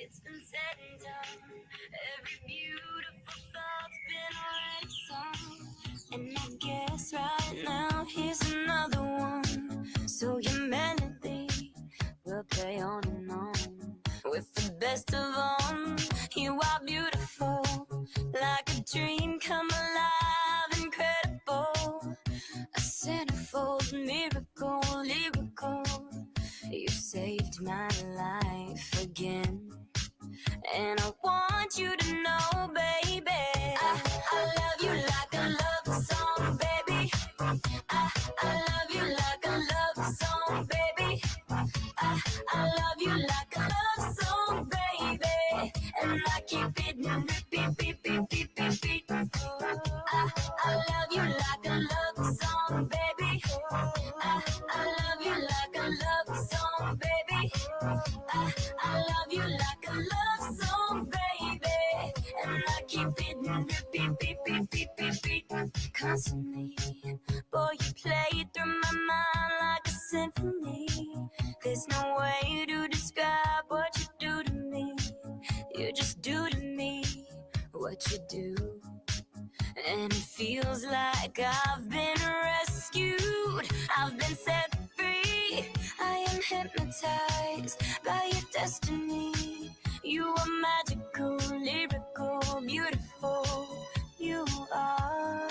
It's been said and done. Every beautiful thought's been already sung. And I guess right now here's another one. So your melody will play on and on. With the best of them, you are beautiful. Like a dream come alive, incredible. A centerfold miracle, lyrical. You saved my life again. And I want you to know, baby, I love you like a love song, baby. I love you like a love song, baby. I love you like a love song, baby. And I keep it repeat, beat, beat, beat, beat, beat. I love you like a love song, baby. I love you like a love song, baby. I love you like a love song, baby. And I keep it repeat, beat, beat, beat, beat, beat. Constantly, boy, you play through my mind like a symphony. There's no way to describe what you do to me. You just do to me what you do. And it feels like I've been rescued. I've been set free. I am hypnotized by your destiny. You are magical, lyrical, beautiful. You are.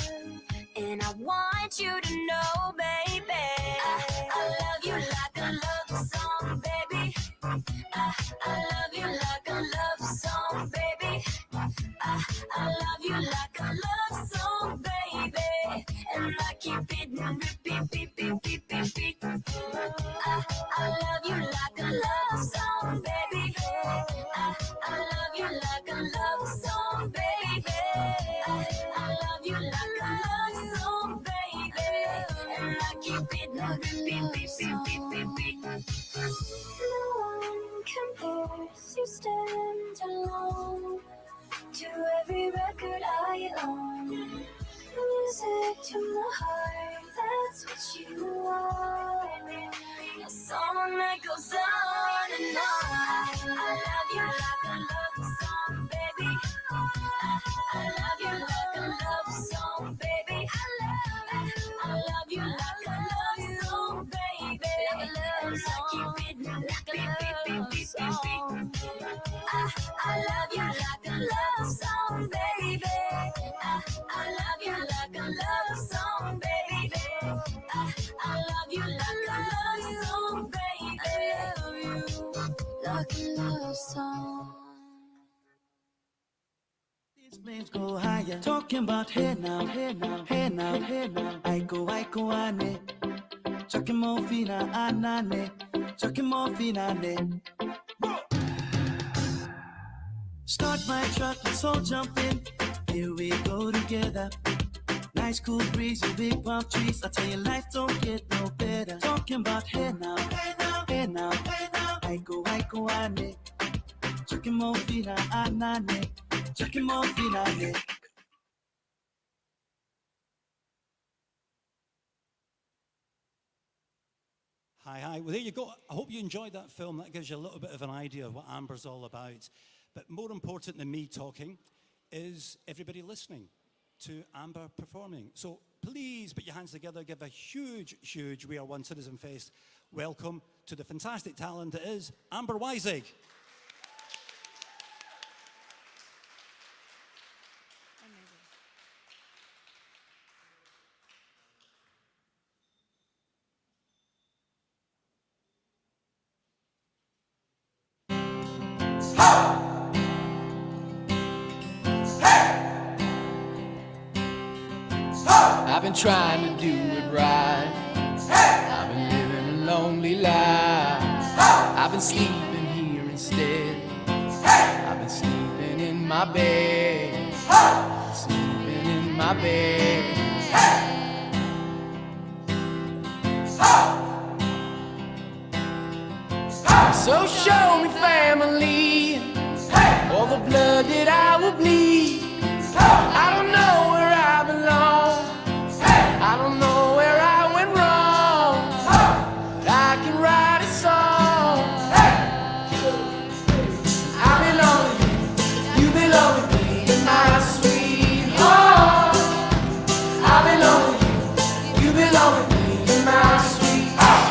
And I want you to know, baby, I love you like a love song, baby. I love you like a love song, baby. I love you like a love song, baby. And I keep it repeat, beat, beat, beat, beat, beat. I love you like a love song, baby. one compares, you stand alone to every record I own. Music to my heart, that's what you are. A song that goes on and on. I love you like a love song, baby. I love you like a love song, baby. I love you like a love song, baby. Like a love song, like a love song. I love you like a love song, baby. I love you like a love song, baby. I love you like a love song, baby. I love you like a love song. These flames go higher, talking about hey now, hey now, hey now, hey now. I go, ane. Chucking more fina, anane. Chucking more fina, ane. Start my truck, let's all jump in. Here we go together. Nice cool breeze and big palm trees. I tell you, life don't get no better. Talking about hey now, hey now, hey now, hey now. I go, ane. Chucking more fina, anane. Chucking more fina, ane. Hi, hi. Well, there you go. I hope you enjoyed that film. That gives you a little bit of an idea of what Amber's all about. But more important than me talking is everybody listening to Amber performing. So please put your hands together, give a huge, huge We Are One Citizenfest welcome to the fantastic talent that is Amber Weisig. I've been trying to do it right. I've been living a lonely life. I've been sleeping here instead. I've been sleeping in my bed. Sleeping in my bed. So show me family, all the blood that I will bleed. I don't know where I belong. I don't know where I went wrong. But I can write a song. I belong to you, you belong to me, my sweetheart. I belong to you, you belong to me, my sweetheart.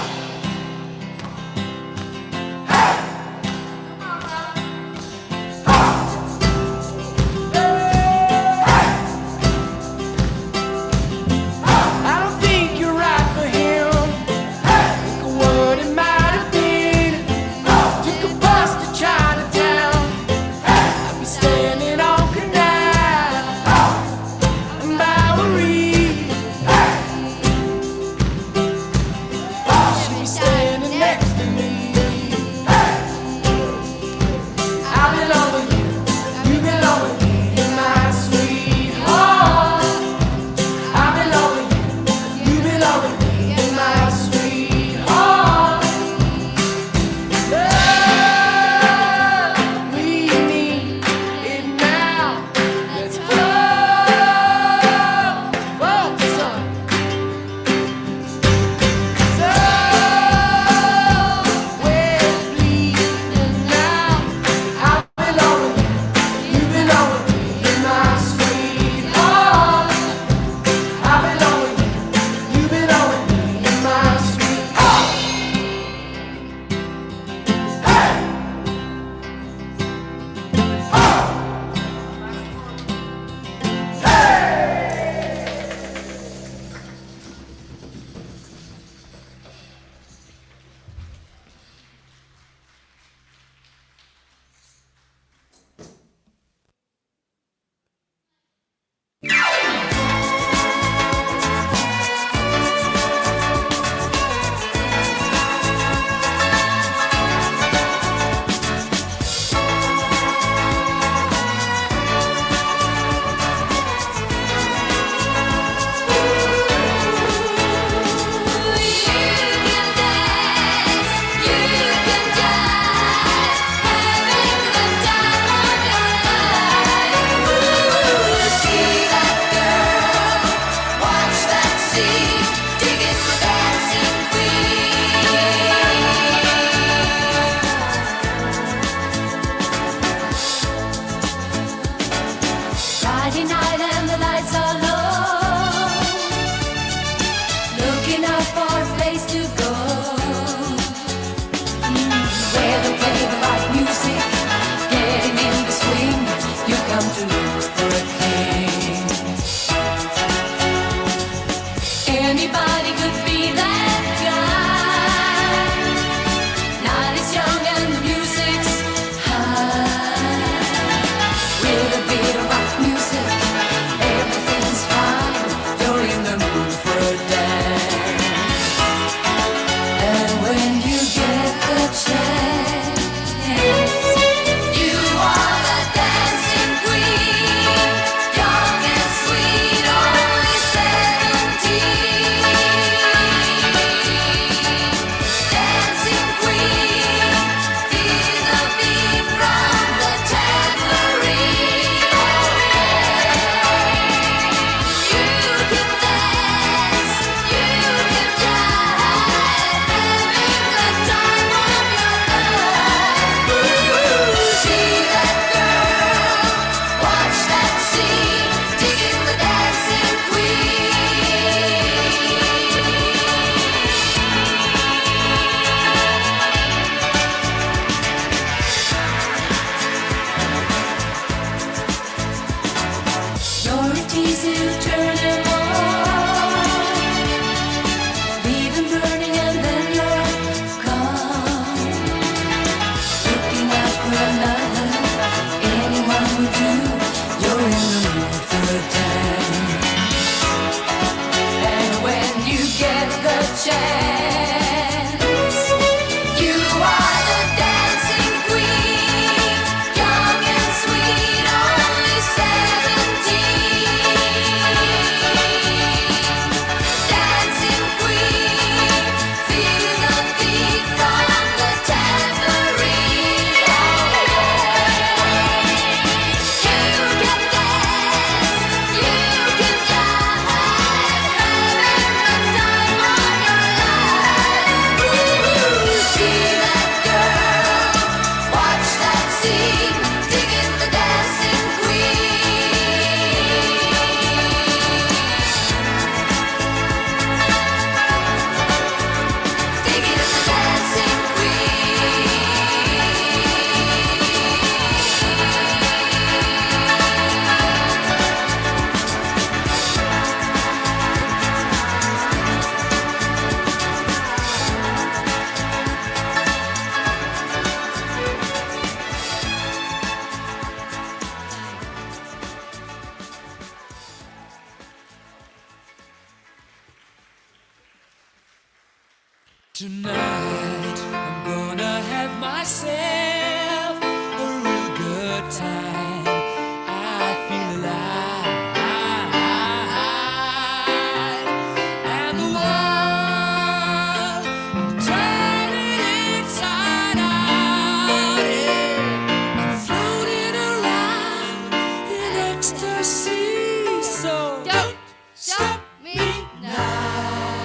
Tonight I'm gonna have myself a real good time. I feel alive, and the world I'm turning inside out. Yeah. I'm floating around in ecstasy. So don't stop me now.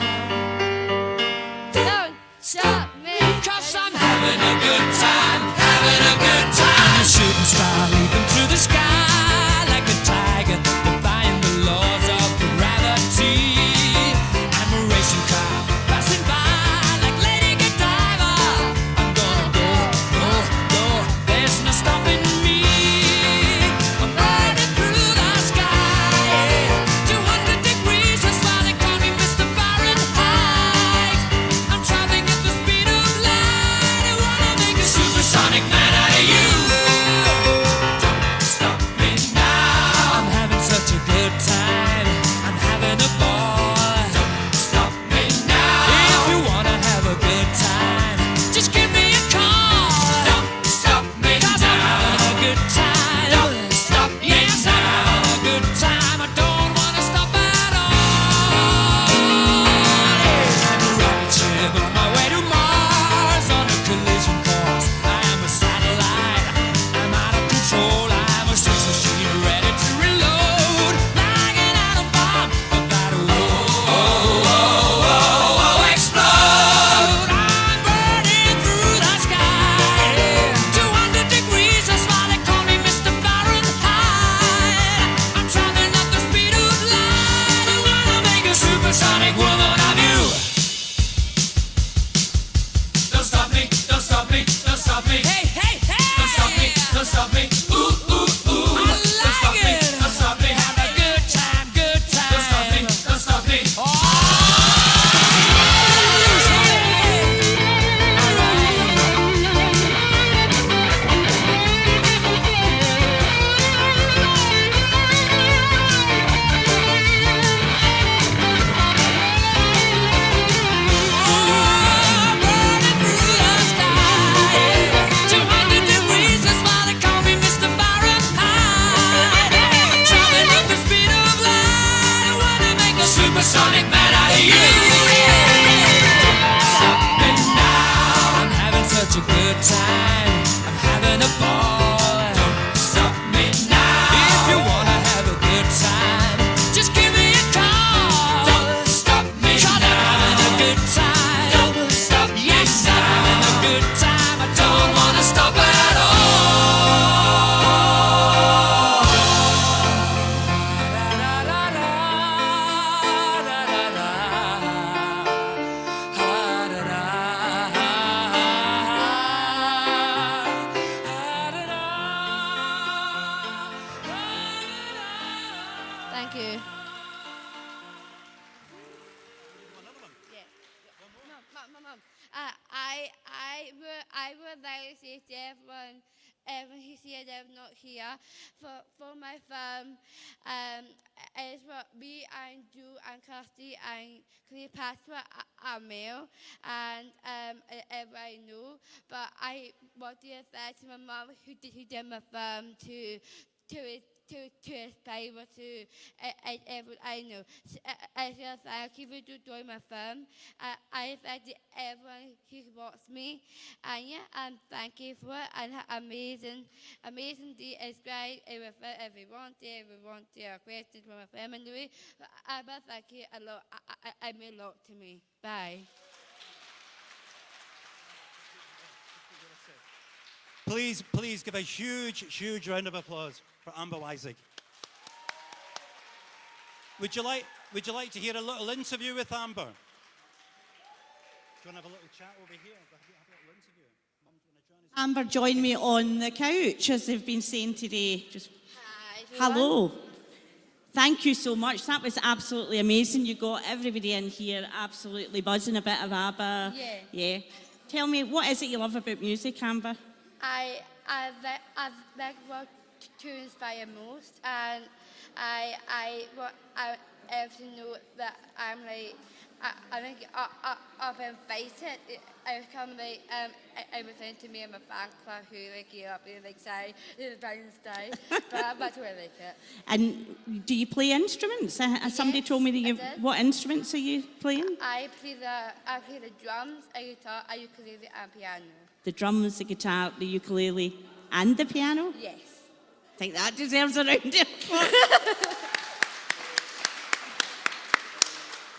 Don't stop me, 'cause I'm having a good time, having a good time. I'm a shooting star leaping through the sky like a tiger, defying the laws of gravity. I'm a racing car passing by like Lady Godiva. I'm gonna go, go, go. There's no stopping me. I'm burning through the sky, yeah. 200 degrees, that's why they call me Mr. Fahrenheit. I'm traveling at the speed of light. I wanna make a supersonic man out of you. Don't stop me now. I'm having such a good time. I'm having a ball. Don't stop me now. If you wanna have a good time, just give me a call. Don't stop me now. 'Cause I'm having a good time. Don't stop me now. Yes, I'm having a good time. I don't wanna stop at all. I'm a rocket ship on my way to Mars on a collision course. I am a satellite. I'm out of control. I'm a sex machine ready to reload. Like an atom bomb about to explode. I'm burning through the sky. 200 degrees, that's why they call me Mr. Fahrenheit. I'm traveling at the speed of light. I wanna make a supersonic woman of you. Don't stop me, don't stop me, don't stop me. Hey, hey, hey! Don't stop me, don't stop me. Ooh, ooh, ooh. I like don't stop me, don't stop me. Have a good time, good time. Don't stop me, don't stop me. Oh! Supersonic man out of you. Stop me now. I'm having such a good time. I'm having a ball. Don't stop me now. If you wanna have a good time, just give me a call. Don't stop me now. I'm having a good time. Don't stop me now. Yes, I'm having a good time. I don't wanna stop at all. Thank you. Yeah. Mum. I would like to say to everyone who's here that I'm not here, for my firm, is what me and Drew and Kirsty and Cleopatra are male, and everybody know. But I want to say to my mum who did my firm to aspire to everyone I know. I feel thank you for doing my firm. I thank everyone who wants me, and yeah, and thank you for it. And amazing day. It's great. If we want a question from my family, but thank you a lot. I mean a lot to me. Bye. Please give a huge round of applause for Amber Weisig. Would you like to hear a little interview with Amber? Do you want to have a little chat over here? Have a little interview. Mum, do you want to join us? Amber joined me on the couch, as they've been saying today. Hi, Hello. Thank you so much. That was absolutely amazing. You got everybody in here absolutely buzzing, a bit of ABBA. Yeah. Tell me, what is it you love about music, Amber? I've what to inspire most, and I want everyone to know that I'm like I think I've invited. I was coming like I was into me and my fan club who like you up there like say it's Valentine's Day, but I'm not really like it. And do you play instruments? Somebody told me that you. What instruments are you playing? I play the drums, a guitar, a ukulele, and piano. The drums, the guitar, the ukulele, and the piano? Yes. I think that deserves a round of applause.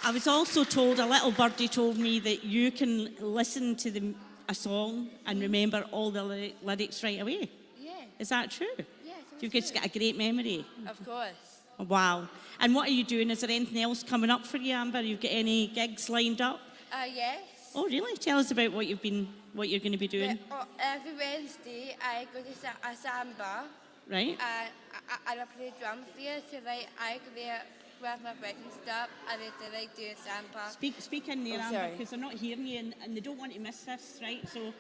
I was also told, a little birdie told me that you can listen to a song and remember all the lyrics right away. Yeah. Is that true? Yes. You've just got a great memory. Of course. Oh, wow. And what are you doing? Is there anything else coming up for you, Amber? You've got any gigs lined up? Yes. Oh, really? Tell us about what you're going to be doing. Every Wednesday, I go to a samba. Right. And I play drums there, so like I go there with my friends and stuff, and they like do samba. Speak in there, Oh, Amber, sorry. because they're not hearing you, and they don't want to miss this, right? So.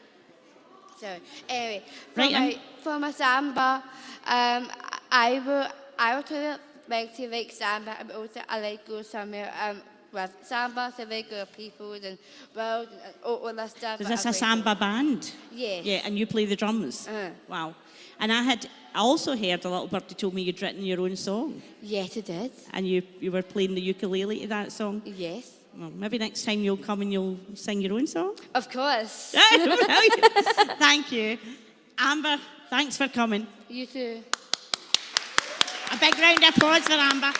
Anyway, Right, for my samba, I will to like samba, and also I like go somewhere with samba, so like go people and world and all that stuff. Is this a samba band? Yes. Yeah, and you play the drums? Wow. And I also heard, a little birdie told me you'd written your own song. Yes, I did. And you were playing the ukulele to that song? Yes. Well, maybe next time you'll come and you'll sing your own song? Of course. Thank you. Amber, thanks for coming. You too. A big round of applause for Amber.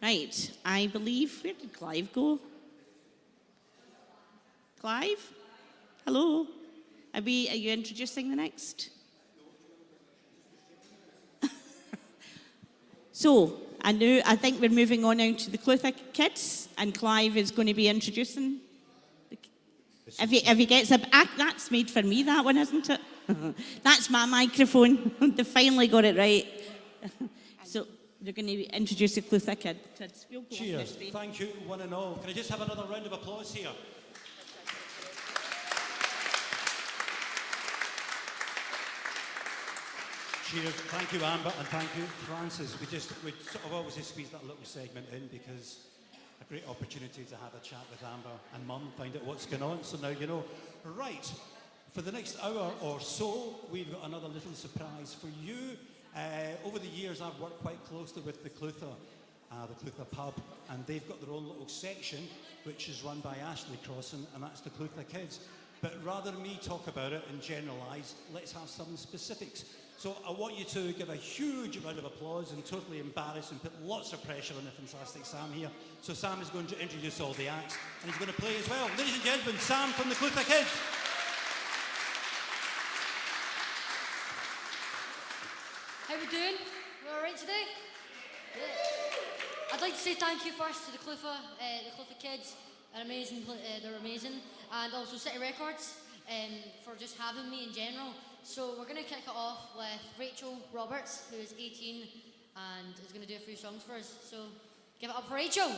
Right, I believe, where did Clive go? Clive? Hello? Are you introducing the next? So, I think we're moving on now to the Clutha kids, and Clive is going to be introducing. If he gets that's made for me, that one, isn't it? That's my microphone. They finally got it right. So, they're going to introduce the Clutha kids. We'll go Cheers. first, Thank you, one and all. Can I just have another round of applause here? Cheers. Thank you, Amber, and thank you, Francis. We sort of always squeeze that little segment in because a great opportunity to have a chat with Amber and Mum, find out what's going on. So now you know. Right, for the next hour or so, we've got another little surprise for you. Over the years, I've worked quite closely with the Clutha pub, and they've got their own little section, which is run by Ashley Crossan, and that's the Clutha Kids. But rather than me talk about it and generalise, let's have some specifics. So I want you to give a huge round of applause and totally embarrass and put lots of pressure on the fantastic Sam here. So Sam is going to introduce all the acts, and he's going to play as well. Ladies and gentlemen, Sam from the Clutha Kids. How we doing? We all right today? Yeah. I'd like to say thank you first to the Clutha Kids. They're amazing. And also City Records for just having me in general. So we're going to kick it off with Rachel Roberts, who is 18 and is going to do a few songs for us. So give it up for Rachel.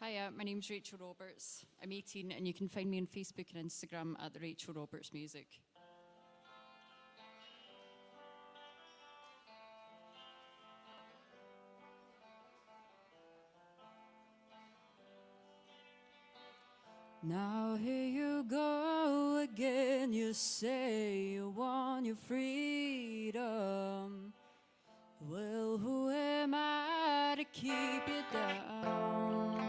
Hiya, my name's Rachel Roberts. I'm 18 and you can find me on Facebook and Instagram at the Rachel Roberts Music. Now here you go again, you say you want your freedom. Well, who am I to keep you down?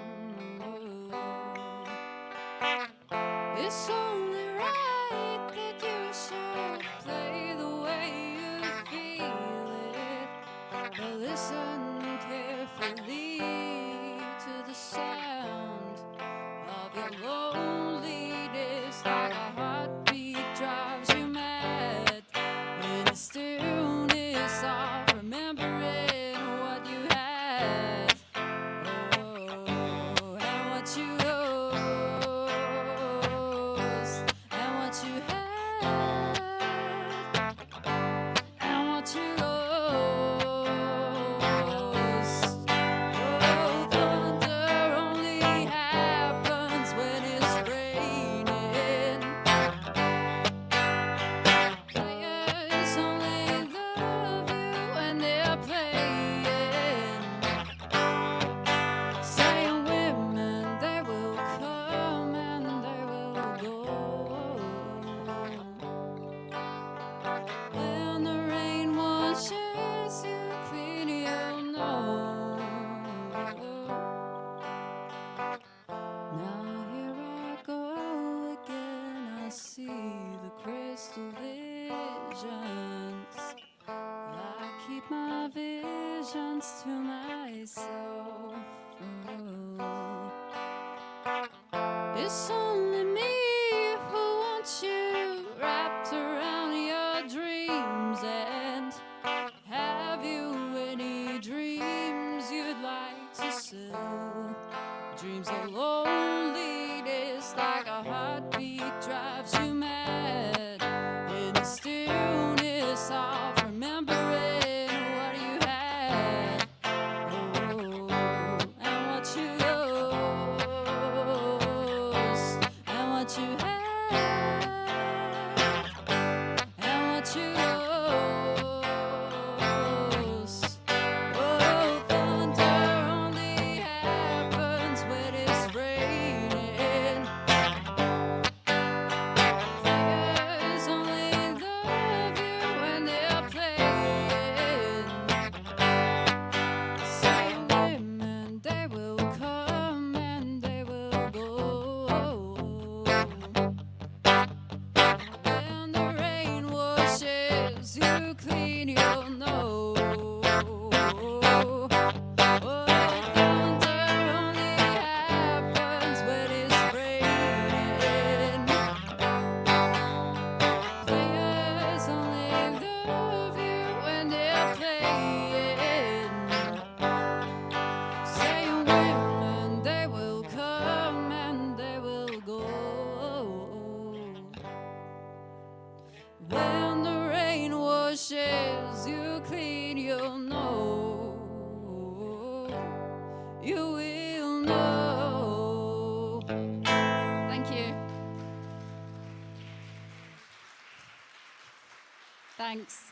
It's only right that you should play the way you feel it. But listen carefully to the sound of your loneliness, like a heartbeat drives you mad. In the stillness of remembering what you had, oh, and what you lost, and what you had, and what you lost. Oh, thunder only happens when it's raining. Players only love you when they're playing. Saying women, they will come and they will go. When the rain washes you clean, you'll know. Now here I go again, I see the crystal visions. I keep my visions to myself. It's only me who wants you wrapped around your dreams. And have you any dreams you'd like to sell? Dreams of loneliness, like a heartbeat drives you mad. In the stillness of remembering what you had, oh, and what you lost, and what you had, and what you lost. Oh, thunder only happens when it's raining. Players only love you when they're playing. Saying women, they will come and they will go. When the rain washes you clean, you'll know. Oh, thunder only happens when it's raining. Players only love you when they're playing. Saying women, they will come and they will go. When the rain washes you clean, you'll know. You will know. Thank you. Thanks.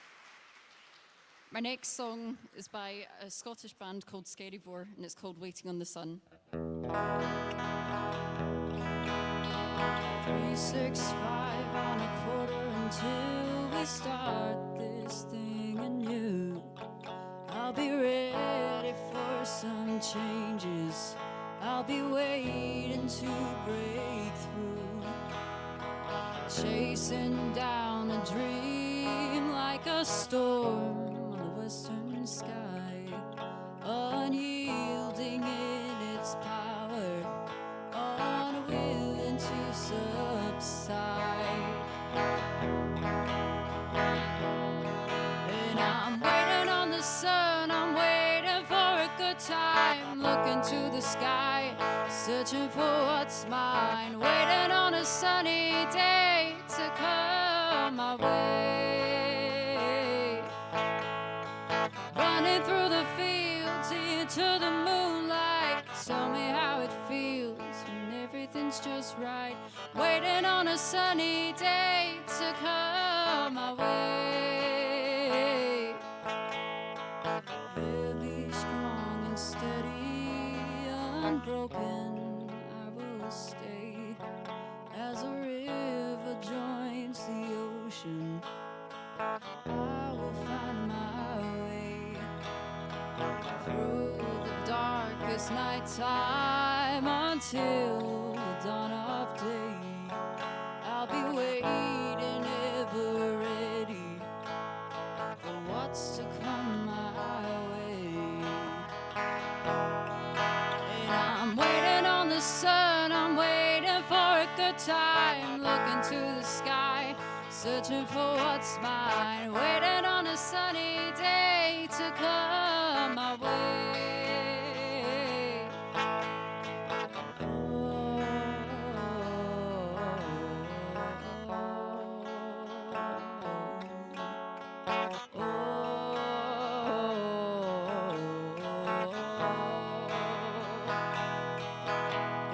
My next song is by a Scottish band called Skerryvore, and it's called Waiting on the Sun. 365 and a quarter until we start this thing anew. I'll be ready for some changes. I'll be waiting to break through. Chasing down a dream like a storm on the western sky. Unyielding in its power, unwilling to subside. And I'm waiting on the sun, I'm waiting for a good time. Looking to the sky, searching for what's mine. Waiting on a sunny day to come my way. Running through the fields into the moonlight, tell me how it feels. a sunny day to come my way. Heavy, strong, and steady, unbroken, I will stay. As a river joins the ocean, I will find my way through the darkest nighttime until the dawn of day. I'll be waiting, ever ready for what's to come my way. And I'm waiting on the sun, I'm waiting for a good time, looking to the sky, searching for what's mine, waiting on a sunny day to come my way.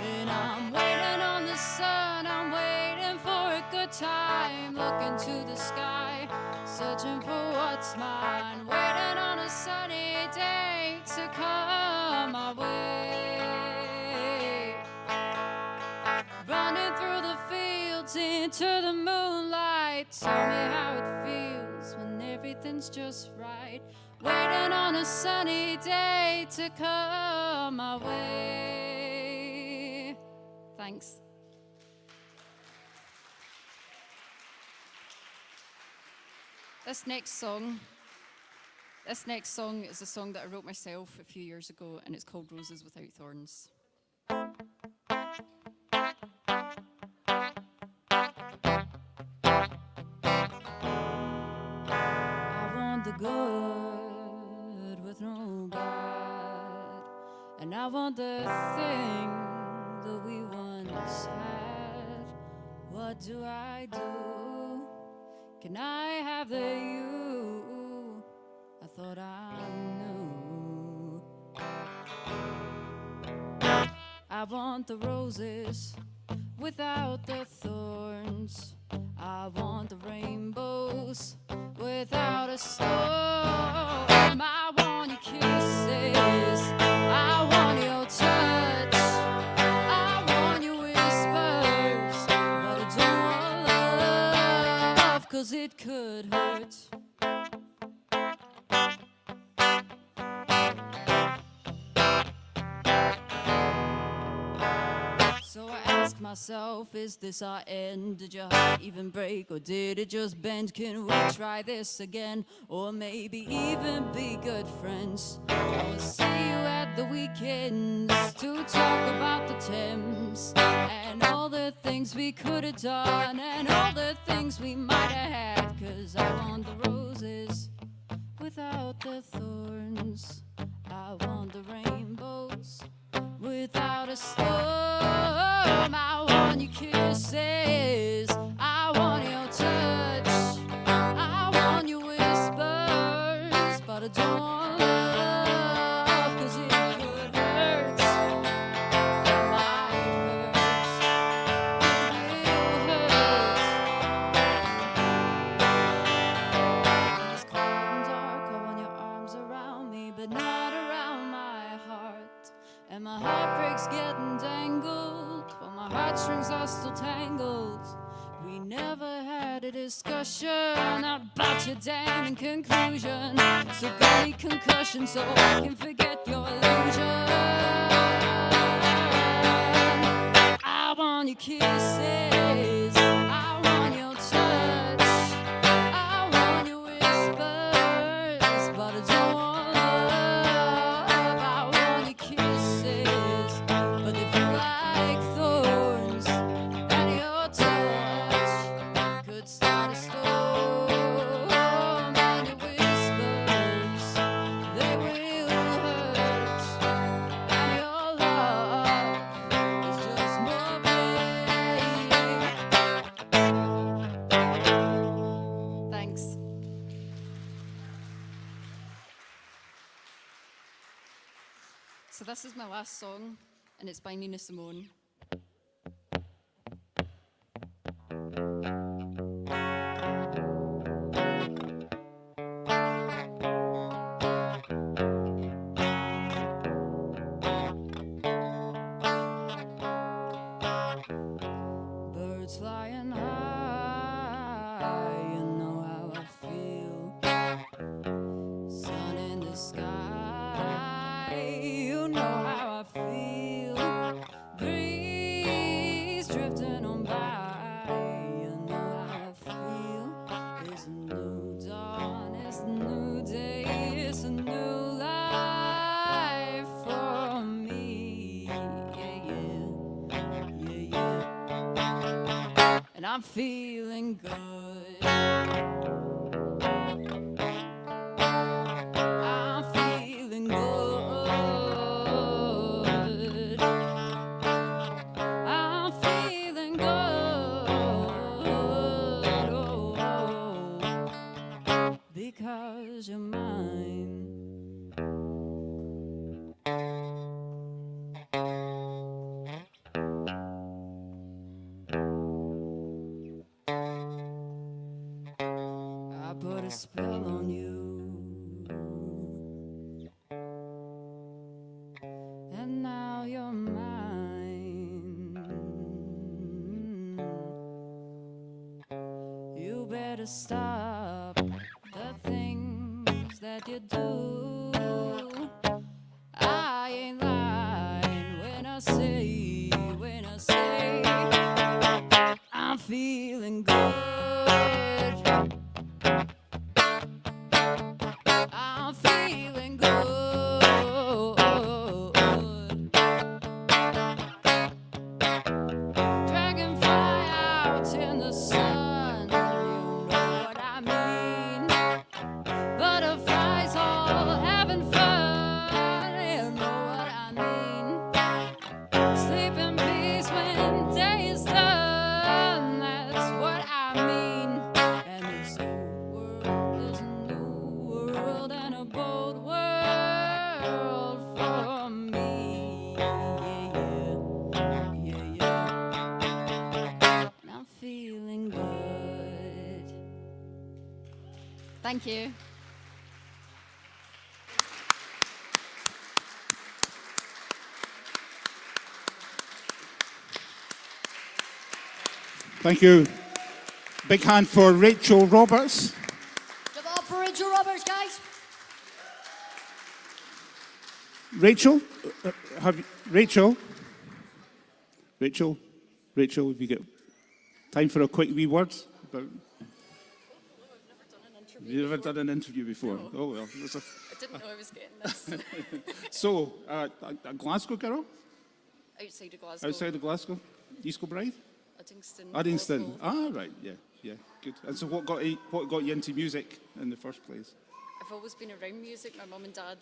And I'm waiting on the sun, I'm waiting for a good time, looking to the sky, searching for what's mine, waiting on a sunny day to come my way. Running through the fields into the moonlight, tell me how it feels when everything's just right, waiting on a sunny day to come my way. Thanks. This next song is a song that I wrote myself a few years ago, and it's called Roses Without Thorns. I want the good with no bad, and I want the thing that we once had. What do I do? Can I have the you I thought I knew? I want the roses without the thorns. I want the rainbows without a storm. I want your kisses, I want your touch, I want your whispers, but I don't want love, 'cause it could hurt. So I ask myself, is this our end? Did your heart even break, or did it just bend? Can we try this again, or maybe even be good friends? I'll see you at the weekends to talk about the Thames and all the things we could have done and all the things we might have had. 'Cause I want the roses without the thorns. I want the rainbows without a storm. I want your kisses, I want your touch, I want your whispers, but I don't want love, 'cause it could hurt. It might hurt. It will hurt. When it's cold and dark, I want your arms around me, but not around my heart. And my heartbreak's getting tangled, but my heartstrings are still tangled. We never had a discussion about your damning conclusion. So give me concussion so I can forget your illusion. I want your kisses, I want your touch, I want your whispers, but I don't want love. I want your kisses, but they feel like thorns, and your touch could start a storm. And your whispers, they will hurt, and your love is just more pain. Thanks. So this is my last song, and it's by Nina Simone. It's a new dawn, it's a new day, it's a new life for me. And I'm feeling good. I'm feeling good. I'm feeling good. Oh, because you're mine. I put a spell on you, and now you're mine. You better stop the things that you do. I ain't lying when I say I'm feeling good. I'm feeling good. Dragonfly out in the sun, you know what I mean. Butterflies all having fun, you know what I mean. Sleep in peace when day is done, that's what I mean. And this old world is a new world and a bold world for me. And I'm feeling good. Thank you. Thank you. Big hand for Rachel Roberts. Give it up for Rachel Roberts, guys. Rachel, Rachel, have you got time for a quick wee word? You've never done an interview before? No. Oh, well. I didn't know I was getting this. So, a Glasgow girl? Outside of Glasgow. Outside of Glasgow? East Kilbride? Uddingston. Uddingston. Oswald. Ah, right, yeah, good. And so what got you into music in the first place? I've always been around music. My mum and dad,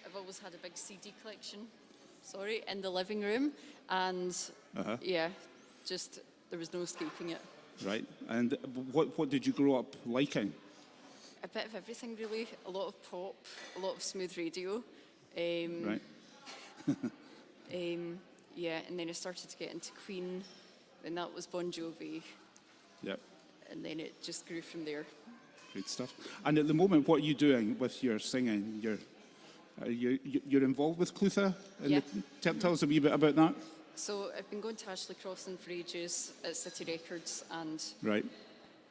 I've always had a big CD collection, in the living room. And just there was no escaping it. Right, and what did you grow up liking? A bit of everything, really. A lot of pop, a lot of smooth radio. Right. And then I started to get into Queen, and that was Bon Jovi. Yep. And then it just grew from there. Great stuff. And at the moment, what are you doing with your singing? You're involved with Clutha? Yeah. Tell us a wee bit about that. So I've been going to Ashley Crossing for ages at City Records, and Right.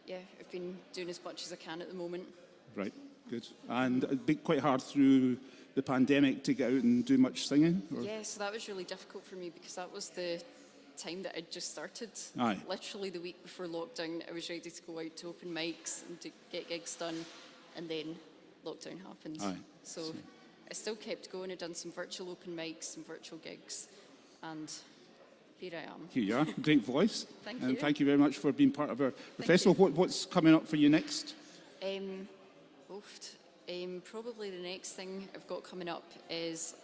I've been doing as much as I can at the moment. Right, good. And it'd be quite hard through the pandemic to get out and do much singing? Or? Yeah, so that was really difficult for me because that was the time that I'd just started. Aye. Literally the week before lockdown, I was ready to go out to open mics and to get gigs done, and then lockdown happened. Aye. So I still kept going. I'd done some virtual open mics, some virtual gigs, and here I am. Here you are. Great voice. Thank And you. thank you very much for being part of our festival. What's coming up for you next? Probably the next thing I've got coming up is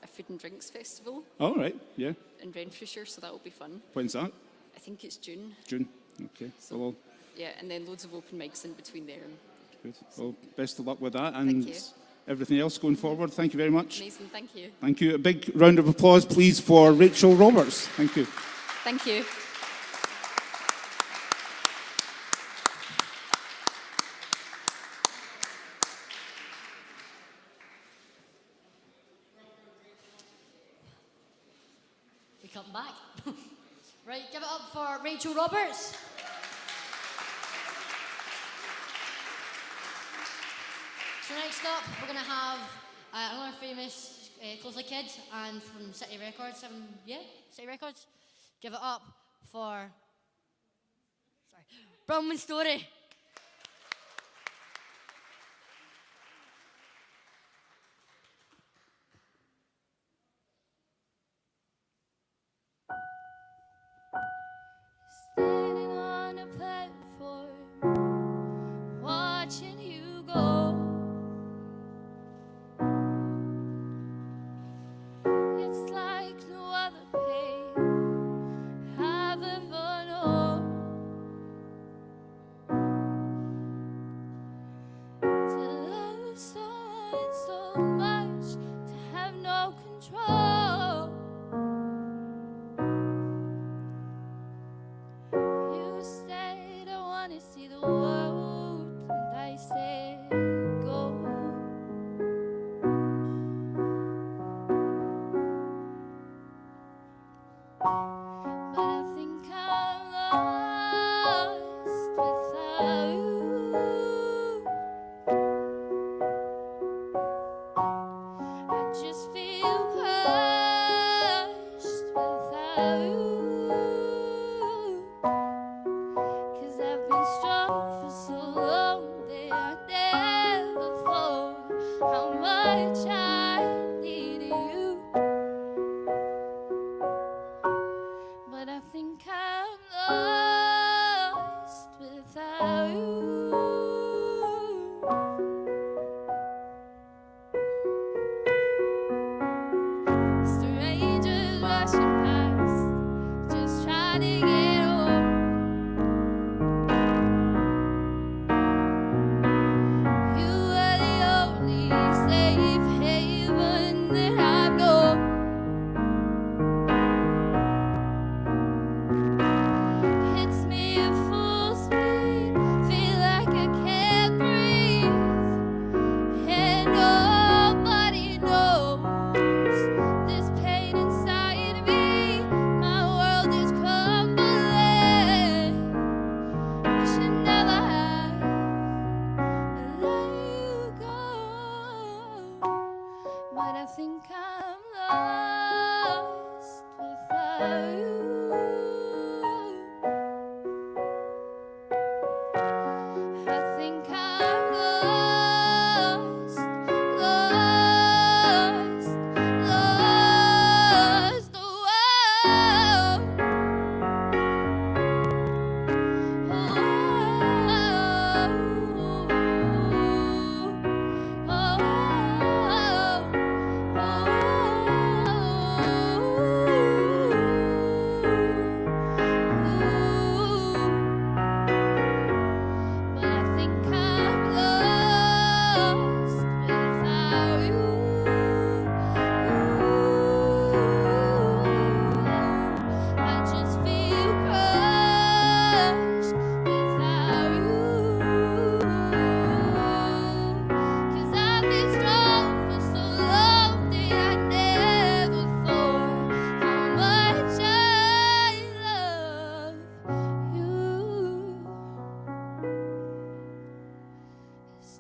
a food and drinks festival All right, yeah. in Renfrewshire, so that will be fun. When's that? I think it's June. June. Okay. So, well, yeah, and then loads of open mics in between there. good. Well, best of luck with that and Thank you. everything else going forward. Thank you very much. Amazing, thank you. Thank you. A big round of applause, please, for Rachel Roberts. Thank you. Thank you. We come back. Right, give it up for Rachel Roberts. So next up, we're going to have another famous Closely Kid, and from City Records, City Records. Give it up for Bronwyn Story.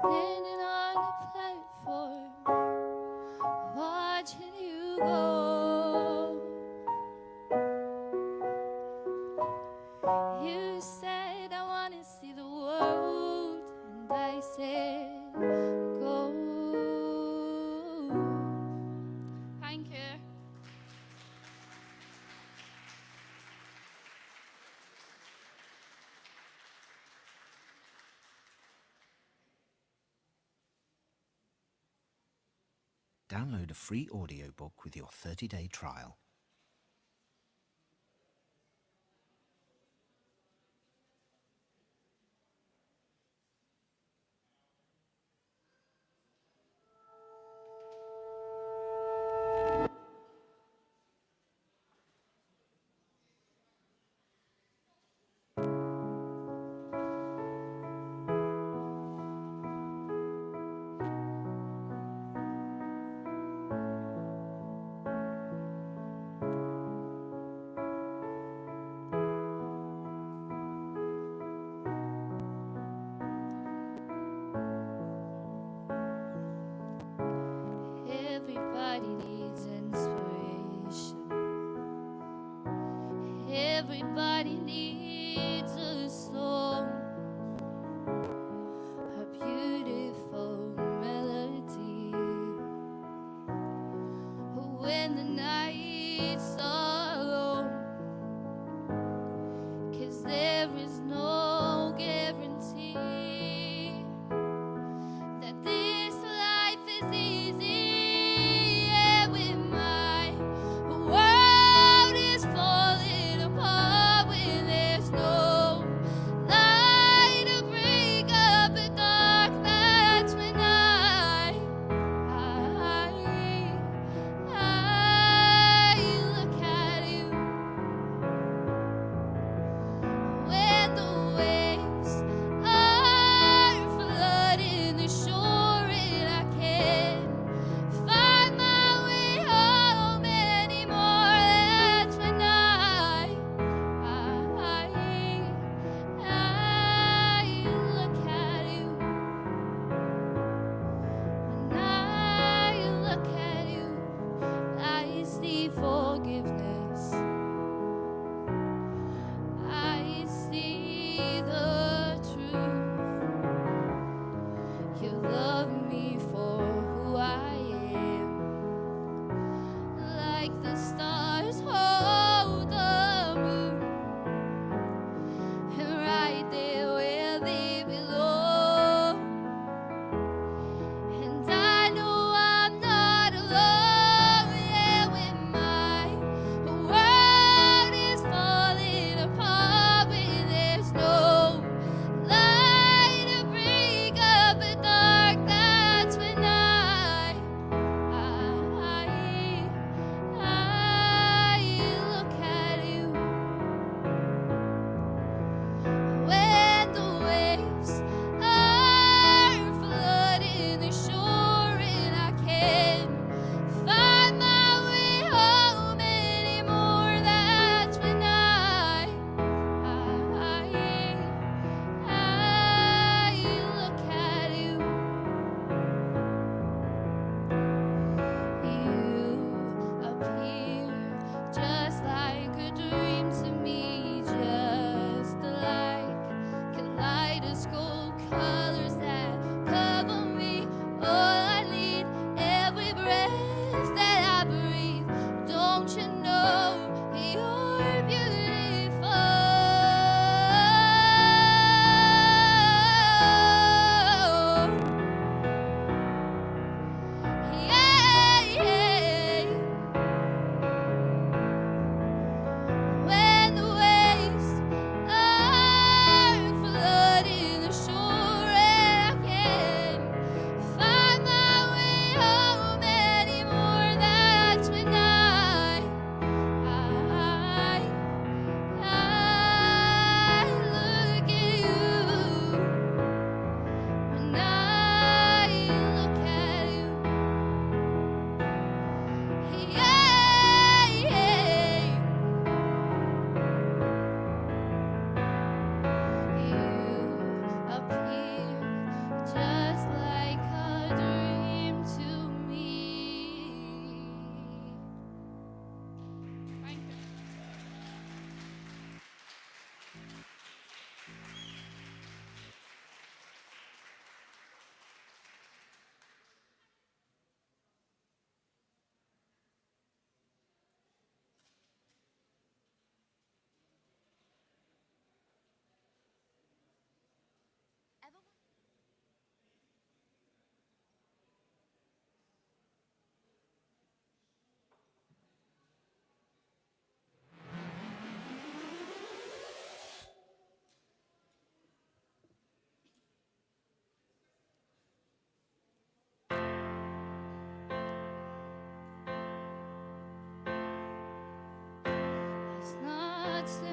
standing on the platform, watching you go. You said I want to see the world, and I said go. Thank you. Download a free audiobook with your 30-day trial.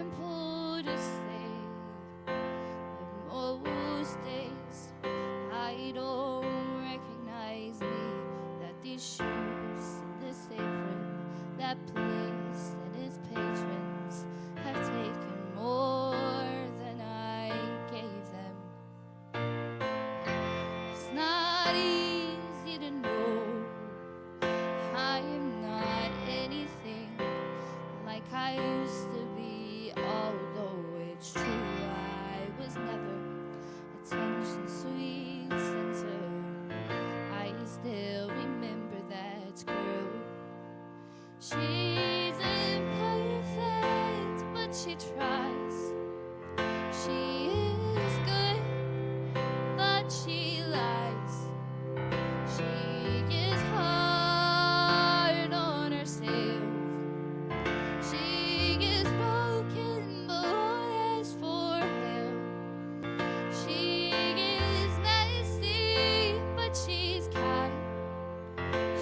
simple to say that most days I don't recognize me, that these shoes and this apron, that place and its patrons have taken more than I gave them. It's not easy to know I am not anything like I used to be, although it's true I was never attention sweet center. I still remember that girl. She's imperfect, but she tries. She is good, but she lies. She is hard on herself. She is broken, but always for help. She is messy, but she's kind.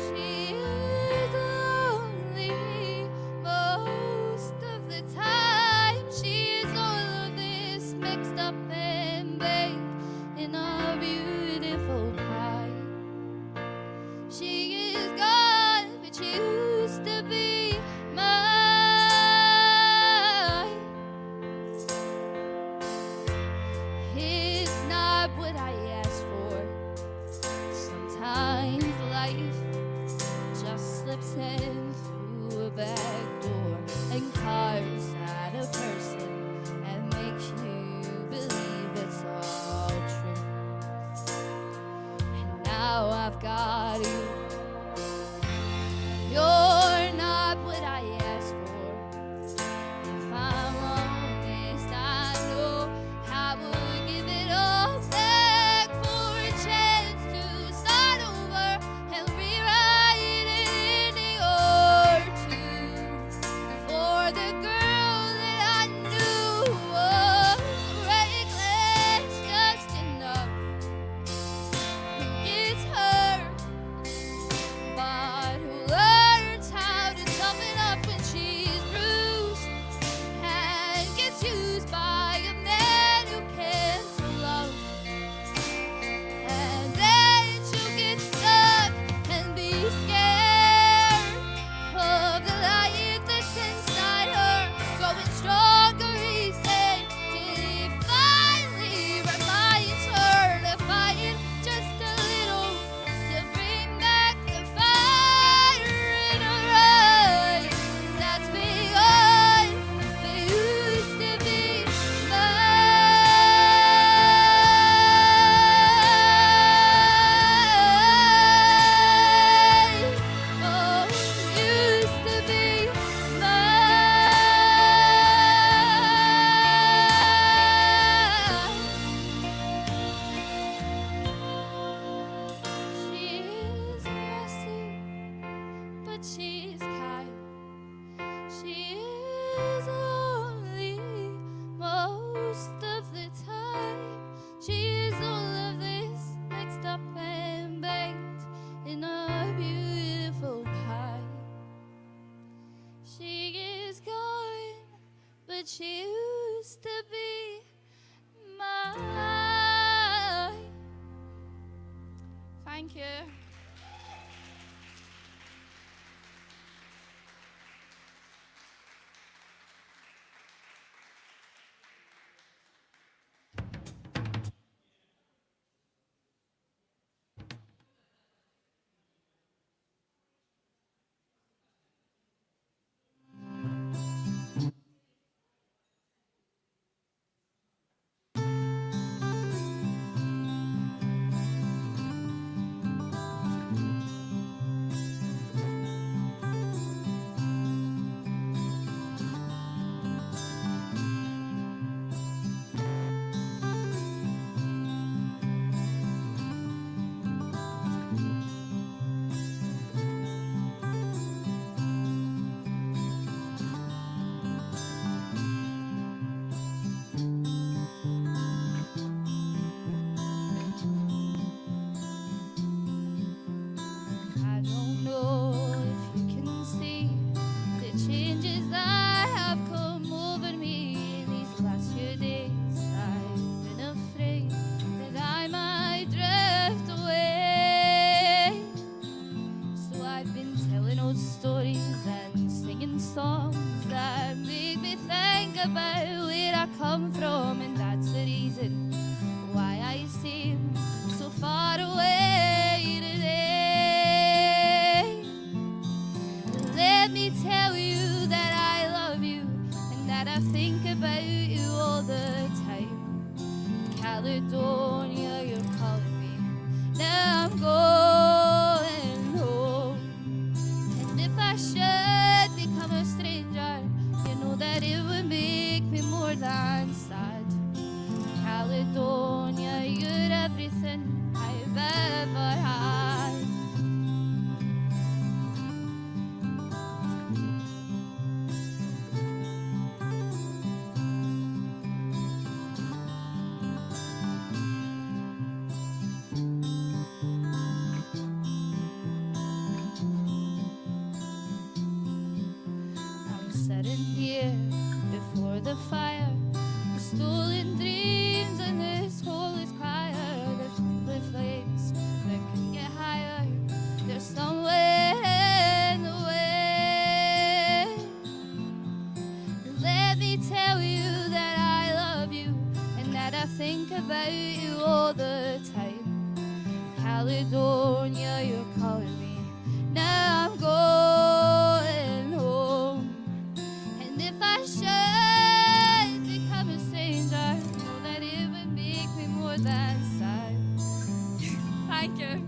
She is lonely most of the time. She is all of this mixed up and baked in a beautiful pie. She is gone, but she used to be mine. It's not what I asked for. Sometimes life just slips in through a back door and carves out a person and makes you believe it's all true. And now I've got you. You're not what I asked for. If I'm honest, I know I would give it all back for a chance to start over and rewrite an ending or two. For the girl that I knew was reckless just enough, who gets hurt but who learns how to toughen up when she's bruised and gets used by a man who can't love. And then she'll get stuck and be scared of the life that's inside her, growing stronger each day till it finally reminds her to fight just a little to bring back the fire in her eyes. That's beyond they used to be mine. Oh, used to be mine. She is messy, but she's kind. She is lonely most of the time. She is all of this mixed up and baked in a beautiful pie. She is gone, but she used to be mine. Thank you. the fire, the stolen dreams and this homeless choir. There's the flames that can get higher. There's somewhere in the way. Let me tell you that I love you and that I think about you all the time. Caledonia, you're calling me. Now I'm going home. And if I should become a stranger, know that it would make me more than sad. Thank you.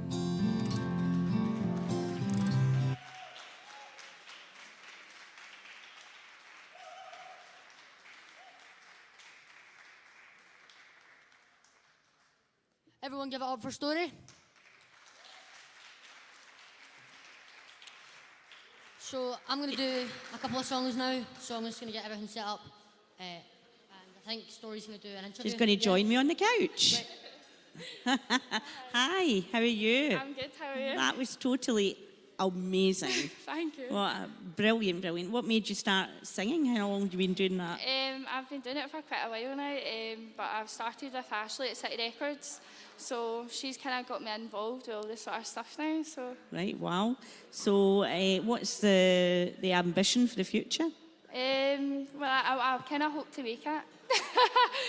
Everyone give it up for Story. So I'm going to do a couple of songs now, so I'm just going to get everything set up. And I think Story's going to do an interview. She's going to join me on the couch. Hi, how are you? I'm good, how are you? That was totally amazing. Thank you. Brilliant, brilliant. What made you start singing? How long have you been doing that? I've been doing it for quite a while now, but I've started with Ashley at City Records, so she's kind of got me involved with all this sort of stuff now. So. Right, wow. So what's the ambition for the future? I kind of hope to make it.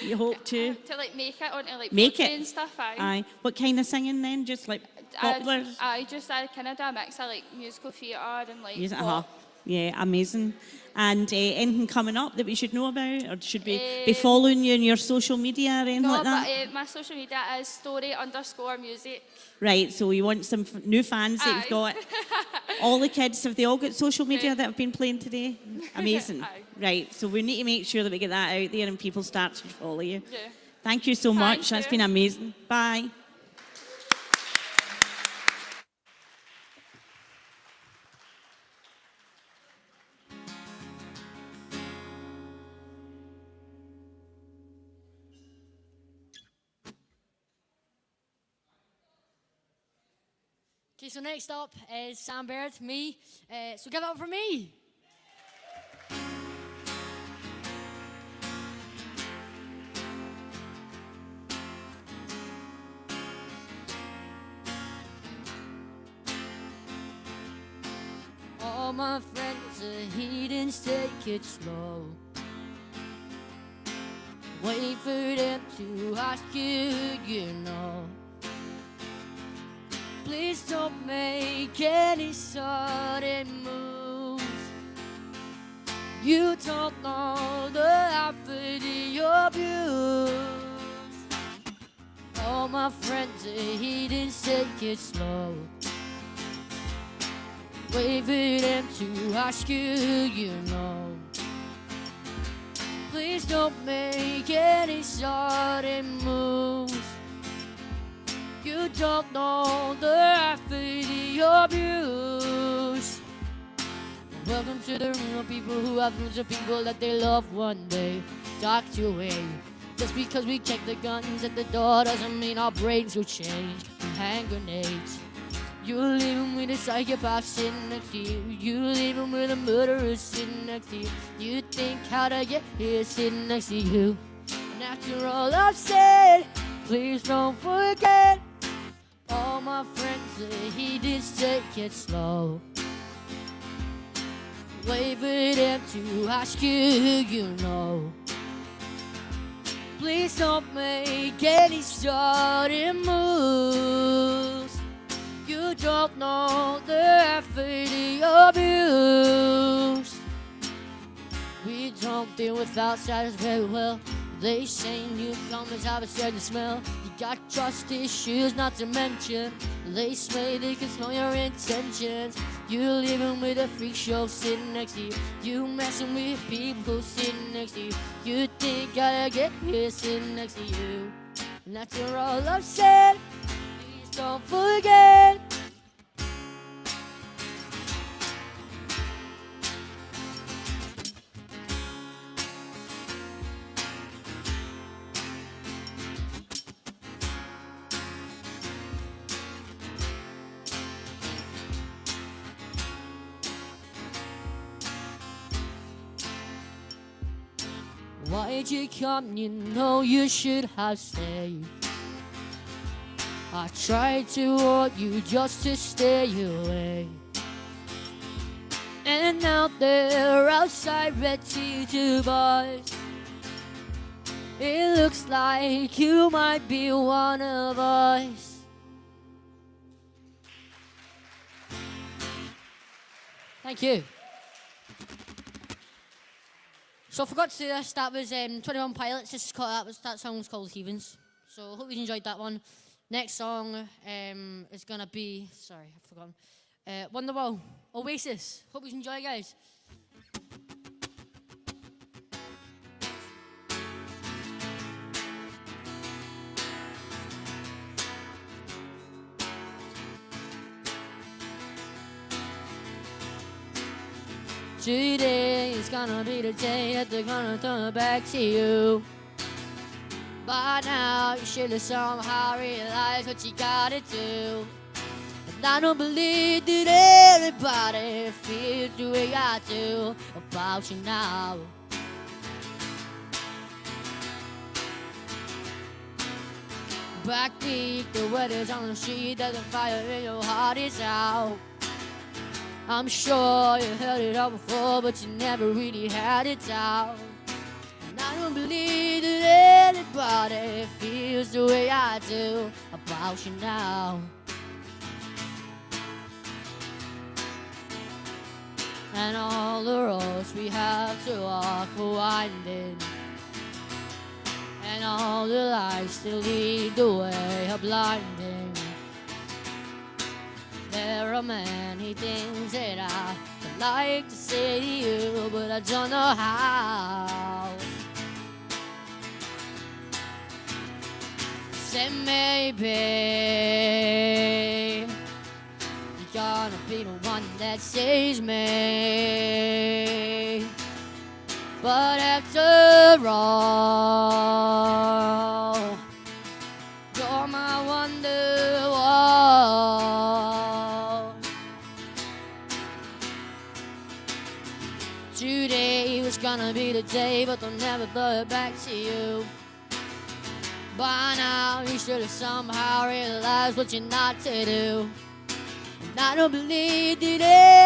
You hope to? To like make it onto like Make poetry it? and stuff. Aye. What kind of singing then? Just like popular? I kind of do a mix of like musical theatre and like Yes, pop. Yeah, amazing. And anything coming up that we should know about, or should we be following you on your social media or anything No, like that? but my social media is story_music. Right, so we want some new fans that you've got. All the kids, have they all got social media that have been playing today? Amazing. Aye. Right, so we need to make sure that we get that out there and people start to follow you. Yeah. Thank you so much. That's you. been amazing. Bye. Okay, so next up is Sam Baird, me. So give it up for me. All my friends are heating, take it slow. Wait for them to ask you, you know. Please don't make any sudden moves. You don't know the half of your views. All my friends are heating, take it slow. Wait for them to ask you, you know. Please don't make any sudden moves. You don't know the half of your views. Welcome to the room of people who have roots of people that they love one day docked away. Just because we check the guns at the door doesn't mean our brains will change. Hand grenades. You leave him with a psychopath sitting next to you. You leave him with a murderer sitting next to you. You think how to get here sitting next to you. And after all I've said, please don't forget. All my friends say he did take it slow. Wait for them to ask you, you know. Please don't make any sudden moves. You don't know the effort of abuse. We don't deal with outsiders very well. They say newcomers have a certain smell. You got trust issues not to mention. They say they can smell your intentions. You living with a freak show sitting next to you. You messing with people sitting next to you. You think I'll get here sitting next to you. And after all I've said, please don't forget. Why'd you come? You know you should have stayed. I tried to warn you just to stay away. And now they're outside ready to bust. It looks like you might be one of us. Thank you. So I forgot to do this. That was 21 Pilots. That song was called Heathens. So hope you enjoyed that one. Next song is gonna be, sorry, I've forgotten. Wonderwall, Oasis. Hope you enjoy, guys. Today is gonna be the day that they're gonna throw it back to you. By now you should have somehow realized what you gotta do. And I don't believe that everybody feels the way I do about you now. Backbeat, the weather's on the street, that the fire in your heart is out. I'm sure you heard it all before, but you never really had it out. And I don't believe that anybody feels the way I do about you now. And all the roads we have to walk are winding, and all the lights that lead the way are blinding. There are many things that I would like to say to you, but I don't know how. Say maybe you're gonna be the one that saves me. But after all, you're my wonderwall. Today was gonna be the day, but they'll never throw it back to you. By now you should have somehow realized what you're not to do. And I don't believe that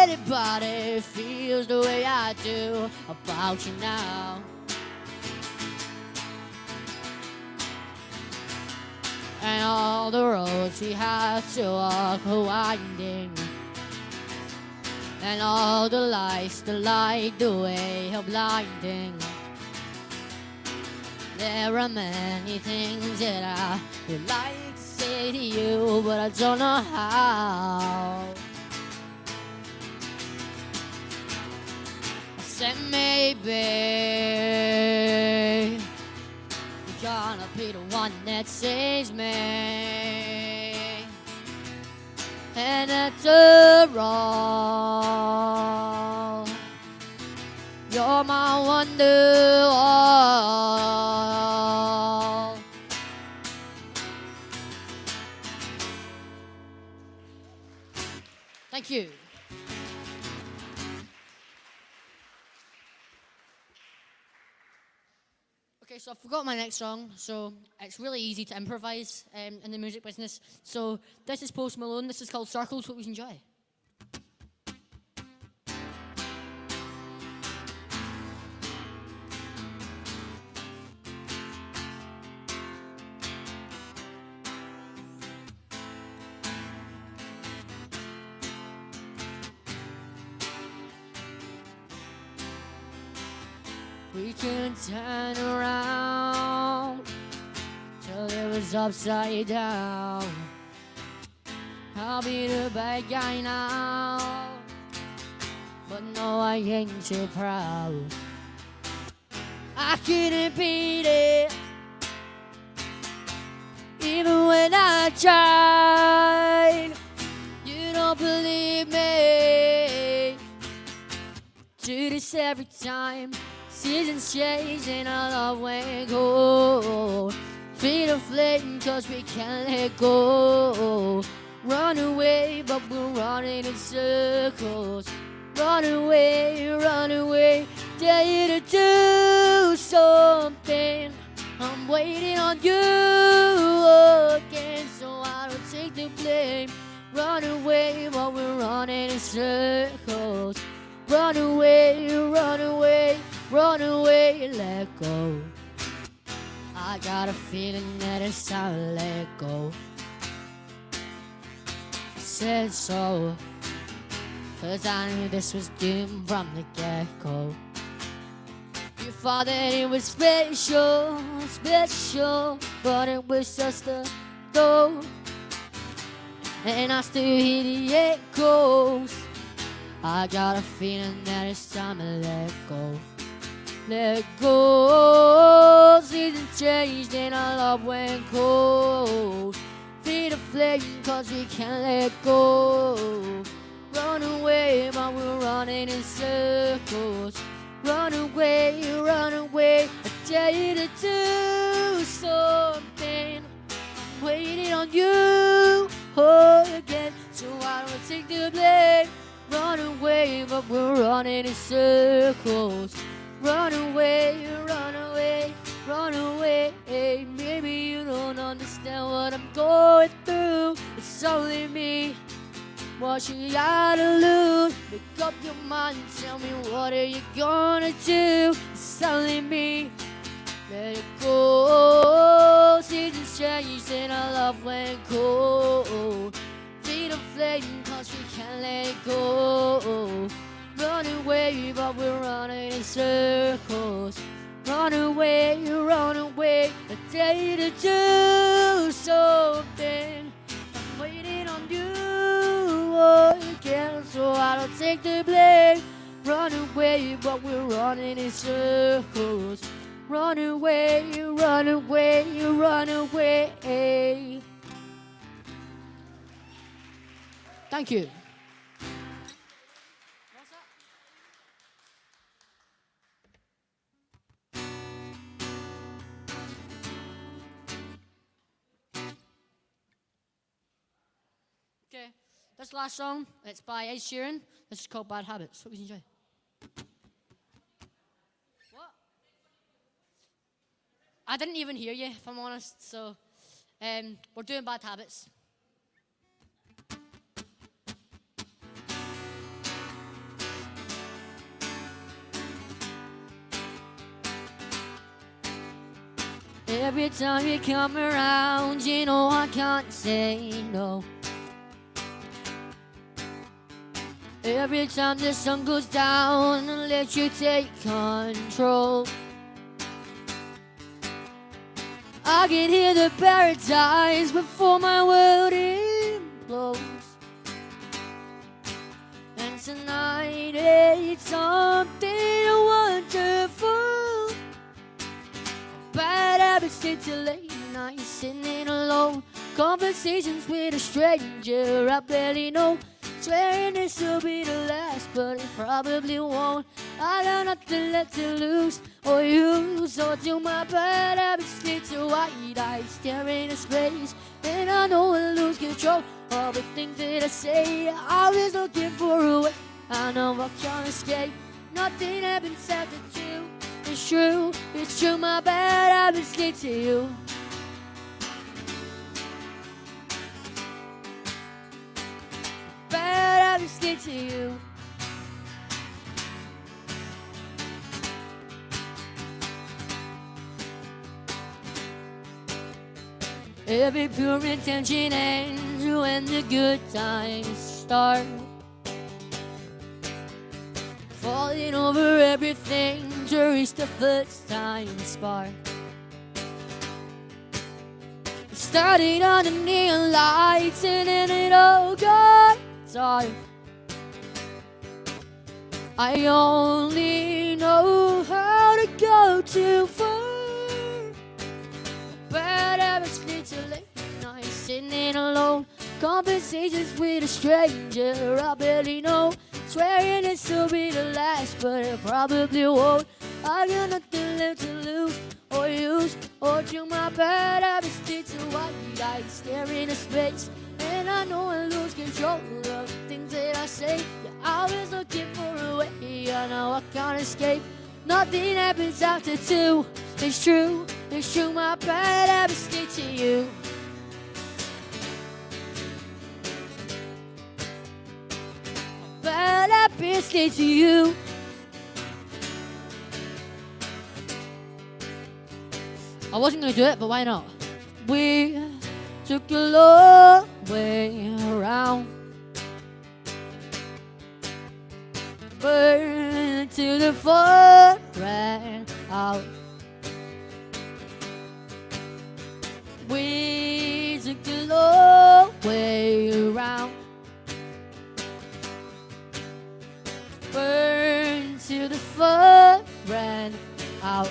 anybody feels the way I do about you now. And all the roads we have to walk are winding, and all the lights that light the way are blinding. There are many things that I would like to say to you, but I don't know how. I said maybe you're gonna be the one that saves me. And after all, you're my wonderwall. Thank you. Okay, so I forgot my next song, so it's really easy to improvise in the music business. So this is Post Malone, this is called Circles, hope you enjoy. We can turn around till it was upside down. I'll be the bad guy now, but no, I ain't too proud. I couldn't beat it, even when I tried. You don't believe me, do this every time. Seasons change and our love went cold. Feet are flame cause we can't let go. Run away, but we're running in circles. Run away, dare you to do something. I'm waiting on you again, so I don't take the blame. Run away while we're running in circles. Run away, run away, run away, let go. I got a feeling that it's time to let go. I said so, 'cause I knew this was doomed from the get-go. You thought that it was special, special, but it was just a though. And I still hear the echoes. I got a feeling that it's time to let go. Let go. Seasons changed and our love went cold. Feed the flame 'cause we can't let go. Run away but we're running in circles. Run away, run away. I dare you to do something. I'm waiting on you again, so I don't take the blame. Run away, but we're running in circles. Run away, run away, run away. Maybe you don't understand what I'm going through. It's only me. What you gotta lose? Make up your mind and tell me what are you gonna do? It's only me. Let it go. Seasons changed and our love went cold. Feed the flame 'cause we can't let it go. Run away but we're running in circles. Run away, run away. I dare you to do something. I'm waiting on you again, so I don't take the blame. Run away but we're running in circles. Run away, run away, run away. Thank you. Okay, this last song, it's by Ed Sheeran. This is called Bad Habits. Hope you enjoy. What? I didn't even hear you, if I'm honest. So, we're doing Bad Habits. Every time you come around, you know I can't say no. Every time the sun goes down and let you take control, I can hear the paradise before my world implodes. And tonight it's something wonderful. Bad habits lead to late nights sitting alone. Conversations with a stranger I barely know. Swearing this will be the last, but it probably won't. I got nothing left to lose or use. So do my bad habits lead to white eyes staring into space. And I know I'll lose control of the things that I say. Always looking for a way. I know I can't escape. Nothing happens after you. It's true, it's true. My bad habits lead to you. Bad habits lead to you. Every pure intention ends when the good times start. Falling over everything to reach the first time spark. Starting on the neon lights and then it all got dark. I only know how to go too far. Bad habits lead to late nights sitting alone. Conversations with a stranger I barely know. Swearing this will be the last, but it probably won't. I got nothing left to lose or use. Or do my bad habits lead to white eyes staring into space. And I know I lose control of the things that I say. You're always looking for a way. I know I can't escape. Nothing happens after two. It's true, my bad habits stick to you. My bad habits stick to you. I wasn't gonna do it, but why not? We took a long way around. Burn till the fire ran out. We took the long way around. Burn till the fire ran out.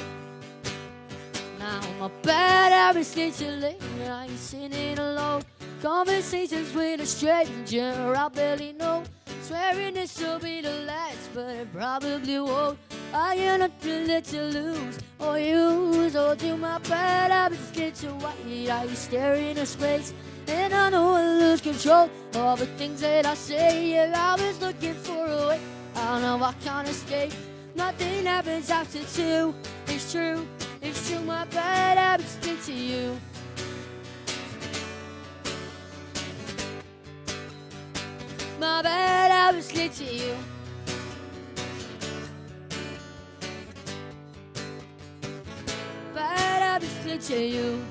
Now my bad habits get you late. I'm sitting alone. Conversations with a stranger I barely know. Swearing this will be the last, but it probably won't. I got nothing left to lose or use. Or do my bad habits get too white? I stare into space and I know I lose control of the things that I say. Yeah, I was looking for a way. I don't know I can't escape. Nothing happens after two. It's true, my bad habits stick to you. My bad habits stick to you. Bad habits stick to you.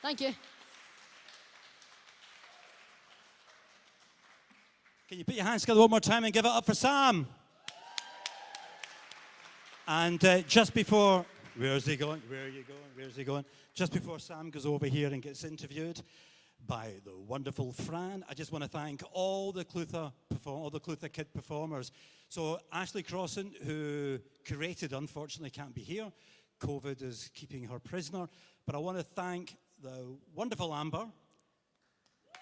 Thank you. Can you put your hands together one more time and give it up for Sam? And just before, where's he going? Where are you going? Where's he going? Just before Sam goes over here and gets interviewed by the wonderful Fran, I just want to thank all the Clutha Kid performers. So Ashley Crossan, who curated, unfortunately can't be here. COVID is keeping her prisoner. But I want to thank the wonderful Amber.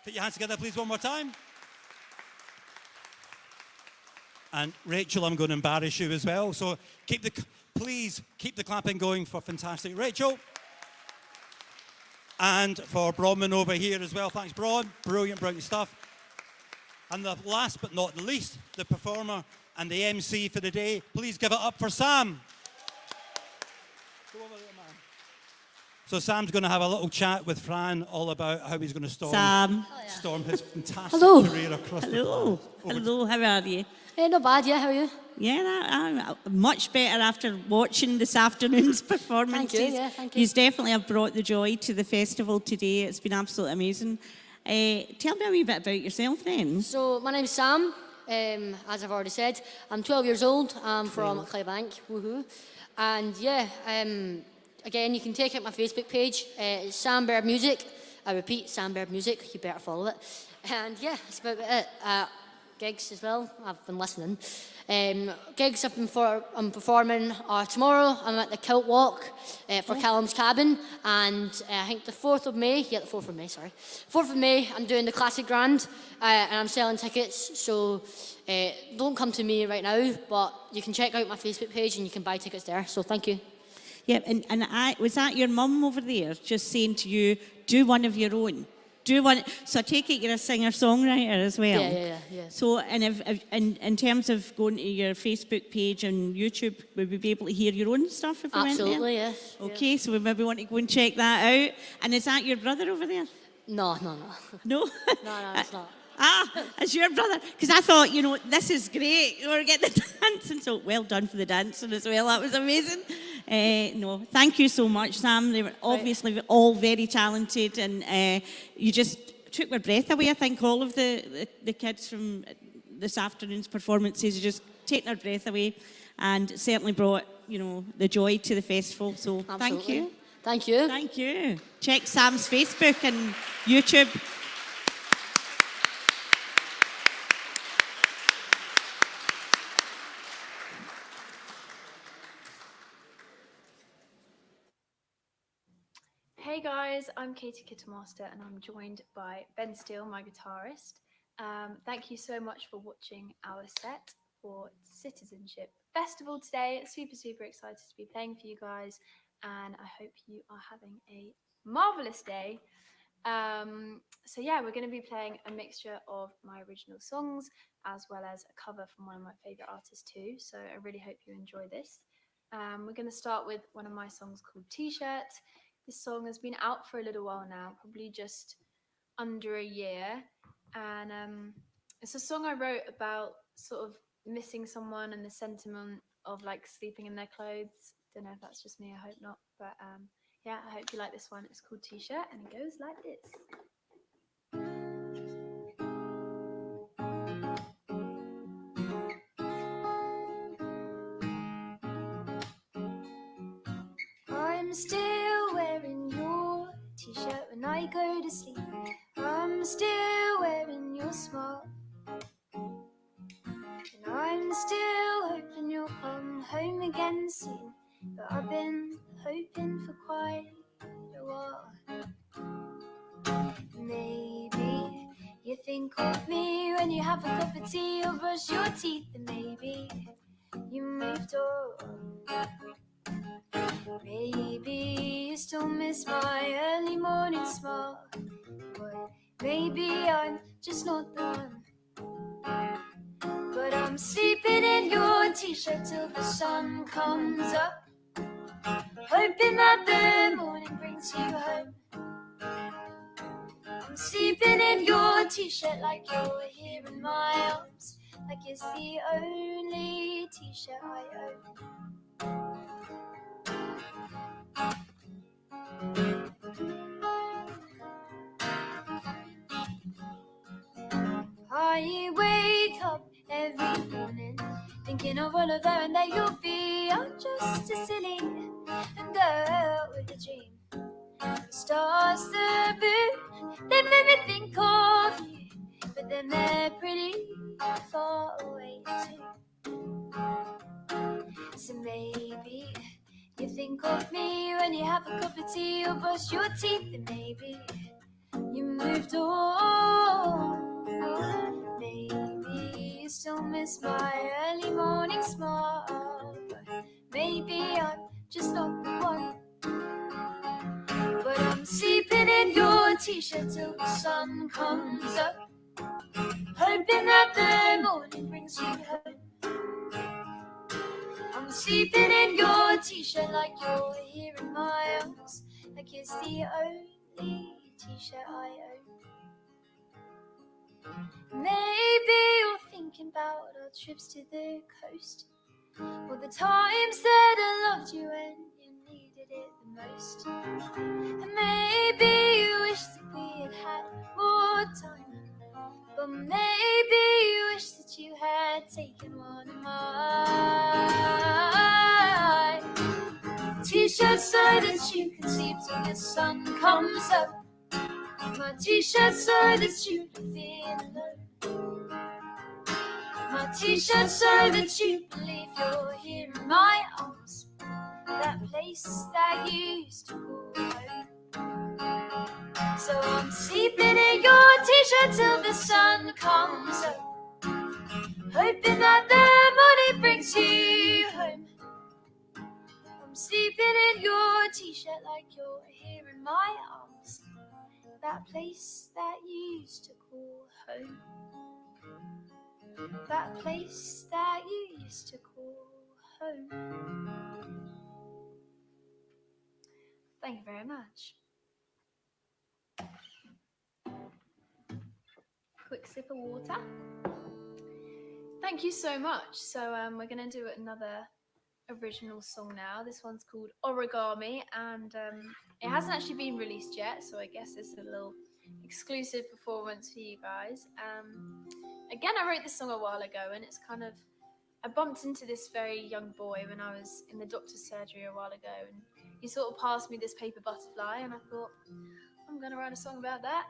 Put your hands together, please, one more time. And Rachel, I'm going to embarrass you as well. So please keep the clapping going for fantastic Rachel. And for Bronwyn over here as well. Thanks, Bron. Brilliant, brilliant stuff. And the last but not the least, the performer and the MC for the day. Please give it up for Sam. Go over there, man. So Sam's going to have a little chat with Fran all about how he's going to storm his fantastic career across the planet. Hello, how are you? Not bad, yeah, how are you? Yeah, I'm much better after watching this afternoon's performances. Thank you, yeah, thank you. You definitely have brought the joy to the festival today. It's been absolutely amazing. Tell me a wee bit about yourself then. So, my name's Sam, as I've already said. I'm 12 years old, I'm from Clybank, woohoo. And yeah, again, you can take out my Facebook page, it's Sam Baird Music. I repeat, Sam Baird Music, you better follow it. And yeah, that's about it. Gigs as well, I've been listening. Gigs I'm performing tomorrow. I'm at the Kilt Walk for Callum's Cabin, and I think the 4th of May, 4th of May, I'm doing the Classic Grand, and I'm selling tickets, so don't come to me right now, but you can check out my Facebook page and you can buy tickets there, so thank you. Yeah, and was that your mum over there just saying to you, do one of your own? So I take it you're a singer-songwriter as well. Yeah. So, and if in terms of going to your Facebook page and YouTube, would we be able to hear your own stuff if we went there? Absolutely, yes. Okay, so we maybe want to go and check that out. And is that your brother over there? No. No? No, it's not. It's your brother. Because I thought, this is great. We're getting the dancing. So well done for the dancing as well. That was amazing. No, thank you so much, Sam. They were obviously all very talented, and you just took my breath away. I think all of the kids from this afternoon's performances, you just taken our breath away, and certainly brought the joy to the festival. So thank you. Thank you. Thank you. Check Sam's Facebook and YouTube. Hey guys, I'm Katie Kittermaster and I'm joined by Ben Steele, my guitarist. Thank you so much for watching our set for Citizenship Festival today. Super excited to be playing for you guys, and I hope you are having a marvellous day. So yeah, we're going to be playing a mixture of my original songs as well as a cover from one of my favorite artists too. So I really hope you enjoy this. We're going to start with one of my songs called T-Shirt. This song has been out for a little while now, probably just under a year, and it's a song I wrote about sort of missing someone and the sentiment of like sleeping in their clothes. Don't know if that's just me, I hope not, but yeah, I hope you like this one. It's called T-Shirt and it goes like this. I'm still wearing your T-shirt when I go to sleep. I'm still wearing your smile, and I'm still hoping you'll come home again soon. But I've been hoping for quite a while. Maybe you think of me when you have a cup of tea or brush your teeth, and maybe you moved on. Maybe you still miss my early morning smile, but maybe I'm just not the one. But I'm sleeping in your T-shirt till the sun comes up, hoping that the morning brings you home. I'm sleeping in your T-shirt like you're here in my arms, like it's the only T-shirt I own. I wake up every morning thinking of all of them and that you'll be. I'm just a silly girl with a dream. The stars, the moon, they make me think of you, but then they're pretty far away too. So maybe you think of me when you have a cup of tea or brush your teeth, and maybe you moved on. Maybe you still miss my early morning smile, but maybe I'm just not the one. But I'm sleeping in your T-shirt till the sun comes up, hoping that the morning brings you home. I'm sleeping in your T-shirt like you're here in my arms, like it's the only T-shirt I own. Maybe you're thinking about our trips to the coast, or the times that I loved you when you needed it the most. And maybe you wish that we had had more time, but maybe you wish that you had taken one of my T-shirts so that you can sleep till the sun comes up. My T-shirt so that you can feel alone. My T-shirt so that you believe you're here in my arms, that place that you used to call home. So I'm sleeping in your T-shirt till the sun comes up, hoping that the morning brings you home. I'm sleeping in your T-shirt like you're here in my arms, that place that you used to call home. That place that you used to call home. Thank you very much. Quick sip of water. Thank you so much. So we're going to do another original song now. This one's called Origami, and it hasn't actually been released yet, so I guess it's a little exclusive performance for you guys. Again, I wrote this song a while ago, and it's kind of, I bumped into this very young boy when I was in the doctor's surgery a while ago, and he sort of passed me this paper butterfly, and I thought, I'm going to write a song about that.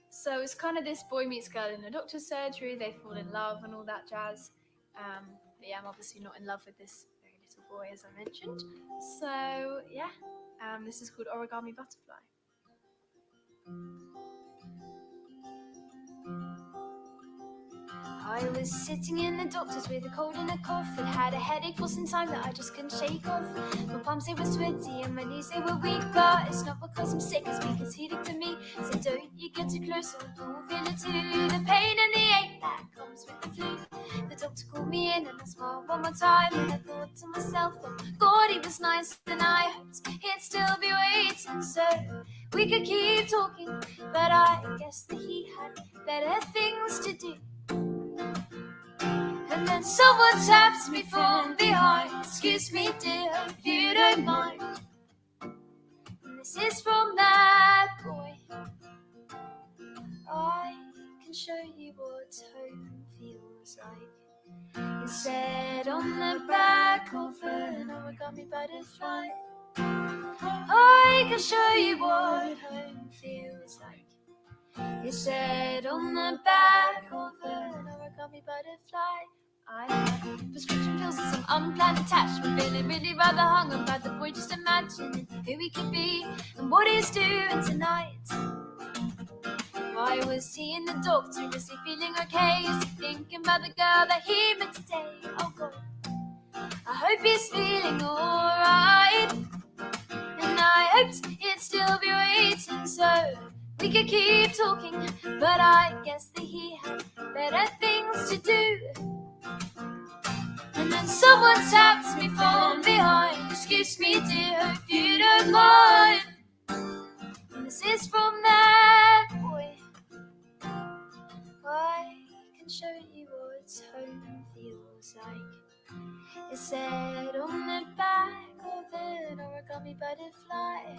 So it's kind of this boy meets girl in a doctor's surgery, they fall in love and all that jazz. But yeah, I'm obviously not in love with this very little boy, as I mentioned. So yeah, this is called Origami Butterfly. I was sitting in the doctor's with a cold and a cough. It had a headache for some time that I just couldn't shake off. My palms, they were sweaty and my knees, they were weak. But it's not because I'm sick, it's because he looked at me. Said, don't you get too close or you'll feel it too. The pain and the ache that comes with the flu. The doctor called me in and I smiled one more time. And I thought to myself, oh God, he was nice. And I hoped he'd still be waiting so we could keep talking. But I guess that he had better things to do. And then someone taps me from behind. Excuse me, dear, hope you don't mind. And this is from that boy. I can show you what home feels like. It said on the back of an origami butterfly. I can show you what home feels like. It said on the back of an origami butterfly. I had prescription pills and some unplanned attachment. Feeling really rather hung about the boy, just imagining who he could be and what he's doing tonight. Why was he in the doctor? Is he feeling okay? Is he thinking about the girl that he met today? Oh God, I hope he's feeling alright. And I hoped he'd still be waiting so we could keep talking. But I guess that he had better things to do. And then someone taps me from behind. Excuse me, dear, hope you don't mind. And this is from that boy. I can show you what home feels like. It said on the back of an origami butterfly.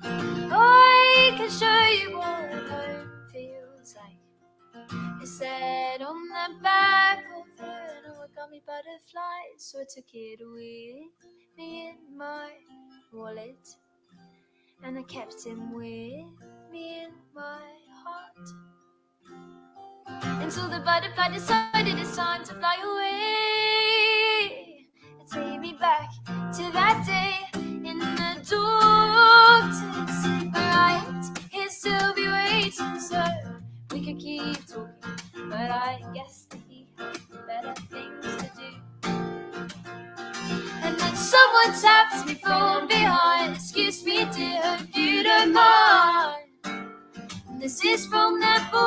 I can show you what home feels like. It said on the back of an origami butterfly. So I took it with me in my wallet. And I kept him with me in my heart. Until the butterfly decided it's time to fly away. And take me back to that day in the doctor's. Where I hoped he'd still be waiting so we could keep talking. But I guess that he had better things to do. And then someone taps me from behind. Excuse me, dear, hope you don't mind. And this is from that boy.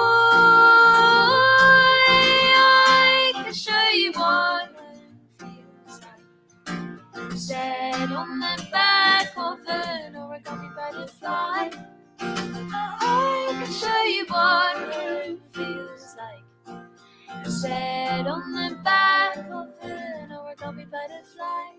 I can show you what home feels like. It said on the back of an origami butterfly. I can show you what home feels like. It said on the back of an origami butterfly.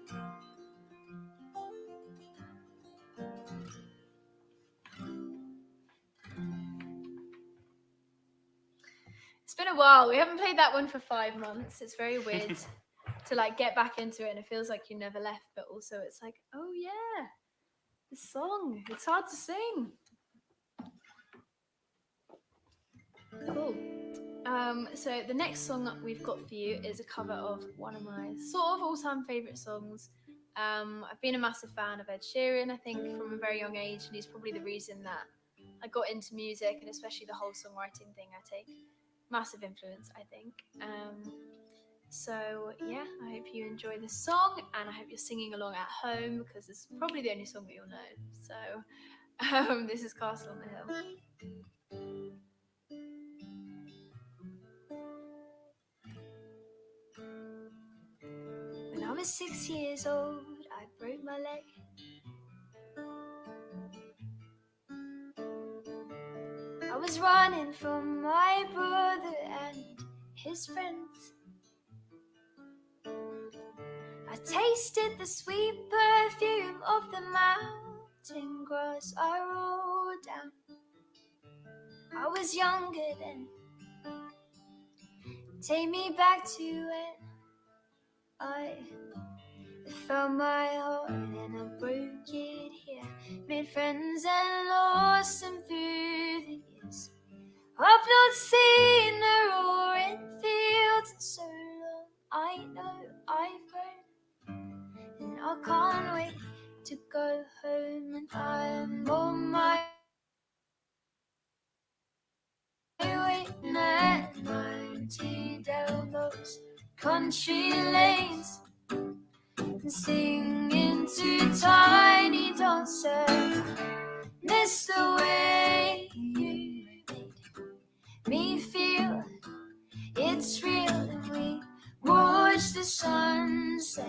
It's been a while. We haven't played that one for 5 months. It's very weird to like get back into it, and it feels like you never left, but also it's like, oh yeah, the song. It's hard to sing. Cool. So the next song that we've got for you is a cover of one of my sort of all-time favourite songs. I've been a massive fan of Ed Sheeran, I think, from a very young age, and he's probably the reason that I got into music, and especially the whole songwriting thing. I take massive influence, I think. So yeah, I hope you enjoy this song, and I hope you're singing along at home because it's probably the only song that you'll know. So this is Castle on the Hill. When I was 6 years old, I broke my leg. I was running from my brother and his friends. I tasted the sweet perfume of the mountain grass I rolled down. I was younger then. Take me back to when I found my heart and I broke it here. Made friends and lost them through the years. I've not seen the roaring fields in so long. I know I've grown, and I can't wait to go home. And I'm on my way at 90 down those country lanes and singing to tiny dancers. Miss the way you make me feel it's real, and we watch the sunset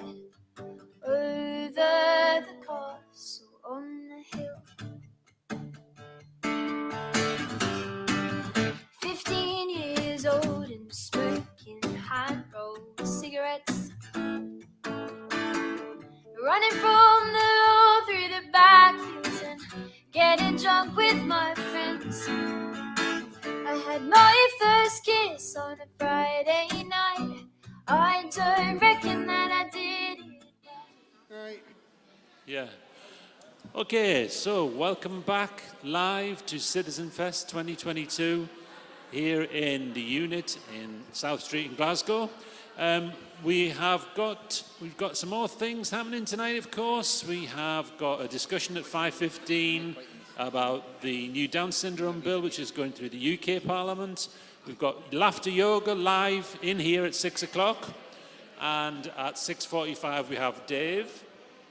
over the castle on the hill. 15 years old and smoking hand-rolled cigarettes, running from the law through the backfields and getting drunk with my friends. I had my first kiss on a Friday night. I don't reckon that I did it. Right. Yeah. Okay, so welcome back live to Citizenfest 2022 here in the unit in South Street in Glasgow. We've got some more things happening tonight, of course. We have got a discussion at 5:15 about the new Down syndrome bill, which is going through the UK Parliament. We've got laughter yoga live in here at 6 o'clock. And at 6:45 we have Dave,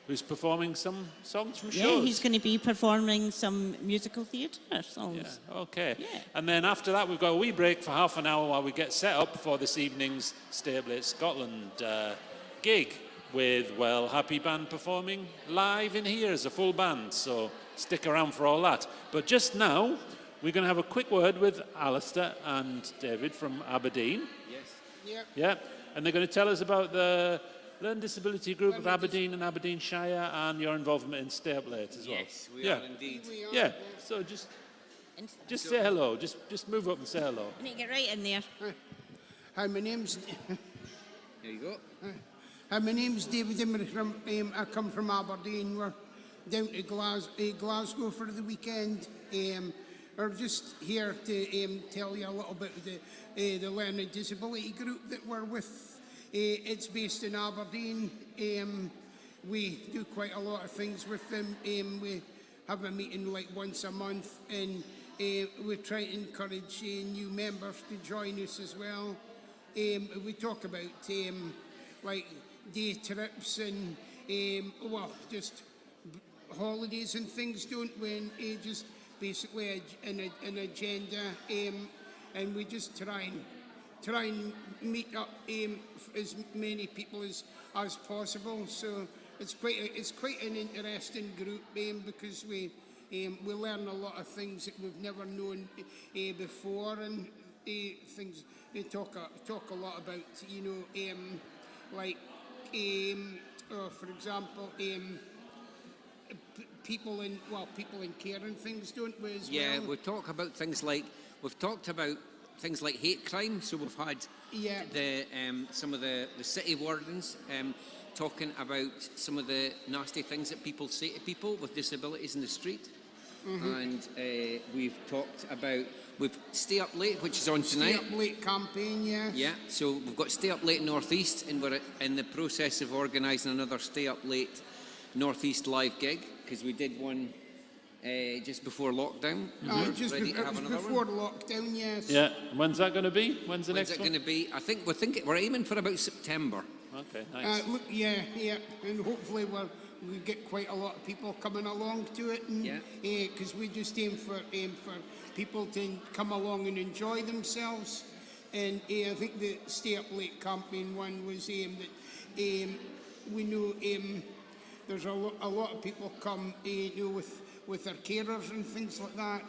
who's performing some songs from shows. Yeah, he's going to be performing some musical theatre songs. Yeah, okay. Yeah. And then after that, we've got a wee break for half an hour while we get set up for this evening's Stay Up Late Scotland gig with, well, Happy Band performing live in here as a full band. So stick around for all that. But just now, we're going to have a quick word with Alistair and David from Aberdeen. Yes. Yeah. Yeah. And they're going to tell us about the Learning Disability Group of Aberdeen and Aberdeenshire and your involvement in Stay Up Late as well. Yes, we are indeed. Yeah, so just say hello. Just move up and say hello. You need to get right in there. Hi, my name's... There you go. Hi, my name's David Imrie. I come from Aberdeen. We're down to Glasgow for the weekend. We're just here to tell you a little bit of the Learning Disability Group that we're with. It's based in Aberdeen. We do quite a lot of things with them. We have a meeting like once a month, and we try to encourage new members to join us as well. We talk about like day trips and well, just holidays and things, don't we? And just basically an agenda, and we just try and meet up as many people as possible. So it's quite an interesting group because we learn a lot of things that we've never known before, and things they talk a lot about, like for example, people in care and things, don't we? As yeah, well? we've talked about things like hate crime. So we've had some of the city wardens talking about some of the nasty things that people say to people with disabilities in the street. And we've talked about Stay Up Late, which is on tonight. Stay Up Late campaign, yes. Yeah, so we've got Stay Up Late North East, and we're in the process of organising another Stay Up Late North East live gig, because we did one just before lockdown. Just before lockdown, yes. Yeah, when's that going to be? When's the When's next it one? going to be? I think we're aiming for about September. Okay, nice. Yeah, and hopefully we get quite a lot of people coming along to it, and because we just aim for people to come along and enjoy themselves. And I think the Stay Up Late campaign one was aimed at we know there's a lot of people come with their carers and things like that,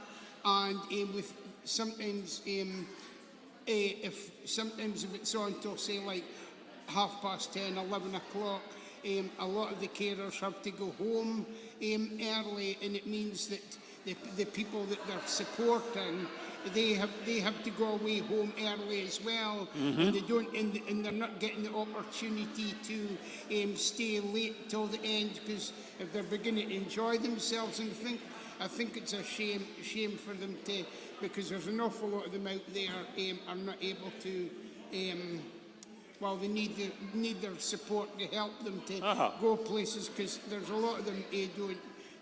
and with sometimes if it's on till say like 10:30, 11 o'clock, a lot of the carers have to go home early, and it means that the people that they're supporting, they have to go away home early as well, and they don't, and they're not getting the opportunity to stay late till the end, because if they're beginning to enjoy themselves, and I think it's a shame for them to, because there's an awful lot of them out there are not able to. Well, they need their support to help them to go places, because there's a lot of them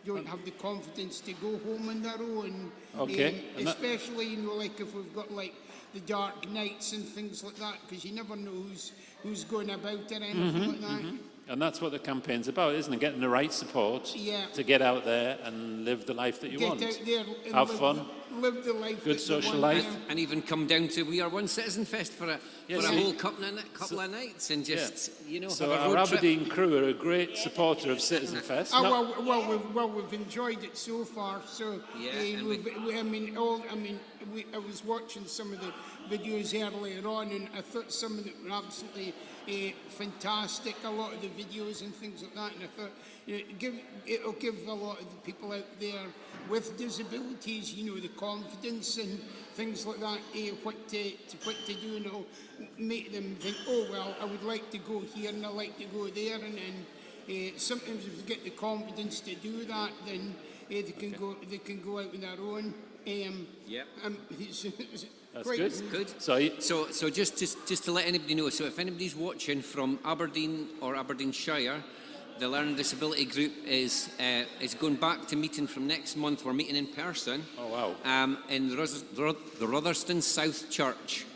don't have the confidence to go home on their own. Okay. Especially, like if we've got like the dark nights and things like that, because you never know who's going about or anything like that. And that's what the campaign's about, isn't it? Getting the right support Yeah. to get out there and live the life that you Get want. out there and Have live fun. live the life Good that social you want. life. Yeah. And even come down to We Are One Citizenfest for a see- whole couple of nights and just, So have a our road trip. Aberdeen crew are a great supporter of Citizenfest. Well, we've enjoyed it so far. So Yeah, and I was watching some of the videos earlier on, and I thought some of them were absolutely fantastic. A lot of the videos and things like that, and I thought it'll give a lot of the people out there with disabilities, the confidence and things like that, what to do, and it'll make them think, oh well, I would like to go here and I like to go there, and then sometimes if you get the confidence to do that, then they can go out on their own. That's quite good. So just to let anybody know, so if anybody's watching from Aberdeen or Aberdeenshire, the Learning Disability Group is going back to meeting from next month. We're meeting in person. Oh wow! In the Rotherstone South Church,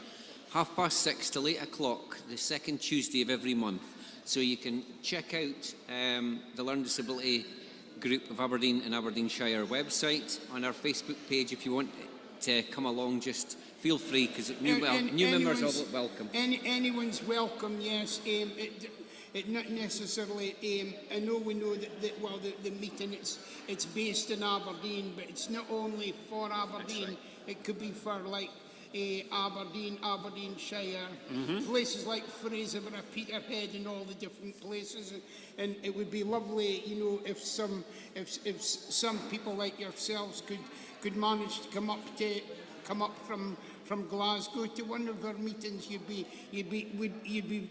6:30 till 8:00, the second Tuesday of every month. So you can check out the Learning Disability Group of Aberdeen and Aberdeenshire website on our Facebook page. If you want to come along, just feel free, because new members are welcome. Anyone's welcome. Yes. It not necessarily. I know we know that the meeting it's based in Aberdeen, but it's not only for Aberdeen. Right. It could be for like Aberdeen, Aberdeenshire, places like Fraserburgh, Peterhead, and all the different places. And it would be lovely, if some people like yourselves could manage to come up from Glasgow to one of our meetings. You'd be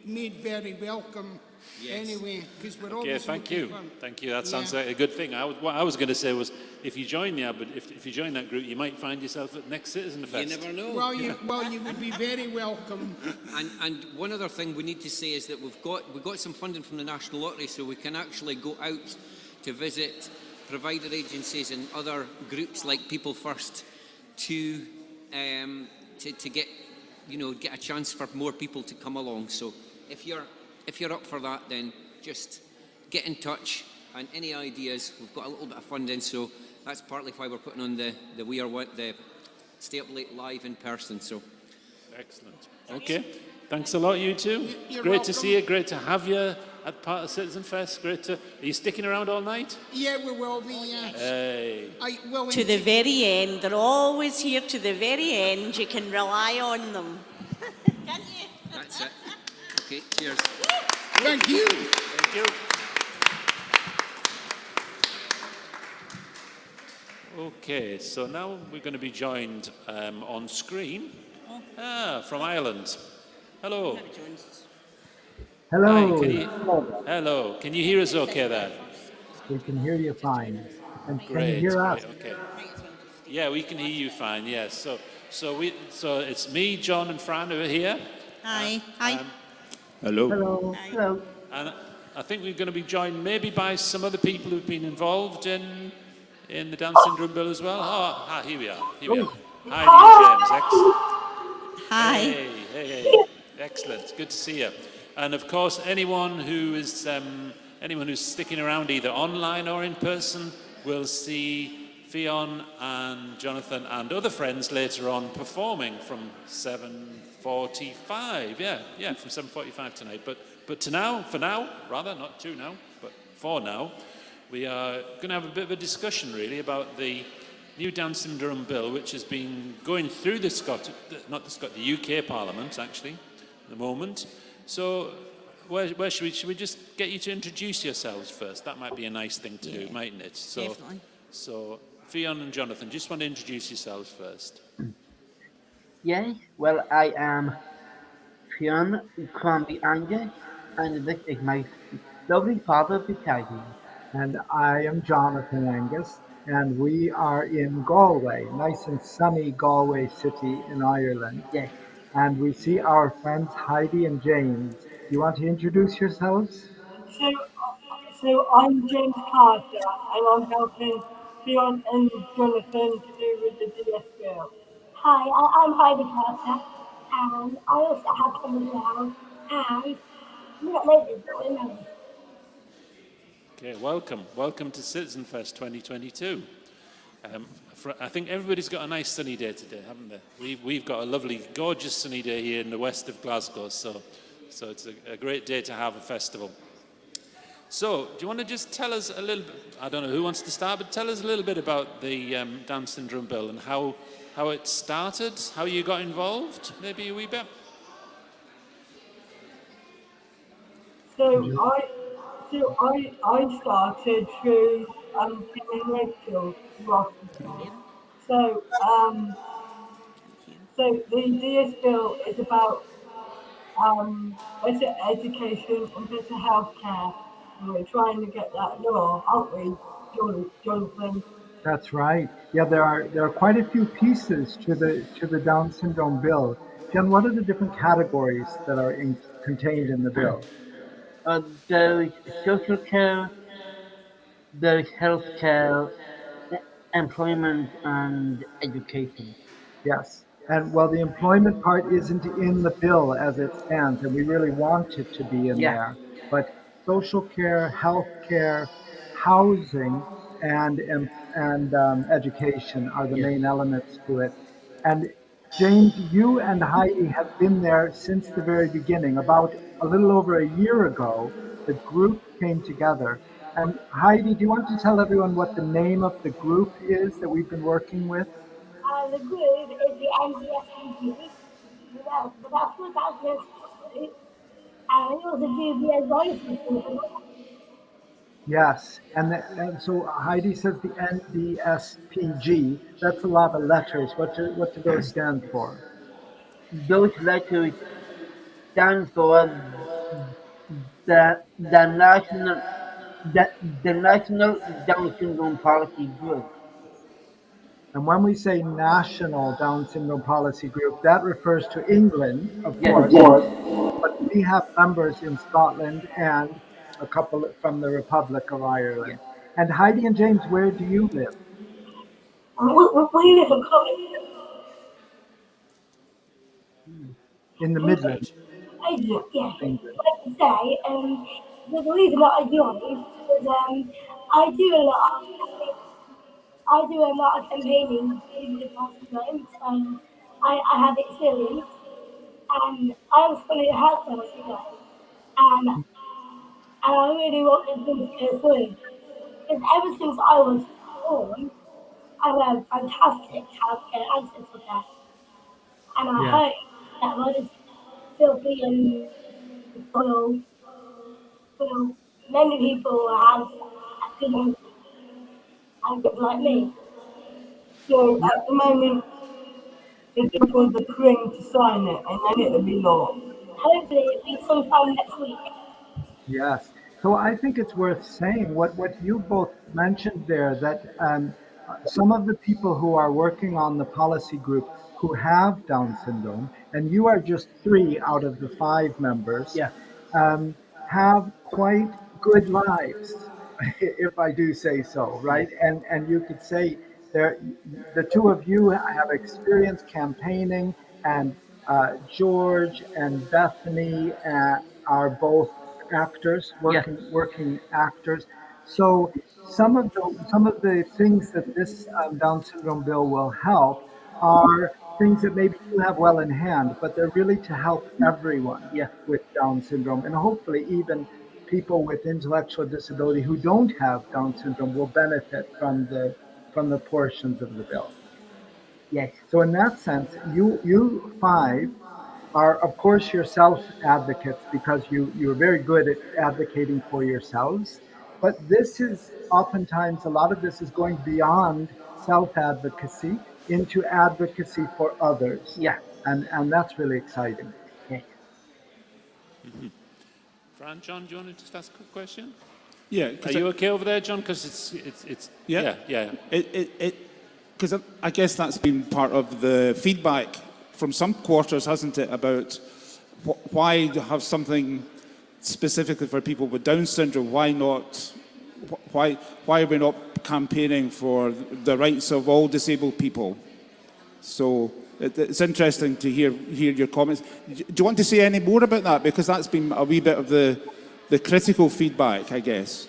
made very welcome. Yes. Anyway, because we're Okay, always thank looking you. for- Thank you. That sounds like a good thing. What I was going to say was, if you join if you join that group, you might find yourself at next Citizenfest. You never know. Well, you would be very welcome. And one other thing we need to say is that we've got some funding from the National Lottery, so we can actually go out to visit provider agencies and other groups like People First to get a chance for more people to come along. So if you're up for that, then just get in touch. And any ideas, we've got a little bit of funding, so that's partly why we're putting on the Stay Up Late live in person. So excellent. Okay, thanks a lot, you two. You're Great welcome. to see you. Great to have you at part of Citizenfest. Are you sticking around all night? Yeah, we will be. Yes. Hey. To the very end. They're always here to the very end. You can rely on them. that's it. Okay, cheers. Thank you. Thank you. Okay, so now we're going to be joined on screen from Ireland. Hello. Hello. Hi, hello. Can you hear us okay there? We can hear you fine. And can Great. you hear us? Okay. Yeah, we can hear you fine. Yes. So it's me, John, and Fran who are here. Hi. Hi. Hello. Hello. Hello. And I think we're going to be joined maybe by some other people who've been involved in the Down Syndrome Bill as well. Here we are. Hi, Neil James. Hi. Hey. Excellent. Good to see you. And of course, anyone who's sticking around either online or in person will see Fionn and Jonathan and other friends later on performing from 7:45. Yeah, from 7:45 tonight. But for now, not to now, but for now, we are going to have a bit of a discussion really about the new Down Syndrome Bill, which has been going through the UK Parliament actually at the moment. So where should we just get you to introduce yourselves first? That might be a nice thing to do, mightn't it? Definitely. So Fionn and Jonathan, just want to introduce yourselves first. Yeah, well, I am Fionn from the Angus, and this is my lovely father beside me. And I am Jonathan Angus, and we are in Galway, nice and sunny Galway city in Ireland. Yes. And we see our friends Heidi and James. You want to introduce yourselves? So I'm James Carter, and I'm helping Fionn and Jonathan to do with the DS Bill. Hi, I'm Heidi Carter. and I also have fun as well. And we got ladies, but we're nervous. Okay, welcome. Welcome to Citizenfest 2022. I think everybody's got a nice sunny day today, haven't they? We've got a lovely, gorgeous sunny day here in the west of Glasgow, so it's a great day to have a festival. So, do you want to just tell us a little bit, I don't know who wants to start, but tell us a little bit about the Down Syndrome Bill and how it started, how you got involved, maybe a wee bit? So I started through Tim and Rachel Ross. So so the DS bill is about better education and better healthcare. And we're trying to get that law, aren't we, Jonathan? That's right. Yeah, there are quite a few pieces to the Down syndrome bill. Jen, what are the different categories that are contained in the bill? There is social care, there is health care, employment, and education. Yes. And well, the employment part isn't in the bill as it stands, and we really want it to be in Yeah. there. But social care, health care, housing, and education are the Yes. main elements to it. And James, you and Heidi have been there since the very beginning. About a little over a year ago, the group came together. And Heidi, do you want to tell everyone what the name of the group is that we've been working with? The group is the NDSPG, the National Dance Group, and we also do the advisory group as well. Yes, and so Heidi says the NDSPG. That's a lot of letters. What do those stand for? Those letters stand for the national the National Down Syndrome Policy Group. And when we say National Down Syndrome Policy Group, that refers to England, of Yes. course, but we have members in Scotland and a couple from the Republic of Ireland. And Heidi and James, where do you live? We live in Coventry. In the Midlands, England, yeah. England. Like I say, the reason that I joined is I do a lot of I do a lot of campaigning in the past months. I have experience, and I was fully health today, and I really want this thing to go through because ever since I was born, I've had fantastic healthcare and dental care, and I Yeah. hope that others will be will many people will have a good health and good like me. So at the moment, they're just for the Queen to sign it, and then it'll be law. Hopefully, it'll be sometime next week. Yes. So I think it's worth saying what you both mentioned there, that some of the people who are working on the policy group who have Down syndrome, and you are just 3 out of the 5 members, Yeah. have quite good lives, if I do say so, right? And you could say there, the two of you have experience campaigning, and George and Bethany are both actors, Yes. working actors. So some of the things that this Down syndrome bill will help are things that maybe you have well in hand, but they're really to help everyone Yeah. with Down syndrome, and hopefully even people with intellectual disability who don't have Down syndrome will benefit from the portions of the bill. Yes. So in that sense, you 5 are, of course, yourself advocates because you're very good at advocating for yourselves. But this is oftentimes, a lot of this is going beyond self advocacy into advocacy for others. Yeah. And that's really exciting. Yes. Fran, John, do you want to just ask a quick question? Yeah. Are you okay over there, John? Because it's yeah. Because I guess that's been part of the feedback from some quarters, hasn't it, about why have something specifically for people with Down syndrome? Why not? Why are we not campaigning for the rights of all disabled people? So it's interesting to hear your comments. Do you want to say any more about that? Because that's been a wee bit of the critical feedback, I guess.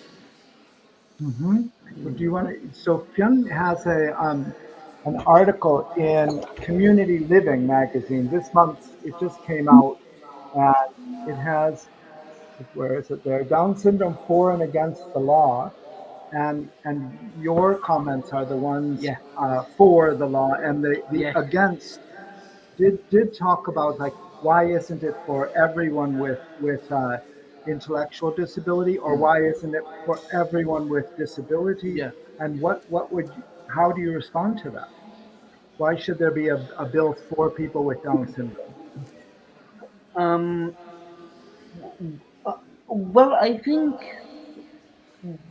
Mm-hmm. Well, do you want to? So Fionn has an article in Community Living magazine this month. It just came out, and it has, where is it there? Down syndrome for and against the law, and your comments are the ones Yeah. For the law, and the Yeah. against did talk about, like, why isn't it for everyone with intellectual disability, or why isn't it for everyone with disability? Yeah. And what would you, how do you respond to that? Why should there be a bill for people with Down syndrome? Um, well, I think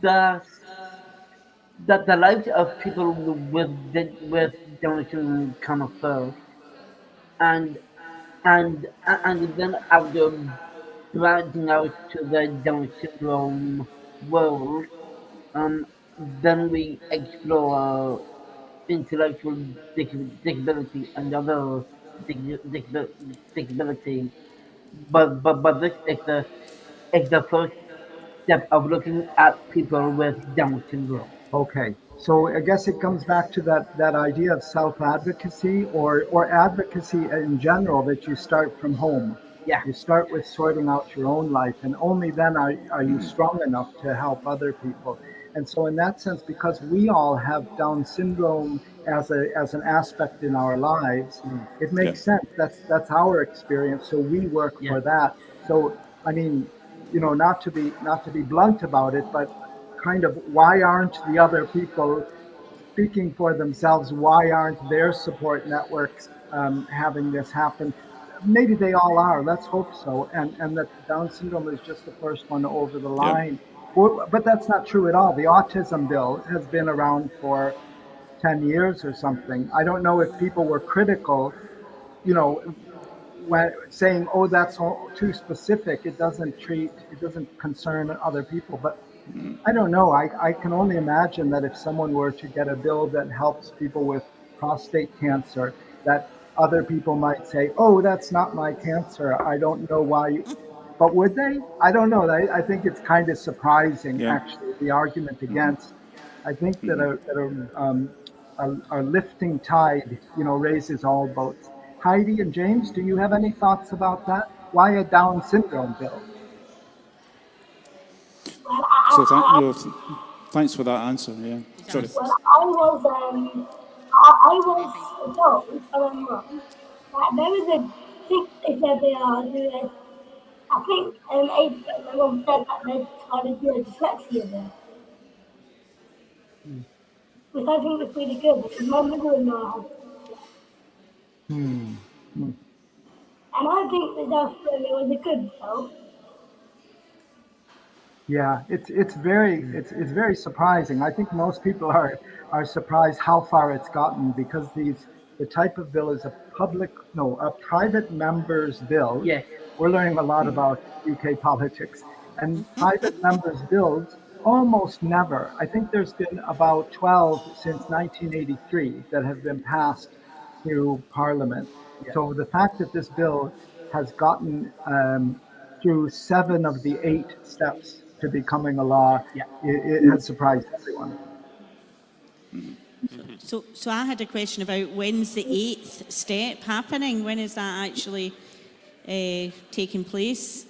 the that the lives of people with Down syndrome come first, and and then after branching out to the Down syndrome world, then we explore intellectual disability and other disabilities. But this is the first step of looking at people with Down syndrome. Okay, so I guess it comes back to that idea of self-advocacy, or advocacy in general, that you start from home. Yeah. You start with sorting out your own life, and only then are you strong enough to help other people. And so in that sense, because we all have Down syndrome as an aspect in our lives, it Yeah. makes sense. That's our experience. So we work Yeah. for that. So I mean, not to be blunt about it, but kind of, why aren't the other people speaking for themselves? Why aren't their support networks having this happen? Maybe they all are. Let's hope so. And that Down syndrome is just the first one over the Yeah. line. But that's not true at all. The autism bill has been around for 10 years or something. I don't know if people were critical, you know, when saying, "Oh, that's all too specific. It doesn't concern other people." But I don't know. I can only imagine that if someone were to get a bill that helps people with prostate cancer, that other people might say, "Oh, that's not my cancer. I don't know why." But would they? I don't know. I think it's kind of surprising, Yeah. actually, the argument against. I think that a lifting tide, raises all boats. Heidi and James, do you have any thoughts about that? Why a Down syndrome bill? Well, So thanks for that answer. Yeah. Sorry. well, I was told, if I'm wrong, that there was a thing they said they are doing. I think 80% my mum said that they're trying to do a dyslexia bill, which I think was really good because my mother-in-law has dyslexia, Hmm. and I think that Australia was a good bill. Yeah, it's very surprising. I think most people are surprised how far it's gotten, because the type of bill is a private member's bill. Yes. We're learning a lot about UK politics, and private members' bills almost never. I think there's been about 12 since 1983 that have been passed through Parliament. Yeah. So the fact that this bill has gotten through 7 of the 8 steps to becoming a law, Yeah. it has surprised everyone. So I had a question about, when's the 8th step happening? When is that actually taking place?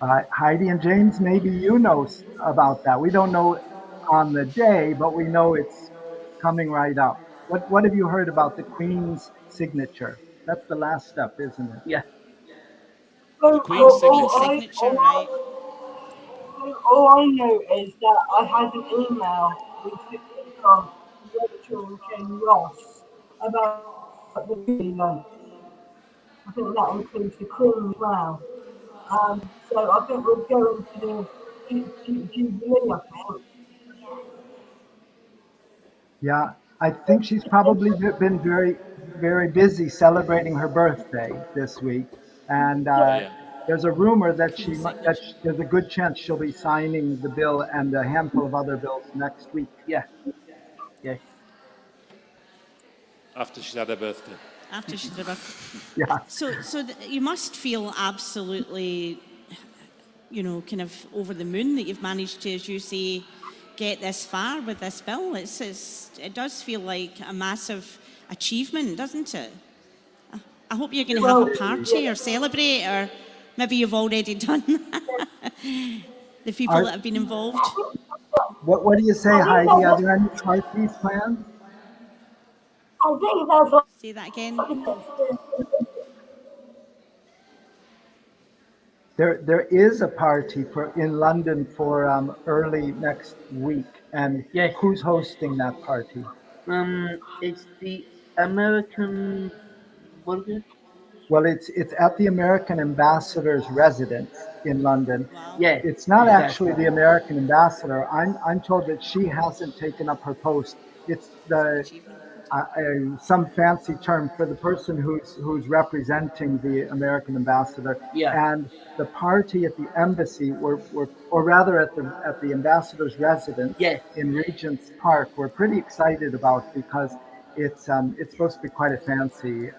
Heidi and James, maybe you know about that. We don't know on the day, but we know it's coming right up. What have you heard about the Queen's signature? That's the last step, isn't it? Yeah. So, Queen's Queen's signature. signature, right? all I know is that I had an email recently from Rachel and Ken Ross about the Jubilee. I think that includes the Queen as well. So I think we're going to the Jubilee, I think. Yeah, I think she's probably been very, very busy celebrating her birthday this week, and Yeah. there's a rumor that Queen's signature. there's a good chance she'll be signing the bill and a handful of other bills next week. Yeah. Yes. After she's had her birthday. After she's had her birthday. Yeah. So you must feel absolutely, kind of over the moon that you've managed to, as you say, get this far with this bill. It does feel like a massive achievement, doesn't it? I hope you're going to have a party or celebrate, or maybe you've already done the people that have been involved. What do you say, Heidi? Are there any parties planned? I think that's what. Say that again. There is a party in London for early next week, and Yes. who's hosting that party? It's the American. What is it? Well, it's at the American ambassador's residence in London. Yes. It's not exactly. actually the American ambassador. I'm told that she hasn't taken up her post. It's the some fancy term for the person who's representing the American ambassador. Yeah. And the party at the embassy, or rather at the ambassador's residence Yes. in Regent's Park, we're pretty excited about, because it's supposed to be quite a fancy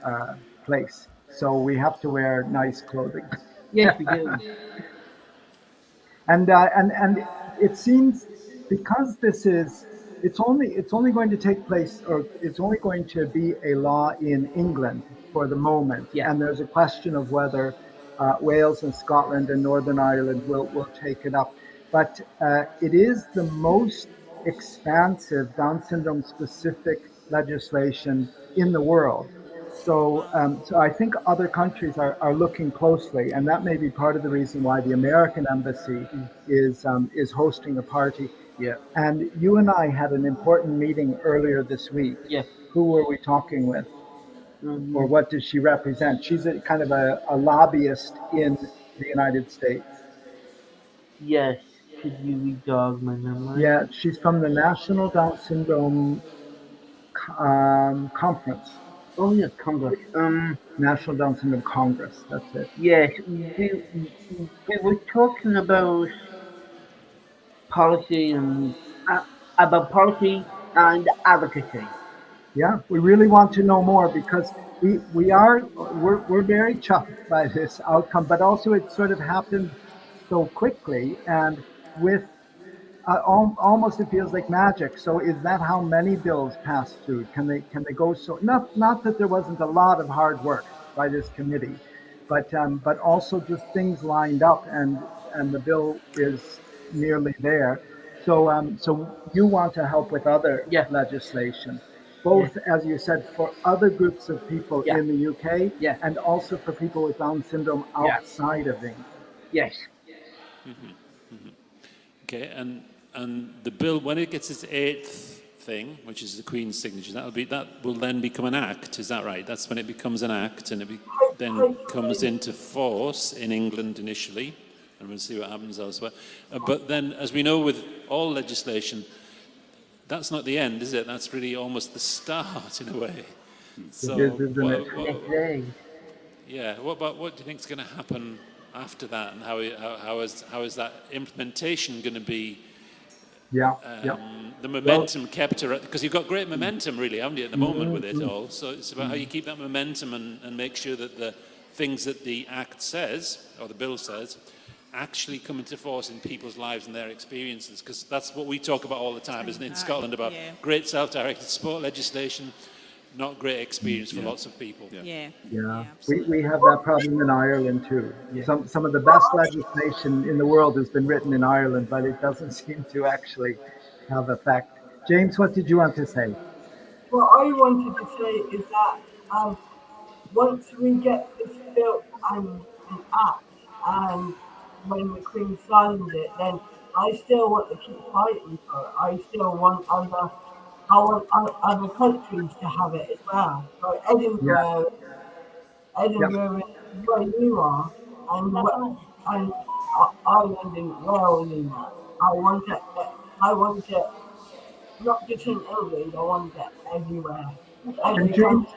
place. So we have to wear nice clothing. Yes, we do. And it seems, because it's only going to take place, or it's only going to be a law in England for the moment. Yeah. And there's a question of whether Wales and Scotland and Northern Ireland will take it up. But it is the most expansive Down syndrome specific legislation in the world. So I think other countries are looking closely, and that may be part of the reason why the American embassy is hosting a party. Yeah. And you and I had an important meeting earlier this week. Yes. Who were we talking with? Or what does she represent? She's a kind of a lobbyist in the United States. Yes. Could you jog my memory? Yeah, she's from the National Down Syndrome Conference. Oh yeah, Congress. National Down Syndrome Congress. That's it. Yes, we were talking about policy and policy and advocacy. Yeah, we really want to know more, because we're very chuffed by this outcome, but also it sort of happened so quickly, and with almost it feels like magic. So is that how many bills pass through? Can they go so? Not that there wasn't a lot of hard work by this committee, but also just things lined up, and the bill is nearly there. So you want to help with other legislation, both, as you said, for other groups of people in the UK, and also for people with Down syndrome outside of England. Yes. Okay, and the bill, when it gets its 8th thing, which is the Queen's signature, that will then become an act. Is that right? That's when it becomes an act, and then comes into force in England initially, and we'll see what happens elsewhere. But then, as we know with all legislation, that's not the end, is it? That's really almost the start, in a way. So, It is, isn't it? Yeah. What do you think is going to happen after that, and how is that implementation going to be? The momentum kept, because you've got great momentum, really, haven't you, at the moment with it all? So it's about how you keep that momentum and make sure that the things that the Act says, or the bill says, actually come into force in people's lives and their experiences, because that's what we talk about all the time, isn't it, in Scotland, about great self-directed sport legislation, not great experience for lots of people. We have that problem in Ireland too. Some of the best legislation in the world has been written in Ireland, but it doesn't seem to actually have effect. James, what did you want to say? What I wanted to say is that once we get this built and act, and when the Queen signs it, then I still want to keep fighting for it. I still want other countries to have it as well. Like Edinburgh is where you are, and Ireland and Wales and that. I want it not just in England, I want it everywhere. And James,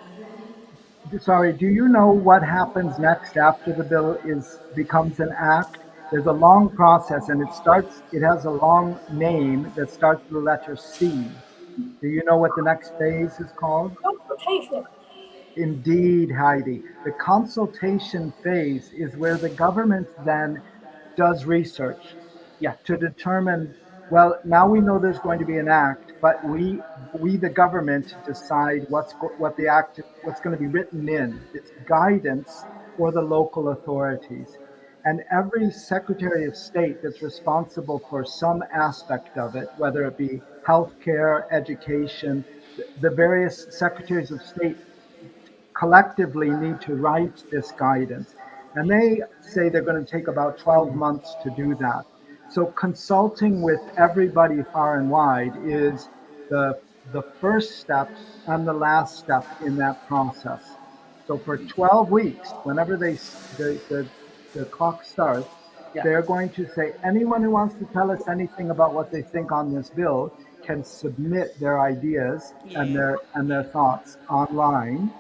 sorry, do you know what happens next after the bill becomes an act? There's a long process, and it has a long name that starts with the letter C. Do you know what the next phase is called? consultation. Indeed, Heidi. The consultation phase is where the government then does research, Yeah. to determine, well, now we know there's going to be an act, but we the government decide what the act, what's going to be written in. It's guidance for the local authorities. And every Secretary of State that's responsible for some aspect of it, whether it be healthcare, education, the various Secretaries of State collectively need to write this guidance. And they say they're going to take about 12 months to do that. So consulting with everybody far and wide is the, the first step and the last step in that process. So for 12 weeks, whenever the clock starts, Yeah. they're going to say anyone who wants to tell us anything about what they think on this bill can submit their ideas and their thoughts online.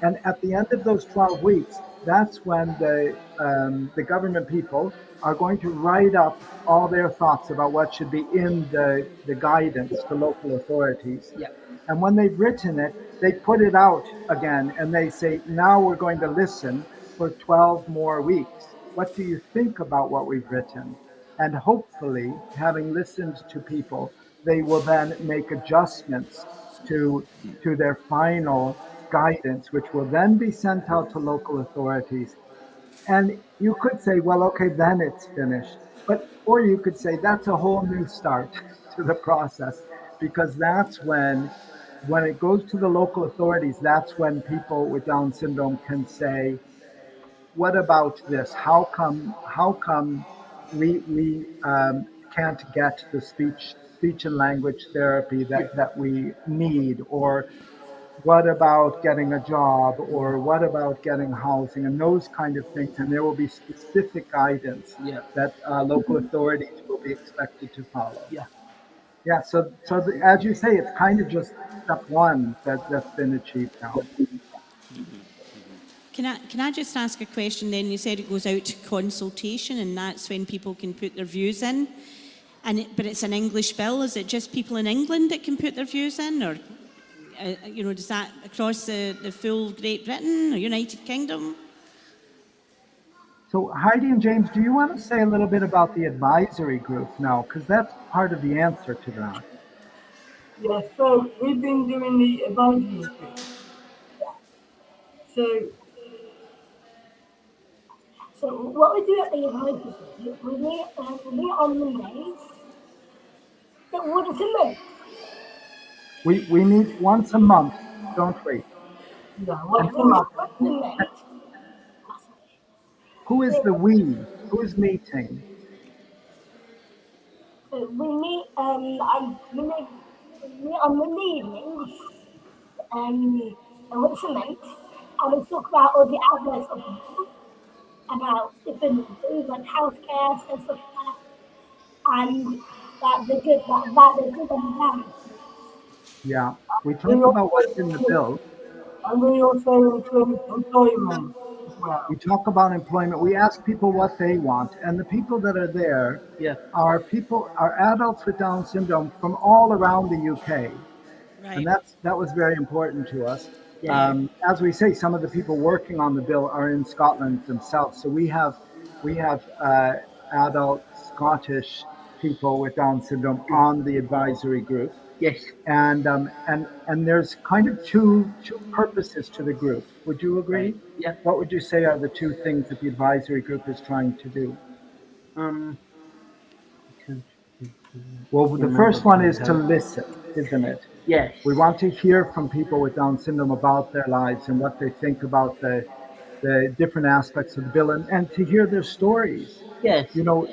And at the end of those 12 weeks, that's when the government people are going to write up all their thoughts about what should be in the guidance to local authorities. Yeah. And when they've written it, they put it out again and they say, now we're going to listen for 12 more weeks. What do you think about what we've written? And hopefully, having listened to people, they will then make adjustments to, to their final guidance, which will then be sent out to local authorities. And you could say, well, okay, then it's finished. But, or you could say that's a whole new start to the process, because that's when it goes to the local authorities, that's when people with Down syndrome can say, what about this? How come we can't get the speech and language therapy that we need? Or what about getting a job? Or what about getting housing? And those kind of things. And there will be specific guidance Yeah. that local authorities will be expected to follow. Yeah. Yeah, as you say, it's kind of just step one that's been achieved now. Can I just ask a question then? You said it goes out to consultation and that's when people can put their views in. But it's an English bill. Is it just people in England that can put their views in? Or, does that across the full Great Britain or United Kingdom? So Heidi and James, do you want to say a little bit about the advisory group now? Because that's part of the answer to that. Yeah, so we've been doing the advisory group. So, so what we do at the advisory group, we meet on Mondays. So what is a month? We meet once a month, don't we? Yeah, And once a month. What's the month? who is the we? Who is meeting? So we meet on Monday evenings, once a month, and we talk about all the aspects of the bill, about different things like healthcare and stuff like that, and the good and the bad. Yeah, we We talk about what's in the also bill. and we also include employment as We well. talk about employment. We ask people what they want, and the people that are there Yeah. are adults with Down syndrome from all around the UK. And Right. that was very important to us. Yeah. As we say, some of the people working on the bill are in Scotland themselves. So we have adult Scottish people with Down syndrome on the advisory group. Yes. And there's kind of two purposes to the group. Would you agree? Right. Yeah. What would you say are the two things that the advisory group is trying to do? Um. Well, the first one is to listen, isn't it? Yes. We want to hear from people with Down syndrome about their lives and what they think about the different aspects of the bill, and to hear their stories. Yes. You know,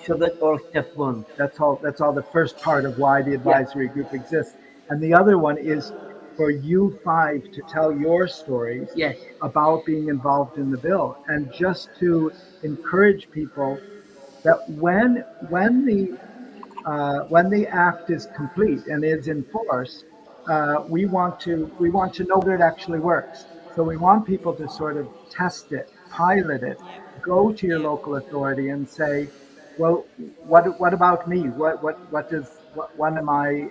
So that's all step one. that's all the first part of why the advisory group exists. And the other one is for you five to tell your stories Yes. about being involved in the bill, and just to encourage people that when the act is complete and is in force, we want to know that it actually works. So we want people to sort of test it, pilot it, go to your local authority and say, well, what about me? What am I?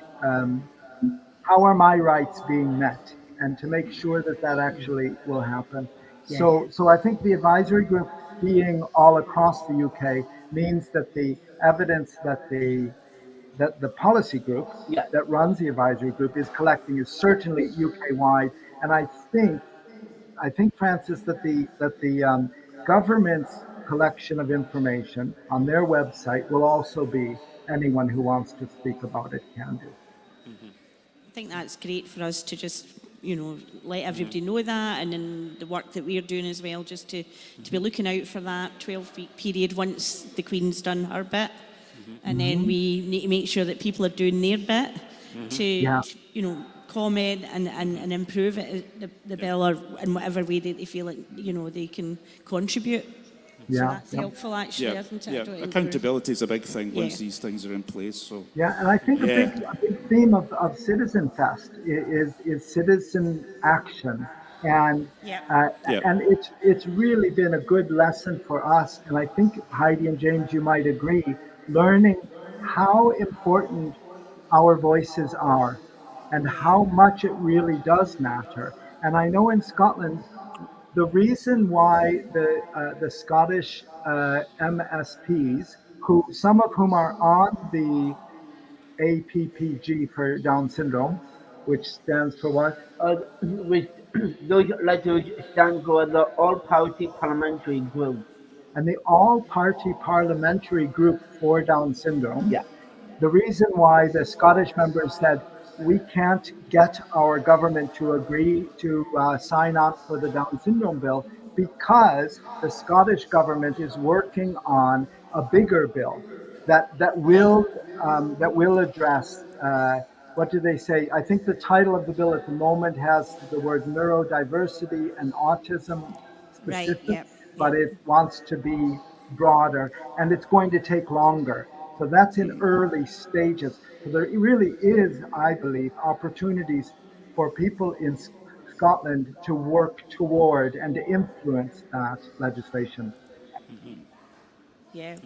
How are my rights being met? and to make sure that that actually will happen. Yes. So I think the advisory group being all across the UK means that the evidence that the policy group Yeah. that runs the advisory group is collecting is certainly UK wide, and I think, Francis, that the government's collection of information on their website will also be anyone who wants to speak about it can do. I think that's great for us to just, let everybody know that, and in the work that we're doing as well, just to be looking out for that 12-week period once the Queen's done her bit. And then we need to make sure that people are doing their bit to, Yeah. comment and improve it, the bill, or in whatever way they feel like, they can contribute. So Yeah, that's yeah. helpful, actually, Yeah, isn't it? yeah. To improve. Accountability is a big thing once Yeah. these things are in place. So Yeah, and I think Yeah. a big theme of Citizenfest is citizen action, and Yep. uh, Yep. and it's really been a good lesson for us. And I think Heidi and James, you might agree, learning how important our voices are, and how much it really does matter. And I know in Scotland, the reason why the Scottish MSPs, who some of whom are on the APPG for Down syndrome, which stands for what? Which those letters stand for the All Party Parliamentary Group. And the All Party Parliamentary Group for Down syndrome. Yeah. The reason why the Scottish members said we can't get our government to agree to sign on for the Down syndrome bill because the Scottish government is working on a bigger bill that will address what do they say? I think the title of the bill at the moment has the word neurodiversity and autism Right, specific, yep. but it wants to be broader, and it's going to take longer. So that's in early stages. So there really is, I believe, opportunities for people in Scotland to work toward and to influence that legislation. Yeah.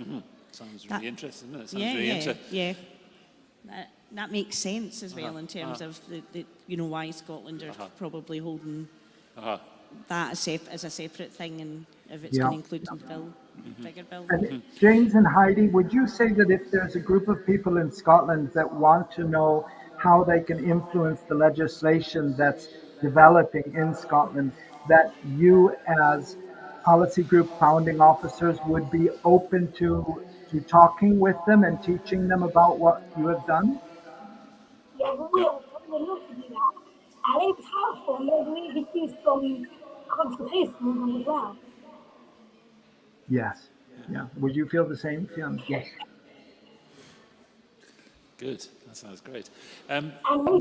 Sounds That- really interesting, doesn't it? Sounds Yeah, really yeah, interesting. yeah. That makes sense as well Uh-huh, in terms of the why Scotland are Uh-huh. probably holding Uh-huh. that as a separate thing, and if it's Yeah. going to include in the bill, bigger bill. And James and Heidi, would you say that if there's a group of people in Scotland that want to know how they can influence the legislation that's developing in Scotland, that you as policy group founding officers would be open to talking with them and teaching them about what you have done? Yeah, we will love to do that. And if it's helpful, maybe we could do some consultation with them as well. Yes. Yeah. Would you feel the same, Fionn? Yes. Good. That sounds great. And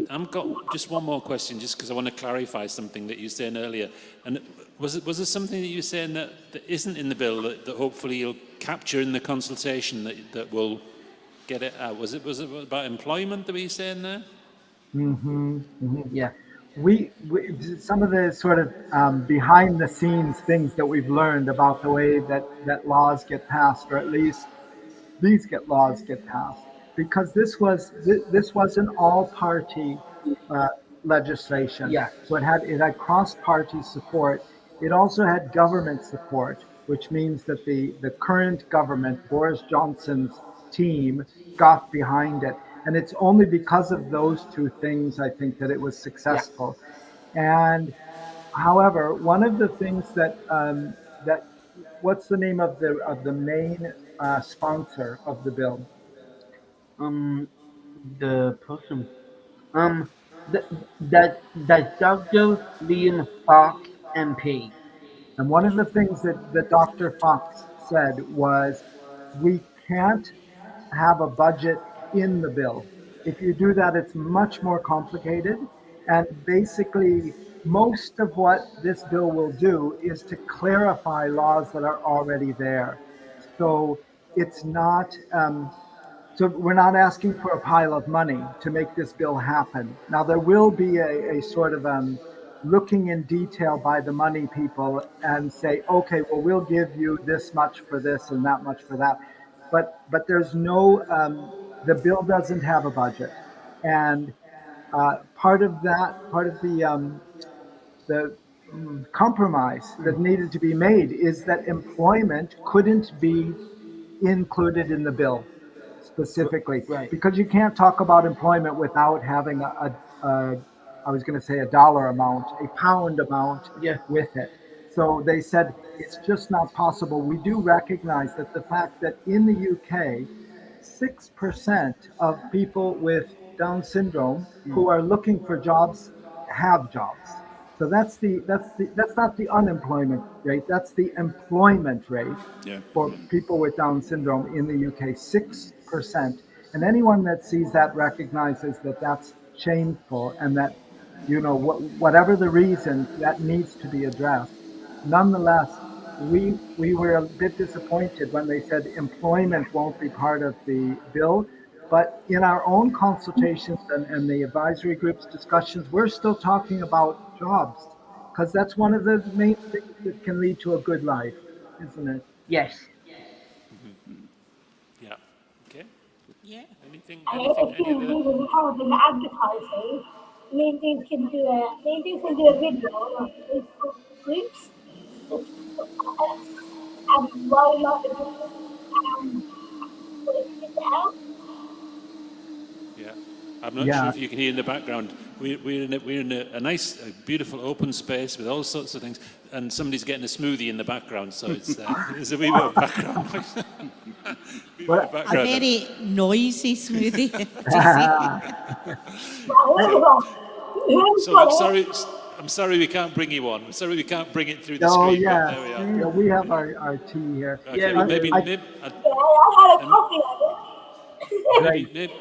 I've got just one more question, just because I want to clarify something that you were saying earlier. And was there something that you were saying that isn't in the bill that hopefully you'll capture in the consultation that will get it out? Was it about employment that we were saying there? Yeah. We some of the sort of behind the scenes things that we've learned about the way that laws get passed, or at least these laws get passed, because this was an all party legislation. Yeah. So it had cross party support. It also had government support, which means that the current government, Boris Johnson's team, got behind it. And it's only because of those two things, I think, that it was successful. And however, one of the things that what's the name of the main sponsor of the bill? Um, the person. Um, th- that Dr. Liam Fox MP. And one of the things that Dr. Fox said was, we can't have a budget in the bill. If you do that, it's much more complicated. And basically, most of what this bill will do is to clarify laws that are already there. So it's not, so we're not asking for a pile of money to make this bill happen. Now, there will be a sort of looking in detail by the money people and say, okay, well, we'll give you this much for this and that much for that. But there's no, the bill doesn't have a budget. And part of the compromise that needed to be made is that employment couldn't be included in the bill specifically, Right. because you can't talk about employment without having I was going to say a dollar amount, a pound amount Yeah. with it. So they said it's just not possible. We do recognize that the fact that in the UK, 6% of people with Down syndrome who are looking for jobs have jobs. So that's not the unemployment rate, that's the employment rate Yeah. for people with Down syndrome in the UK, 6%. And anyone that sees that recognizes that that's shameful, and that, whatever the reasons, that needs to be addressed. Nonetheless, we were a bit disappointed when they said employment won't be part of the bill. But in our own consultations and the advisory groups discussions, we're still talking about jobs, because that's one of the main things that can lead to a good life, isn't it? Yes. Yeah. Okay. Yeah. Anything? I Anything? think Any of the other? really hard in advertising. Me and James can do a video on Facebook groups. Just why not the different ways to help. Yeah. I'm not sure Yeah. if you can hear in the background. We're in a nice, beautiful open space with all sorts of things, and somebody's getting a smoothie in the background, so it's there's a wee bit of background noise. Well, A very noisy smoothie. So I'm sorry we can't bring you one. I'm sorry we can't bring it through the Oh, screen, but yes. there we are. Yeah, we have our tea here. Okay, we maybe, do. maybe, I had a coffee of it.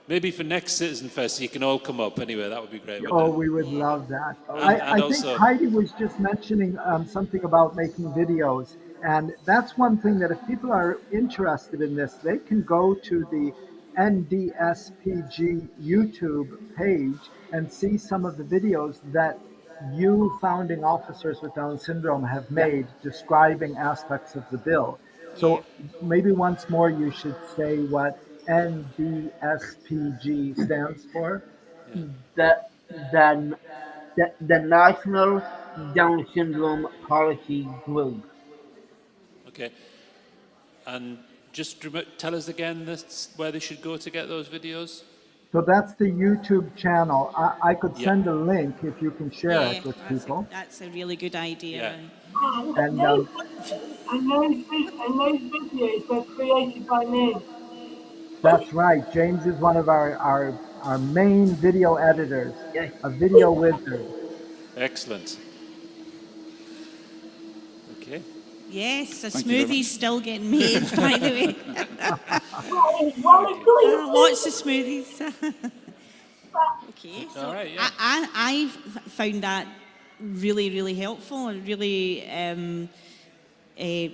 maybe for next Citizen Fest you can all come up anyway. That would be great. Oh, Wouldn't we would love that. And I think also- Heidi was just mentioning something about making videos. And that's one thing that if people are interested in this, they can go to the NDSPG YouTube page and see some of the videos that you founding officers with Down syndrome have made describing aspects of the bill. So maybe once more you should say what NDSPG stands for. The, the, the National Down Syndrome Policy Group. Okay. And just tell us again where they should go to get those videos. So that's the YouTube channel. I could send a link if you can share it with people. That's a really good idea. And those videos were created by me. that's right. James is one of our main video editors, a video wizard. Excellent. Okay. Yes, a Thank you very smoothie's still getting made, by the way. Lots of smoothies. Okay, so All right, yeah. I found that really, really helpful, and really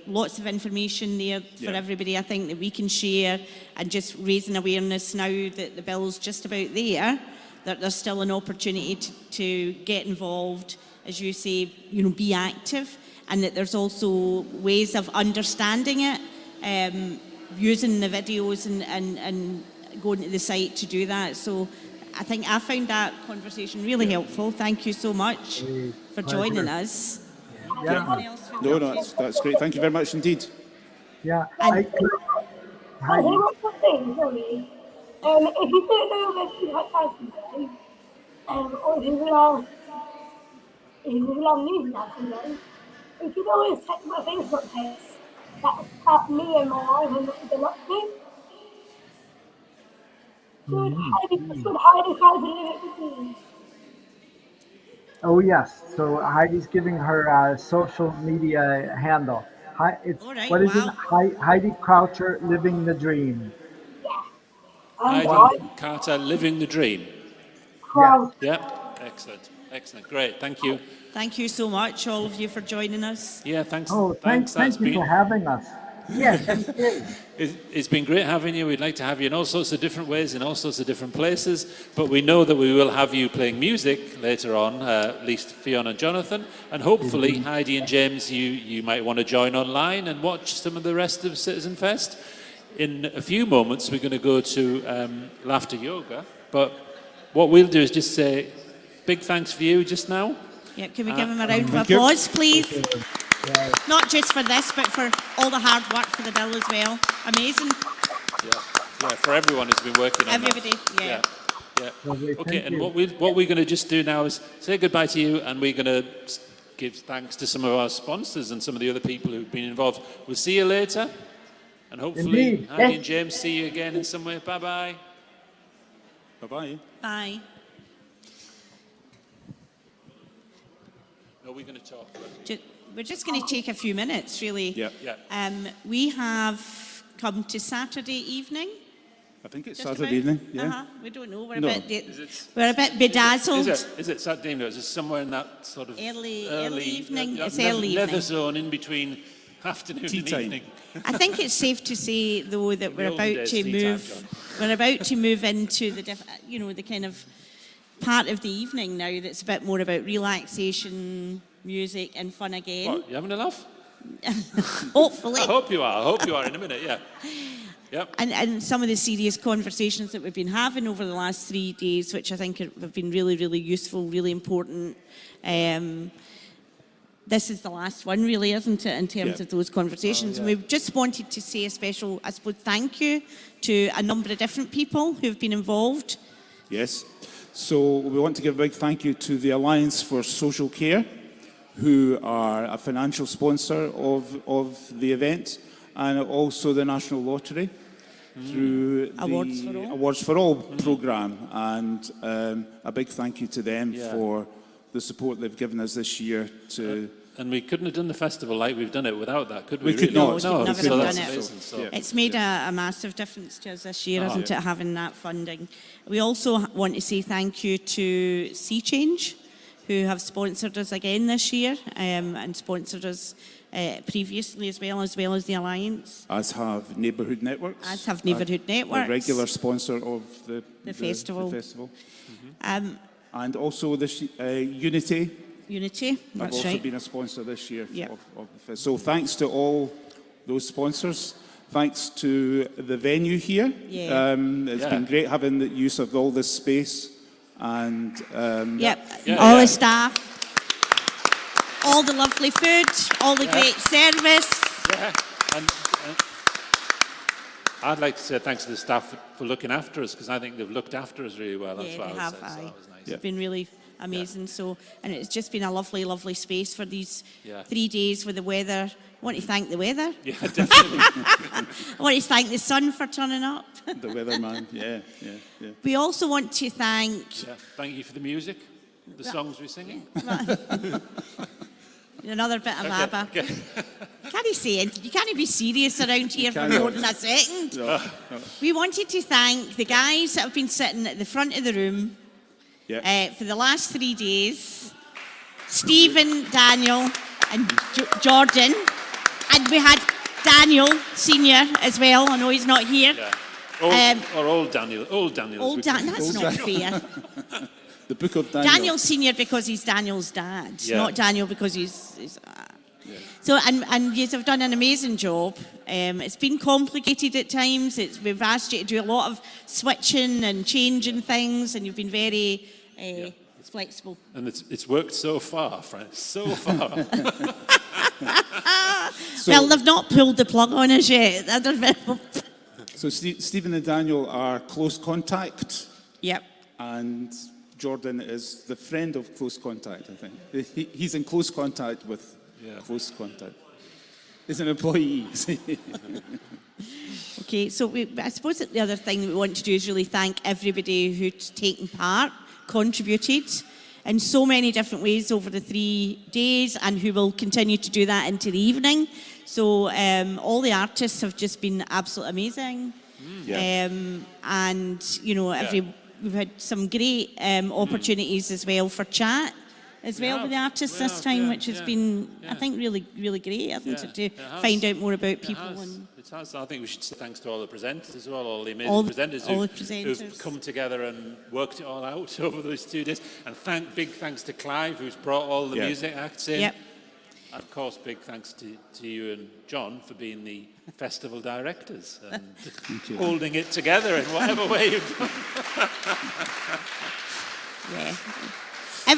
lots of information there for everybody, I think, that we can share, and just raising awareness now that the bill's just about there, that there's still an opportunity to get involved, as you say, be active, and that there's also ways of understanding it, using the videos and going to the site to do that. So I think I found that conversation really helpful. Thank you so much for joining us. Yeah. No, that's great. Thank you very much indeed. Yeah. Heidi, what's the thing, sorry? If you don't know where to like Tyson, or if you love news Tyson, you can always check my Facebook page. That's at me and my life and what they're up to. Should Heidi try to live it with me? Oh, yes. So Heidi's giving her social media handle. What is it? Heidi Croucher, Living the Dream. Heidi Carter, Living the Dream. Yes. Yeah. Excellent. Excellent. Great. Thank you. Thank you so much, all of you, for joining us. Yeah, thanks. Oh, Thanks. thank you for having us. Yes, thank you. It's been great having you. We'd like to have you in all sorts of different ways, in all sorts of different places. But we know that we will have you playing music later on, at least Fiona and Jonathan. And hopefully, Heidi and James, you might want to join online and watch some of the rest of Citizen Fest. In a few moments, we're going to go to Laughter Yoga. But what we'll do is just say big thanks for you just now. Yeah, can we give him a round of Thank you. applause, please? Yeah. Not just for this, but for all the hard work for the bill as well. Amazing. Yeah, for everyone who's been working on Everybody, that. yeah. Yeah. Lovely, Okay, thank and you. what we're going to just do now is say goodbye to you, and we're going to give thanks to some of our sponsors and some of the other people who've been involved. We'll see you later, and hopefully Indeed. Heidi and James see you again in some way. Bye-bye. Bye-bye. Bye. No, we're going to talk. We're just going to take a few minutes, really. Yeah. Yeah. We have come to Saturday evening. I think it's Just Saturday about. evening. Yeah. Uh-huh. We don't know. We're No. we're a bit bedazzled. Is it Saturday evening? Is it somewhere in that sort of Early evening? It's nether early evening. zone in between afternoon Tea and time. evening? I think it's safe to say, though, that we're the olden about days, to tea time, move. John. We're about to move into the the kind of part of the evening now that's a bit more about relaxation, music, and fun again. What, you having a laugh? Hopefully. I hope you are in a minute, yeah. Yep. And some of the serious conversations that we've been having over the last 3 days, which I think have been really, really useful, really important. This is the last one, really, isn't it, in terms of those conversations? And we've just wanted to say a special, I suppose, thank you to a number of different people who've been involved. Yes. So we want to give a big thank you to the Alliance for Social Care, who are a financial sponsor of the event, and also the National Lottery through the Awards for All programme. And a big thank you to them for the support they've given us this year to... And we couldn't have done the festival like we've done it without that, could we? We could really? not. No, No, we could so never that's have done it. amazing. So. It's made a massive difference to us this year, hasn't it, having that funding. We also want to say thank you to Sea Change, who have sponsored us again this year and sponsored us previously as well as the Alliance. As have Neighbourhood Networks. As have Neighbourhood Networks. A regular sponsor of the festival. The festival. And also this Unity. Unity, I've that's also right. been a sponsor this year Yep. of the festival. So thanks to all those sponsors. Thanks to the venue here. Yeah. It's been great having the use of all this space. And all the staff, all the lovely food, all the great service. Yeah, and I'd like to say thanks to the staff for looking after us, because I think they've looked after us really well. That's Yeah, what they I would have. say, so that was nice. It's been really amazing. So, and it's just been a lovely, lovely space for these 3 days with the weather. I want to thank the weather. Yeah, definitely. I want to thank the sun for turning up. the weatherman, yeah. We also want to thank Thank you for the music, the songs we're singing. another bit of ABBA. Okay. Can't you say it? You can't be serious around here for more than a second. No. We wanted to thank the guys that have been sitting at the front of the room for the last 3 days. Stephen, Daniel and Jordan. And we had Daniel Senior as well. I know he's not here. Or old Daniel. Old Daniel. Old Daniel, that's not fair. The Book of Daniel. Daniel Senior because he's Daniel's dad, Yeah. not Daniel because he's So, and you have done an amazing job. It's been complicated at times. We've asked you to do a lot of switching and changing things, and you've been very flexible. And it's worked so far, friends, so far. Well, they've not pulled the plug on us yet. So Stephen and Daniel are close contact. Yep. And Jordan is the friend of close contact, I think. He's in close contact with close contact. He's an employee. Okay, so I suppose that the other thing that we want to do is really thank everybody who's taken part, contributed in so many different ways over the 3 days, and who will continue to do that into the evening. So all the artists have just been absolutely amazing. And, you know, we've had some great opportunities as well for chat as well with the artists this time, which has been, I think, really, really great, hasn't it, to find out more about people. It has. I think we should say thanks to all the presenters as well, all the amazing All presenters, the who've come together and worked it all out over those 2 days. And big thanks to Clive, who's brought all the music acts in. Yep. And of course, big thanks to you and John for being the festival directors and holding it together in whatever way you've done.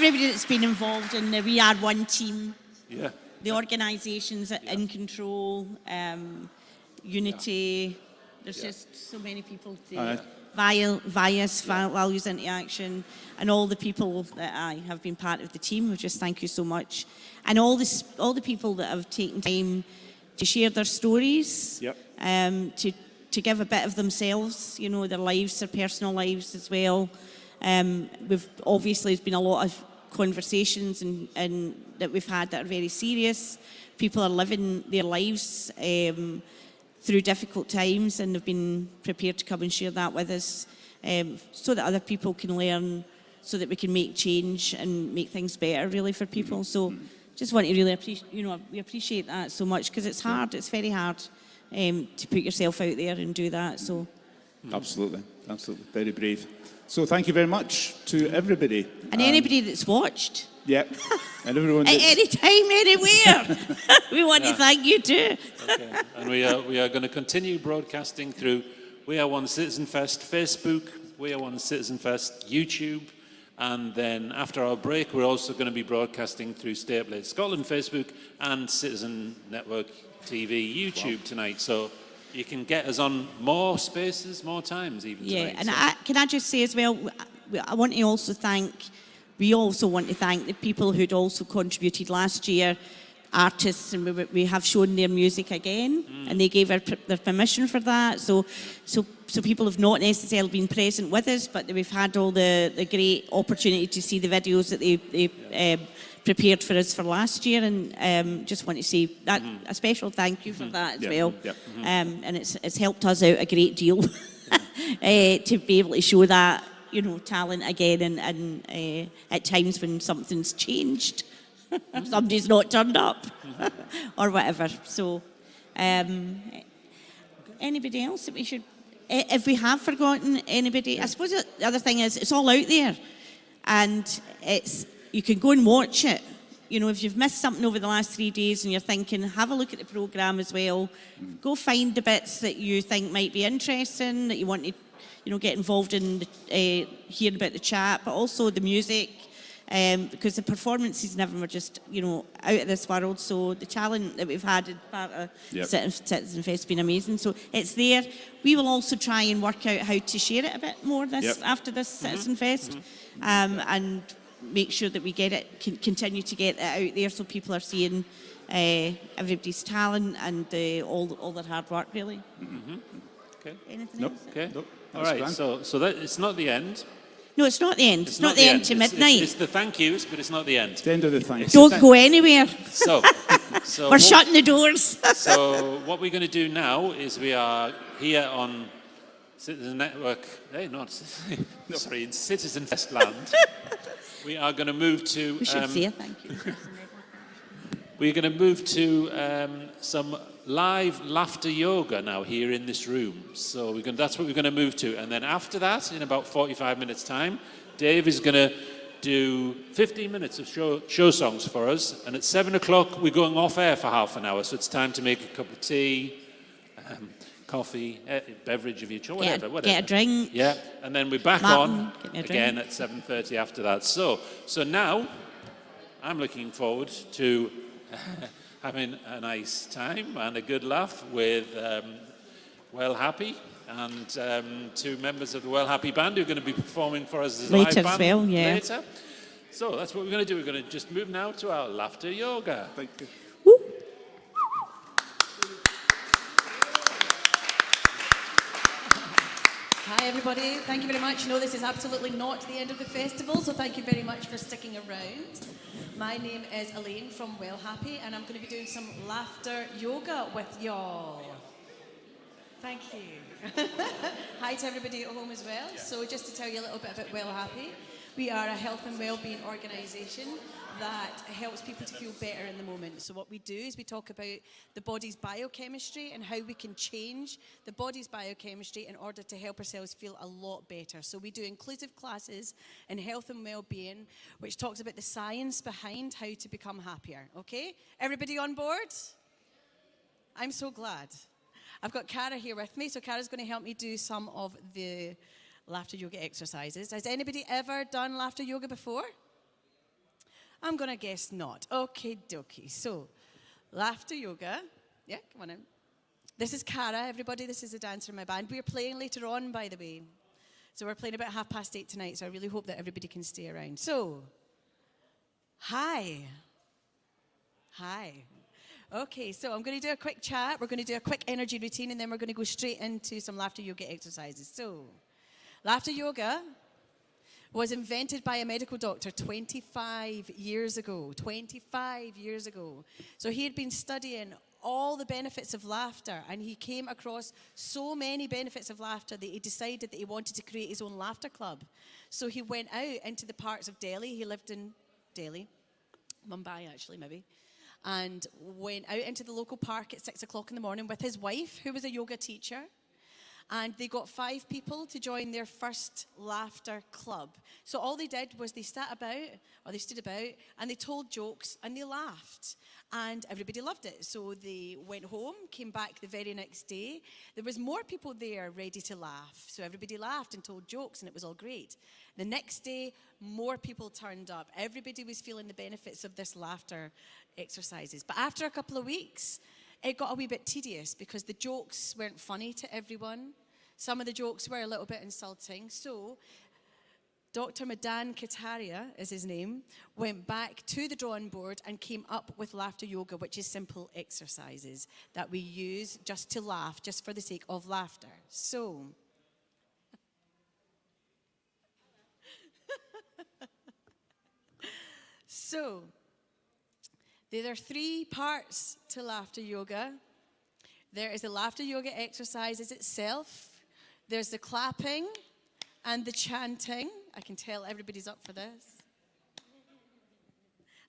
everybody that's been involved in the We Are One team. Yeah. The organisations in control, Unity. There's just so many people to Values into Action, and all the people that I have been part of the team. We just thank you so much, and all the people that have taken time to share their stories, to give a bit of themselves, you know, their lives, their personal lives as well. We've obviously, there's been a lot of conversations and that we've had that are very serious. People are living their lives through difficult times, and they've been prepared to come and share that with us, so that other people can learn, so that we can make change and make things better really for people. So just want to really appreciate, you know, we appreciate that so much, because it's hard, it's very hard to put yourself out there and do that. So Absolutely, very brave. So thank you very much to everybody. And anybody that's watched. Yep. And everyone At any time, anywhere. We want to thank you too. Okay. And we are going to continue broadcasting through We Are One Citizenfest Facebook, We Are One Citizenfest YouTube, and then after our break, we're also going to be broadcasting through Stay Up Late Scotland Facebook and Citizen Network TV YouTube tonight. So you can get us on more spaces, more times even tonight. And can I just say as well, I want to also thank. We also want to thank the people who'd also contributed last year, artists, and we have shown their music again, and they gave their permission for that. So people have not necessarily been present with us, but we've had all the great opportunity to see the videos that they prepared for us for last year, and just want to say that a special thank you for that as well. And it's helped us out a great deal to be able to show that, you know, talent again, and at times when something's changed, somebody's not turned up, or whatever. So, anybody else that we should, if we have forgotten anybody, I suppose the other thing is it's all out there, and you can go and watch it. You know, if you've missed something over the last 3 days and you're thinking, have a look at the programme as well. Go find the bits that you think might be interesting, that you want to, you know, get involved in, hearing about the chat, but also the music, because the performances never were just, you know, out of this world. So the talent that we've had in part of Citizenfest has been amazing. So it's there. We will also try and work out how to share it a bit more after this Citizenfest, and make sure that we get it, continue to get it out there, so people are seeing everybody's talent and all their hard work, really. Okay. Anything else? Okay. All right. So that it's not the end. No, it's not the end. It's not the end to midnight. It's the thank yous, but it's not the end. It's the end of the thank yous. Don't go anywhere. So we're shutting the doors. So what we're going to do now is we are here on Citizen Network. Hey, not sorry, in Citizenfest land. We are going to move to. We should say thank you. We're going to move to some live laughter yoga now here in this room. So that's what we're going to move to. And then after that, in about 45 minutes' time, Dave is going to do 15 minutes of show songs for us. And at 7 o'clock, we're going off air for half an hour. So it's time to make a cup of tea, coffee, beverage of your choice, whatever. Get a drink. Yeah. And then we're back on again at 7:30 after that. So now, I'm looking forward to having a nice time and a good laugh with Well Happy and two members of the Well Happy band who are going to be performing for us as a live band later. So that's what we're going to do. We're going to just move now to our laughter yoga. Thank you. Hi everybody, thank you very much. No, this is absolutely not the end of the festival, so thank you very much for sticking around. My name is Elaine from Well Happy, and I'm going to be doing some laughter yoga with y'all. Thank you. Hi to everybody at home as well. So just to tell you a little bit about Well Happy, we are a health and wellbeing organisation that helps people to feel better in the moment. So what we do is we talk about the body's biochemistry and how we can change the body's biochemistry in order to help ourselves feel a lot better. So we do inclusive classes in health and well-being, which talks about the science behind how to become happier. Okay? Everybody on board? I'm so glad. I've got Cara here with me, so Cara's going to help me do some of the laughter yoga exercises. Has anybody ever done laughter yoga before? I'm going to guess not. Okay, dokie. So, laughter yoga. Yeah, come on in. This is Cara, everybody. This is a dancer in my band. We're playing later on, by the way. So we're playing about 8:30 tonight, so I really hope that everybody can stay around. So, hi. Hi. Okay, so I'm going to do a quick chat. We're going to do a quick energy routine, and then we're going to go straight into some laughter yoga exercises. So, laughter yoga was invented by a medical doctor 25 years ago. 25 years ago. So he had been studying all the benefits of laughter, and he came across so many benefits of laughter that he decided that he wanted to create his own laughter club. So he went out into the parts of Delhi. He lived in Delhi, Mumbai actually maybe, and went out into the local park at 6 o'clock in the morning with his wife, who was a yoga teacher. And they got 5 people to join their first laughter club. So all they did was they sat about, or they stood about, and they told jokes, and they laughed. And everybody loved it. So they went home, came back the very next day. There was more people there ready to laugh. So everybody laughed and told jokes, and it was all great. The next day, more people turned up. Everybody was feeling the benefits of this laughter exercises. But after a couple of weeks, it got a wee bit tedious because the jokes weren't funny to everyone. Some of the jokes were a little bit insulting. So Dr. Madan Kataria is his name, went back to the drawing board and came up with laughter yoga, which is simple exercises that we use just to laugh, just for the sake of laughter. So there are 3 parts to laughter yoga. There is the laughter yoga exercises itself. There's the clapping and the chanting. I can tell everybody's up for this.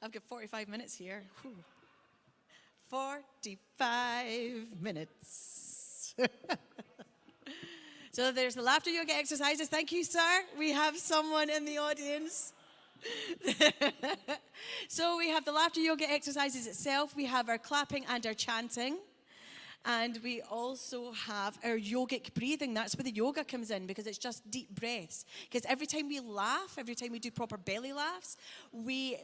I've got 45 minutes here. Whew. 45 minutes. So there's the laughter yoga exercises. Thank you, sir. We have someone in the audience. So we have the laughter yoga exercises itself. We have our clapping and our chanting. And we also have our yogic breathing. That's where the yoga comes in, because it's just deep breaths. Because every time we laugh, every time we do proper belly laughs, we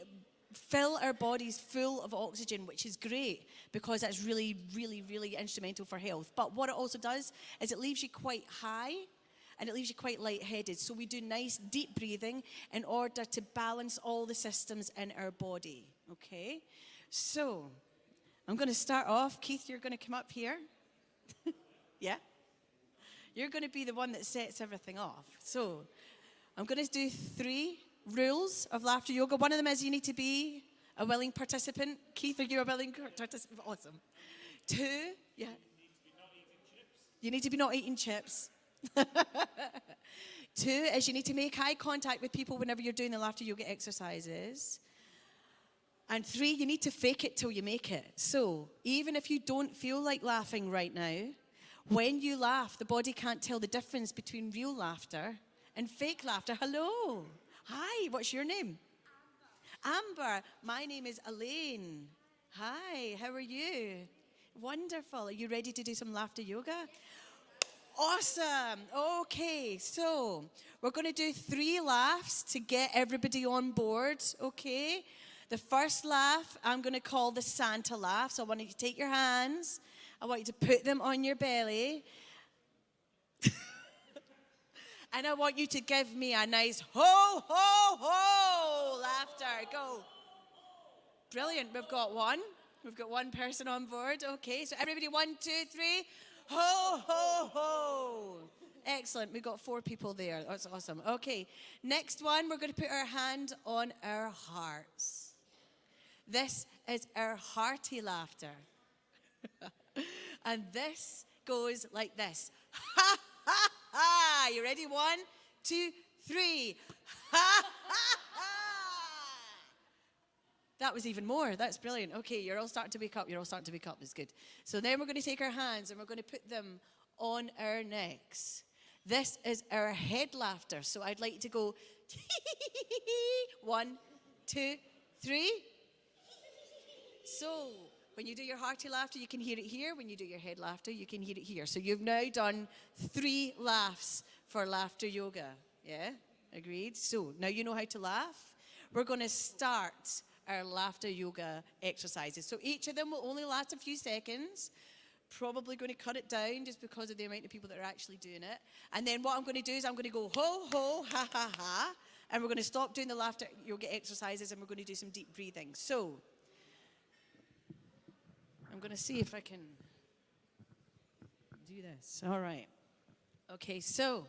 fill our bodies full of oxygen, which is great because that's really, really, really instrumental for health. But what it also does is it leaves you quite high and it leaves you quite lightheaded. So we do nice deep breathing in order to balance all the systems in our body. Okay? So I'm going to start off. Keith, you're going to come up here. Yeah? You're going to be the one that sets everything off. So I'm going to do 3 rules of laughter yoga. One of them is you need to be a willing participant. Keith, are you a willing participant? Awesome. 2, yeah. You need to be not eating chips. 2 is you need to make eye contact with people whenever you're doing the laughter yoga exercises. And 3, you need to fake it till you make it. So even if you don't feel like laughing right now, when you laugh, the body can't tell the difference between real laughter and fake laughter. Hello. Hi, what's your name? Amber. My name is Elaine. Hi, how are you? Wonderful. Are you ready to do some laughter yoga? Awesome. Okay, so we're going to do 3 laughs to get everybody on board, okay? The first laugh, I'm going to call the Santa laugh. So I want you to take your hands. I want you to put them on your belly. And I want you to give me a nice ho, ho, ho laughter. Go. Brilliant. We've got one. We've got one person on board. Okay, so everybody, 1, 2, 3. Ho, ho, ho. Excellent. We've got 4 people there. That's awesome. Okay, next one, we're going to put our hand on our hearts. This is our hearty laughter. And this goes like this. Ha, ha, ha. You ready? 1, 2, 3. Ha, ha, ha. That was even more. That's brilliant. Okay, you're all starting to wake up. You're all starting to wake up. It's good. So then we're going to take our hands and we're going to put them on our necks. This is our head laughter. So I'd like you to go 1, 2, 3. So when you do your hearty laughter, you can hear it here. When you do your head laughter, you can hear it here. So you've now done 3 laughs for laughter yoga. Yeah? Agreed? So now you know how to laugh. We're going to start our laughter yoga exercises. So each of them will only last a few seconds. Probably going to cut it down just because of the amount of people that are actually doing it. And then what I'm going to do is I'm going to go ho, ho, ha, ha, ha. And we're going to stop doing the laughter yoga exercises and we're going to do some deep breathing. So I'm going to see if I can do this. All right. Okay, so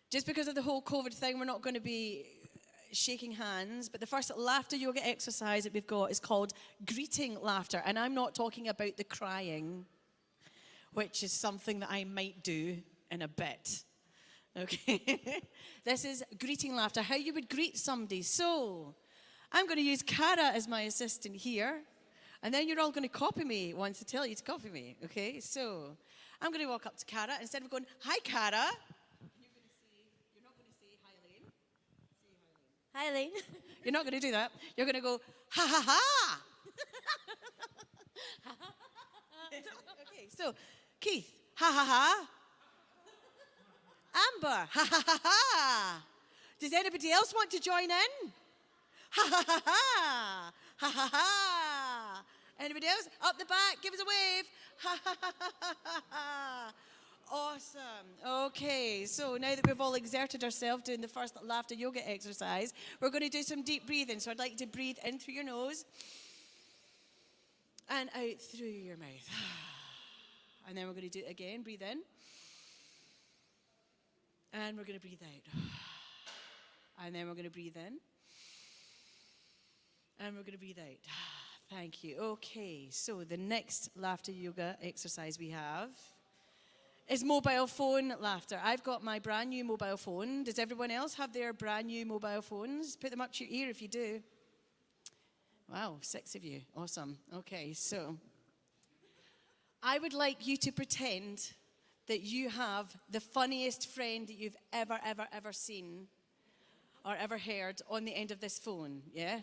just because of the whole COVID thing, we're not going to be shaking hands, but the first laughter yoga exercise that we've got is called greeting laughter. And I'm not talking about the crying, which is something that I might do in a bit. Okay, this is greeting laughter, how you would greet somebody. So I'm going to use Cara as my assistant here, and then you're all going to copy me once I tell you to copy me. Okay, so I'm going to walk up to Cara. Instead of going, hi, Cara, you're not going to say, hi, Elaine. Say hi, Elaine. Hi, Elaine. You're not going to do that. You're going to go, ha, ha, ha. Okay, so Keith, ha, ha, ha. Amber, ha, ha, ha, ha. Does anybody else want to join in? Ha, ha, ha, ha. Ha, ha, ha. Anybody else? Up the back, give us a wave. Ha, ha, ha, ha, ha, ha. Awesome. Okay, so now that we've all exerted ourselves doing the first laughter yoga exercise, we're going to do some deep breathing. So I'd like you to breathe in through your nose and out through your mouth. And then we're going to do it again. Breathe in. And we're going to breathe out. And then we're going to breathe in. And we're going to breathe out. Thank you. Okay, so the next laughter yoga exercise we have is mobile phone laughter. I've got my brand new mobile phone. Does everyone else have their brand new mobile phones? Put them up to your ear if you do. Wow, 6 of you. Awesome. Okay, so I would like you to pretend that you have the funniest friend that you've ever seen or ever heard on the end of this phone, yeah?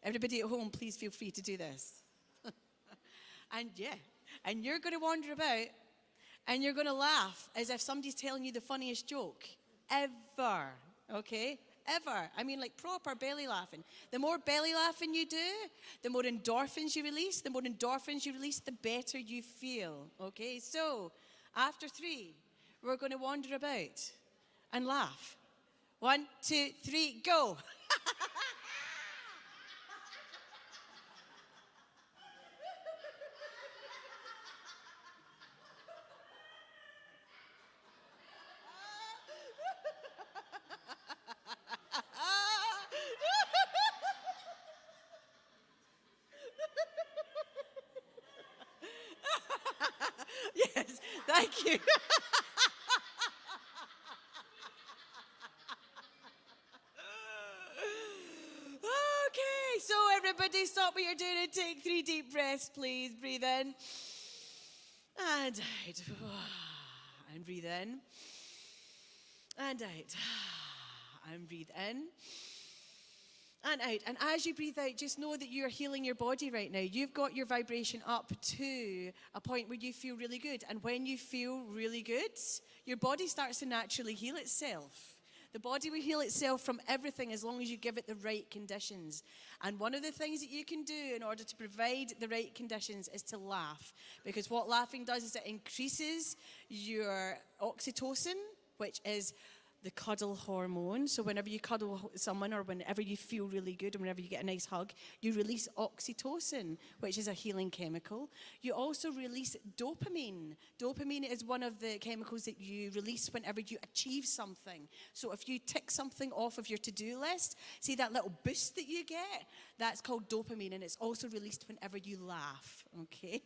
Everybody at home, please feel free to do this. And you're going to wander about and you're going to laugh as if somebody's telling you the funniest joke ever, okay? Ever. I mean, like proper belly laughing. The more belly laughing you do, the more endorphins you release. The more endorphins you release, the better you feel, okay? So after 3, we're going to wander about and laugh. 1, 2, 3, go. Yes, thank you. Okay, so everybody stop what you're doing and take 3 deep breaths, please. Breathe in. And out. And breathe in. And out. And breathe in. And out. And as you breathe out, just know that you're healing your body right now. You've got your vibration up to a point where you feel really good. And when you feel really good, your body starts to naturally heal itself. The body will heal itself from everything as long as you give it the right conditions. And one of the things that you can do in order to provide the right conditions is to laugh. Because what laughing does is it increases your oxytocin, which is the cuddle hormone. So whenever you cuddle someone or whenever you feel really good and whenever you get a nice hug, you release oxytocin, which is a healing chemical. You also release dopamine. Dopamine is one of the chemicals that you release whenever you achieve something. So if you tick something off of your to-do list, see that little boost that you get? That's called dopamine, and it's also released whenever you laugh, okay?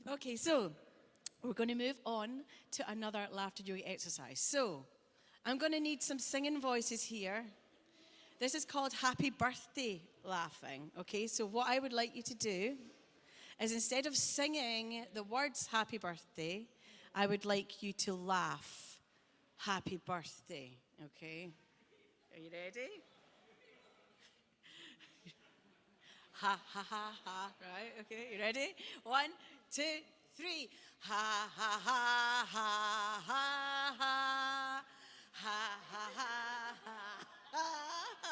Okay, so we're going to move on to another laughter yoga exercise. So I'm going to need some singing voices here. This is called happy birthday laughing, okay? So what I would like you to do is instead of singing the words happy birthday, I would like you to laugh happy birthday, okay? Are you ready? Ha, ha, ha, ha, right? Okay, you ready? 1, 2, 3. Ha, ha, ha, ha, ha, ha. Ha, ha, ha, ha, ha, ha.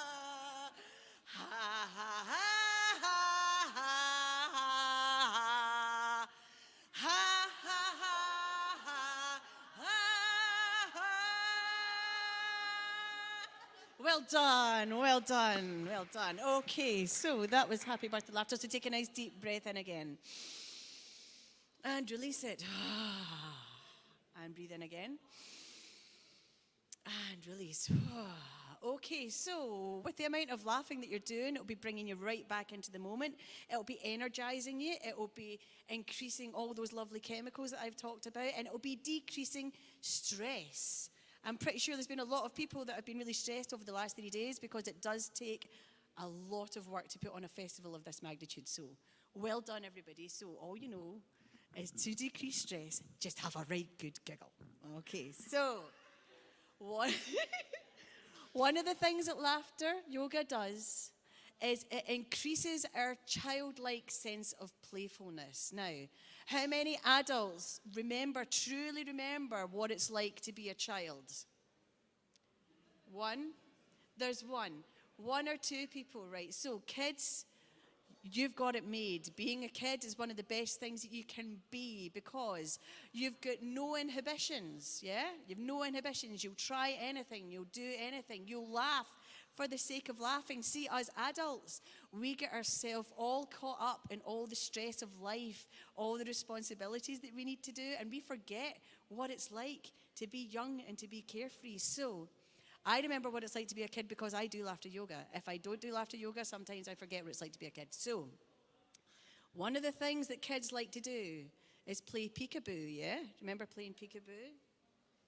Well done, well done, well done. Okay, so that was Happy Birthday Laughter. So take a nice deep breath in again. And release it. And breathe in again. And release. Okay, so with the amount of laughing that you're doing, it'll be bringing you right back into the moment. It'll be energizing you. It'll be increasing all those lovely chemicals that I've talked about. And it'll be decreasing stress. I'm pretty sure there's been a lot of people that have been really stressed over the last 3 days because it does take a lot of work to put on a festival of this magnitude. So well done, everybody. So all you know is to decrease stress, just have a right good giggle. Okay, so one of the things that laughter yoga does is it increases our childlike sense of playfulness. Now, how many adults truly remember what it's like to be a child? One? There's one. One or two people, right? So kids, you've got it made. Being a kid is one of the best things that you can be because you've got no inhibitions, yeah? You've no inhibitions. You'll try anything. You'll do anything. You'll laugh for the sake of laughing. See, as adults, we get ourselves all caught up in all the stress of life, all the responsibilities that we need to do, and we forget what it's like to be young and to be carefree. So I remember what it's like to be a kid because I do laughter yoga. If I don't do laughter yoga, sometimes I forget what it's like to be a kid. So one of the things that kids like to do is play peekaboo, yeah? Remember playing peekaboo?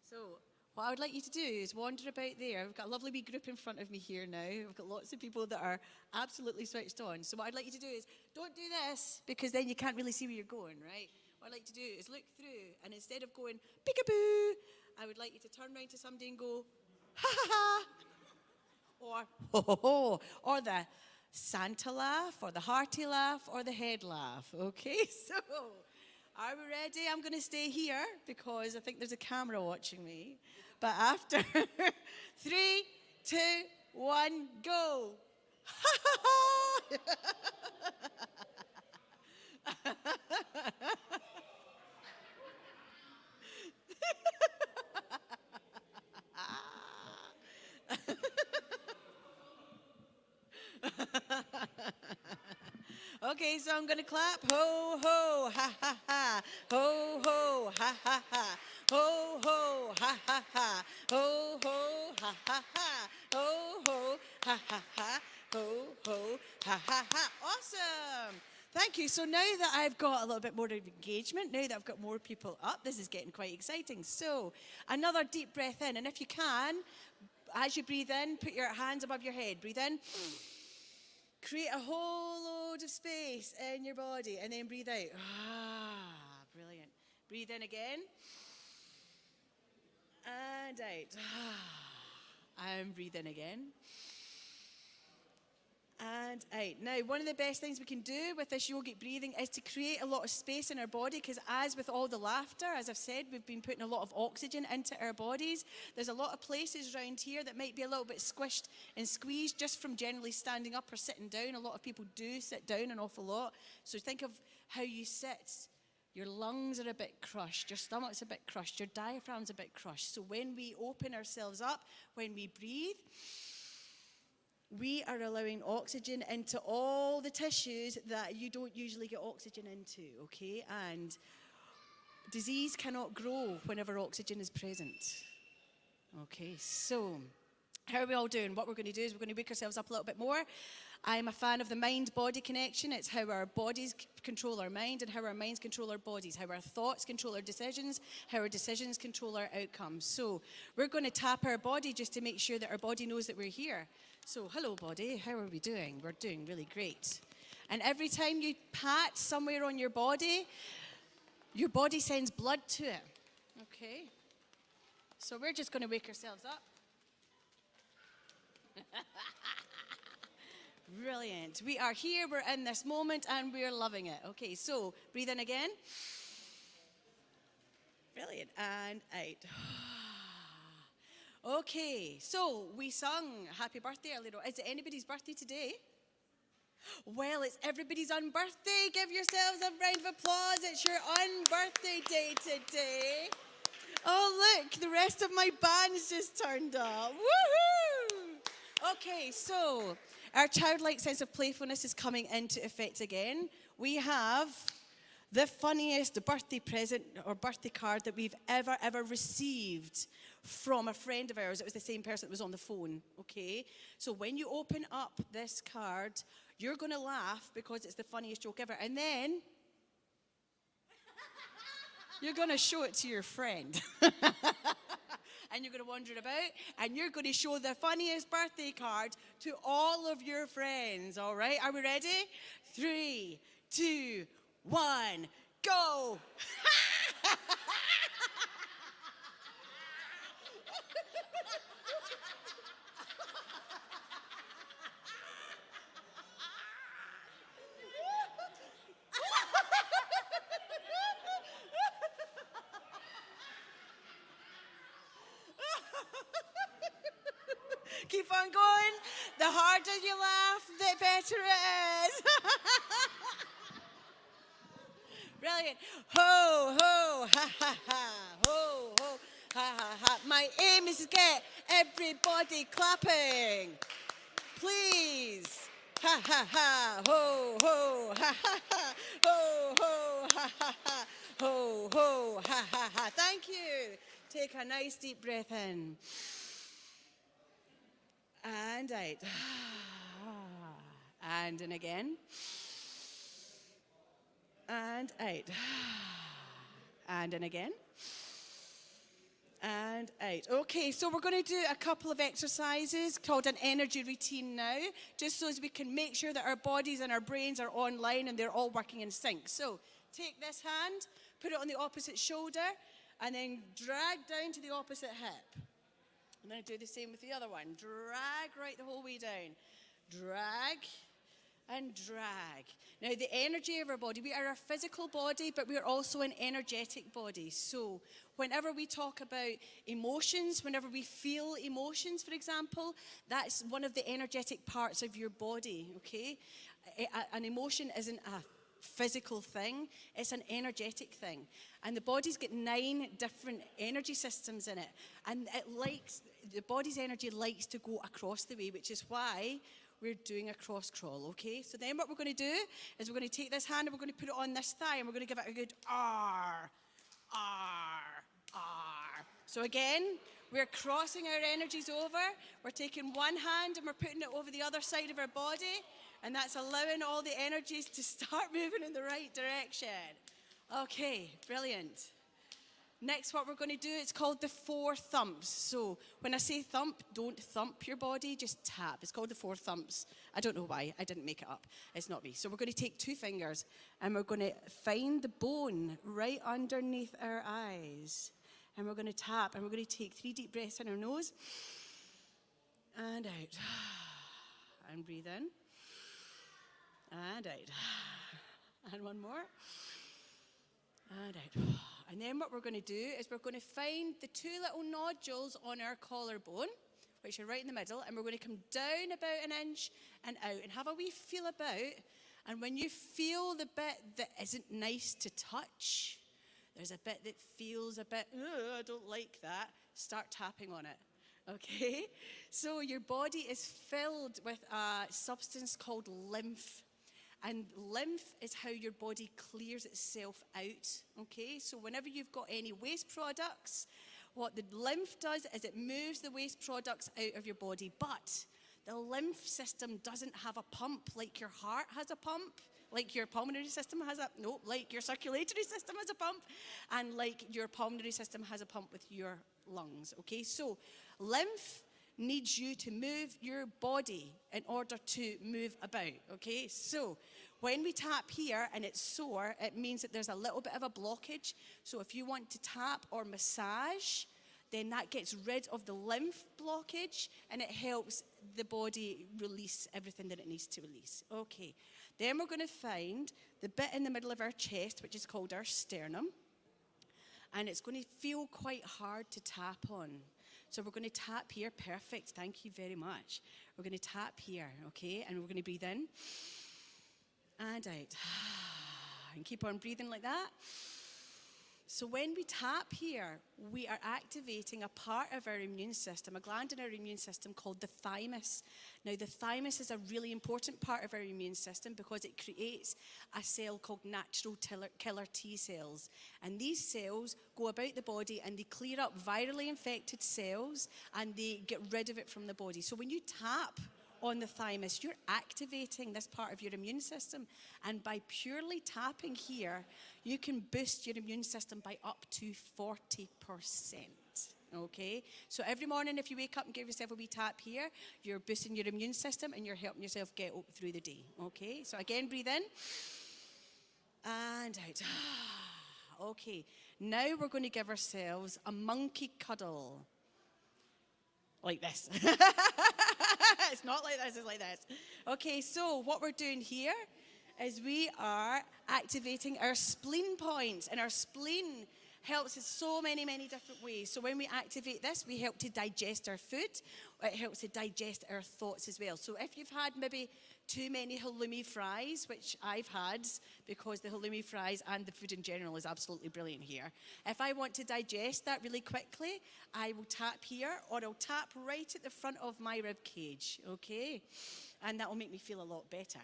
So what I would like you to do is wander about there. We've got a lovely wee group in front of me here now. We've got lots of people that are absolutely switched on. So what I'd like you to do is, don't do this, because then you can't really see where you're going, right? What I'd like to do is look through, and instead of going, peekaboo, I would like you to turn around to somebody and go, ha ha ha, or ho ho ho, or the Santa laugh, or the hearty laugh, or the head laugh, okay? So, are we ready? I'm going to stay here because I think there's a camera watching me. But after 3, 2, 1, go. Okay, so I'm going to clap. Ho, ho, ha, ha, ha. Ho, ho, ha, ha, ha. Ho, ho, ha, ha, ha. Ho, ho, ha, ha, ha. Ho, ho, ha, ha, ha. Ho, ho, ha, ha, ha. Awesome. Thank you. So now that I've got a little bit more of engagement, now that I've got more people up, this is getting quite exciting. So another deep breath in. And if you can, as you breathe in, put your hands above your head. Breathe in. Create a whole load of space in your body and then breathe out. Ah, brilliant. Breathe in again. And out. And breathe in again. And out. Now, one of the best things we can do with this yogic breathing is to create a lot of space in our body, because as with all the laughter, as I've said, we've been putting a lot of oxygen into our bodies. There's a lot of places around here that might be a little bit squished and squeezed just from generally standing up or sitting down. A lot of people do sit down an awful lot. So think of how you sit. Your lungs are a bit crushed, your stomach's a bit crushed, your diaphragm's a bit crushed. So when we open ourselves up, when we breathe, we are allowing oxygen into all the tissues that you don't usually get oxygen into, okay? And disease cannot grow whenever oxygen is present. Okay, so how are we all doing? What we're going to do is we're going to wake ourselves up a little bit more. I'm a fan of the mind-body connection. It's how our bodies control our mind and how our minds control our bodies, how our thoughts control our decisions, how our decisions control our outcomes. So we're going to tap our body just to make sure that our body knows that we're here. So hello, body. How are we doing? We're doing really great. And every time you pat somewhere on your body sends blood to it. Okay? So we're just going to wake ourselves up. Brilliant. We are here, we're in this moment, and we're loving it. Okay, so breathe in again. Brilliant. And out. Okay, so we sung Happy Birthday earlier. Is it anybody's birthday today? Well, it's everybody's unbirthday. Give yourselves a round of applause. It's your unbirthday day today. Oh, look, the rest of my band's just turned up. Woohoo! Okay, so our childlike sense of playfulness is coming into effect again. We have the funniest birthday present or birthday card that we've ever received from a friend of ours. It was the same person that was on the phone, okay? So when you open up this card, you're going to laugh because it's the funniest joke ever. And then you're going to show it to your friend. And you're going to wander about, and you're going to show the funniest birthday card to all of your friends, all right? Are we ready? 3, 2, 1, go! Keep on going. The harder you laugh, the better it is. Brilliant. Ho, ho, ha, ha, ha. Ho, ho, ha, ha, ha. My aim is to get everybody clapping. Please. Ha, ha, ha. Ho, ho, ha, ha, ha. Ho, ho, ha, ha, ha. Ho, ho, ha, ha, ha. Thank you. Take a nice deep breath in. And out. And in again. And out. And in again. And out. Okay, so we're going to do a couple of exercises called an energy routine now, just so as we can make sure that our bodies and our brains are online and they're all working in sync. So take this hand, put it on the opposite shoulder, and then drag down to the opposite hip. I'm going to do the same with the other one. Drag right the whole way down. Drag and drag. Now, the energy of our body, we are a physical body, but we are also an energetic body. So whenever we talk about emotions, whenever we feel emotions, for example, that's one of the energetic parts of your body, okay? An emotion isn't a physical thing, it's an energetic thing. And the body's got 9 different energy systems in it. And the body's energy likes to go across the way, which is why we're doing a cross crawl, okay? So then what we're going to do is we're going to take this hand and we're going to put it on this thigh and we're going to give it a good R, R, R. So again, we're crossing our energies over. We're taking one hand and we're putting it over the other side of our body, and that's allowing all the energies to start moving in the right direction. Okay, brilliant. Next, what we're going to do, it's called the 4 thumps. So when I say thump, don't thump your body, just tap. It's called the 4 thumps. I don't know why. I didn't make it up. It's not me. So we're going to take 2 fingers and we're going to find the bone right underneath our eyes. And we're going to tap and we're going to take 3 deep breaths in our nose and out. And breathe in and out. And one more. And out. And then what we're going to do is we're going to find the 2 little nodules on our collarbone, which are right in the middle, and we're going to come down about 1 inch and out and have a wee feel about. And when you feel the bit that isn't nice to touch, there's a bit that feels a bit, I don't like that, start tapping on it. Okay? So your body is filled with a substance called lymph. And lymph is how your body clears itself out, okay? So whenever you've got any waste products, what the lymph does is it moves the waste products out of your body. But the lymph system doesn't have a pump like your heart has a pump, like your pulmonary system has a, no, like your circulatory system has a pump, and like your pulmonary system has a pump with your lungs, okay? So lymph needs you to move your body in order to move about, okay? So when we tap here and it's sore, it means that there's a little bit of a blockage. So if you want to tap or massage, then that gets rid of the lymph blockage and it helps the body release everything that it needs to release. Okay, then we're going to find the bit in the middle of our chest, which is called our sternum. And it's going to feel quite hard to tap on. So we're going to tap here. Perfect. Thank you very much. We're going to tap here, okay? And we're going to breathe in and out. And keep on breathing like that. So when we tap here, we are activating a part of our immune system, a gland in our immune system called the thymus. Now, the thymus is a really important part of our immune system because it creates a cell called natural killer T cells. And these cells go about the body and they clear up virally infected cells and they get rid of it from the body. So when you tap on the thymus, you're activating this part of your immune system. And by purely tapping here, you can boost your immune system by up to 40%. Okay? So every morning, if you wake up and give yourself a wee tap here, you're boosting your immune system and you're helping yourself get up through the day. Okay? So again, breathe in and out. Okay. Now we're going to give ourselves a monkey cuddle. Like this. It's not like this, it's like this. Okay, so what we're doing here is we are activating our spleen points, and our spleen helps in so many, many different ways. So when we activate this, we help to digest our food. It helps to digest our thoughts as well. So if you've had maybe too many halloumi fries, which I've had because the halloumi fries and the food in general is absolutely brilliant here. If I want to digest that really quickly, I will tap here, or I'll tap right at the front of my rib cage, okay? And that will make me feel a lot better.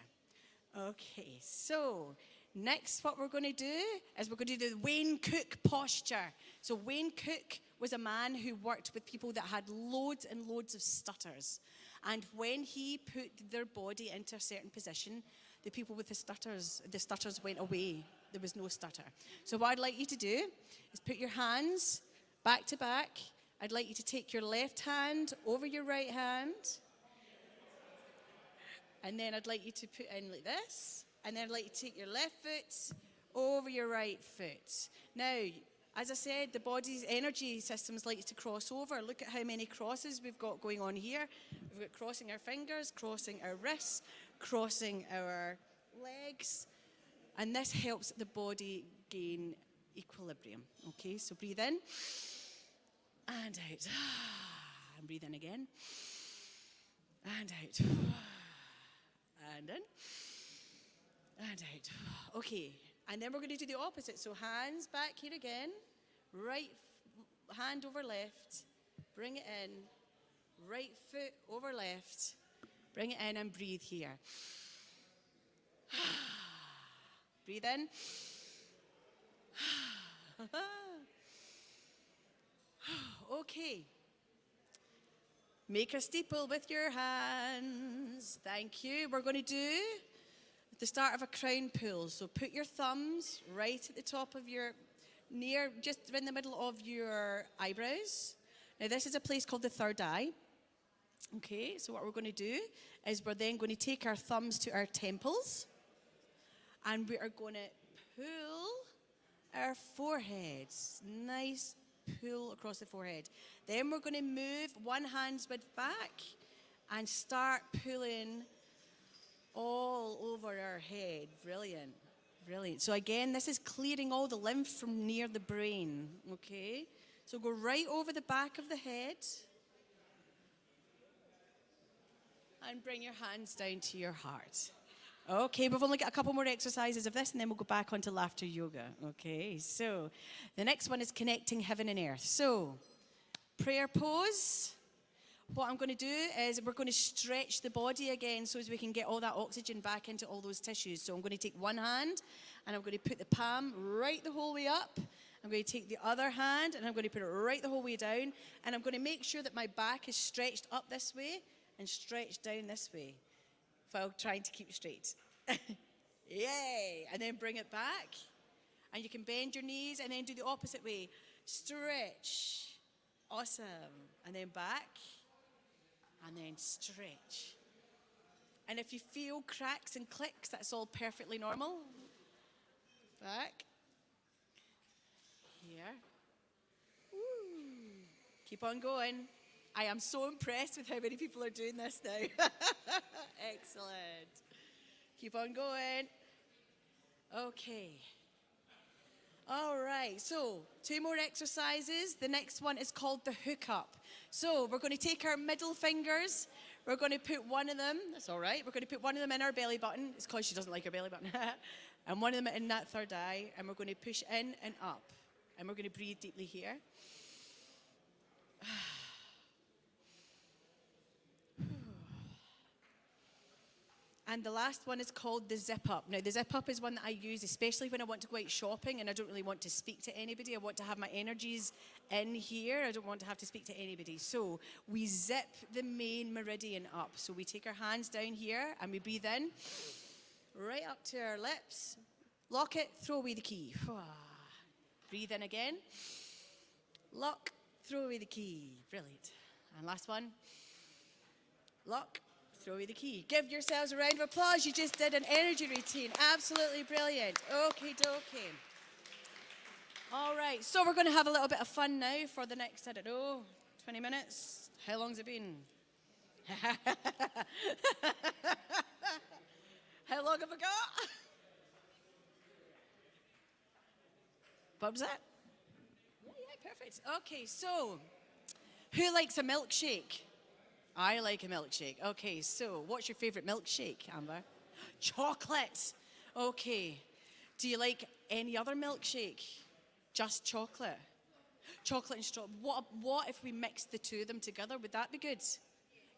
Okay, so next what we're going to do is we're going to do the Wayne Cook posture. So Wayne Cook was a man who worked with people that had loads and loads of stutters. And when he put their body into a certain position, the people with the stutters went away. There was no stutter. So what I'd like you to do is put your hands back to back. I'd like you to take your left hand over your right hand. And then I'd like you to put in like this. And then I'd like you to take your left foot over your right foot. Now, as I said, the body's energy systems like to cross over. Look at how many crosses we've got going on here. We've got crossing our fingers, crossing our wrists, crossing our legs. And this helps the body gain equilibrium. Okay, so breathe in and out. And breathe in again. And out. And in. And out. Okay, and then we're going to do the opposite. So hands back here again. Right hand over left. Bring it in. Right foot over left. Bring it in and breathe here. Breathe in. Okay. Make a steeple with your hands. Thank you. We're going to do the start of a crown pull. So put your thumbs right at the top of your, just in the middle of your eyebrows. Now this is a place called the third eye. Okay, so what we're going to do is we're then going to take our thumbs to our temples. And we are going to pull our foreheads. Nice pull across the forehead. Then we're going to move one hand's width back and start pulling all over our head. Brilliant. Brilliant. So again, this is clearing all the lymph from near the brain. Okay? So go right over the back of the head. And bring your hands down to your heart. Okay, we've only got a couple more exercises of this and then we'll go back onto laughter yoga. Okay, so the next one is connecting heaven and earth. So, prayer pose. What I'm going to do is we're going to stretch the body again so as we can get all that oxygen back into all those tissues. So I'm going to take one hand and I'm going to put the palm right the whole way up. I'm going to take the other hand and I'm going to put it right the whole way down. And I'm going to make sure that my back is stretched up this way and stretched down this way, while trying to keep it straight. Yay! And then bring it back. And you can bend your knees and then do the opposite way. Stretch. Awesome. And then back. And then stretch. And if you feel cracks and clicks, that's all perfectly normal. Back. Here. Woo. Keep on going. I am so impressed with how many people are doing this now. Excellent. Keep on going. Okay. All right, so 2 more exercises. The next one is called the hook up. So we're going to take our middle fingers. We're going to put one of them, that's all right. We're going to put one of them in our belly button. It's because she doesn't like her belly button. And one of them in that third eye. And we're going to push in and up. And we're going to breathe deeply here. And the last one is called the zip up. Now, the zip up is one that I use especially when I want to go out shopping and I don't really want to speak to anybody. I want to have my energies in here. I don't want to have to speak to anybody. So we zip the main meridian up. So we take our hands down here and we breathe in, right up to our lips. Lock it, throw away the key. Breathe in again. Lock, throw away the key. Brilliant. And last one. Lock, throw away the key. Give yourselves a round of applause. You just did an energy routine. Absolutely brilliant. Okie dokie. All right, so we're going to have a little bit of fun now for the next, 20 minutes. How long's it been? How long have I got? What was that? Yeah, perfect. Okay, so who likes a milkshake? I like a milkshake. Okay, so what's your favorite milkshake, Amber? Chocolate. Okay. Do you like any other milkshake? Just chocolate? Chocolate and strawberry. What if we mixed the two of them together? Would that be good?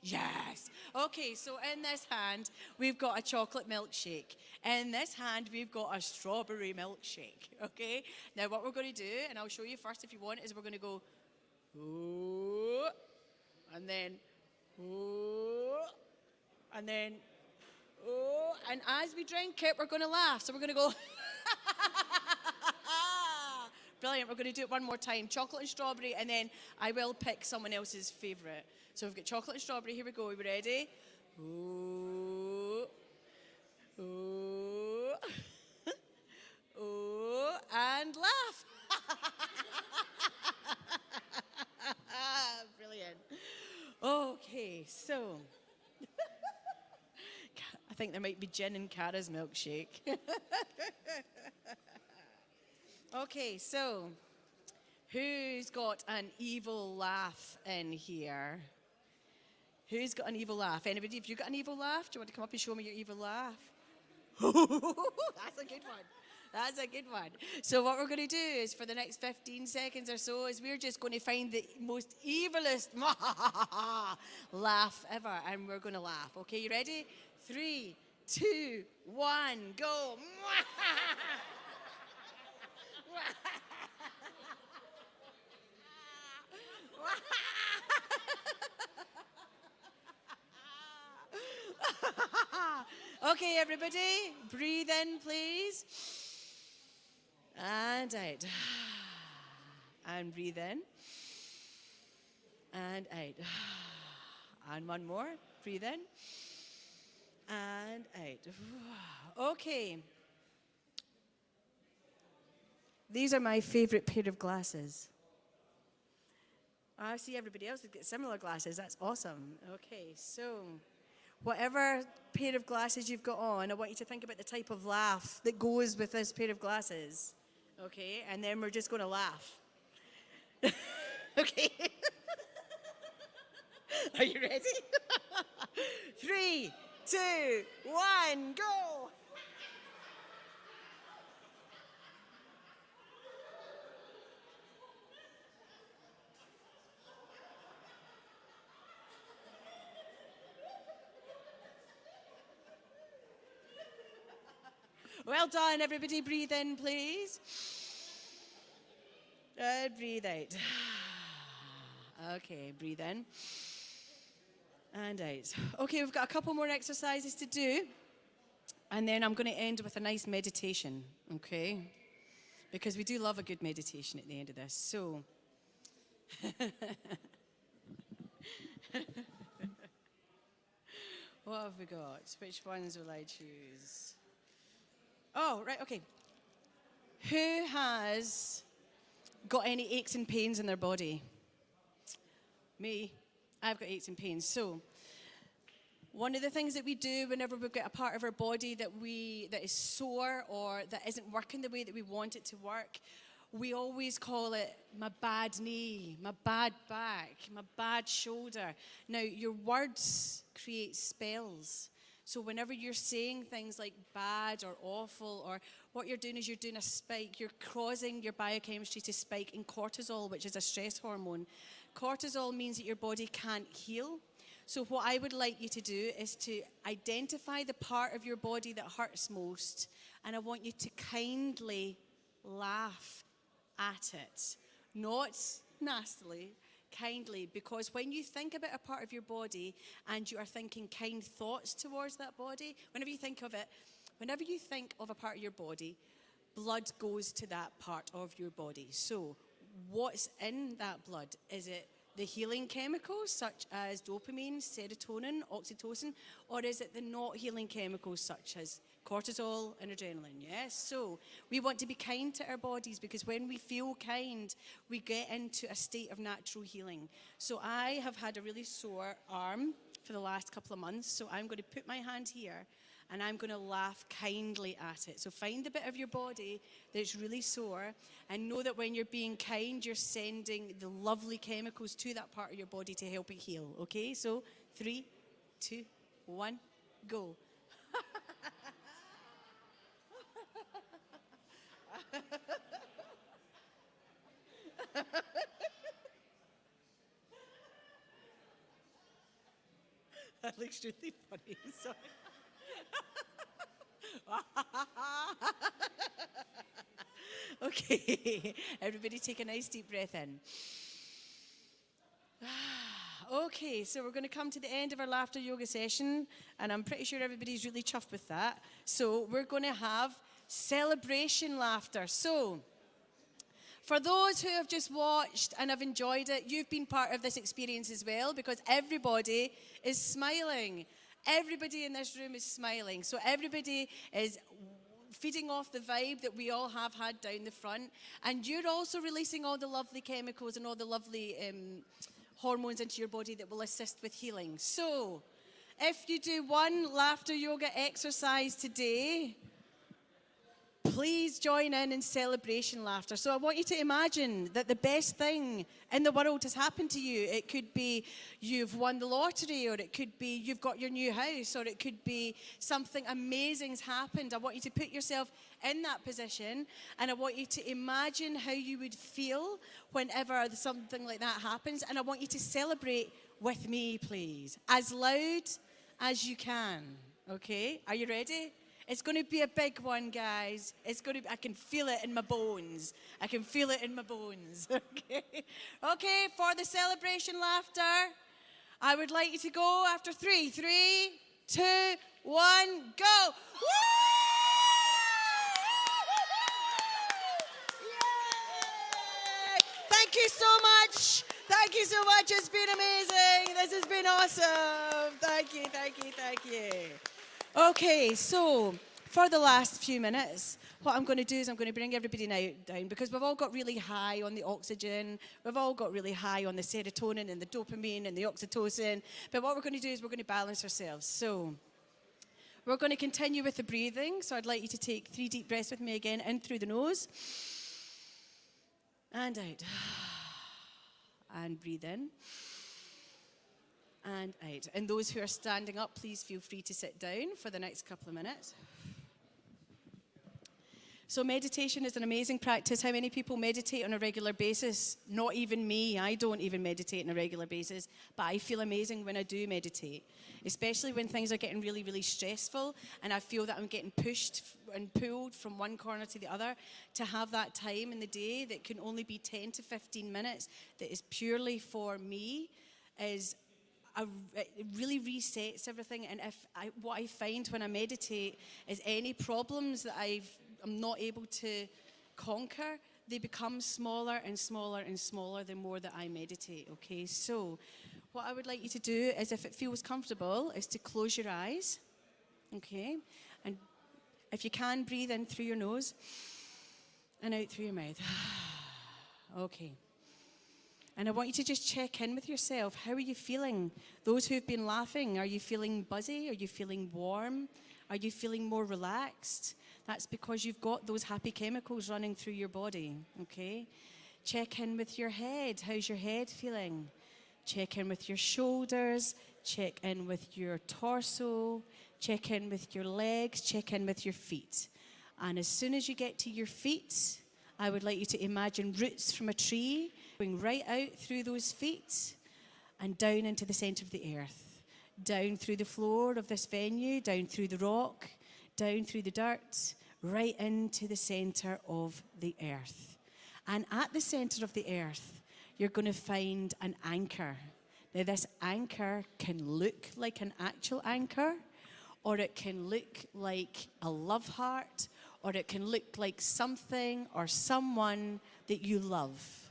Yes. Okay, so in this hand, we've got a chocolate milkshake. In this hand, we've got a strawberry milkshake. Okay? Now, what we're going to do, and I'll show you first if you want, is we're going to go, ooh, and then, ooh, and then, ooh, and as we drink it, we're going to laugh. So we're going to go, brilliant. We're going to do it one more time. Chocolate and strawberry, and then I will pick someone else's favourite. So we've got chocolate and strawberry. Here we go. Are we ready? Ooh. Ooh. Ooh. And laugh. Brilliant. Okay, so I think there might be gin in Cara's milkshake. Okay, so who's got an evil laugh in here? Who's got an evil laugh? Anybody? If you got an evil laugh, do you want to come up and show me your evil laugh? That's a good one. That's a good one. So what we're going to do is for the next 15 seconds or so is we're just going to find the most evilest laugh ever, and we're going to laugh. Okay, you ready? 3, 2, 1, go. Okay, everybody, breathe in, please. And out. And breathe in. And out. And one more. Breathe in. And out. Okay. These are my favorite pair of glasses. I see everybody else has got similar glasses. That's awesome. Okay, so whatever pair of glasses you've got on, I want you to think about the type of laugh that goes with this pair of glasses. Okay, and then we're just going to laugh. Okay. Are you ready? 3, 2, 1, go. Well done, everybody. Breathe in, please. And breathe out. Okay, breathe in. And out. Okay, we've got a couple more exercises to do. And then I'm going to end with a nice meditation, okay? Because we do love a good meditation at the end of this. So, what have we got? Which ones will I choose? Oh, right, okay. Who has got any aches and pains in their body? Me. I've got aches and pains. So, one of the things that we do whenever we've got a part of our body that is sore or that isn't working the way that we want it to work, we always call it my bad knee, my bad back, my bad shoulder. Now, your words create spells. So whenever you're saying things like bad or awful, or what you're doing is you're doing a spike, you're causing your biochemistry to spike in cortisol, which is a stress hormone. Cortisol means that your body can't heal. So what I would like you to do is to identify the part of your body that hurts most, and I want you to kindly laugh at it. Not nastily, kindly, because when you think about a part of your body and you are thinking kind thoughts towards that body, whenever you think of a part of your body, blood goes to that part of your body. So what's in that blood? Is it the healing chemicals such as dopamine, serotonin, oxytocin, or is it the not healing chemicals such as cortisol and adrenaline? Yes. So we want to be kind to our bodies, because when we feel kind, we get into a state of natural healing. So I have had a really sore arm for the last couple of months, so I'm going to put my hand here and I'm going to laugh kindly at it. So find the bit of your body that's really sore and know that when you're being kind, you're sending the lovely chemicals to that part of your body to help it heal. Okay, so 3, 2, 1, go. That looks really funny. Sorry. Okay, everybody take a nice deep breath in. Okay, so we're going to come to the end of our laughter yoga session, and I'm pretty sure everybody's really chuffed with that. So we're going to have celebration laughter. So for those who have just watched and have enjoyed it, you've been part of this experience as well, because everybody is smiling. Everybody in this room is smiling. So everybody is feeding off the vibe that we all have had down the front. And you're also releasing all the lovely chemicals and all the lovely hormones into your body that will assist with healing. So if you do one laughter yoga exercise today, please join in celebration laughter. So I want you to imagine that the best thing in the world has happened to you. It could be you've won the lottery, or it could be you've got your new house, or it could be something amazing's happened. I want you to put yourself in that position, and I want you to imagine how you would feel whenever something like that happens, and I want you to celebrate with me, please, as loud as you can. Okay? Are you ready? It's going to be a big one, guys. I can feel it in my bones. I can feel it in my bones. Okay? Okay, for the celebration laughter, I would like you to go after 3. 3, 2, 1, go. Woo! Yay! Thank you so much. Thank you so much. It's been amazing. This has been awesome. Thank you, thank you, thank you. Okay, so for the last few minutes, what I'm going to do is I'm going to bring everybody down, because we've all got really high on the oxygen, we've all got really high on the serotonin and the dopamine and the oxytocin, but what we're going to do is we're going to balance ourselves. So we're going to continue with the breathing, so I'd like you to take 3 deep breaths with me again, in through the nose, and out, and breathe in. And out. And those who are standing up, please feel free to sit down for the next couple of minutes. So meditation is an amazing practice. How many people meditate on a regular basis? Not even me. I don't even meditate on a regular basis, but I feel amazing when I do meditate, especially when things are getting really, really stressful and I feel that I'm getting pushed and pulled from one corner to the other. To have that time in the day that can only be 10 to 15 minutes that is purely for me it really resets everything. And what I find when I meditate is any problems that I'm not able to conquer, they become smaller and smaller and smaller the more that I meditate. Okay, so what I would like you to do is, if it feels comfortable, is to close your eyes. Okay, and if you can, breathe in through your nose and out through your mouth. Okay. And I want you to just check in with yourself. How are you feeling? Those who've been laughing, are you feeling buzzy? Are you feeling warm? Are you feeling more relaxed? That's because you've got those happy chemicals running through your body, okay? Check in with your head. How's your head feeling? Check in with your shoulders. check in with your torso, check in with your legs, check in with your feet. And as soon as you get to your feet, I would like you to imagine roots from a tree going right out through those feet and down into the center of the earth. Down through the floor of this venue, down through the rock, down through the dirt, right into the center of the earth. And at the center of the earth, you're going to find an anchor. Now, this anchor can look like an actual anchor, or it can look like a love heart, or it can look like something or someone that you love.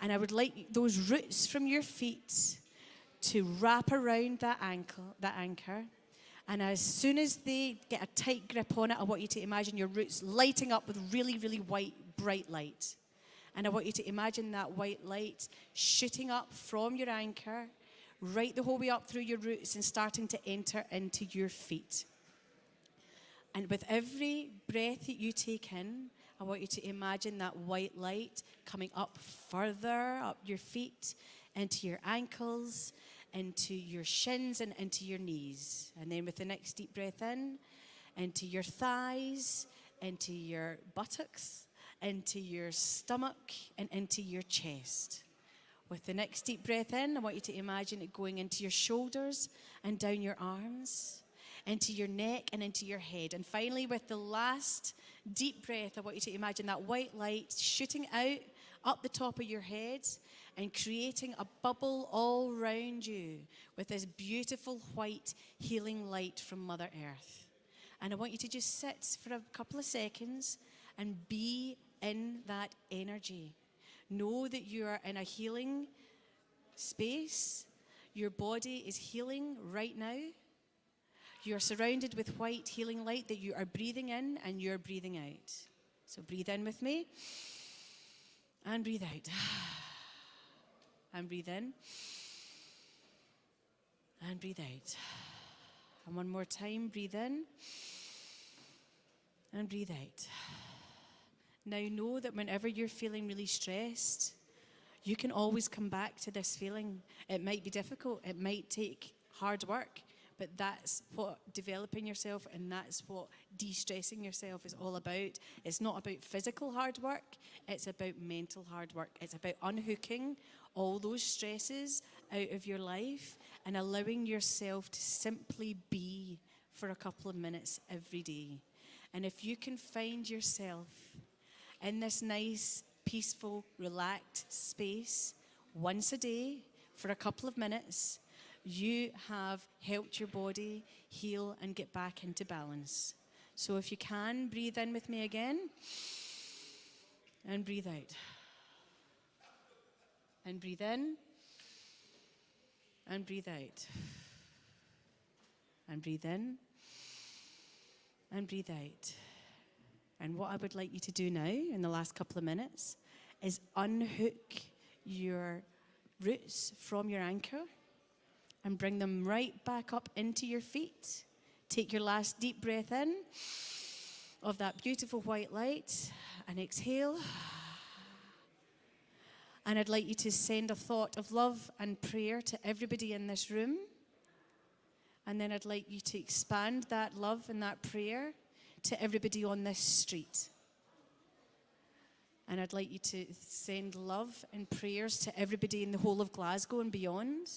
And I would like those roots from your feet to wrap around that anchor. And as soon as they get a tight grip on it, I want you to imagine your roots lighting up with really, really white, bright light. And I want you to imagine that white light shooting up from your anchor, right the whole way up through your roots and starting to enter into your feet. And with every breath that you take in, I want you to imagine that white light coming up further up your feet, into your ankles, into your shins and into your knees. And then with the next deep breath in, into your thighs, into your buttocks, into your stomach, and into your chest. With the next deep breath in, I want you to imagine it going into your shoulders and down your arms, into your neck and into your head. And finally, with the last deep breath, I want you to imagine that white light shooting out up the top of your head and creating a bubble all around you with this beautiful white healing light from Mother Earth. And I want you to just sit for a couple of seconds and be in that energy. Know that you are in a healing space. Your body is healing right now. You are surrounded with white healing light that you are breathing in and you're breathing out. So breathe in with me and breathe out. And breathe in and breathe out. And one more time, breathe in and breathe out. Now know that whenever you're feeling really stressed, you can always come back to this feeling. It might be difficult, it might take hard work, but that's what developing yourself and that's what de-stressing yourself is all about. It's not about physical hard work, it's about mental hard work. It's about unhooking all those stresses out of your life and allowing yourself to simply be for a couple of minutes every day. And if you can find yourself in this nice, peaceful, relaxed space once a day for a couple of minutes, you have helped your body heal and get back into balance. So if you can, breathe in with me again and breathe out. And breathe in and breathe out. And breathe in and breathe out. And what I would like you to do now in the last couple of minutes is unhook your roots from your anchor and bring them right back up into your feet. Take your last deep breath in of that beautiful white light and exhale. And I'd like you to send a thought of love and prayer to everybody in this room. And then I'd like you to expand that love and that prayer to everybody on this street. And I'd like you to send love and prayers to everybody in the whole of Glasgow and beyond.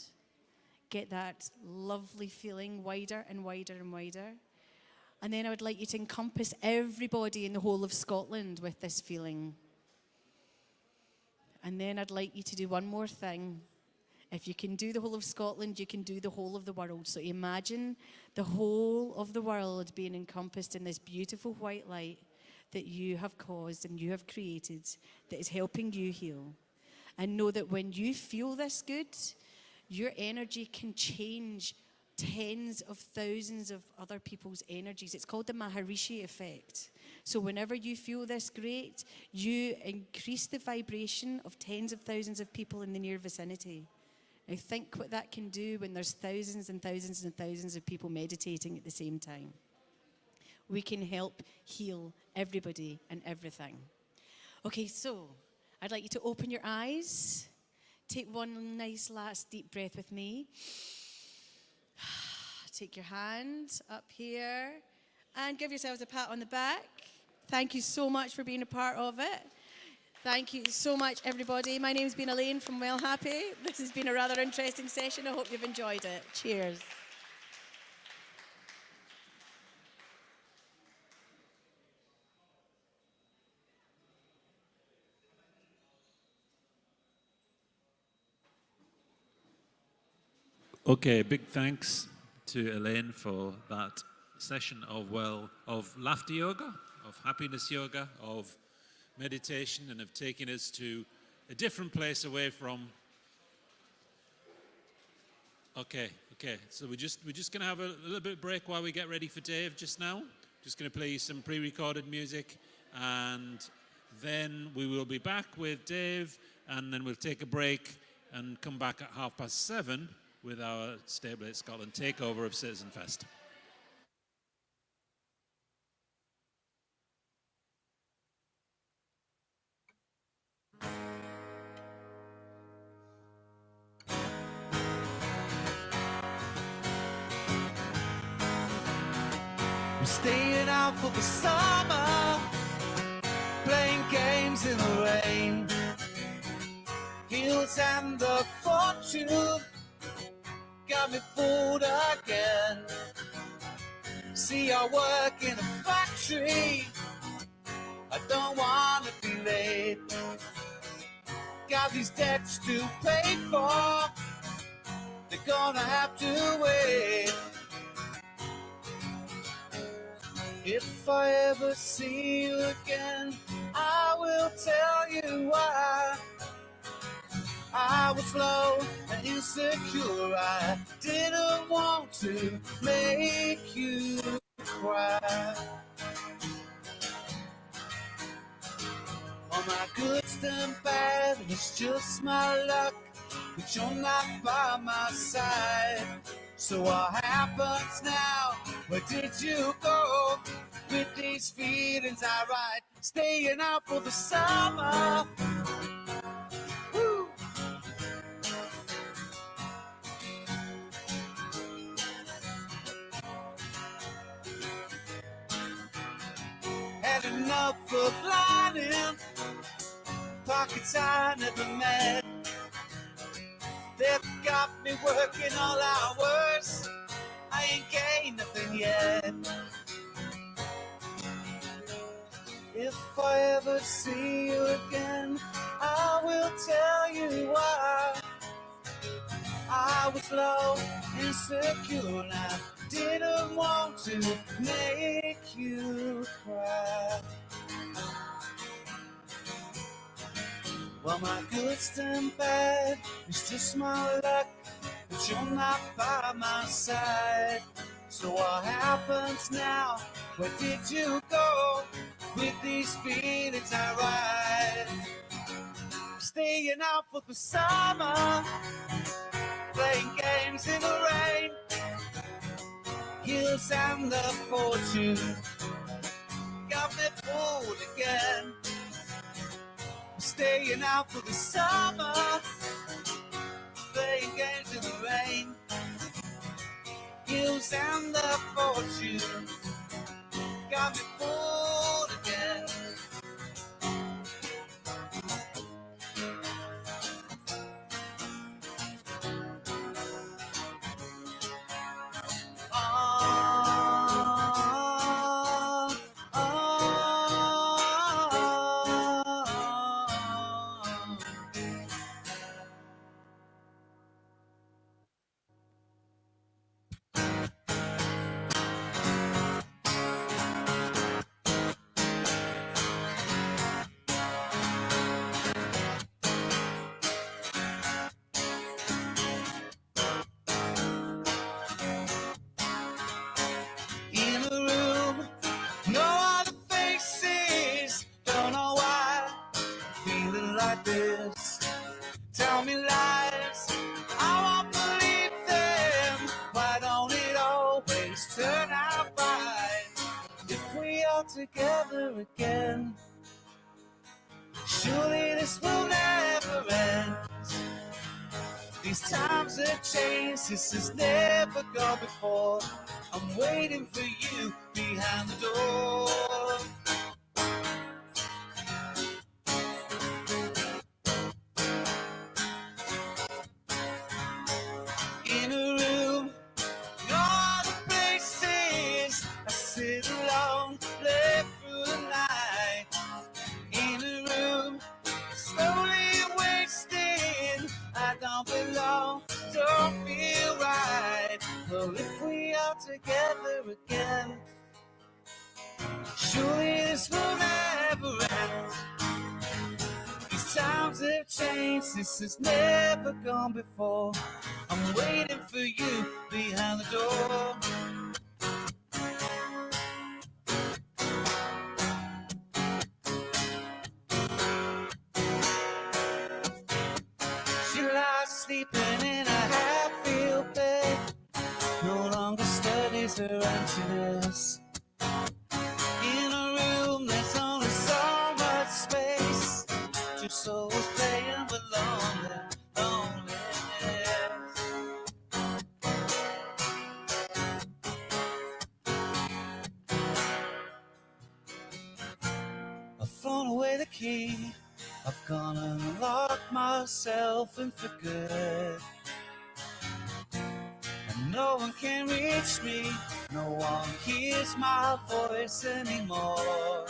Get that lovely feeling wider and wider and wider. And then I would like you to encompass everybody in the whole of Scotland with this feeling. And then I'd like you to do one more thing. If you can do the whole of Scotland, you can do the whole of the world. So imagine the whole of the world being encompassed in this beautiful white light that you have caused and you have created that is helping you heal. And know that when you feel this good, your energy can change tens of thousands of other people's energies. It's called the Maharishi effect. So whenever you feel this great, you increase the vibration of tens of thousands of people in the near vicinity. Now think what that can do when there's thousands and thousands and thousands of people meditating at the same time. We can help heal everybody and everything. Okay, so I'd like you to open your eyes. Take one nice last deep breath with me. take your hand up here and give yourselves a pat on the back. Thank you so much for being a part of it. Thank you so much, everybody. My name's been Elaine from Well Happy. This has been a rather interesting session. I hope you've enjoyed it. Cheers. Okay, big thanks to Elaine for that session of laughter yoga, of happiness yoga, of meditation, and of taking us to a different place away from. Okay. So we're just going to have a little bit of break while we get ready for Dave just now. Just going to play you some pre-recorded music, and then we will be back with Dave, and then we'll take a break and come back at 7:30 with our Stable 8 Scotland takeover of Citizenfest. I'm staying out for the summer, playing games in the rain. Heels and the fortune got me fooled again. See, I work in a factory, I don't want to be late. Got these debts to pay for, they're gonna have to wait. If I ever see you again, I will tell you why. I was low and insecure, I didn't want to make you cry. All my good and bad, it's just my luck, but you're not by my side. So what happens now? Where did you go with these feelings I ride? Staying out for the summer. Woo! Had enough of lying, pockets I never met. They've got me working all hours, I ain't gained nothing yet. If I ever see you again, I will tell you why. I was low, insecure, and I didn't want to make you cry. Well, my good and bad, it's just my luck, but you're not by my side. So what happens now? Where did you go with these feelings I ride? Staying out for the summer, playing games in the rain. Heels and the fortune got me fooled again. Staying out for the summer, playing games in the rain. Heels and the fortune got me fooled again. In a room, no other faces, don't know why I'm feeling like this. Tell me lies, I won't believe them. Why don't it always turn out right? If we are together again, surely this will never end. These times have changed, this has never gone before. I'm waiting for you behind the door. In a room, in all the places I sit alone, play through the night. In a room, slowly wasting, I don't belong, don't feel right. Well, if we are together again, surely this will never end. These times have changed, this has never gone before. I'm waiting for you behind the door. She lies sleeping in a half-filled bed, no longer studies her emptiness. In a room there's only so much space, two souls playing with loneliness. I've thrown away the key, I've gone and locked myself in for good. And no one can reach me, no one hears my voice anymore.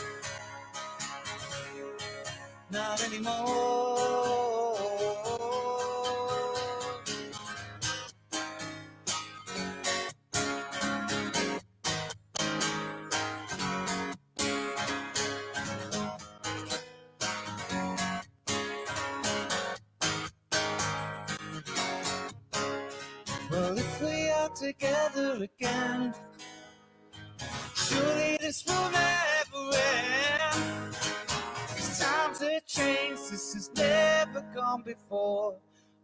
Not anymore. Well, if we are together again, surely this will never end. These times have changed, this has never gone before.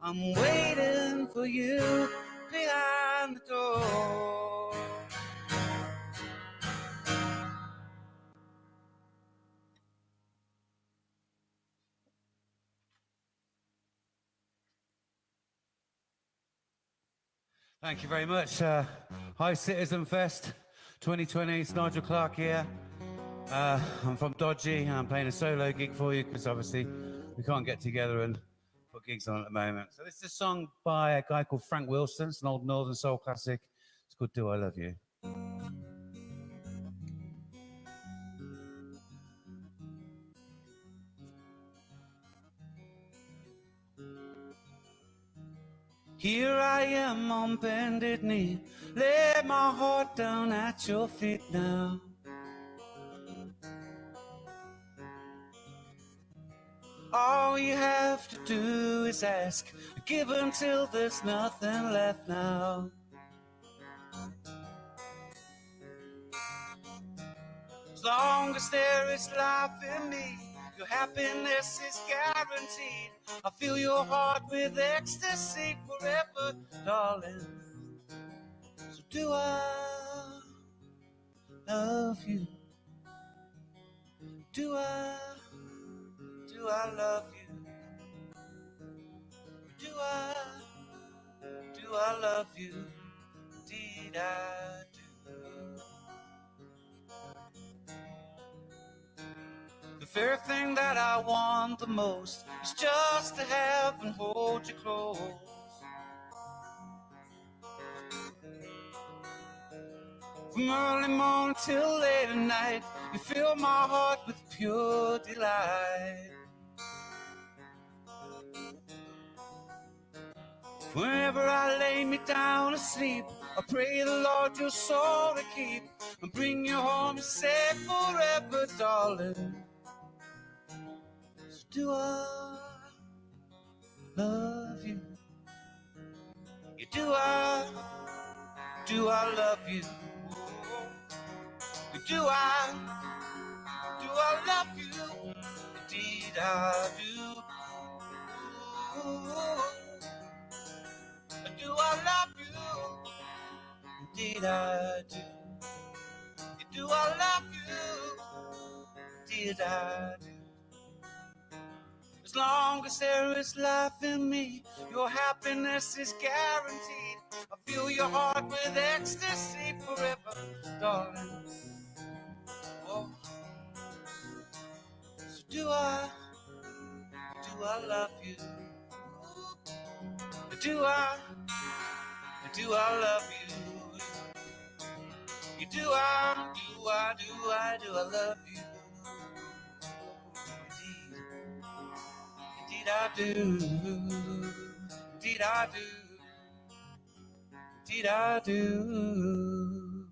I'm waiting for you behind the door. Thank you very much. Hi, Citizenfest 2020. It's Nigel Clark here. I'm from Dodgy, and I'm playing a solo gig for you because obviously we can't get together and put gigs on at the moment. So this is a song by a guy called Frank Wilson. It's an old Northern Soul classic. It's called Do I Love You. Here I am on bended knee, lay my heart down at your feet now. All you have to do is ask, give until there's nothing left now. As long as there is life in me, your happiness is guaranteed. I fill your heart with ecstasy forever, darling. So do I love you? Do I love you? Do I love you? Did I do? The very thing that I want the most is just to have and hold you close. From early morning till late at night, you fill my heart with pure delight. Whenever I lay me down to sleep, I pray the Lord your soul to keep and bring you home safe forever, darling. So do I love you? Do I love you? Do I love you? Indeed I do. Do I love you? Indeed I do. Do I love you? Indeed I do. As long as there is life in me, your happiness is guaranteed. I fill your heart with ecstasy forever, darling. Oh, so do I love you? Do I love you? Do I love you? Indeed I do. Indeed I do. Indeed I do.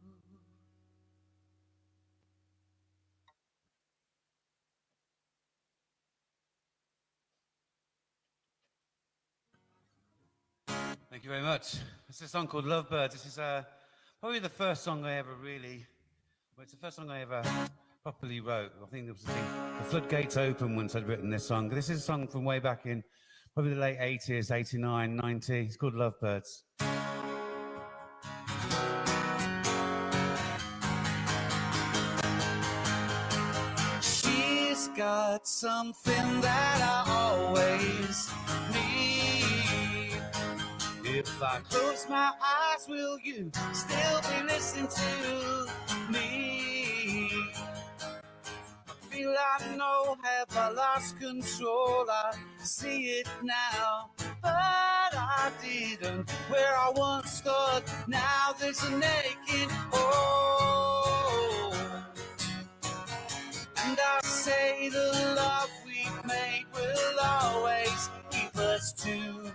Thank you very much. This is a song called Lovebirds. This is probably the first song I ever really, well, it's the first song I ever properly wrote. I think it was the floodgates open once I'd written this song. This is a song from way back in probably the late 80s, 89, 90. It's called Lovebirds. She's got something that I always need. If I close my eyes, will you still be listening to me? I feel I know, have I lost control? I see it now, but I didn't. Where I once stood, now there's a naked hole. And I say the love we've made will always keep us two.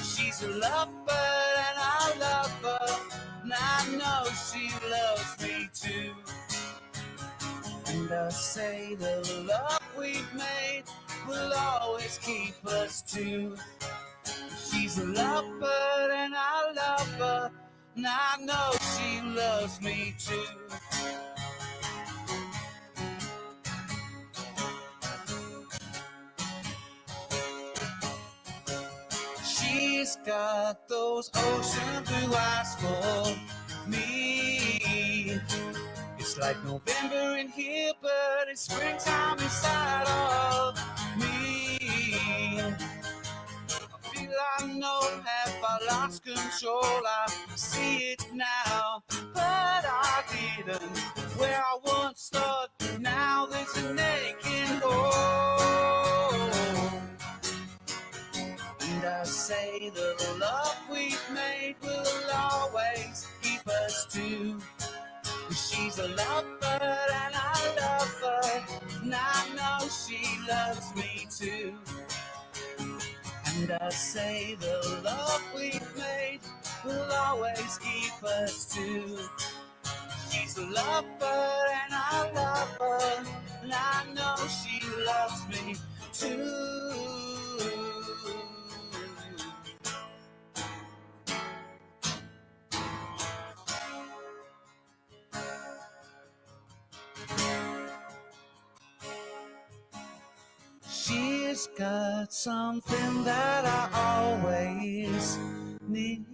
She's a lovebird and I love her, and I know she loves me too. And I say the love we've made will always keep us two. She's a lovebird and I love her, and I know she loves me too. She's got those ocean blue eyes for me. It's like November in here, but it's springtime inside of me. I feel I know, have I lost control? I see it now, but I didn't. Where I once stood, now there's a naked hole. And I say the love we've made will always keep us two. She's a lovebird and I love her, and I know she loves me too. And I say the love we've made will always keep us two. She's a lovebird and I love her, and I know she loves me too. She's got something that I always need.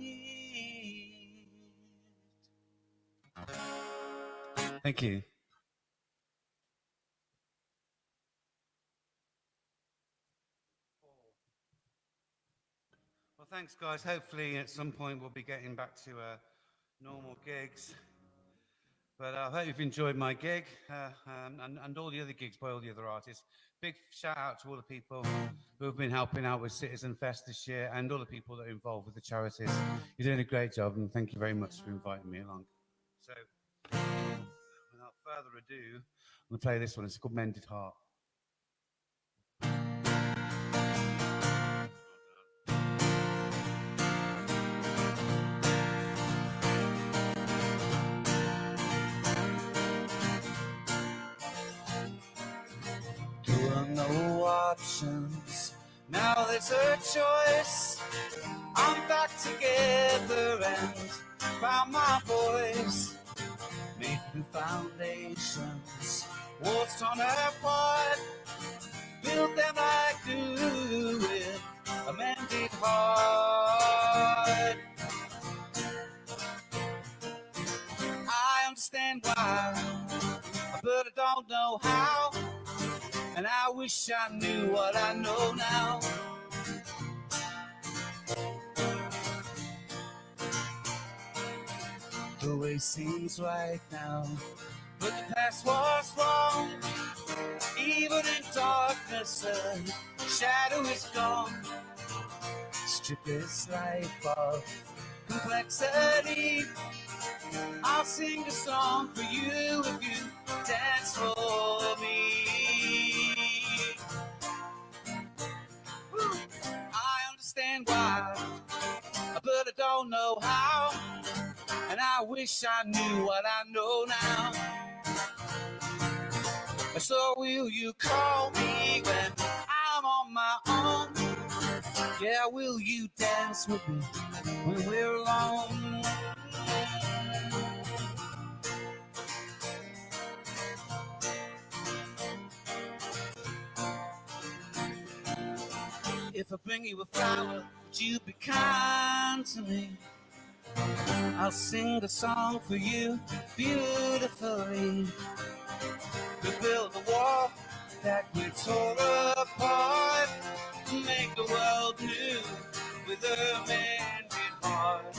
Thank you. Well, thanks, guys. Hopefully, at some point, we'll be getting back to normal gigs. But I hope you've enjoyed my gig and all the other gigs by all the other artists. Big shout out to all the people who have been helping out with Citizenfest this year and all the people that are involved with the charities. You're doing a great job, and thank you very much for inviting me along. So, without further ado, I'm going to play this one. It's called Mended Heart. There are no options, now there's a choice. I'm back together and found my voice. Made new foundations, walls torn apart, built them like new with a mended heart. I understand why, but I don't know how. And I wish I knew what I know now. The way seems right now, but the past was wrong. Even in darkness, a shadow is gone. Strip this life of complexity. I'll sing a song for you if you dance for me. I understand why, but I don't know how. And I wish I knew what I know now. So will you call me when I'm on my own? Yeah, will you dance with me when we're alone? If I bring you a flower, would you be kind to me? I'll sing the song for you beautifully. We build a wall that we tore apart to make the world new with a mended heart.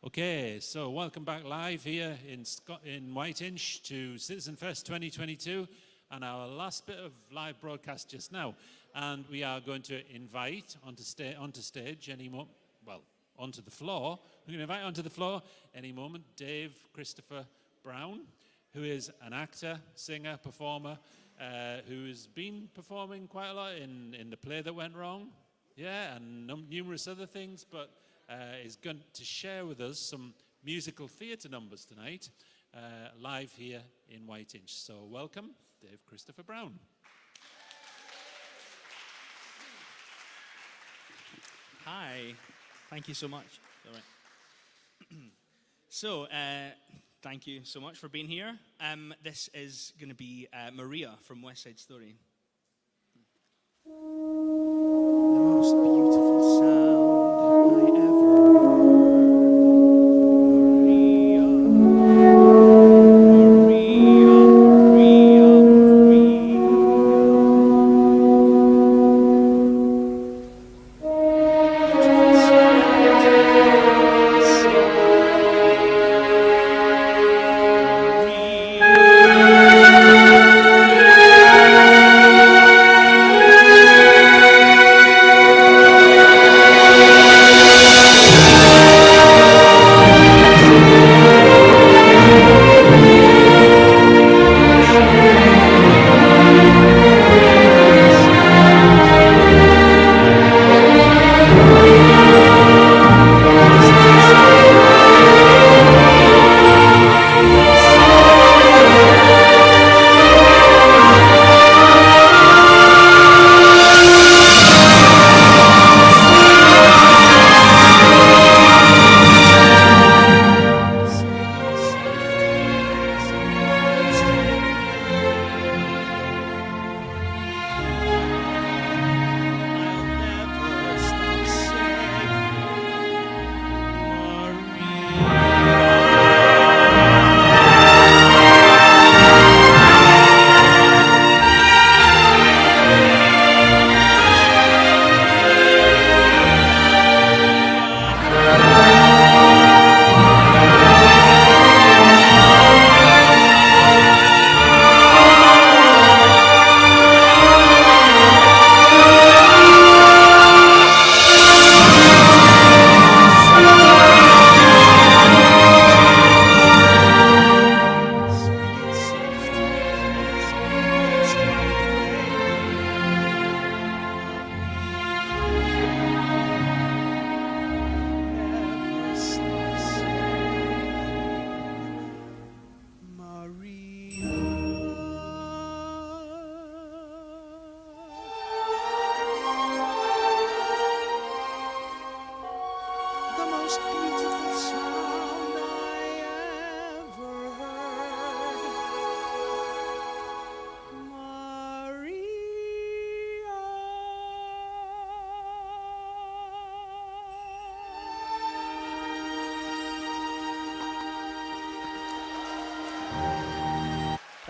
Okay, so welcome back live here in Whiteinch to Citizenfest 2022 and our last bit of live broadcast just now. And we are going to invite onto stage any moment, well, onto the floor. We're going to invite onto the floor any moment Dave Christopher Brown, who is an actor, singer, performer, who has been performing quite a lot in the play that went wrong, yeah, and numerous other things, but is going to share with us some musical theatre numbers tonight, live here in Whiteinch. So welcome, Dave Christopher Brown. Hi, thank you so much. All right. So, thank you so much for being here. This is going to be Maria from West Side Story. The most beautiful sound I ever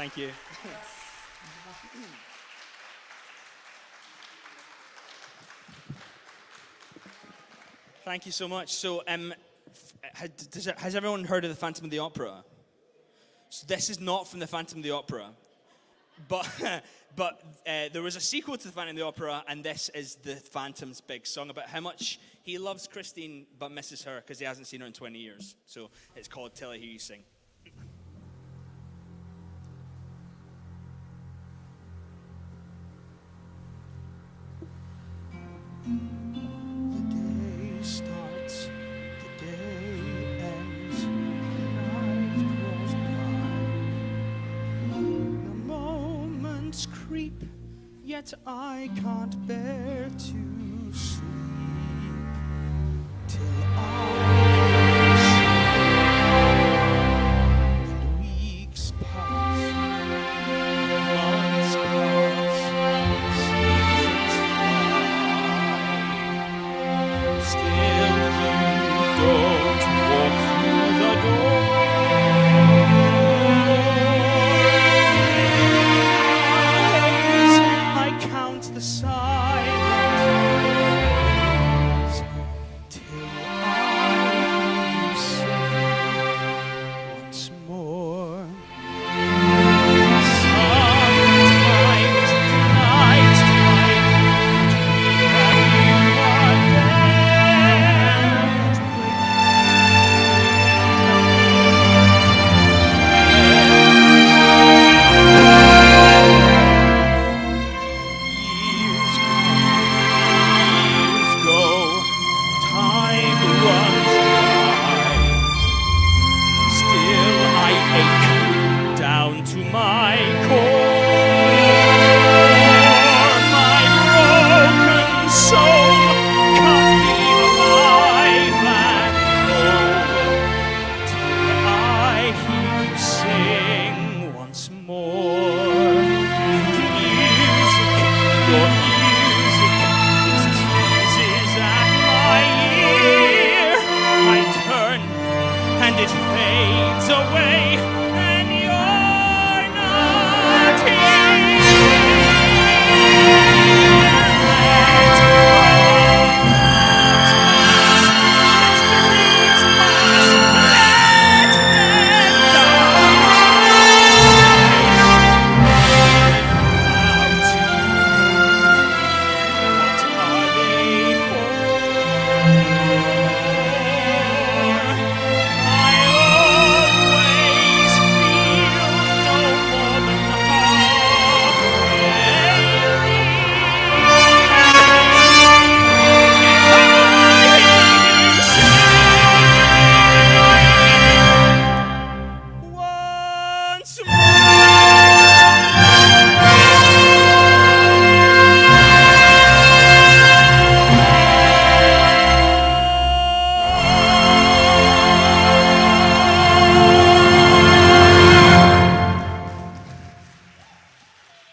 Thank you. Thank you so much. So, has everyone heard of the Phantom of the Opera? So this is not from the Phantom of the Opera, but there was a sequel to the Phantom of the Opera, and this is the Phantom's big song about how much he loves Christine but misses her because he hasn't seen her in 20 years. So it's called "Till I Hear You Sing." Starts, the day ends, night grows by. The moments creep, yet I can't bear to sleep till and weeks pass, months pass, seasons fly. Still you don't walk through the door. I count the silence till I sing once more. Sometimes tonight's time that you are years go, time runs by. Still I ache down to my core. My broken soul can't be alive and whole till I hear you sing once more. The music, your music, it teases at my ear. I turn and it fades away, and you're not here. Let the dreams pass, let them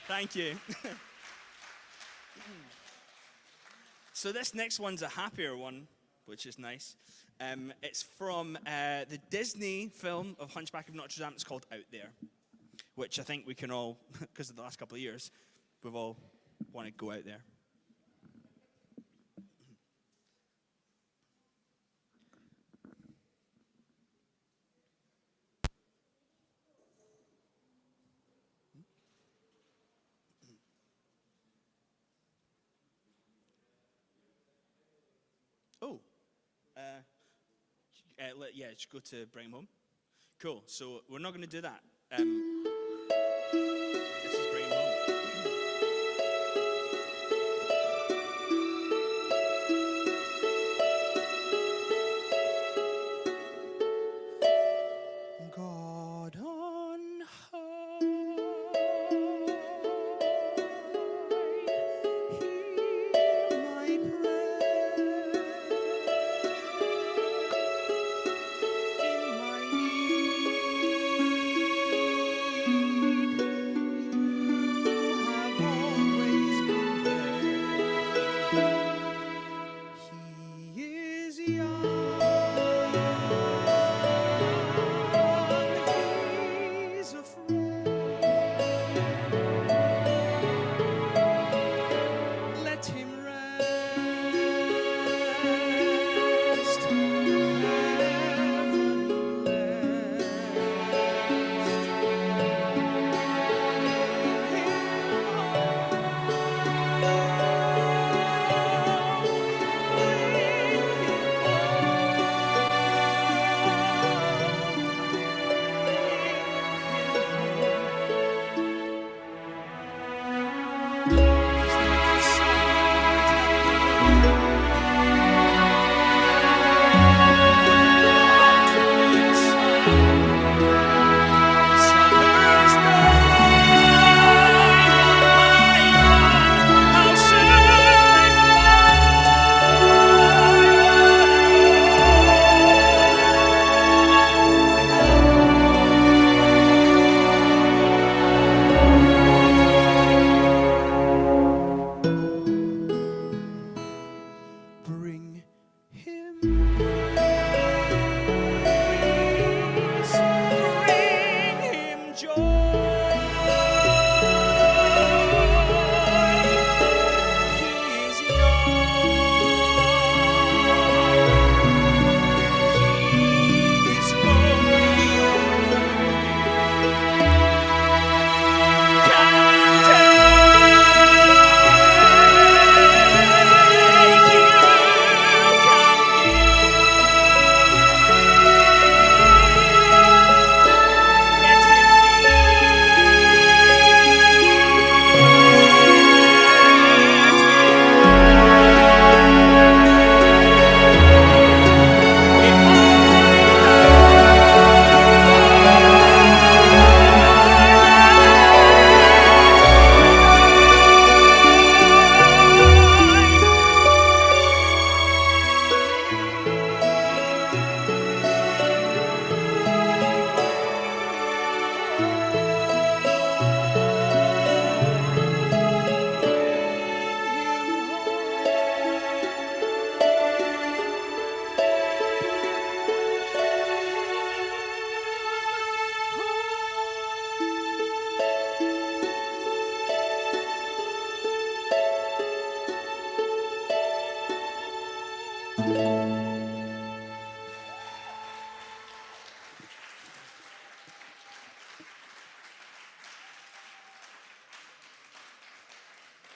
Thank you. So this next one's a happier one, which is nice. It's from the Disney film of Hunchback of Notre Dame. It's called Out There, which I think we can all, because of the last couple of years, we've all wanted to go out there. Oh, yeah, just go to Bring 'Em Home. Cool. So we're not going to do that. This is Bring 'Em Home. God on high, hear my prayer. In my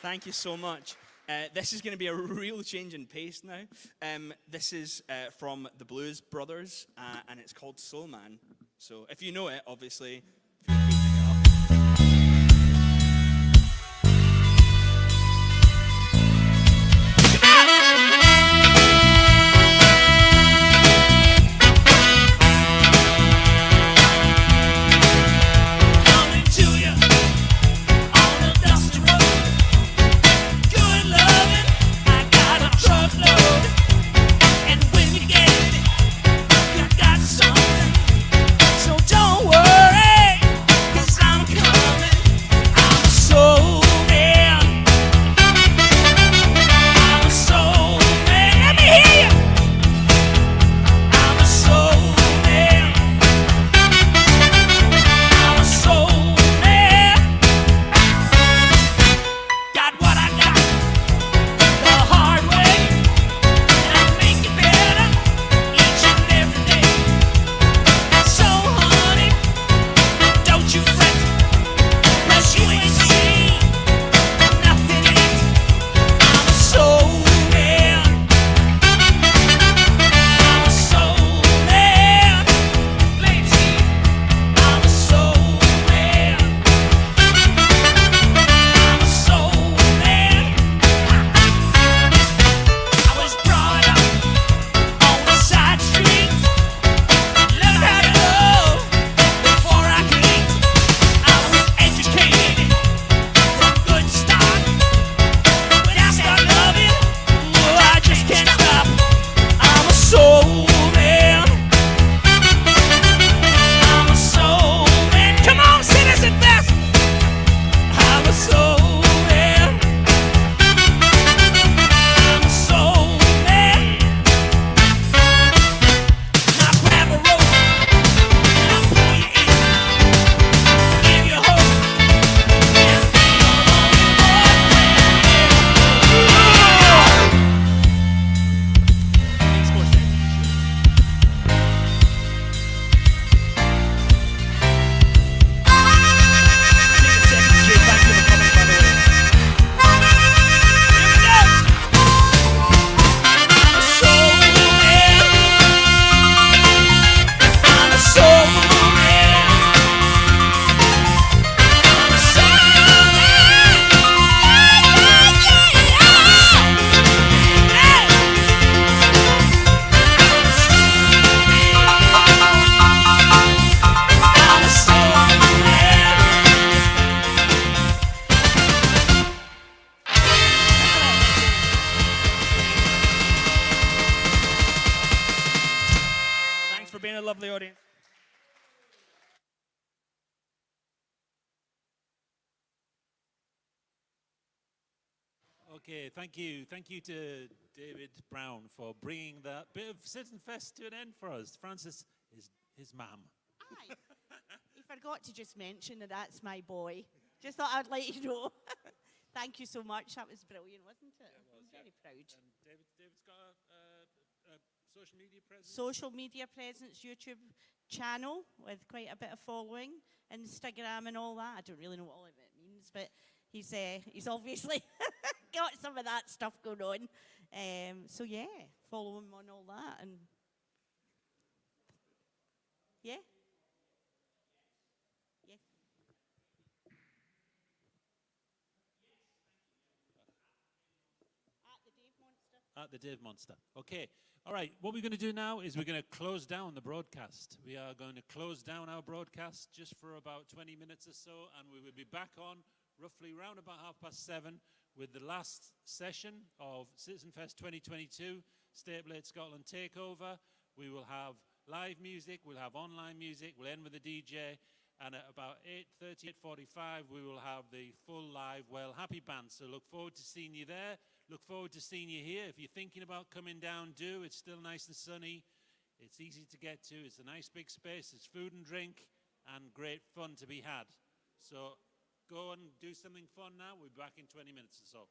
Thank you so much. This is going to be a real change in pace now. This is from the Blues Brothers, and it's called Soul Man. So if you know it, obviously, feel free to get up. Don't worry, 'cause I'm lovely audience. Okay, thank you. Thank you to David Brown for bringing that bit of Citizenfest to an end for us. Francis is his mum. Aye. He forgot to just mention that that's my boy. Just thought I'd let you know. Thank you so much. That was brilliant, wasn't it? Yeah, it was, I'm very proud. And David's got a social media presence. Social media presence, YouTube channel with quite a bit of following, Instagram and all that. I don't really know what all of it means, but he's obviously got some of that stuff going on. So yeah, follow him on all that, and yeah. Yeah. At the Dave Monster. Okay. All right. What we're going to do now is we're going to close down the broadcast. We are going to close down our broadcast just for about 20 minutes or so, and we will be back on roughly around about 7:30 with the last session of Citizenfest 2022, State Blade Scotland Takeover. We will have live music, we'll have online music, we'll end with a DJ, and at about 8:30, 8:45, we will have the full live Well Happy band. So look forward to seeing you there. Look forward to seeing you here. If you're thinking about coming down, do. It's still nice and sunny. It's easy to get to. It's a nice big space. There's food and drink and great fun to be had. So go and do something fun now. We'll be back in 20 minutes or so.